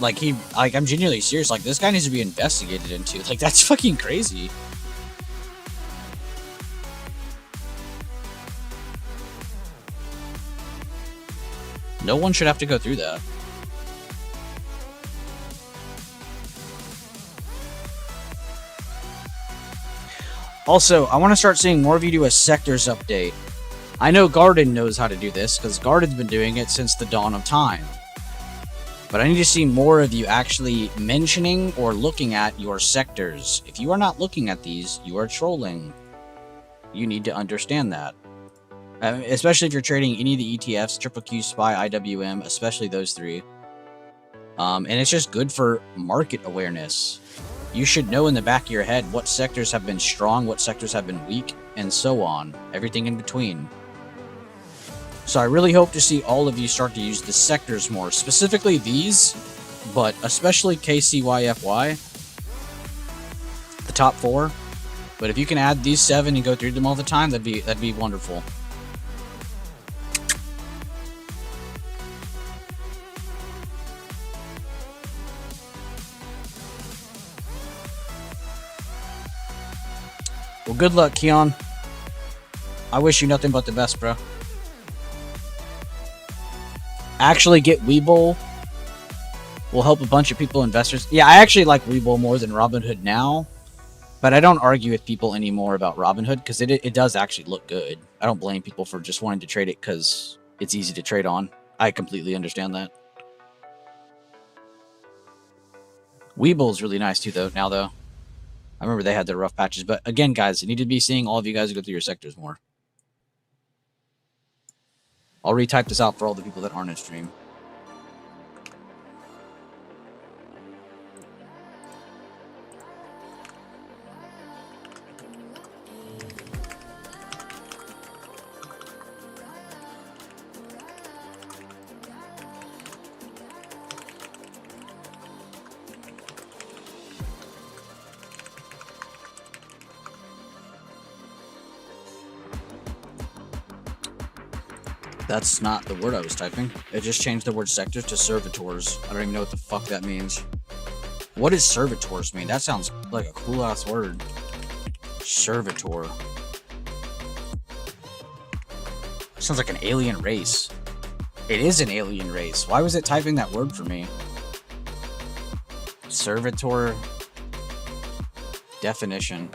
Like, I'm genuinely serious. Like, this guy needs to be investigated into. Like, that's fucking crazy. No one should have to go through that. Also, I want to start seeing more of you do a sectors update. I know Garden knows how to do this, because Garden's been doing it since the dawn of time. But I need to see more of you actually mentioning or looking at your sectors. If you are not looking at these, you are trolling. You need to understand that. Especially if you're trading any of the ETFs, Triple Q, SPY, IWM, especially those three. And it's just good for market awareness. You should know in the back of your head what sectors have been strong, what sectors have been weak, and so on. Everything in between. So I really hope to see all of you start to use the sectors more. Specifically these, but especially KCYFY. The top 4. But if you can add these 7 and go through them all the time, that'd be wonderful. Well, good luck, Keon. I wish you nothing but the best, bro. Actually get Webull will help a bunch of people, investors. Yeah, I actually like Webull more than Robinhood now, but I don't argue with people anymore about Robinhood because it does actually look good. I don't blame people for just wanting to trade it because it's easy to trade on. I completely understand that. Webull's really nice too, though. I remember they had their rough patches, but again, guys, I need to be seeing all of you guys go through your sectors more. I'll retype this out for all the people that aren't in stream. That's not the word I was typing. It just changed the word sectors to servitors. I don't even know what the fuck that means. What does servitors mean? That sounds like a cool ass word. Servitor. Sounds like an alien race. It is an alien race. Why was it typing that word for me? Servitor. Definition.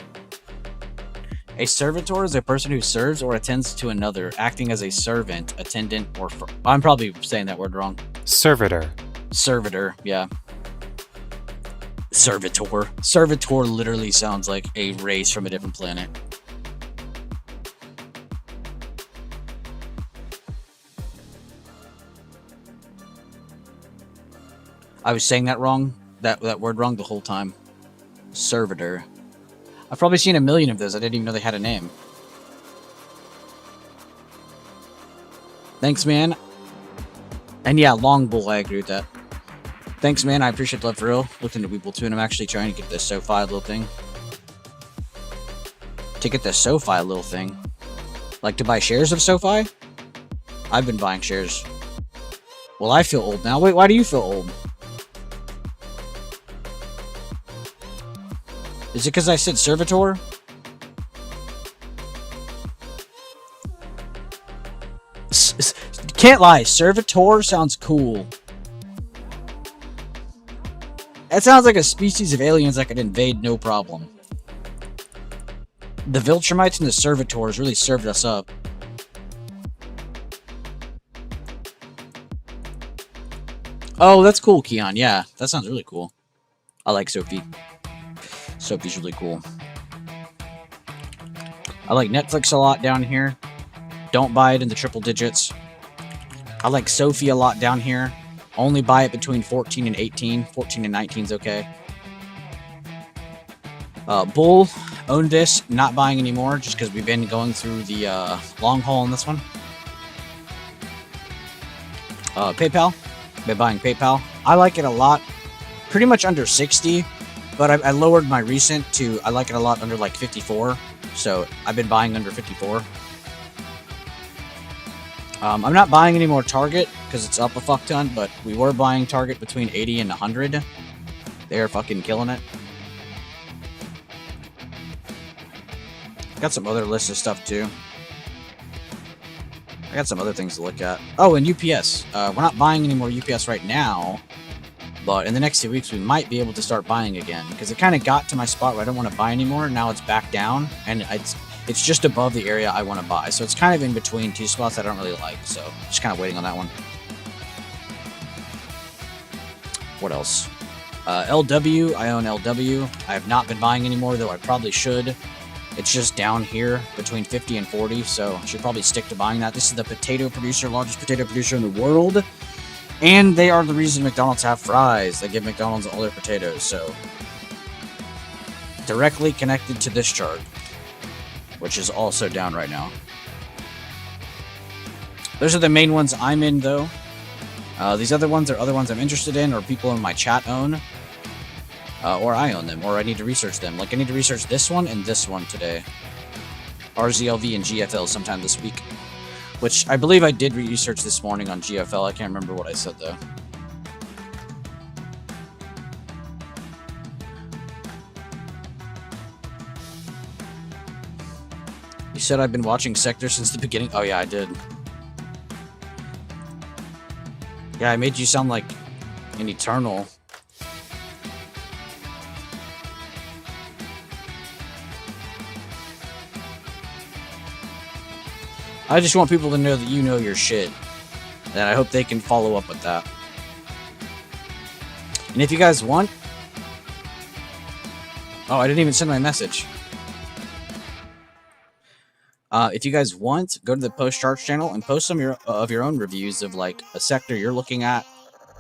A servitor is a person who serves or attends to another, acting as a servant, attendant, or... I'm probably saying that word wrong. Servitor. Servitor, yeah. Servitor. Servitor literally sounds like a race from a different planet. I was saying that wrong, that word wrong the whole time. Servitor. I've probably seen a million of those. I didn't even know they had a name. Thanks, man. And yeah, long bull, I agree with that. Thanks, man. I appreciate the love for real. Looked into Weeble too, and I'm actually trying to get this SoFi little thing. To get the SoFi little thing. Like to buy shares of SoFi? I've been buying shares. Well, I feel old now. Wait, why do you feel old? Is it because I said servitor? Can't lie, servitor sounds cool. That sounds like a species of aliens that could invade no problem. The Viltrumites and the servitors really served us up. Oh, that's cool, Keon. Yeah, that sounds really cool. I like Sophie. Sophie's really cool. I like Netflix a lot down here. Don't buy it in the triple digits. I like Sophie a lot down here. Only buy it between 14 and 18. 14 and 19 is okay. Bull, own this. Not buying anymore just because we've been going through the long haul on this one. PayPal. Been buying PayPal. I like it a lot. Pretty much under 60. But I lowered my recent to, I like it a lot under like 54. So I've been buying under 54. I'm not buying any more Target because it's up a fuck ton, but we were buying Target between 80 and 100. They're fucking killing it. Got some other lists of stuff too. I got some other things to look at. Oh, and UPS. We're not buying any more UPS right now, but in the next 2 weeks we might be able to start buying again because it kind of got to my spot where I don't want to buy anymore. Now it's back down, and it's just above the area I want to buy. So it's kind of in between two spots I don't really like. So just kind of waiting on that one. What else? LW. I own LW. I have not been buying anymore, though I probably should. It's just down here between 50 and 40, so I should probably stick to buying that. This is the potato producer, largest potato producer in the world. And they are the reason McDonald's have fries. They give McDonald's all their potatoes, so directly connected to this chart, which is also down right now. Those are the main ones I'm in, though. These other ones are other ones I'm interested in, or people in my chat own. Or I own them, or I need to research them. Like, I need to research this one and this one today. RZLV and GFL sometime this week. Which, I believe I did research this morning on GFL. I can't remember what I said, though. You said I've been watching Sector since the beginning? Oh, yeah, I did. Yeah, I made you sound like an Eternal. I just want people to know that you know your shit. And I hope they can follow up with that. And if you guys want... Oh, I didn't even send my message. If you guys want, go to the Post Charts channel and post some of your own reviews of like a sector you're looking at.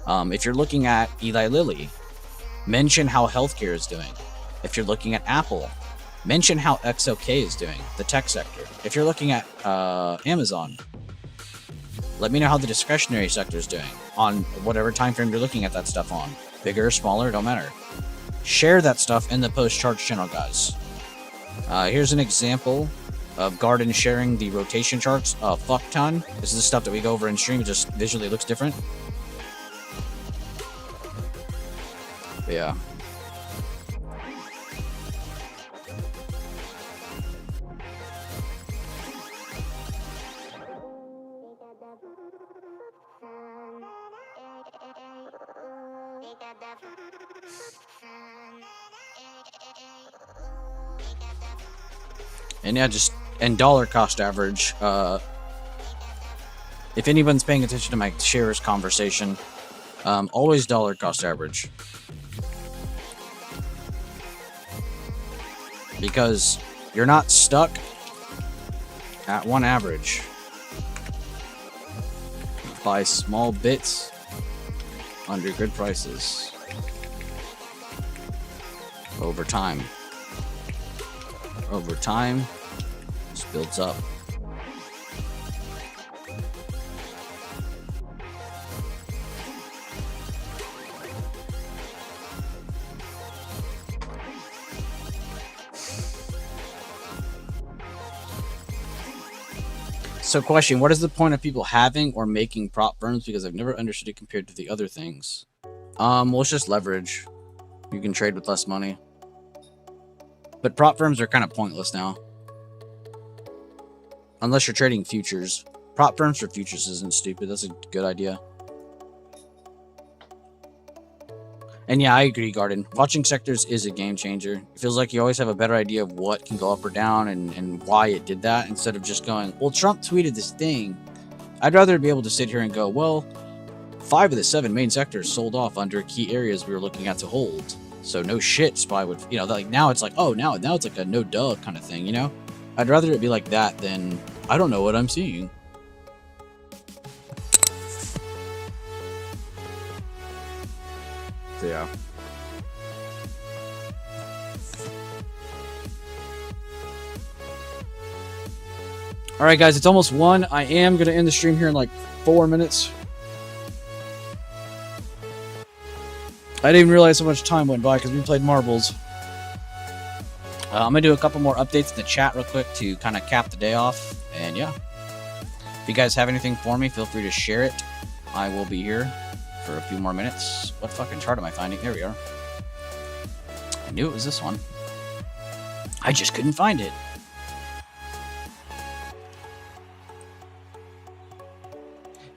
If you're looking at Eli Lilly, mention how healthcare is doing. If you're looking at Apple, mention how XLK is doing, the tech sector. If you're looking at Amazon, let me know how the discretionary sector is doing on whatever time frame you're looking at that stuff on. Bigger, smaller, don't matter. Share that stuff in the Post Charts channel, guys. Here's an example of Garden sharing the rotation charts a fuck ton. This is the stuff that we go over in stream. It just visually looks different. But yeah. And yeah, and dollar cost average. If anyone's paying attention to my shares conversation, always dollar cost average. Because you're not stuck at one average. Buy small bits under good prices over time. Over time, this builds up. So, question: what is the point of people having or making prop firms? Because I've never understood it compared to the other things. Well, it's just leverage. You can trade with less money. But prop firms are kind of pointless now. Unless you're trading futures. Prop firms for futures isn't stupid. That's a good idea. And yeah, I agree, Garden. Watching sectors is a game changer. It feels like you always have a better idea of what can go up or down and why it did that, instead of just going, well, Trump tweeted this thing. I'd rather be able to sit here and go, well, 5 of the 7 main sectors sold off under key areas we were looking at to hold. So no shit, SPY would, you know, like now it's like, oh, now it's like a no duh kind of thing, you know? I'd rather it be like that than, I don't know what I'm seeing. So yeah. All right, guys, it's almost 1. I am going to end the stream here in like 4 minutes. I didn't even realize how much time went by because we played marbles. I'm going to do a couple more updates in the chat real quick to kind of cap the day off. And yeah, if you guys have anything for me, feel free to share it. I will be here for a few more minutes. What fucking chart am I finding? There we are. I knew it was this one. I just couldn't find it.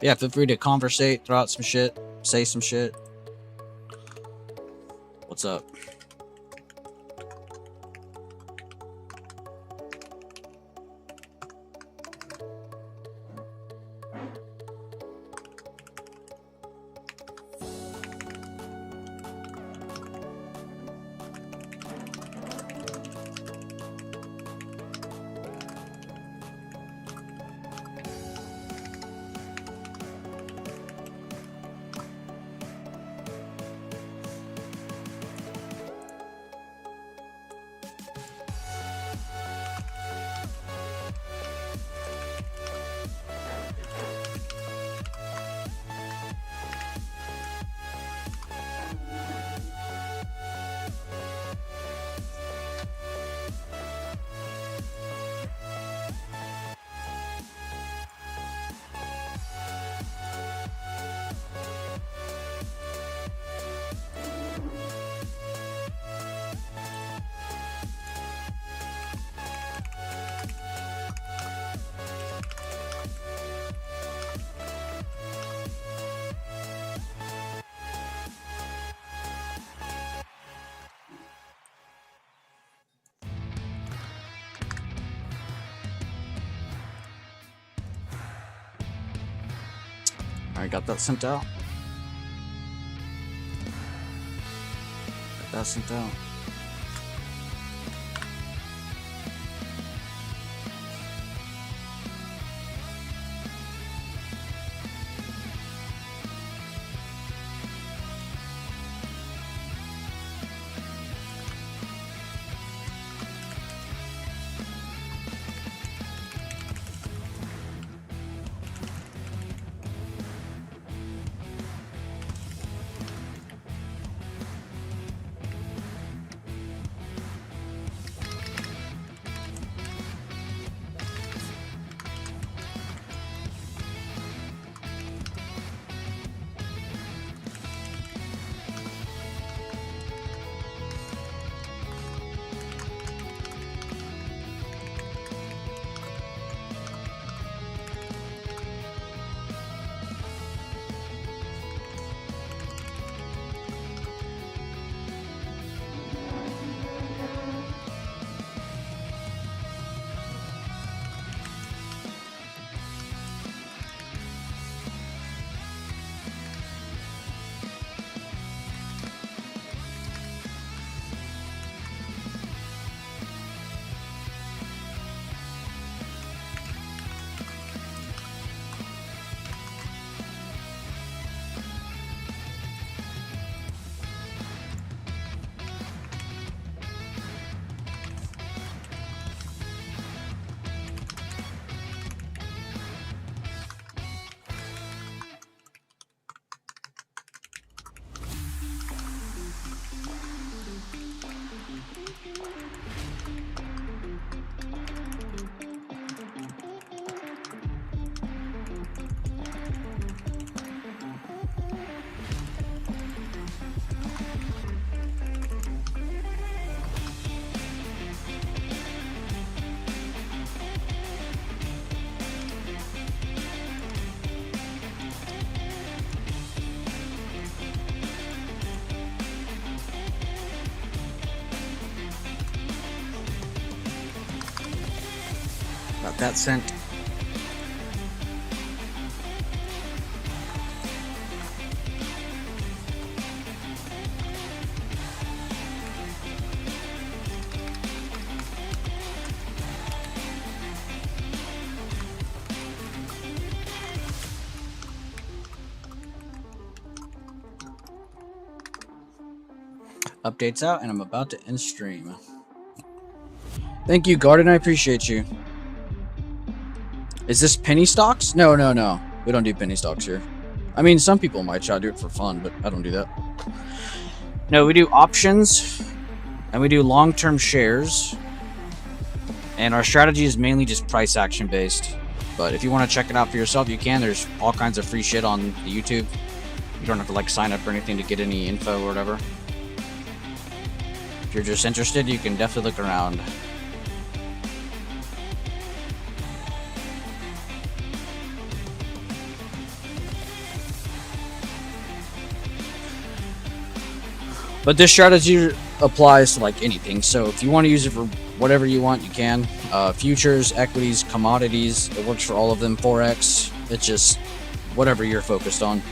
Yeah, feel free to conversate, throw out some shit, say some shit. What's up? I got that sent out. Got that sent out. Got that sent. Updates out, and I'm about to end stream. Thank you, Garden. I appreciate you. Is this penny stocks? No. We don't do penny stocks here. I mean, some people might try to do it for fun, but I don't do that. No, we do options, and we do long-term shares. And our strategy is mainly just price action based. But if you want to check it out for yourself, you can. There's all kinds of free shit on the YouTube. You don't have to like sign up or anything to get any info or whatever. If you're just interested, you can definitely look around. But this strategy applies to like anything. So if you want to use it for whatever you want, you can. Futures, equities, commodities, it works for all of them. Forex, it's just whatever you're focused on.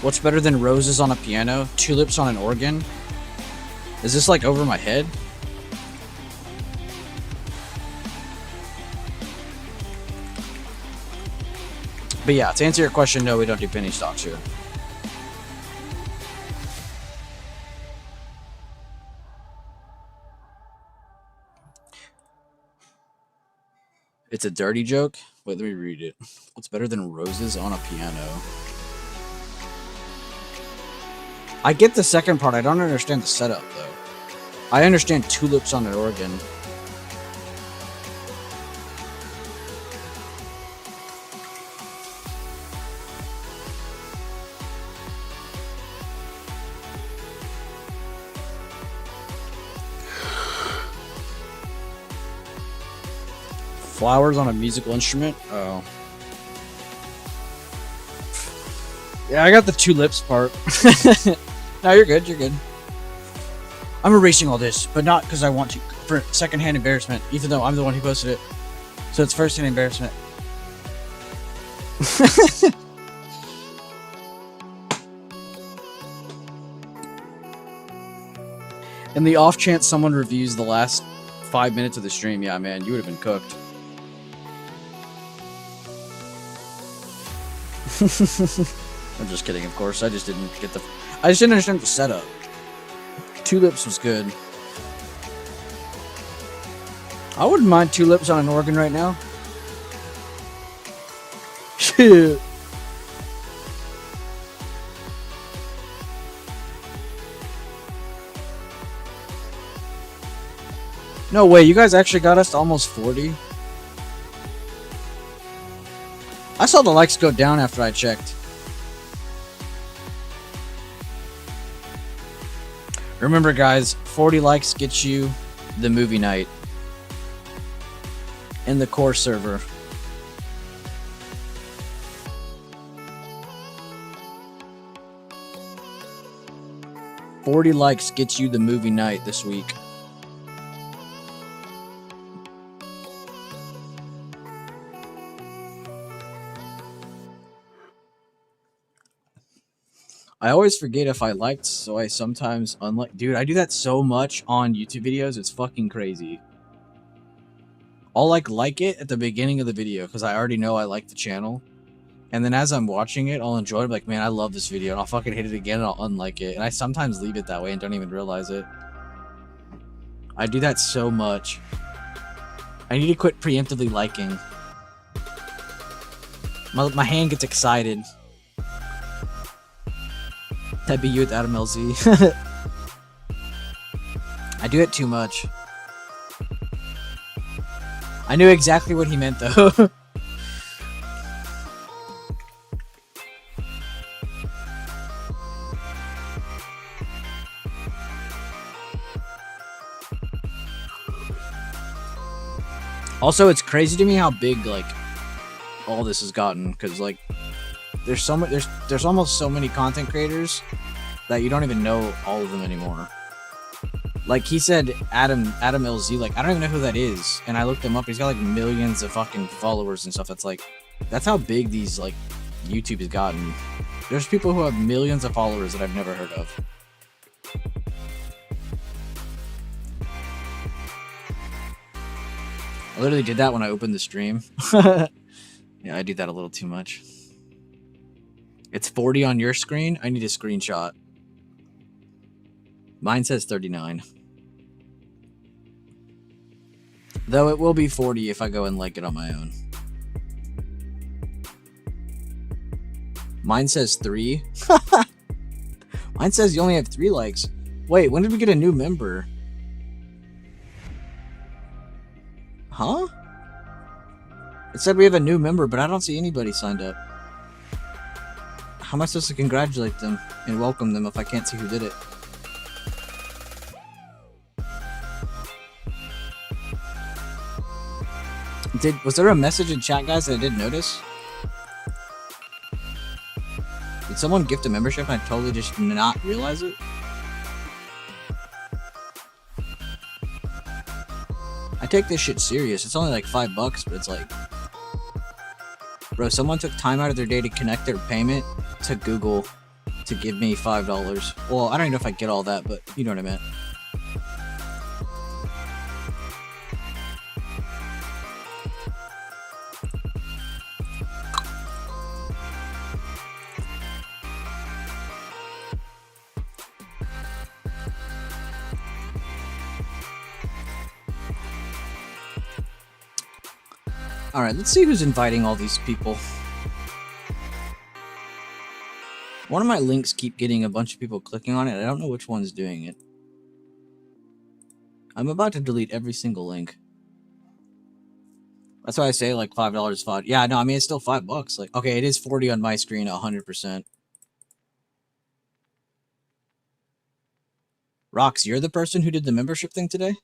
What's better than roses on a piano? Tulips on an organ? Is this like over my head? But yeah, to answer your question, no, we don't do penny stocks here. It's a dirty joke? Wait, let me read it. What's better than roses on a piano? I get the second part. I don't understand the setup, though. I understand tulips on an organ. Flowers on a musical instrument? Oh. Yeah, I got the tulips part. No, you're good, you're good. I'm erasing all this, but not because I want to. For secondhand embarrassment, even though I'm the one who posted it. So it's firsthand embarrassment. In the off chance someone reviews the last 5 minutes of the stream, yeah, man, you would have been cooked. I'm just kidding, of course. I just didn't understand the setup. Tulips was good. I wouldn't mind tulips on an organ right now. Shit. No way, you guys actually got us to almost 40? I saw the likes go down after I checked. Remember, guys, 40 likes gets you the movie night in the core server. $40 likes gets you the movie night this week. I always forget if I liked, so I sometimes unlike. Dude, I do that so much on YouTube videos, it's fucking crazy. I'll like it at the beginning of the video because I already know I like the channel. And then as I'm watching it, I'll enjoy it. Like, man, I love this video. And I'll fucking hit it again and I'll unlike it. And I sometimes leave it that way and don't even realize it. I do that so much. I need to quit preemptively liking. My hand gets excited. That'd be you with Adam LZ. I do it too much. I knew exactly what he meant, though. Also, it's crazy to me how big, like, all this has gotten, because, like, there's so much, there's almost so many content creators that you don't even know all of them anymore. Like he said, Adam LZ. Like I don't even know who that is, and I looked him up. He's got like millions of fucking followers and stuff. That's how big these like YouTube has gotten. There's people who have millions of followers that I've never heard of. I literally did that when I opened the stream. Yeah, I do that a little too much. It's 40 on your screen. I need a screenshot. Mine says 39. Though it will be 40 if I go and like it on my own. Mine says 3. Mine says you only have 3 likes. Wait, when did we get a new member? Huh? It said we have a new member, but I don't see anybody signed up. How am I supposed to congratulate them and welcome them if I can't see who did it? Was there a message in chat, guys, that I didn't notice? Did someone gift a membership and I totally just not realize it? I take this shit serious. It's only like $5, but it's like... Bro, someone took time out of their day to connect their payment to Google to give me $5. Well, I don't even know if I get all that, but you know what I meant. Alright, let's see who's inviting all these people. One of my links keep getting a bunch of people clicking on it. I don't know which one's doing it. I'm about to delete every single link. That's why I say like $5 FOD. Yeah, no, I mean it's still $5. Like, okay, it is 40 on my screen, 100%. Rox, you're the person who did the membership thing today?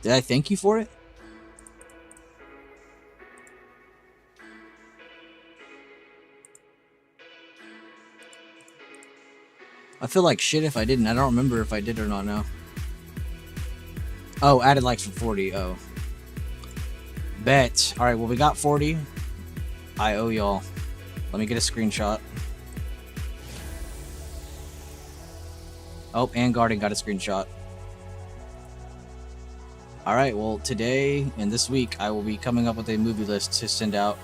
Did I thank you for it? I feel like shit if I didn't. I don't remember if I did or not now. Oh, added likes for 40. Oh. Bet. Alright, well, we got 40. I owe y'all. Let me get a screenshot. Oh, and Garden got a screenshot. Alright, well, today and this week, I will be coming up with a movie list to send out.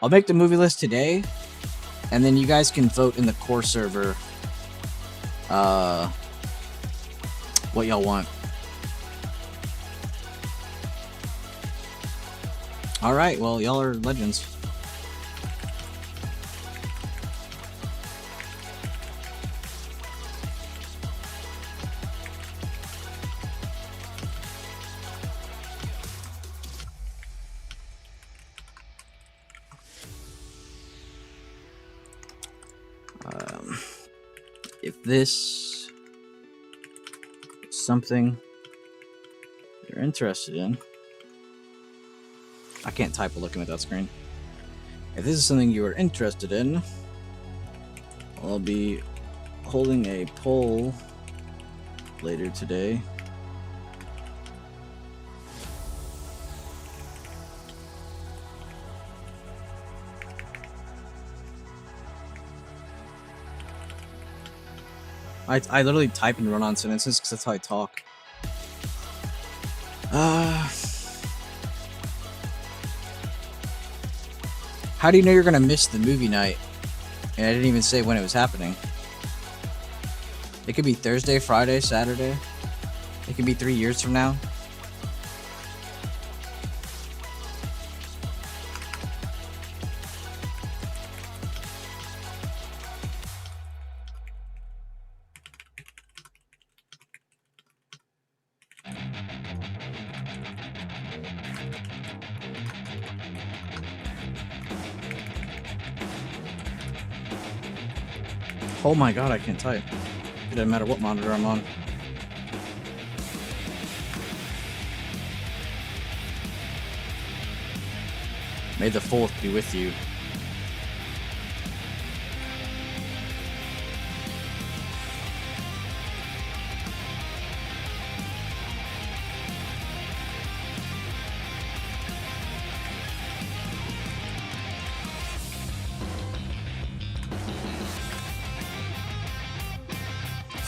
I'll make the movie list today, and then you guys can vote in the core server what y'all want. Alright, well, y'all are legends. If this is something you're interested in, I can't type while looking at that screen. If this is something you are interested in, I'll be holding a poll later today. I literally type and run on sentences because that's how I talk. How do you know you're gonna miss the movie night? And I didn't even say when it was happening. It could be Thursday, Friday, Saturday. It could be 3 years from now. Oh my god, I can't type. It doesn't matter what monitor I'm on. May the 4th be with you.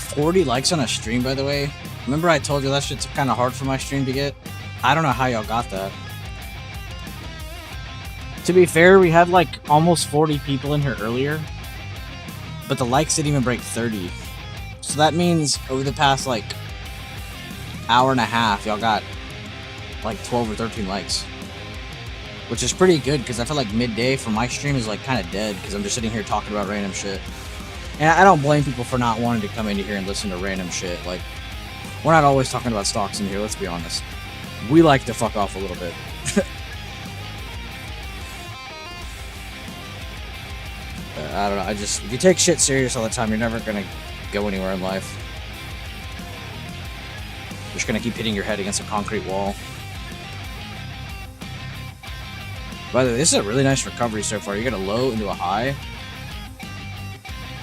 40 likes on a stream, by the way. Remember I told you that shit's kind of hard for my stream to get? I don't know how y'all got that. To be fair, we had like almost 40 people in here earlier, but the likes didn't even break 30. So that means over the past like hour and a half, y'all got like 12 or 13 likes, which is pretty good because I feel like midday for my stream is like kind of dead because I'm just sitting here talking about random shit. And I don't blame people for not wanting to come into here and listen to random shit. Like, we're not always talking about stocks in here, let's be honest. We like to fuck off a little bit. I don't know, if you take shit serious all the time, you're never gonna go anywhere in life. You're just gonna keep hitting your head against a concrete wall. By the way, this is a really nice recovery so far. You get a low into a high.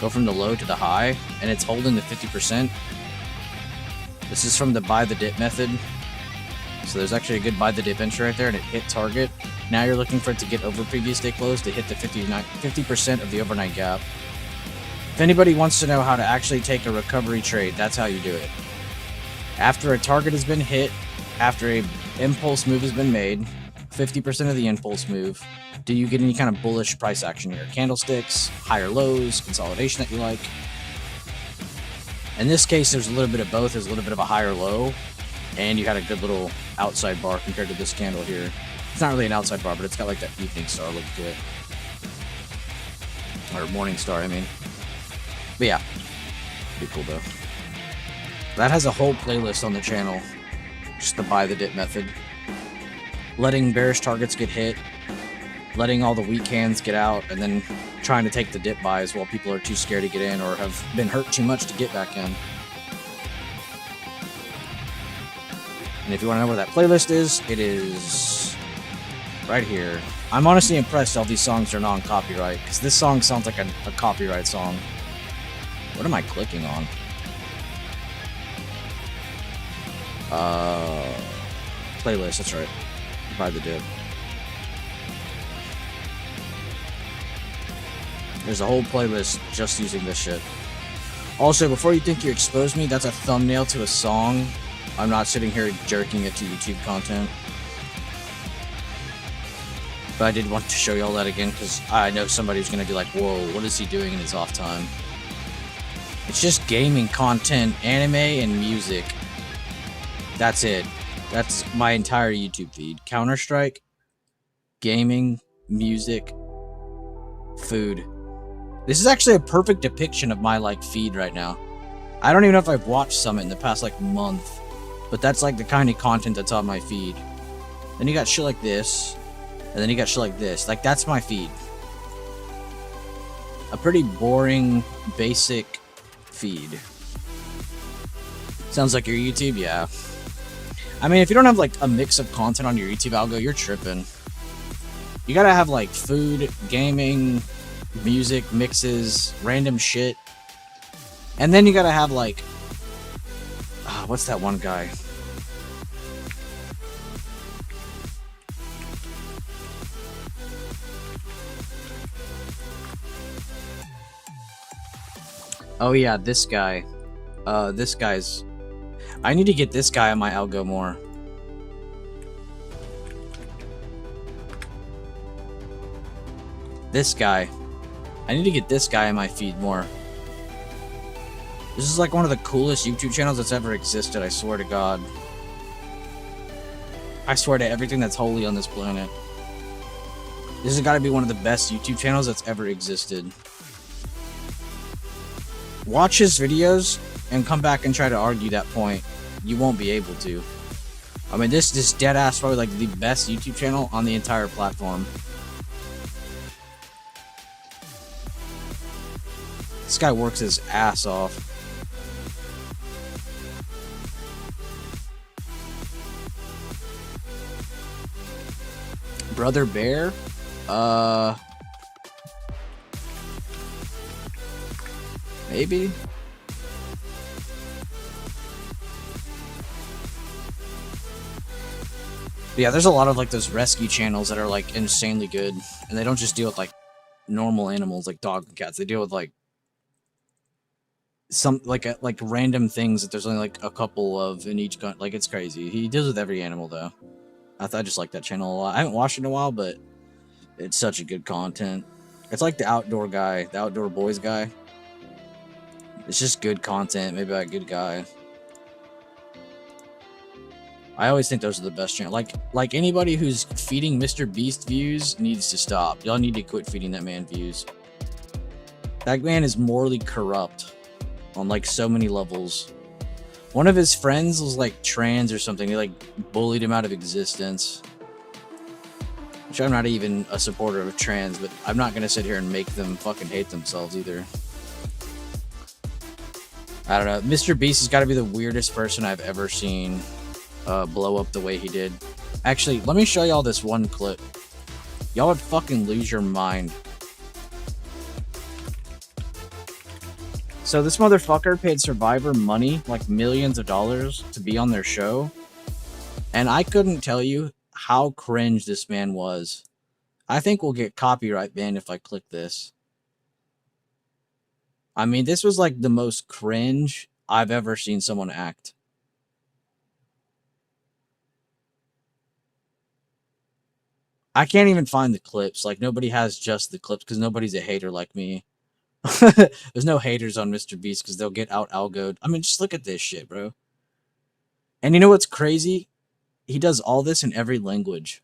Go from the low to the high, and it's holding the 50%. This is from the buy the dip method. So there's actually a good buy the dip entry right there, and it hit target. Now you're looking for it to get over previous day close to hit the 50% of the overnight gap. If anybody wants to know how to actually take a recovery trade, that's how you do it. After a target has been hit, after a impulse move has been made, 50% of the impulse move, do you get any kind of bullish price action here? Candlesticks, higher lows, consolidation that you like. In this case, there's a little bit of both. There's a little bit of a higher low, and you had a good little outside bar compared to this candle here. It's not really an outside bar, but it's got like that evening star look to it. Or morning star, I mean. But yeah, pretty cool though. That has a whole playlist on the channel. Just the buy the dip method. Letting bearish targets get hit, letting all the weak hands get out, and then trying to take the dip buys while people are too scared to get in or have been hurt too much to get back in. And if you want to know where that playlist is, it is right here. I'm honestly impressed all these songs are non-copyright, because this song sounds like a copyright song. What am I clicking on? Playlist, that's right. Buy the dip. There's a whole playlist just using this shit. Also, before you think you exposed me, that's a thumbnail to a song. I'm not sitting here jerking it to YouTube content. But I did want to show y'all that again, because I know somebody's going to be like, whoa, what is he doing in his off time? It's just gaming content, anime, and music. That's it. That's my entire YouTube feed. Counter-Strike, gaming, music, food. This is actually a perfect depiction of my like feed right now. I don't even know if I've watched Summit in the past like month, but that's like the kind of content that's on my feed. Then you got shit like this, and then you got shit like this. Like, that's my feed. A pretty boring, basic feed. Sounds like your YouTube? Yeah. I mean, if you don't have like a mix of content on your YouTube algo, you're tripping. You gotta have like food, gaming, music, mixes, random shit. And then you gotta have like... what's that one guy? Oh yeah, this guy. This guy's... I need to get this guy on my algo more. This guy. I need to get this guy in my feed more. This is like one of the coolest YouTube channels that's ever existed, I swear to God. I swear to everything that's holy on this planet. This has got to be one of the best YouTube channels that's ever existed. Watch his videos and come back and try to argue that point. You won't be able to. I mean, this dead ass probably like the best YouTube channel on the entire platform. This guy works his ass off. Brother Bear? Maybe? But yeah, there's a lot of like those rescue channels that are like insanely good, and they don't just deal with like normal animals like dogs and cats. They deal with like some like random things that there's only like a couple of in each gun. Like it's crazy. He deals with every animal though. I just like that channel a lot. I haven't watched it in a while, but it's such a good content. It's like the outdoor guy, the outdoor boys guy. It's just good content, maybe by a good guy. I always think those are the best channels. Like anybody who's feeding Mr. Beast views needs to stop. Y'all need to quit feeding that man views. That man is morally corrupt on like so many levels. One of his friends was like trans or something. He like bullied him out of existence. Which I'm not even a supporter of trans, but I'm not gonna sit here and make them fucking hate themselves either. I don't know. Mr. Beast has got to be the weirdest person I've ever seen blow up the way he did. Actually, let me show y'all this one clip. Y'all would fucking lose your mind. So this motherfucker paid Survivor money, like millions of dollars, to be on their show. And I couldn't tell you how cringe this man was. I think we'll get copyright banned if I click this. I mean, this was like the most cringe I've ever seen someone act. I can't even find the clips. Like, nobody has just the clips because nobody's a hater like me. There's no haters on Mr. Beast because they'll get out algoed. I mean, just look at this shit, bro. And you know what's crazy? He does all this in every language.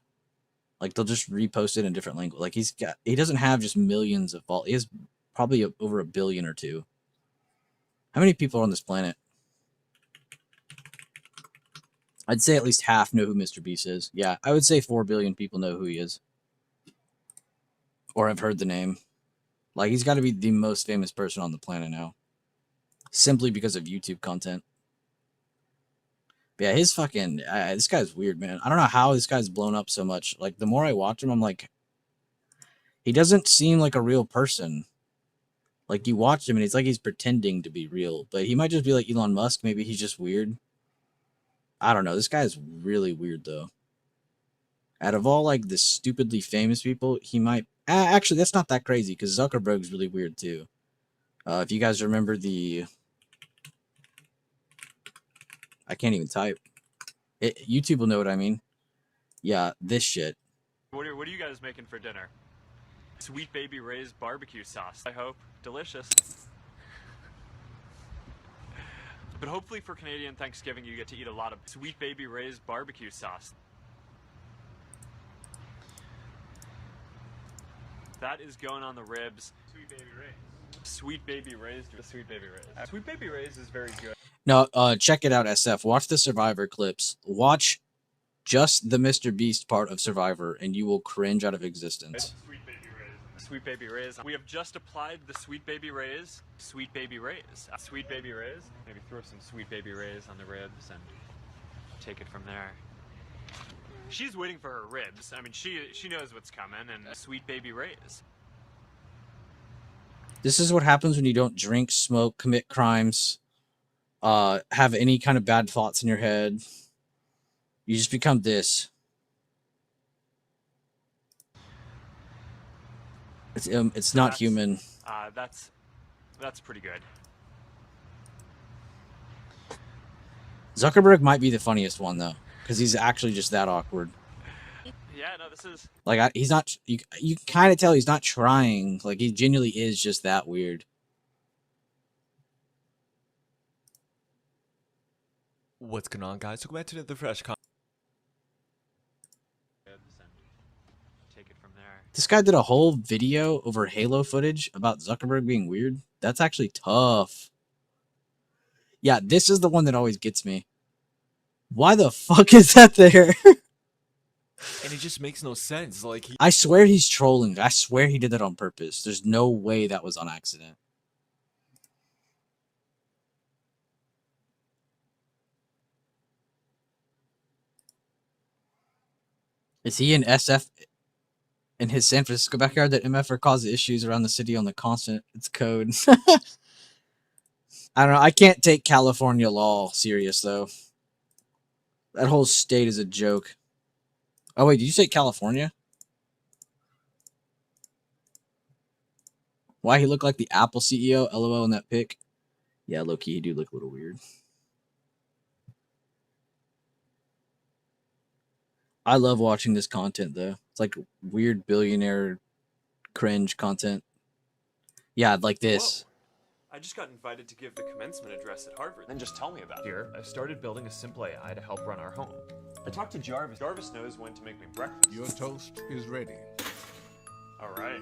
Like, they'll just repost it in different language. Like, he doesn't have just millions of followers. He has probably over 1 billion or 2. How many people are on this planet? I'd say at least half know who Mr. Beast is. Yeah, I would say 4 billion people know who he is. Or have heard the name. Like, he's got to be the most famous person on the planet now. Simply because of YouTube content. But yeah, his fucking... this guy's weird, man. I don't know how this guy's blown up so much. Like, the more I watch him, I'm like... He doesn't seem like a real person. Like, you watch him and it's like he's pretending to be real. But he might just be like Elon Musk. Maybe he's just weird. I don't know. This guy is really weird, though. Out of all, like, the stupidly famous people, he might... actually, that's not that crazy, because Zuckerberg's really weird, too. If you guys remember the... I can't even type. YouTube will know what I mean. Yeah, this shit. What are you guys making for dinner? Sweet Baby Ray's barbecue sauce, I hope. Delicious. But hopefully for Canadian Thanksgiving you get to eat a lot of Sweet Baby Ray's barbecue sauce. That is going on the ribs. Sweet Baby Ray's. Sweet Baby Ray's. Sweet Baby Ray's. Sweet Baby Ray's is very good. No, check it out, SF. Watch the Survivor clips. Watch just the Mr. Beast part of Survivor, and you will cringe out of existence. Sweet Baby Ray's. Sweet Baby Ray's. We have just applied the Sweet Baby Ray's. Sweet Baby Ray's. Sweet Baby Ray's. Maybe throw some Sweet Baby Ray's on the ribs and take it from there. She's waiting for her ribs. I mean, she knows what's coming, and Sweet Baby Ray's. This is what happens when you don't drink, smoke, commit crimes, have any kind of bad thoughts in your head. You just become this. It's not human. That's pretty good. Zuckerberg might be the funniest one though, because he's actually just that awkward. Yeah, no, this is Like he's not. You kind of tell he's not trying. Like he genuinely is just that weird. What's going on, guys? Welcome back to the fresh content. take it from there. This guy did a whole video over Halo footage about Zuckerberg being weird. That's actually tough. Yeah, this is the one that always gets me. Why the fuck is that there? And it just makes no sense. Like I swear he's trolling. I swear he did that on purpose. There's no way that was on accident. Is he in SF in his San Francisco backyard that MFR causes issues around the city on the constant? It's code. I don't know. I can't take California law serious, though. That whole state is a joke. Oh, wait. Did you say California? Why he looked like the Apple CEO? LOL in that pic. Yeah, low-key, you do look a little weird. I love watching this content, though. It's like weird billionaire cringe content. Yeah, like this. Whoa. I just got invited to give the commencement address at Harvard. Then just tell me about it. Here, I've started building a simple AI to help run our home. I talked to Jarvis. Jarvis knows when to make me breakfast. Your toast is ready. All right.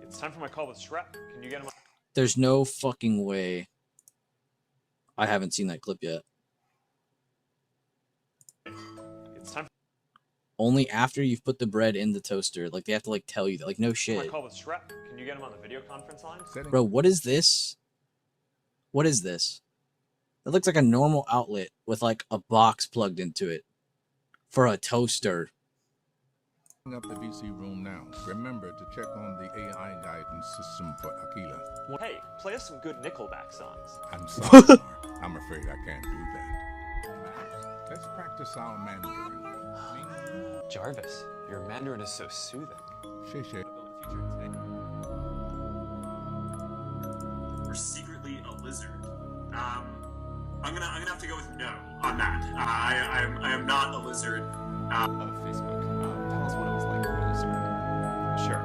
It's time for my call with Shrek. Can you get him? There's no fucking way. I haven't seen that clip yet. It's time Only after you've put the bread in the toaster. Like, they have to, like, tell you that. Like, no for my shit. call with Shrek. Can you get him on the video conference line? Setting Bro, what is this? What is this? It looks like a normal outlet with, like, a box plugged into it. For a toaster. up the VC room now. Remember to check on the AI guidance system for Aquila. Hey, play us some good Nickelback songs. I'm sorry, Mar. I'm afraid I can't do that. Let's practice our Mandarin. Jarvis, your Mandarin is so soothing. Shay. We're secretly a lizard. I'm gonna have to go with no on that. I am not a lizard. Facebook. Tell us what it was like when you started. Sure.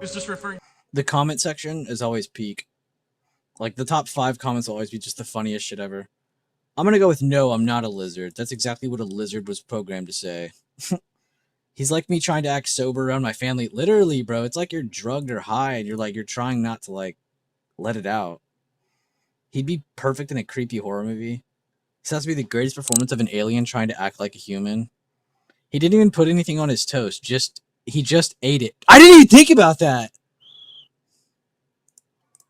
It's just referring. The comment section is always peak. Like, the top 5 comments will always be just the funniest shit ever. I'm gonna go with no, I'm not a lizard. That's exactly what a lizard was programmed to say. He's like me trying to act sober around my family. Literally, bro, it's like you're drugged or high and you're trying not to, like, let it out. He'd be perfect in a creepy horror movie. This has to be the greatest performance of an alien trying to act like a human. He didn't even put anything on his toast. He just ate it. I didn't even think about that.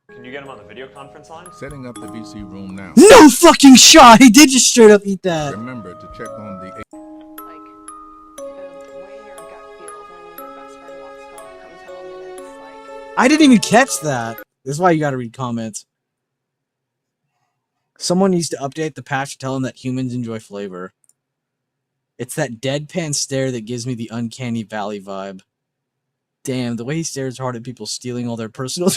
Can you get him on the video conference line? Setting up the VC room now. No fucking shot. He did just straight up eat that. Remember to check on the Like, the way your gut feels when your best friend walks home, comes home, and it's like... I didn't even catch that. This is why you gotta read comments. Someone needs to update the patch to tell them that humans enjoy flavor. It's that deadpan stare that gives me the Uncanny Valley vibe. Damn, the way he stares hard at people stealing all their personal...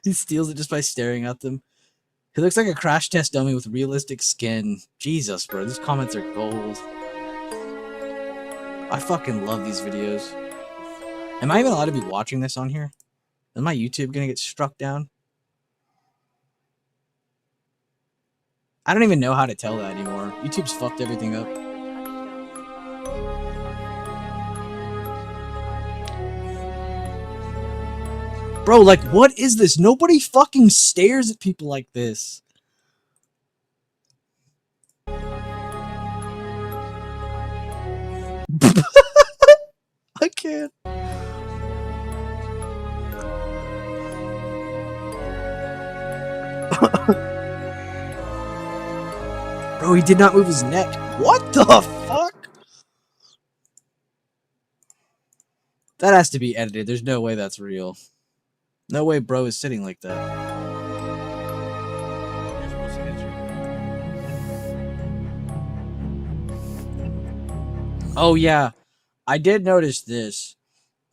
He steals it just by staring at them. He looks like a crash test dummy with realistic skin. Jesus, bro, these comments are gold. I fucking love these videos. Am I even allowed to be watching this on here? Is my YouTube gonna get struck down? I don't even know how to tell that anymore. YouTube's fucked everything up. Bro, like, what is this? Nobody fucking stares at people like this. I can't. Bro, he did not move his neck. What the fuck? That has to be edited. There's no way that's real. No way bro is sitting like that. Oh yeah. I did notice this.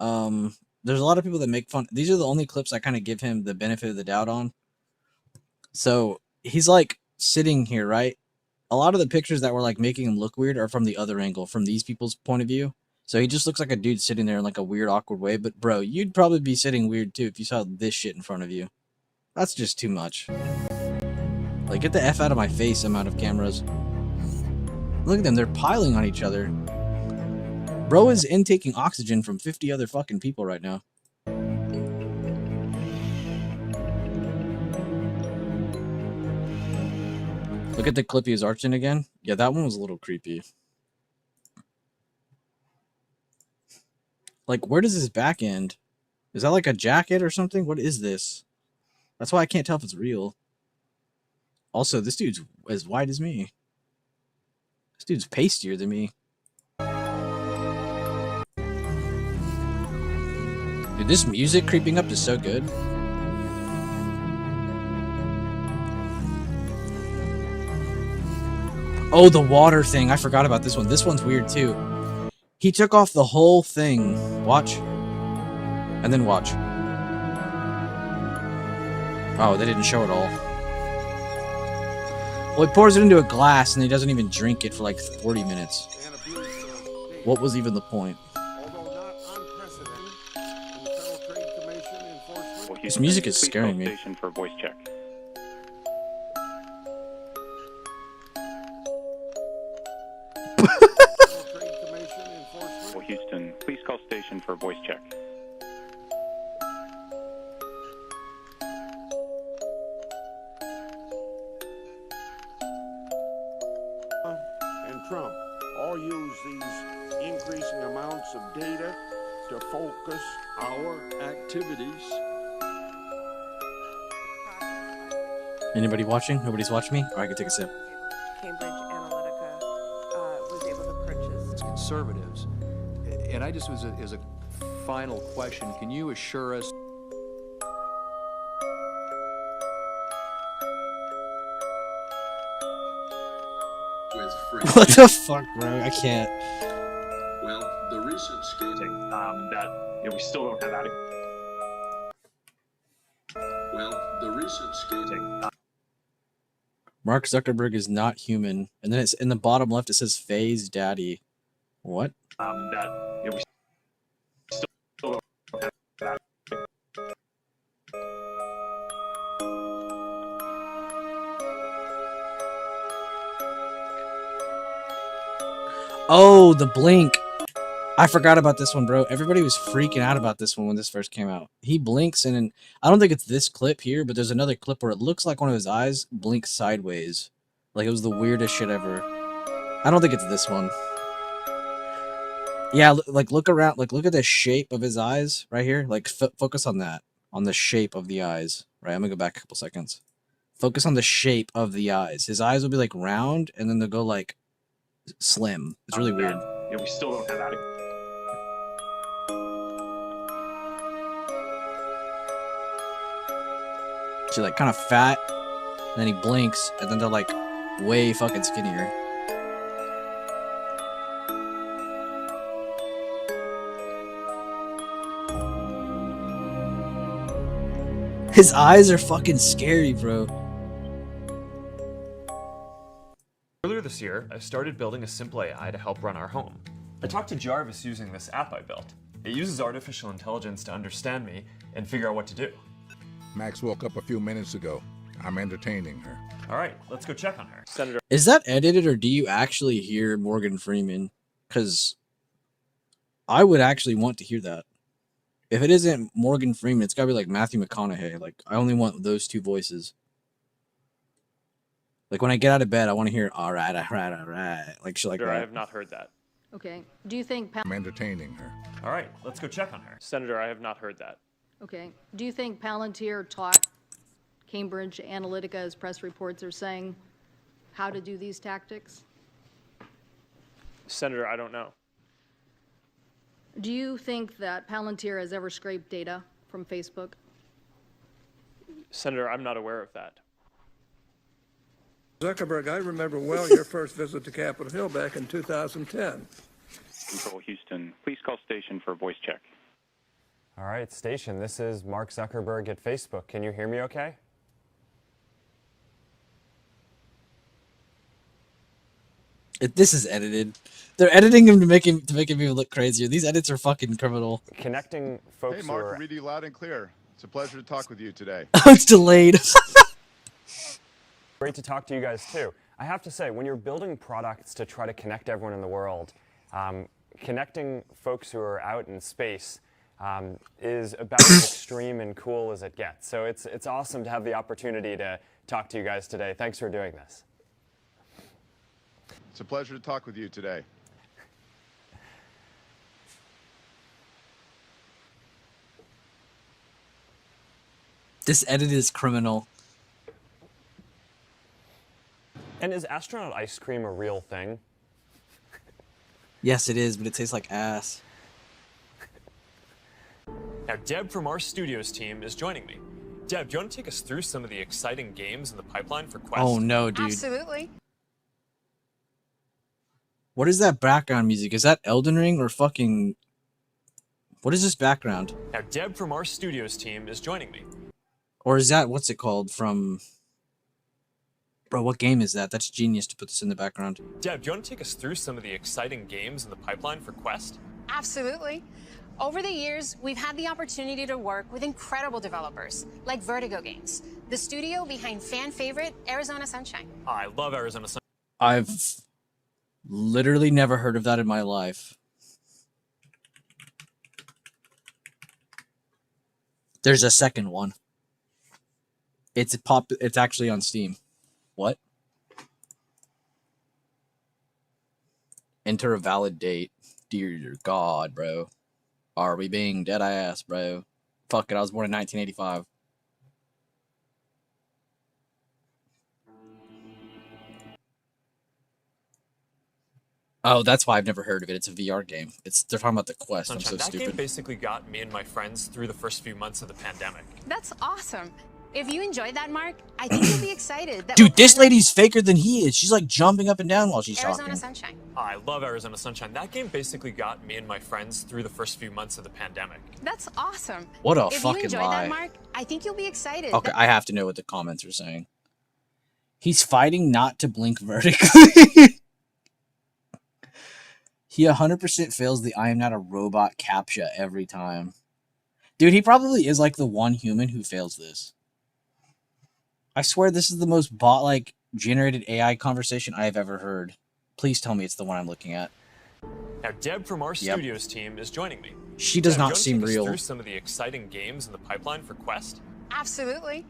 There's a lot of people that make fun. These are the only clips I kind of give him the benefit of the doubt on. So he's like sitting here, right? A lot of the pictures that were like making him look weird are from the other angle, from these people's point of view. So he just looks like a dude sitting there in like a weird, awkward way. But bro, you'd probably be sitting weird too if you saw this shit in front of you. That's just too much. Like, get the F out of my face, amount of cameras. Look at them, they're piling on each other. Bro is intaking oxygen from 50 other fucking people right now. Look at the clip he was arching again. Yeah, that one was a little creepy. Like, where does his back end? Is that like a jacket or something? What is this? That's why I can't tell if it's real. Also, this dude's as white as me. This dude's pastier than me. Dude, this music creeping up is so good. Oh, the water thing. I forgot about this one. This one's weird too. He took off the whole thing. Watch. And then watch. Oh, they didn't show it all. Well, he pours it into a glass and he doesn't even drink it for like 40 minutes. What was even the point? This music is scaring me. For voice check. Houston, please call station for voice check. And Trump all use these increasing amounts of data to focus our activities. Anybody watching? Nobody's watching me? Or I can take a sip. Cambridge Analytica was able to purchase. It's conservatives. And I just was as a final question, can you assure us What the fuck, bro? I can't. Well, the recent scandal We still don't have adequate. Well, the recent scandal. Mark Zuckerberg is not human. And then it's in the bottom left, it says Faye's daddy. What? We still don't have adequate. Oh, the blink. I forgot about this one, bro. Everybody was freaking out about this one when this first came out. He blinks, and I don't think it's this clip here, but there's another clip where it looks like one of his eyes blinks sideways. Like, it was the weirdest shit ever. I don't think it's this one. Yeah, like, look around. Like, look at the shape of his eyes right here. Like, focus on that. On the shape of the eyes. Right, I'm gonna go back a couple seconds. Focus on the shape of the eyes. His eyes will be, like, round, and then they'll go, like, slim. It's really weird. We still don't have adequate. She's like kind of fat, and then he blinks, and then they're like way fucking skinnier. His eyes are fucking scary, bro. Earlier this year, I started building a simple AI to help run our home. I talked to Jarvis using this app I built. It uses artificial intelligence to understand me and figure out what to do. Max woke up a few minutes ago. I'm entertaining her. All right, let's go check on her. Senator. Is that edited, or do you actually hear Morgan Freeman? Because I would actually want to hear that. If it isn't Morgan Freeman, it's gotta be like Matthew McConaughey. Like, I only want those two voices. Like, when I get out of bed, I want to hear all right, like shit like Senator, I that. have not heard that. Okay. Do you think I'm entertaining her. All right, let's go check on her. Senator, I have not heard that. Okay. Do you think Palantir taught Cambridge Analytica, as press reports are saying, how to do these tactics? Senator, I don't know. Do you think that Palantir has ever scraped data from Facebook? Senator, I'm not aware of that. Zuckerberg, I remember well your first visit to Capitol Hill back in 2010. Control Houston, please call station for voice check. All right, station, this is Mark Zuckerberg at Facebook. Can you hear me okay? This is edited. They're editing him to make him look crazier. These edits are fucking criminal. Connecting folks Hey, who Mark, are... read you loud and clear. It's a pleasure to talk with you today. Oh, it's delayed. Great to talk to you guys, too. I have to say, when you're building products to try to connect everyone in the world, connecting folks who are out in space is about as extreme and cool as it gets. So it's awesome to have the opportunity to talk to you guys today. Thanks for doing this. It's a pleasure to talk with you today. This edit is criminal. And is astronaut ice cream a real thing? Yes, it is, but it tastes like ass. Now, Deb from our studios team is joining me. Deb, do you want to take us through some of the exciting games in the pipeline for Quest? Oh no, dude. Absolutely. What is that background music? Is that Elden Ring or fucking... What is this background? Now, Deb from our studios team is joining me. Or is that, what's it called from... Bro, what game is that? That's genius to put this in the background. Deb, do you want to take us through some of the exciting games in the pipeline for Quest? Absolutely. Over the years, we've had the opportunity to work with incredible developers, like Vertigo Games, the studio behind fan favorite Arizona Sunshine. I love Arizona Sunshine. I've literally never heard of that in my life. There's a second one. It's actually on Steam. What? Enter a valid date. Dear God, bro. Are we being dead ass, bro? Fuck it, I was born in 1985. Oh, that's why I've never heard of it. It's a VR game. They're talking about the Quest. Sunshine. I'm so That game stupid. basically got me and my friends through the first few months of the pandemic. That's awesome. If you enjoyed that, Mark, I think you'll be excited that Dude, this lady's faker than he is. She's like jumping up and down while she's Arizona talking. Sunshine. I love Arizona Sunshine. That game basically got me and my friends through the first few months of the pandemic. That's awesome. What a if fucking you enjoyed lie. that, Mark, I think you'll be excited. Okay, that- I have to know what the comments are saying. He's fighting not to blink vertically. He 100% fails the I am not a robot CAPTCHA every time. Dude, he probably is like the one human who fails this. I swear this is the most bot-like generated AI conversation I have ever heard. Please tell me it's the one I'm looking at. Now, Deb from our Yep. studios team is joining me. She does Deb, not do you wanna seem take us real. through some of the exciting games in the pipeline for Quest? Absolutely.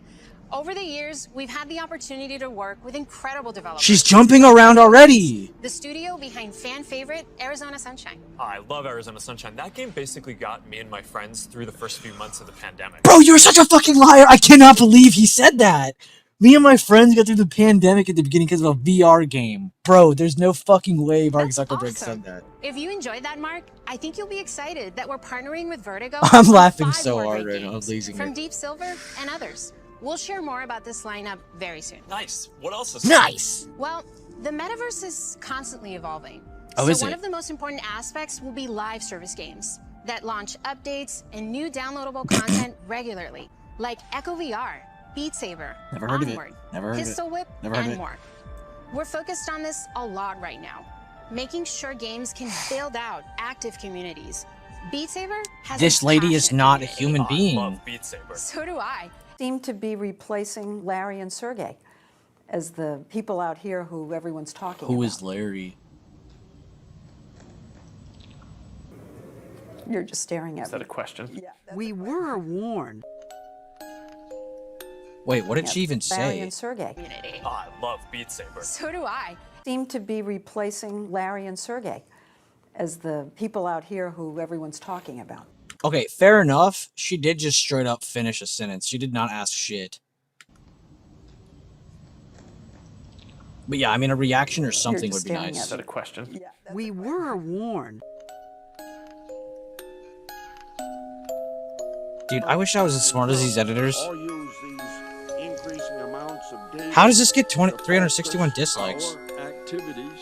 Over the years, we've had the opportunity to work with incredible developers. She's jumping around already! The studio behind fan favorite Arizona Sunshine. I love Arizona Sunshine. That game basically got me and my friends through the first few months of the pandemic. Bro, you're such a fucking liar! I cannot believe he said that! Me and my friends got through the pandemic at the beginning because of a VR game. Bro, there's no fucking way Mark Zuckerberg said that. If you enjoyed that, Mark, I think you'll be excited that we're partnering with Vertigo. I'm on laughing 5 so more hard great right now. I'm games losing from it. Deep Silver and others. We'll share more about this lineup very soon. Nice. What else is Nice! Well, the metaverse is constantly evolving. Oh, so is one it? of the most important aspects will be live service games that launch updates and new downloadable content regularly, like Echo VR, Beat Saber, Never heard of it. Onward, Never heard of it. Pistol Whip, Never heard of and it. more. We're focused on this a lot right now, making sure games can build out active communities. Beat Saber has This a lady is passionate not a community. human being. love Beat Saber. So do I. Seem to be replacing Larry and Sergey as the people out here who everyone's talking Who about. is Larry? You're just staring at Is that me. a question? Yeah, We were warned. Wait, what did Yeah, she even Larry say? and Sergey I love Beat Saber. So do I. seem to be replacing Larry and Sergey as the people out here who everyone's talking about. Okay, fair enough. She did just straight up finish a sentence. She did not ask shit. But yeah, I mean, a reaction or something would just be staring nice. at me. a question? Yeah, We were warned. Dude, I wish I was as smart as these editors. Or use these increasing amounts of data How does this get to 361 focus dislikes? our activities.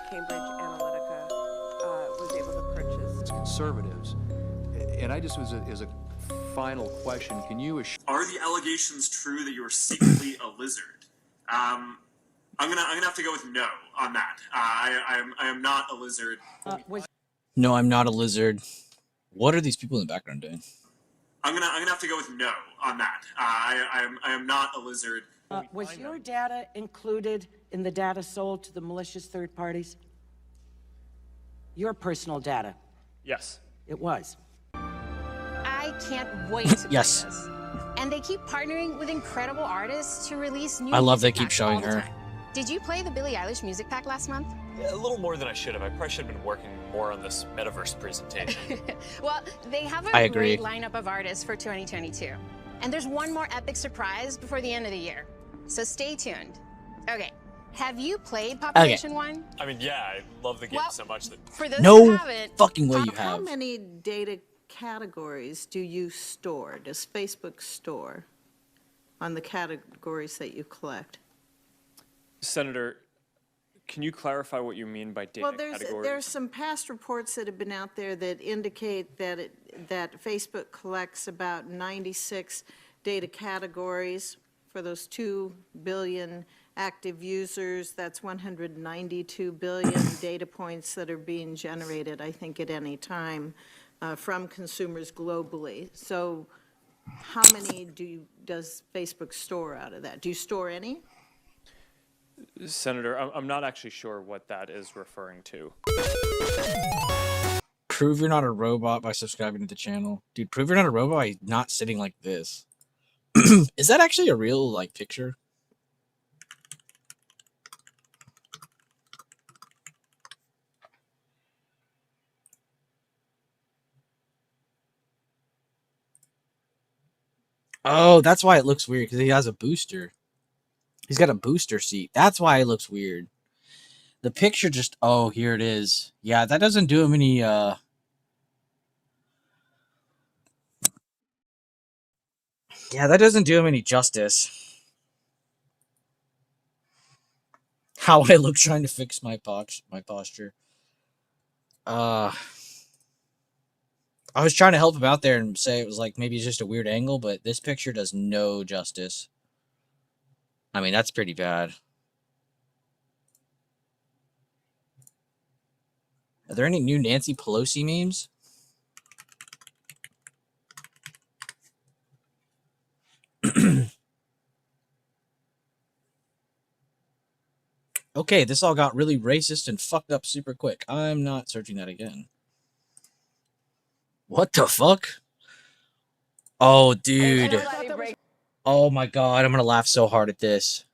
Cambridge Analytica was able to purchase. Conservatives. And I just was as a final question, can you assure Are the allegations true that you are secretly a lizard? I'm gonna have to go with no on that. I am not a lizard. No, I'm not a lizard. What are these people in the background doing? I'm gonna have to go with no on that. I am not a lizard. Was your data included in the data sold to the malicious third parties? Your personal data? Yes. It was. I can't wait to play Yes. this. And they keep partnering with incredible artists to release new I love they music keep packs showing all the her. time. Did you play the Billie Eilish music pack last month? Yeah, a little more than I should have. I probably should have been working more on this metaverse presentation. Well, they have I a agree. great lineup of artists for 2022. And there's one more epic surprise before the end of the year. So stay tuned. Okay, have you played Population 1? I mean, yeah, I love the game Well, so much that For those No who haven't, fucking way you How have. many data categories do you store? Does Facebook store on the categories that you collect? Senator, Can you clarify what you mean by data Well, categories? there's some past reports that have been out there that indicate that Facebook collects about 96 data categories for those 2 billion active users. That's 192 billion data points that are being generated, I think, at any time from consumers globally. So how many does Facebook store out of that? Do you store any? Senator, I'm not actually sure what that is referring to. Prove you're not a robot by subscribing to the channel. Dude, prove you're not a robot by not sitting like this. Is that actually a real, like, picture? Oh, that's why it looks weird, because he has a booster. He's got a booster seat. That's why it looks weird. The picture just... Oh, here it is. Yeah, that doesn't do him any... Yeah, that doesn't do him any justice. How I look trying to fix my posture. I was trying to help him out there and say it was like maybe it's just a weird angle, but this picture does no justice. I mean, that's pretty bad. Are there any new Nancy Pelosi memes? Okay, this all got really racist and fucked up super quick. I'm not searching that again. What the fuck? Oh, dude. Oh my god, I'm gonna laugh so hard at this.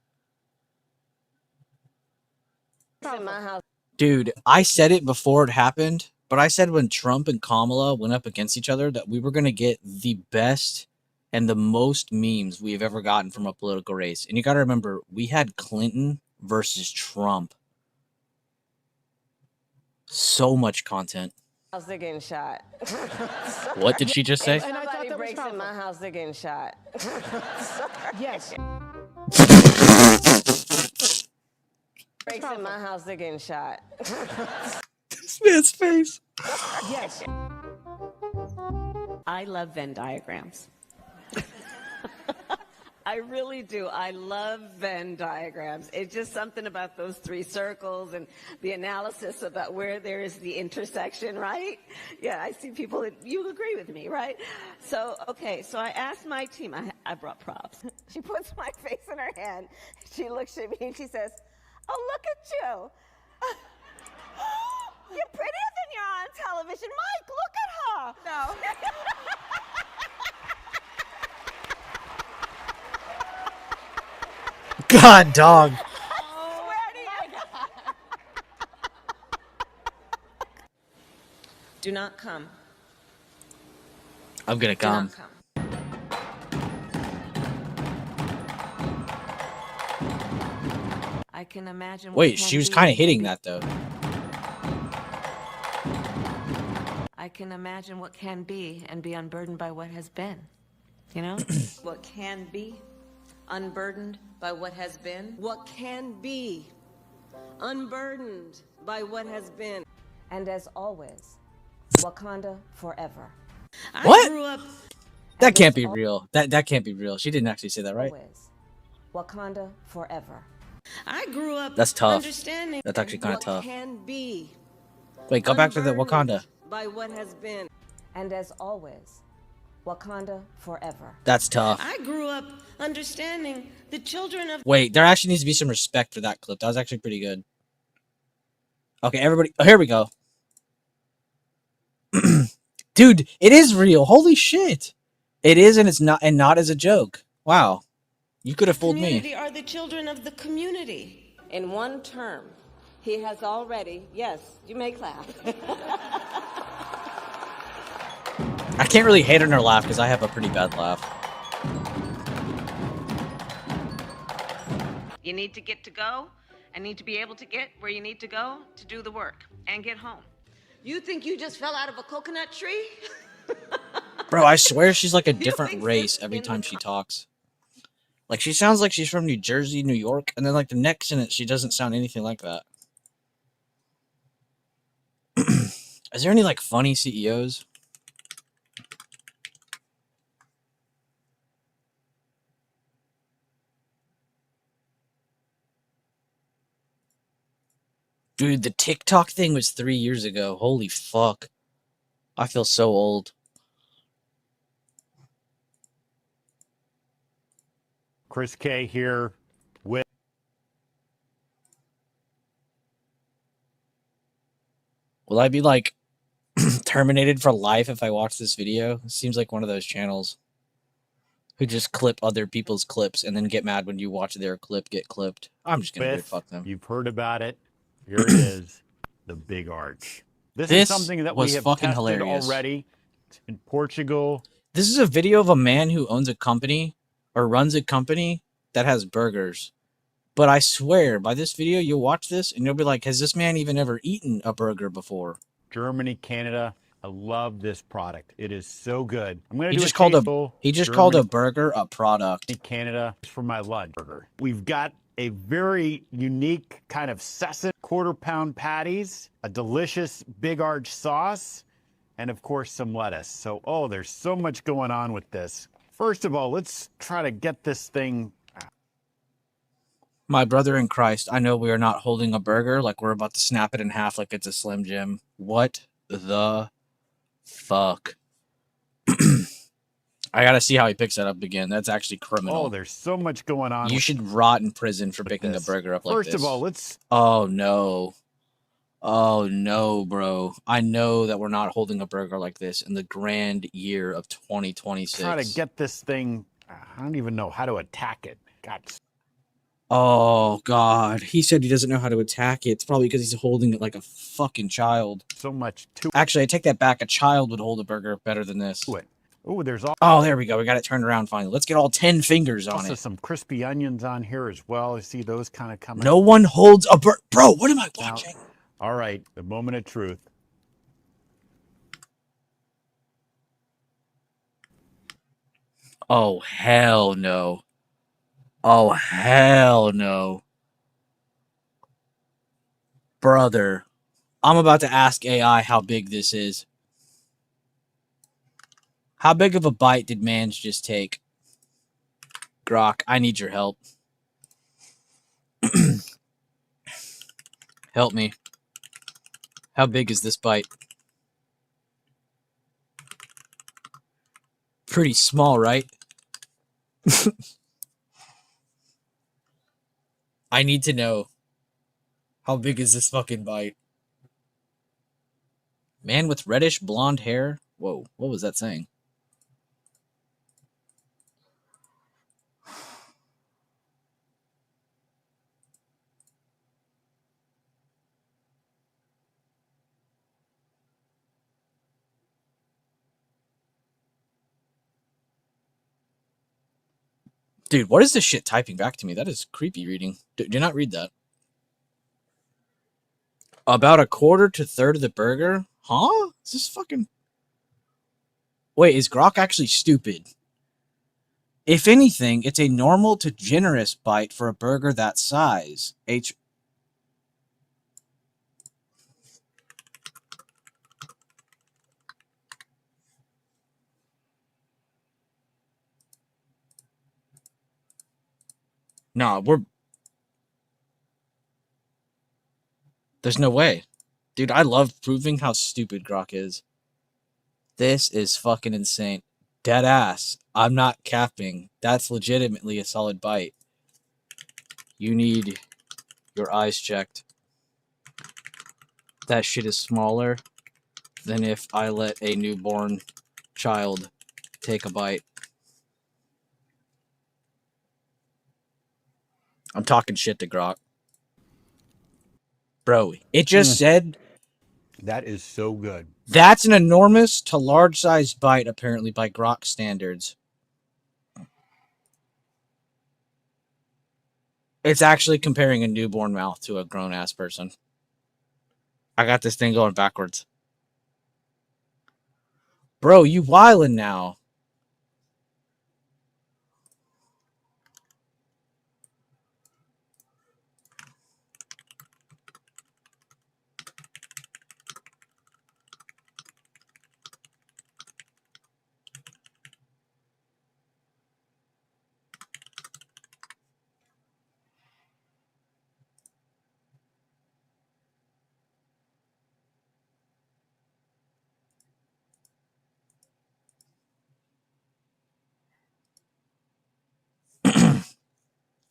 Dude, I said it before it happened, but I said when Trump and Kamala went up against each other that we were gonna get the best and the most memes we've ever gotten from a political race. And you gotta remember, we had Clinton versus Trump. So much content. House, they're getting shot. What did she just say? If somebody breaks in my house, they're getting shot. Yes. Breaks in my house, they're getting shot. This man's face. Yes. I love Venn diagrams. I really do. I love Venn diagrams. It's just something about those three circles and the analysis about where there is the intersection, right? Yeah, I see people that you agree with me, right? So, okay, so I asked my team, I brought props. She puts my face in her hand. She looks at me and she says, "Oh, look at you. You're prettier than you're on television. Mike, look at her." No. God, dog. Do not come. I'm gonna come. I can imagine. Wait, she was kind of hitting that though. I can imagine what can be and be unburdened by what has been. You know? What can be unburdened by what has been. What can be unburdened by what has been. And as always, Wakanda forever. What? I grew up. That can't be real. That can't be real. She didn't actually say that, right? Always, Wakanda forever. I grew up. That's tough. Understanding That's actually kind of what tough. Can be Wait, go back to the Wakanda. by what has been. And as always, Wakanda forever. That's tough. I grew up understanding the children of. Wait, there actually needs to be some respect for that clip. That was actually pretty good. Okay, everybody. Oh, here we go. Dude, it is real. Holy shit. It is, and it's not, and not as a joke. Wow. You could have fooled me. Community are the children of the community. In one term, he has already. Yes, you may clap. I can't really hate on her laugh because I have a pretty bad laugh. You need to get to go and need to be able to get where you need to go to do the work and get home. You think you just fell out of a coconut tree? Bro, I swear she's like a different race every time she talks. Like, she sounds like she's from New Jersey, New York, and then like the next sentence, she doesn't sound anything like that. Is there any like funny CEOs? Dude, the TikTok thing was 3 years ago. Holy fuck. I feel so old. Chris K here with... Will I be like terminated for life if I watch this video? It seems like one of those channels who just clip other people's clips and then get mad when you watch their clip get clipped. I'm just gonna do it. Fuck them. You've heard about it. Here it is, the Big Arch. This is something that we have fucking tested hilarious. already in Portugal. This is a video of a man who owns a company or runs a company that has burgers. But I swear, by this video, you'll watch this and you'll be like, has this man even ever eaten a burger before? Germany, Canada. I love this product. It is so good. I'm gonna He do just a called tasteful called a Germany, burger a product. Canada for my lunch burger. We've got a very unique kind of sesame quarter-pound patties, a delicious Big Arch sauce, and of course some lettuce. So, oh, there's so much going on with this. First of all, let's try to get this thing. My brother in Christ, I know we are not holding a burger like we're about to snap it in half like it's a Slim Jim. What the fuck? I gotta see how he picks that up again. That's actually criminal. Oh, there's so much going on. You should rot in prison for picking a burger up like First this. of all, let's... Oh, no. Oh, no, bro. I know that we're not holding a burger like this in the grand year of 2026. try to get this thing. I don't even know how to attack it. God. Oh, God. He said he doesn't know how to attack it. It's probably because he's holding it like a fucking child. So much to... Actually, I take that back. A child would hold a burger better than this. Oh, there's Oh, there we go. We got it turned around finally. Let's get all 10 fingers on also it. some crispy onions on here as well. I see those kind of coming. No one holds a burger. Bro, what am I watching? All right, the moment of truth. Oh, hell no. Oh, hell no. Brother, I'm about to ask AI how big this is. How big of a bite did Mans just take? Grok, I need your help. Help me. How big is this bite? Pretty small, right? I need to know. How big is this fucking bite? Man with reddish blonde hair? Whoa, what was that saying? Dude, what is this shit typing back to me? That is creepy reading. Do not read that. About a quarter to third of the burger? Huh? Is this fucking... Wait, is Grok actually stupid? If anything, it's a normal to generous bite for a burger that size. Nah, there's no way. Dude, I love proving how stupid Grok is. This is fucking insane. Dead ass. I'm not capping. That's legitimately a solid bite. You need your eyes checked. That shit is smaller than if I let a newborn child take a bite. I'm talking shit to Grok. Bro, it just said... That is so good. That's an enormous to large-sized bite, apparently, by Grok standards. It's actually comparing a newborn mouth to a grown-ass person. I got this thing going backwards. Bro, you wildin' now.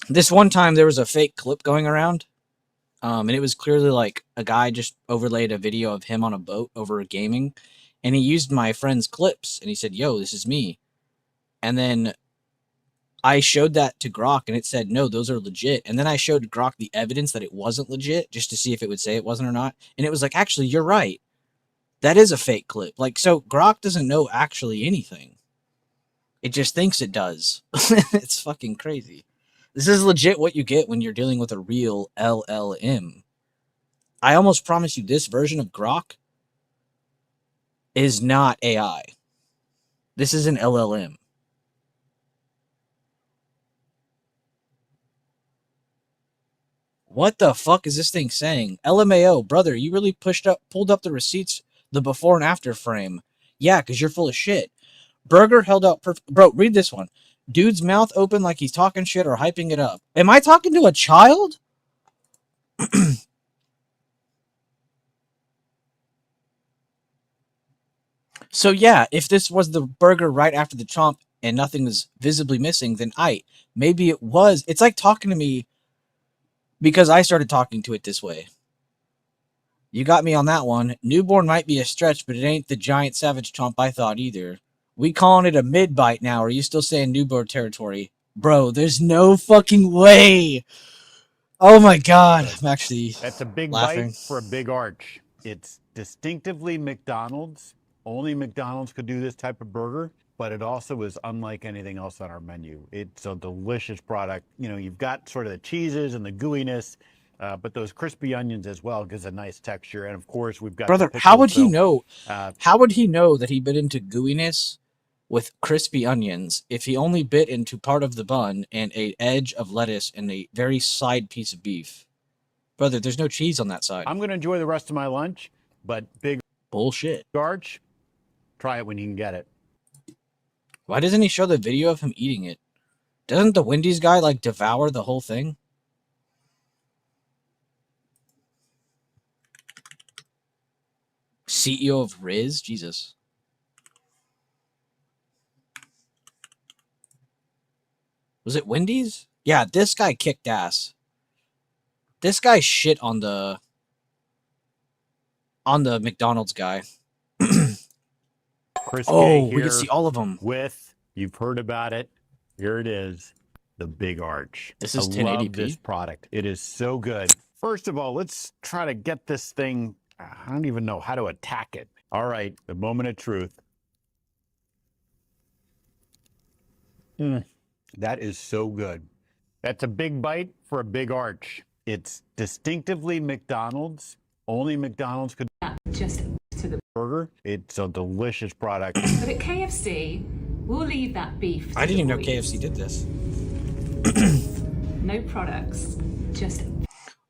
This one time there was a fake clip going around, and it was clearly like a guy just overlaid a video of him on a boat over gaming, and he used my friend's clips, and he said, "Yo, this is me," and then I showed that to Grok, and it said, "No, those are legit." And then I showed Grok the evidence that it wasn't legit, just to see if it would say it wasn't or not, and it was like, "Actually, you're right. That is a fake clip." Like, so Grok doesn't know actually anything. It just thinks it does. It's fucking crazy. This is legit what you get when you're dealing with a real LLM. I almost promise you this version of Grok is not AI. This is an LLM. What the fuck is this thing saying? LMAO, brother, you really pulled up the receipts, the before and after frame. Yeah, because you're full of shit. Burger held out perfect. Bro, read this one. Dude's mouth open like he's talking shit or hyping it up. Am I talking to a child? So yeah, if this was the burger right after the chomp and nothing was visibly missing, then maybe it was. It's like talking to me because I started talking to it this way. You got me on that one. Newborn might be a stretch, but it ain't the giant savage chomp I thought either. We calling it a mid-bite now. Are you still saying newborn territory? Bro, there's no fucking way. Oh my god. I'm actually That's a big laughing. bite for a big arch. It's distinctively McDonald's. Only McDonald's could do this type of burger, but it also is unlike anything else on our menu. It's a delicious product. You know, you've got sort of the cheeses and the gooiness, but those crispy onions as well gives a nice texture. And of course, we've got Brother, the how would pickles, he know? so, How would he know that he bit into gooiness with crispy onions if he only bit into part of the bun and an edge of lettuce and a very side piece of beef? Brother, there's no cheese on that side. I'm going to enjoy the rest of my lunch, but big bullshit. Arch, try it when you can get it. Why doesn't he show the video of him eating it? Doesn't the Wendy's guy like devour the whole thing? CEO of Riz? Jesus. Was it Wendy's? Yeah, this guy kicked ass. This guy shit on the McDonald's guy. Chris Oh, Gay we here can see all of them. with, you've heard about it. Here it is, the Big Arch. This is I love 1080p? this product. It is so good. First of all, let's try to get this thing. I don't even know how to attack it. All right, the moment of truth. That is so good. That's a big bite for a big arch. It's distinctively McDonald's. Only McDonald's could Just to the burger. It's a delicious product. But at KFC, we'll leave that beef. To I didn't the even know boys. KFC did this. No products, just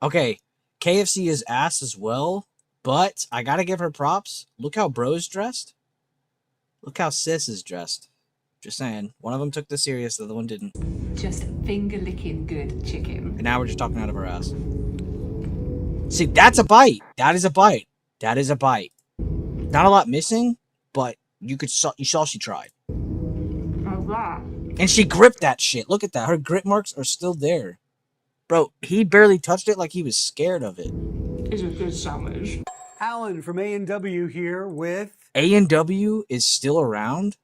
Okay, KFC is ass as well, but I gotta give her props. Look how bro's dressed. Look how sis is dressed. Just saying. One of them took this serious, the other one didn't. just finger licking good chicken. And now we're just talking out of her ass. See, that's a bite. That is a bite. That is a bite. Not a lot missing, but you saw she tried. Oh wow. And she gripped that shit. Look at that. Her grip marks are still there. Bro, he barely touched it like he was scared of it. It's a good sandwich. Alan from A&W here with... A&W is still around?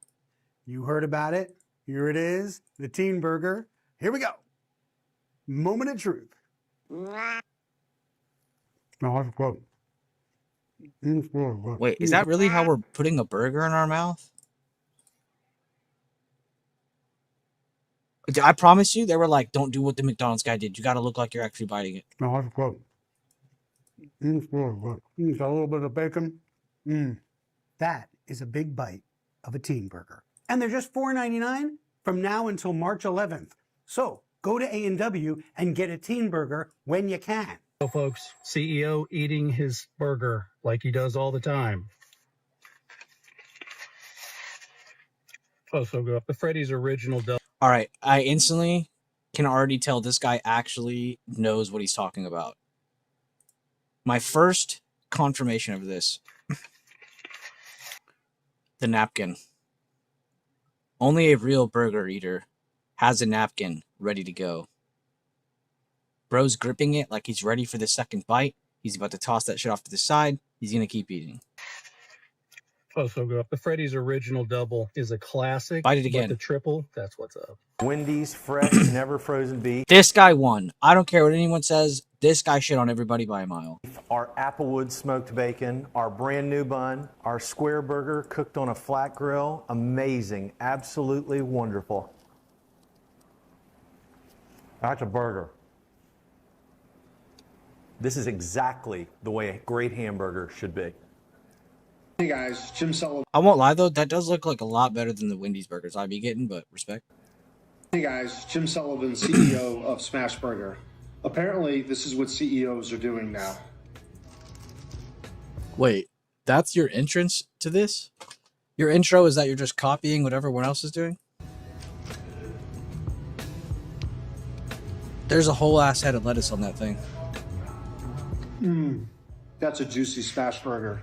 You heard about it. Here it is, the Teen Burger. Here we go. Moment of truth. No, that's good. Wait, is that really how we're putting a burger in our mouth? I promise you, they were like, don't do what the McDonald's guy did. You got to look like you're actually biting it. No, that's good. It's really good. It's a little bit of bacon. That is a big bite of a Teen Burger. And they're just $4.99 from now until March 11th. So go to A&W and get a Teen Burger when you can. So folks, CEO eating his burger like he does all the time. Oh, so good. The Freddy's original double. All right, I instantly can already tell this guy actually knows what he's talking about. My first confirmation of this. The napkin. Only a real burger eater has a napkin ready to go. Bro's gripping it like he's ready for the second bite. He's about to toss that shit off to the side. He's going to keep eating. Oh, so good. The Freddy's original double is a classic. Bite it again. But the triple, that's what's up. Wendy's fresh, never frozen beef. This guy won. I don't care what anyone says. This guy shit on everybody by a mile. Our Applewood smoked bacon, our brand new bun, our square burger cooked on a flat grill. Amazing. Absolutely wonderful. That's a burger. This is exactly the way a great hamburger should be. Hey guys, Jim Sullivan. I won't lie though, that does look like a lot better than the Wendy's burgers I'd be getting, but respect. Hey guys, Jim Sullivan, CEO of Smashburger. Apparently, this is what CEOs are doing now. Wait, that's your entrance to this? Your intro is that you're just copying what everyone else is doing? There's a whole ass head of lettuce on that thing. That's a juicy Smashburger.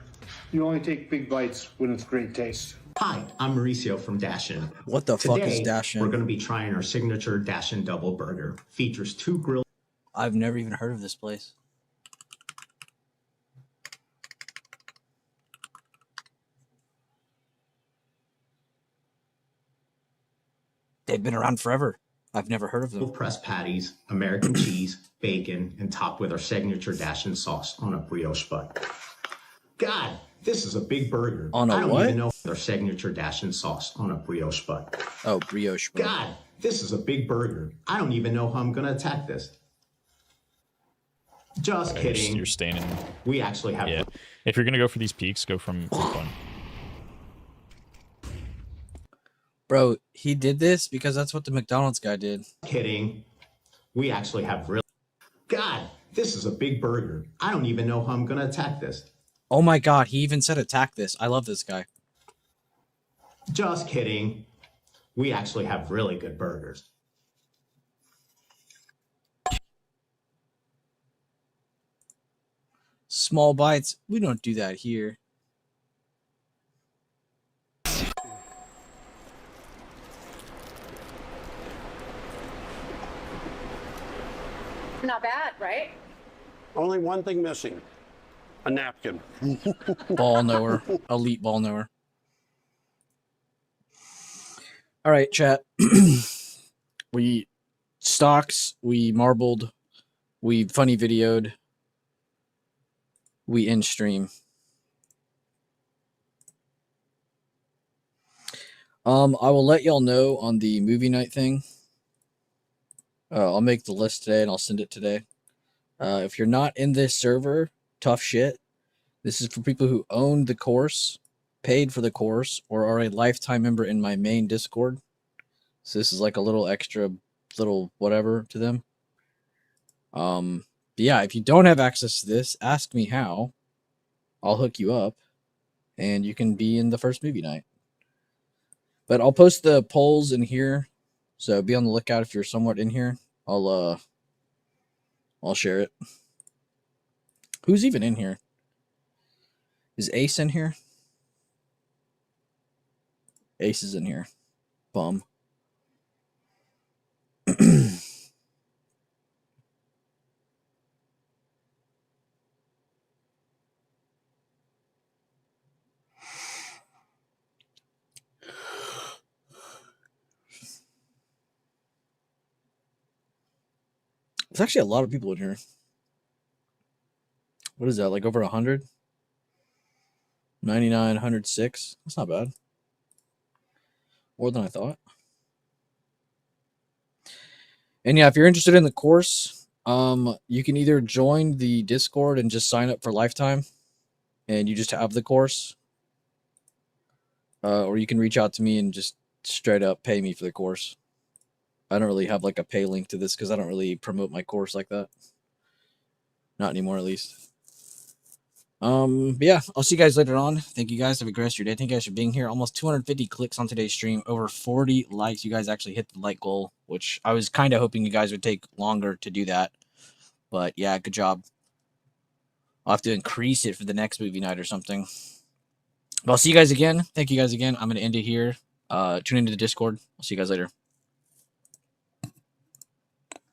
You only take big bites when it's great taste. Hi, I'm Mauricio from Dashin. What the fuck is Dashin? We're going to be trying our signature Dashin Double Burger. Features 2 grilled. I've never even heard of this place. They've been around forever. I've never heard of them. Pressed patties, American cheese, bacon, and topped with our signature Dashin sauce on a brioche bun. God, this is a big burger. On a I don't what? even know their signature Dashin sauce on a brioche bun. Oh, brioche bun. God, this is a big burger. I don't even know how I'm going to attack this. Just kidding. You're staying in. We actually have. Yeah. If you're gonna go for these peaks, go from group 1. Bro, he did this because that's what the McDonald's guy did. Kidding. We actually have real. God, this is a big burger. I don't even know how I'm going to attack this. Oh my god, he even said attack this. I love this guy. Just kidding. We actually have really good burgers. Small bites. We don't do that here. Not bad, right? Only one thing missing. A napkin. Ball knower. Elite ball knower. All right, chat. We stocks, we marbled, we funny videoed, we in stream. I will let y'all know on the movie night thing. I'll make the list today and I'll send it today. If you're not in this server, tough shit. This is for people who own the course, paid for the course, or are a lifetime member in my main Discord. So this is like a little extra, little whatever to them. But yeah, if you don't have access to this, ask me how. I'll hook you up, and you can be in the first movie night. But I'll post the polls in here, so be on the lookout if you're somewhat in here. I'll share it. Who's even in here? Is Ace in here? Ace is in here. Bum. There's actually a lot of people in here. What is that, like over 100? 99, 106? That's not bad. More than I thought. And yeah, if you're interested in the course, you can either join the Discord and just sign up for lifetime, and you just have the course. Or you can reach out to me and just straight up pay me for the course. I don't really have like a pay link to this because I don't really promote my course like that. Not anymore, at least. But yeah, I'll see you guys later on. Thank you guys. Have a great rest of your day. Thank you guys for being here. Almost 250 clicks on today's stream. Over 40 likes. You guys actually hit the like goal, which I was kind of hoping you guys would take longer to do that. But yeah, good job. I'll have to increase it for the next movie night or something. But I'll see you guys again. Thank you guys again. I'm going to end it here. Tune into the Discord. I'll see you guys later.